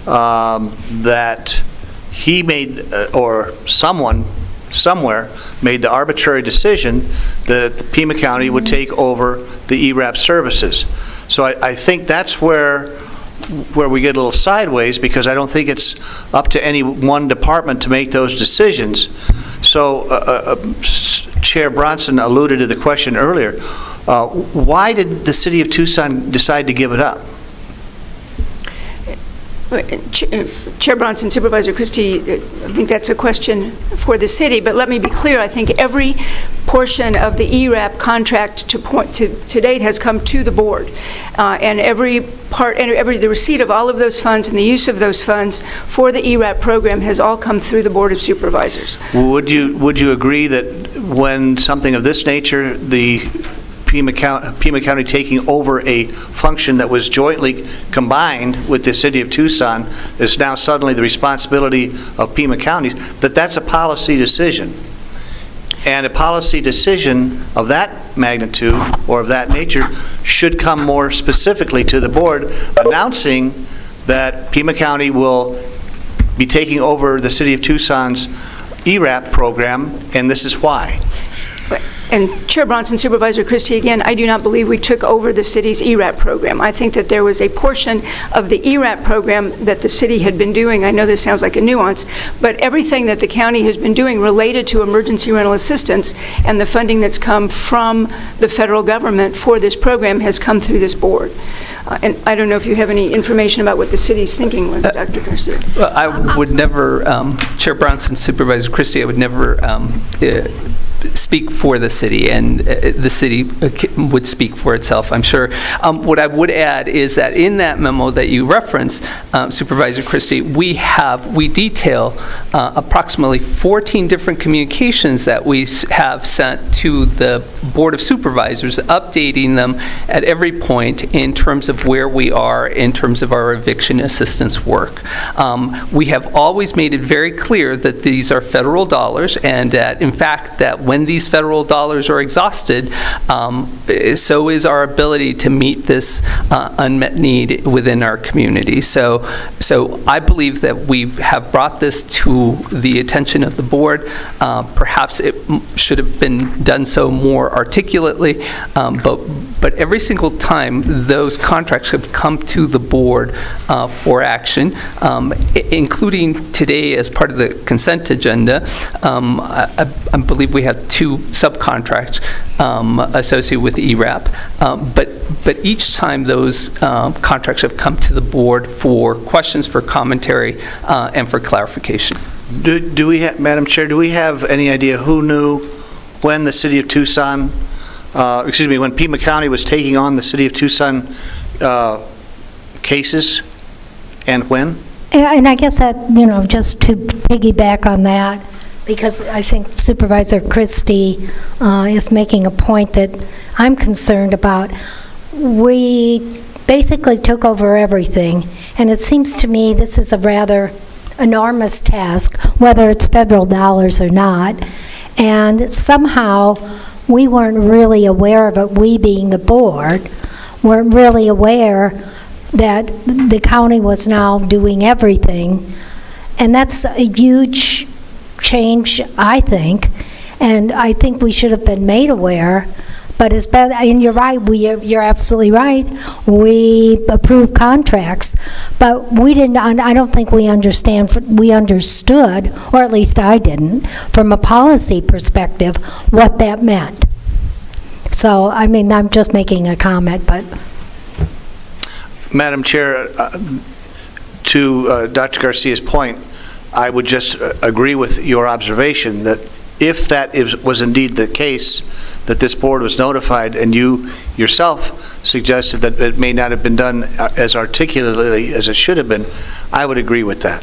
that he made, or someone somewhere made the arbitrary decision that the Pima County would take over the ERAP services. So I think that's where we get a little sideways, because I don't think it's up to any one department to make those decisions. So Chair Bronson alluded to the question earlier. Why did the City of Tucson decide to give it up? Chair Bronson, Supervisor Christie, I think that's a question for the city, but let me be clear. I think every portion of the ERAP contract to date has come to the board, and the receipt of all of those funds and the use of those funds for the ERAP program has all come through the Board of Supervisors. Would you agree that when something of this nature, the Pima County taking over a function that was jointly combined with the City of Tucson is now suddenly the responsibility of Pima County, that's a policy decision? And a policy decision of that magnitude or of that nature should come more specifically to the board, announcing that Pima County will be taking over the City of Tucson's ERAP program, and this is why. And Chair Bronson, Supervisor Christie, again, I do not believe we took over the city's ERAP program. I think that there was a portion of the ERAP program that the city had been doing. I know this sounds like a nuance, but everything that the county has been doing related to emergency rental assistance and the funding that's come from the federal government for this program has come through this board. And I don't know if you have any information about what the city's thinking was, Dr. Garcia. Well, I would never, Chair Bronson, Supervisor Christie, I would never speak for the city, and the city would speak for itself, I'm sure. What I would add is that in that memo that you referenced, Supervisor Christie, we detail approximately 14 different communications that we have sent to the Board of Supervisors, updating them at every point in terms of where we are in terms of our eviction assistance work. We have always made it very clear that these are federal dollars, and that, in fact, that when these federal dollars are exhausted, so is our ability to meet this unmet need within our community. So So I believe that we have brought this to the attention of the board. Perhaps it should have been done so more articulately, but every single time those contracts have come to the board for action, including today as part of the consent agenda. I believe we have 2 subcontracts associated with ERAP, but each time those contracts have come to the board for questions, for commentary, and for clarification. Do we have, Madam Chair, do we have any idea who knew when the City of Tucson, when Pima County was taking on the City of Tucson cases, and when? And I guess that, just to piggyback on that, because I think Supervisor Christie is making a point that I'm concerned about. We basically took over everything, and it seems to me this is a rather enormous task, whether it's federal dollars or not, and somehow we weren't really aware of it, we being the board, weren't really aware that the county was now doing everything, and that's a huge change, I think, and I think we should have been made aware. But it's better, and you're right, you're absolutely right. We approve contracts, but we didn't, I don't think we understood, or at least I didn't, from a policy perspective, what that meant. So, I'm just making a comment, but. Madam Chair, to Dr. Garcia's point, I would just agree with your observation that if that was indeed the case, that this board was notified, and you yourself suggested that it may not have been done as articulately as it should have been, I would agree with that.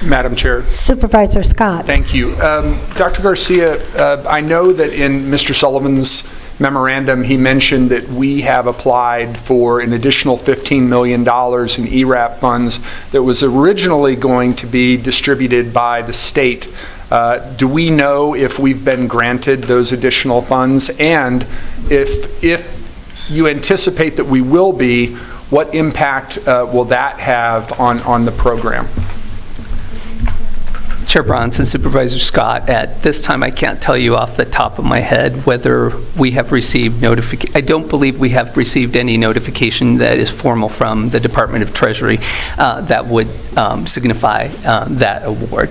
Madam Chair. Supervisor Scott. Thank you. Dr. Garcia, I know that in Mr. Sullivan's memorandum, he mentioned that we have applied for an additional $15 million in ERAP funds that was originally going to be distributed by the state. Do we know if we've been granted those additional funds? And if you anticipate that we will be, what impact will that have on the program? Chair Bronson, Supervisor Scott, at this time I can't tell you off the top of my head whether we have received notification. I don't believe we have received any notification that is formal from the Department of Treasury that would signify that award.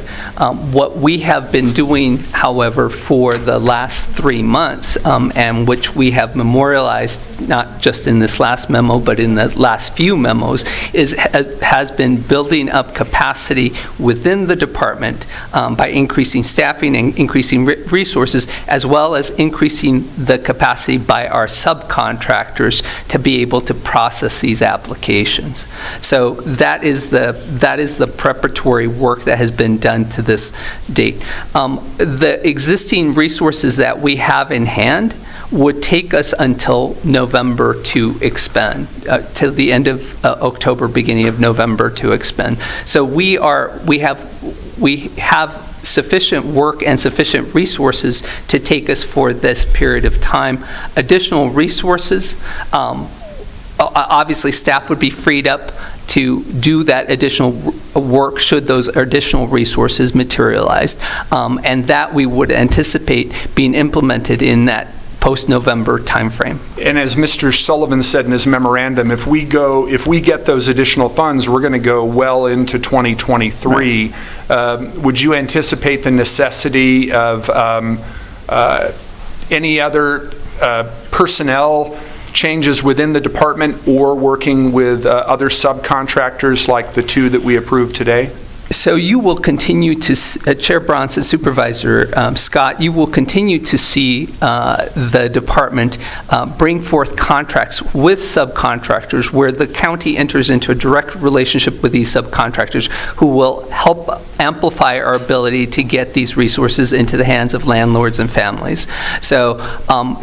What we have been doing, however, for the last 3 months, and which we have memorialized not just in this last memo but in the last few memos, has been building up capacity within the department by increasing staffing and increasing resources, as well as increasing the capacity by our subcontractors to be able to process these applications. So that is the preparatory work that has been done to this date. The existing resources that we have in hand would take us until November to expend, till the end of October, beginning of November to expend. So we have sufficient work and sufficient resources to take us for this period of time. Additional resources, obviously staff would be freed up to do that additional work should those additional resources materialize, and that we would anticipate being implemented in that post-November timeframe. And as Mr. Sullivan said in his memorandum, if we get those additional funds, we're going to go well into 2023. Right. Would you anticipate the necessity of any other personnel changes within the department or working with other subcontractors like the 2 that we approved today? So you will continue to, Chair Bronson, Supervisor Scott, you will continue to see the department bring forth contracts with subcontractors where the county enters into a direct relationship with these subcontractors who will help amplify our ability to get these resources into the hands of landlords and families. So,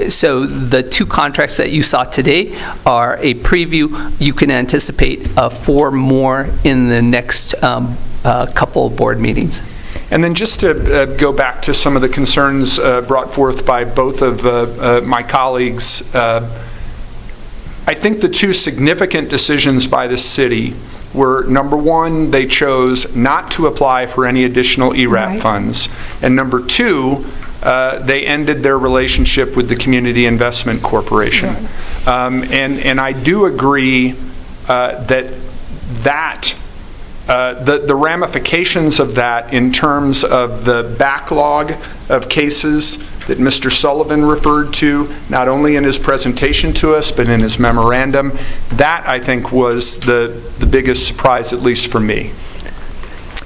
so the 2 contracts that you saw today are a preview. You can anticipate 4 more in the next couple of board meetings. And then just to go back to some of the concerns brought forth by both of my colleagues, I I think the two significant decisions by the city were, number one, they chose not to apply for any additional ERAP funds, and number two, they ended their relationship with the Community Investment Corporation. And I do agree that the ramifications of that in terms of the backlog of cases that Mr. Sullivan referred to, not only in his presentation to us, but in his memorandum, that I think was the biggest surprise, at least for me.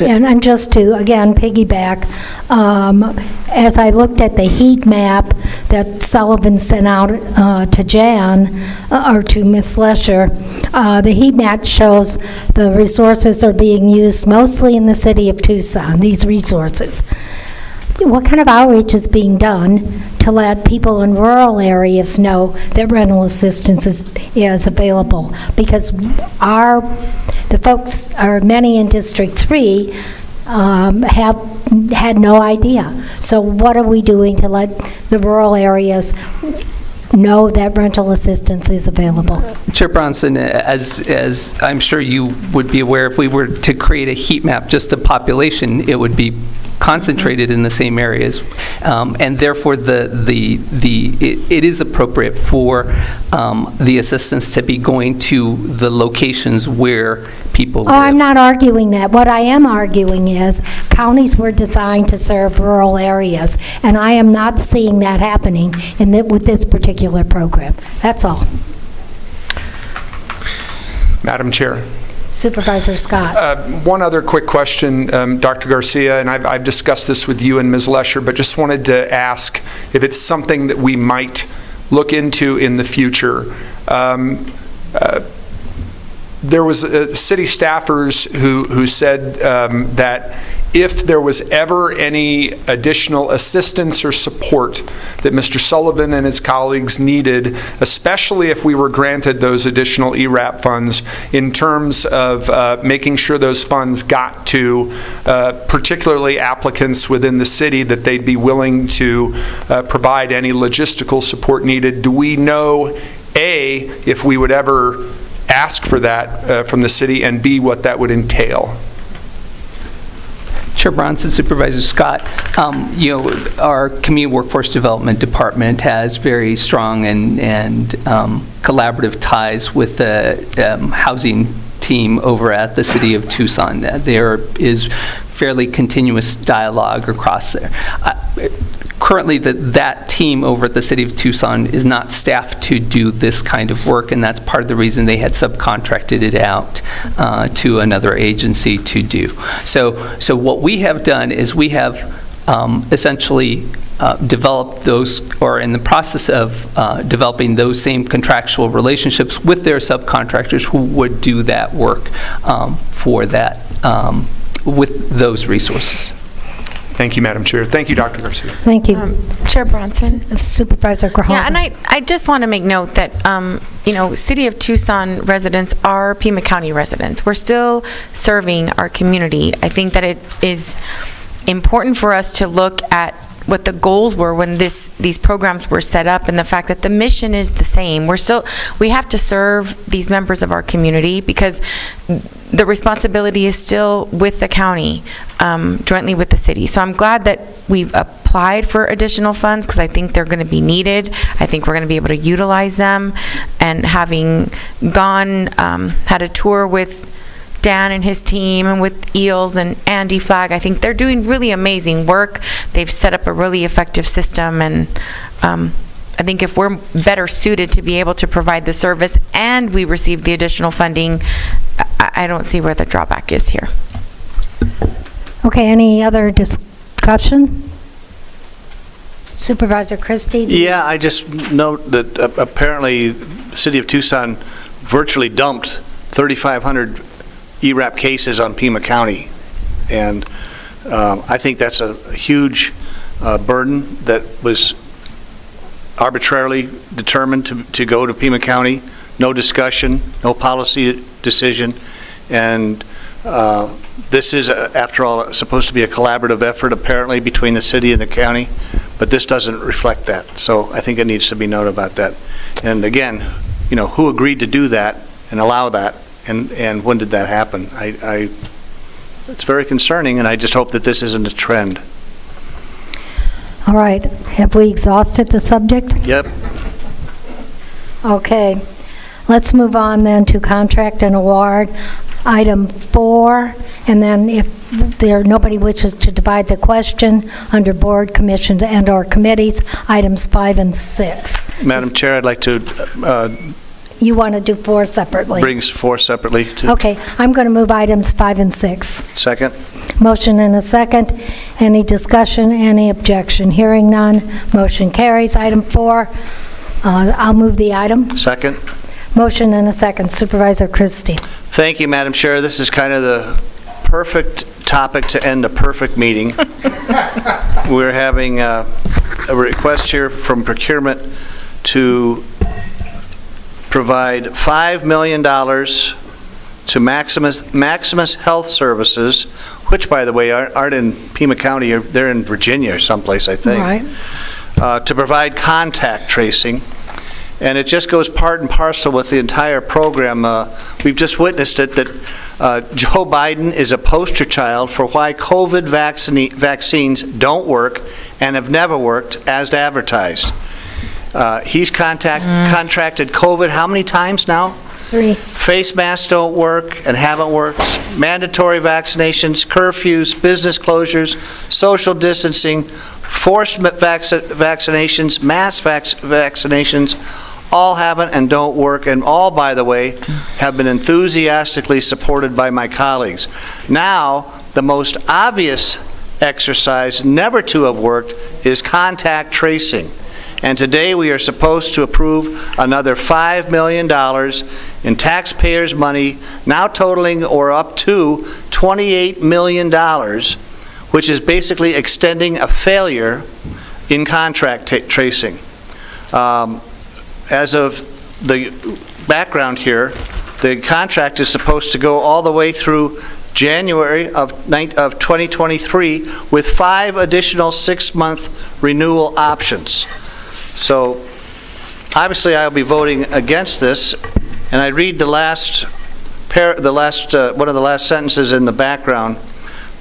And just to, again, piggyback, as I looked at the heat map that Sullivan sent out to Jan, or to Ms. Lesher, the heat map shows the resources are being used mostly in the city of Tucson, these resources. What kind of outreach is being done to let people in rural areas know that rental assistance is available? Because the folks, or many in District 3, have had no idea. So what are we doing to let the rural areas know that rental assistance is available? Chair Bronson, as I'm sure you would be aware, if we were to create a heat map just of population, it would be concentrated in the same areas, and therefore it is appropriate for the assistance to be going to the locations where people live. I'm not arguing that. What I am arguing is counties were designed to serve rural areas, and I am not seeing that happening with this particular program. That's all. Madam Chair. Supervisor Scott. One other quick question, Dr. Garcia, and I've discussed this with you and Ms. Lesher, but just wanted to ask if it's something that we might look into in the future. There was city staffers who said that if there was ever any additional assistance or support that Mr. Sullivan and his colleagues needed, especially if we were granted those additional ERAP funds, in terms of making sure those funds got to particularly applicants within the city, that they'd be willing to provide any logistical support needed. Do we know, A, if we would ever ask for that from the city, and B, what that would entail? Chair Bronson, Supervisor Scott, our Community Workforce Development Department has very strong and collaborative ties with the housing team over at the City of Tucson. There is fairly continuous dialogue across there. Currently, that team over at the City of Tucson is not staffed to do this kind of work, and that's part of the reason they had subcontracted it out to another agency to do. So what we have done is we have essentially developed those, or in the process of developing those same contractual relationships with their subcontractors who would do that work for that, with those resources. Thank you, Madam Chair. Thank you, Dr. Garcia. Thank you. Chair Bronson. Supervisor Graham. Yeah, and I just want to make note that, City of Tucson residents are Pima County residents. We're still serving our community. I think that it is important for us to look at what the goals were when these programs were set up, and the fact that the mission is the same. We have to serve these members of our community, because the responsibility is still with the county, jointly with the city. So I'm glad that we've applied for additional funds, because I think they're going to be needed. I think we're going to be able to utilize them. And having had a tour with Dan and his team, and with EELS and Andy Flagg, I think they're doing really amazing work. They've set up a really effective system, and I think if we're better suited to be able to provide the service and we receive the additional funding, I don't see where the drawback is here. Okay, any other discussion? Supervisor Christie? Yeah, I just note that apparently the City of Tucson virtually dumped 3,500 ERAP cases on Pima County, and I think that's a huge burden that was arbitrarily determined to go to Pima County. No discussion, no policy decision, and this is, after all, supposed to be a collaborative effort apparently between the city and the county, but this doesn't reflect that. So I think it needs to be noted about that. And again, who agreed to do that and allow that, and when did that happen? It's very concerning, and I just hope that this isn't a trend. All right, have we exhausted the subject? Yep. Okay, let's move on then to contract and award, item 4, and then if nobody wishes to divide the question under board, commissions, and/or committees, items 5 and 6. Madam Chair, I'd like to You want to do 4 separately? bring 4 separately. Okay, I'm going to move items 5 and 6. Second. Motion and a second. Any discussion, any objection? Hearing none, motion carries. Item 4, I'll move the item. Second. Motion and a second. Supervisor Christie. Thank you, Madam Chair. This is kind of the perfect topic to end a perfect meeting. We're having a request here from procurement to provide $5 million to Maximus Health Services, which, by the way, aren't in Pima County. They're in Virginia or someplace, I think. Right. To provide contact tracing. And it just goes part and parcel with the entire program. We've just witnessed it, that Joe Biden is a poster child for why COVID vaccines don't work and have never worked as advertised. He's contracted COVID how many times now? 3. Face masks don't work and haven't worked. Mandatory vaccinations, curfews, business closures, social distancing, forced vaccinations, mass vaccinations, all haven't and don't work, and all, by the way, have been enthusiastically supported by my colleagues. Now, the most obvious exercise never to have worked is contact tracing. And today we are supposed to approve another $5 million in taxpayers' money, now totaling or up to $28 million, which is basically extending a failure in contract tracing. As of the background here, the contract is supposed to go all the way through January of 2023 with 5 additional 6-month renewal options. So obviously I'll be voting against this, and I read one of the last sentences in the background,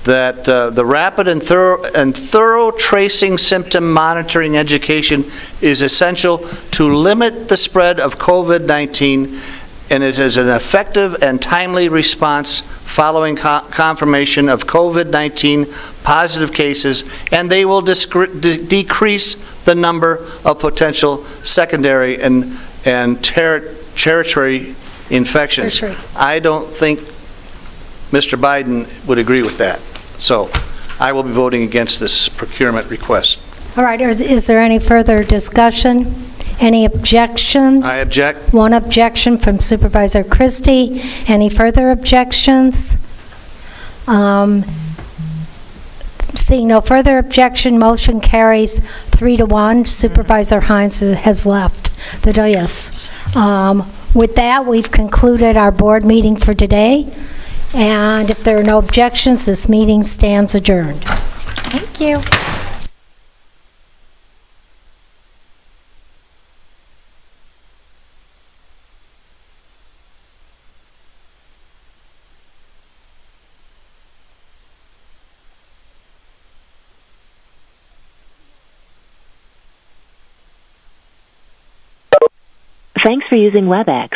that the rapid and thorough tracing symptom monitoring education is essential to limit the spread of COVID-19, and it is an effective and timely response following confirmation of COVID-19 positive cases, and they will decrease the number of potential secondary and tertiary infections. I don't think Mr. Biden would agree with that. So I will be voting against this procurement request. All right, is there any further discussion? Any objections? I object. 1 objection from Supervisor Christie. Any further objections? Seeing no further objection, motion carries 3-1. Supervisor Hines has left the dais. With that, we've concluded our board meeting for today. And if there are no objections, this meeting stands adjourned. Thank you. Thanks for using WebEx.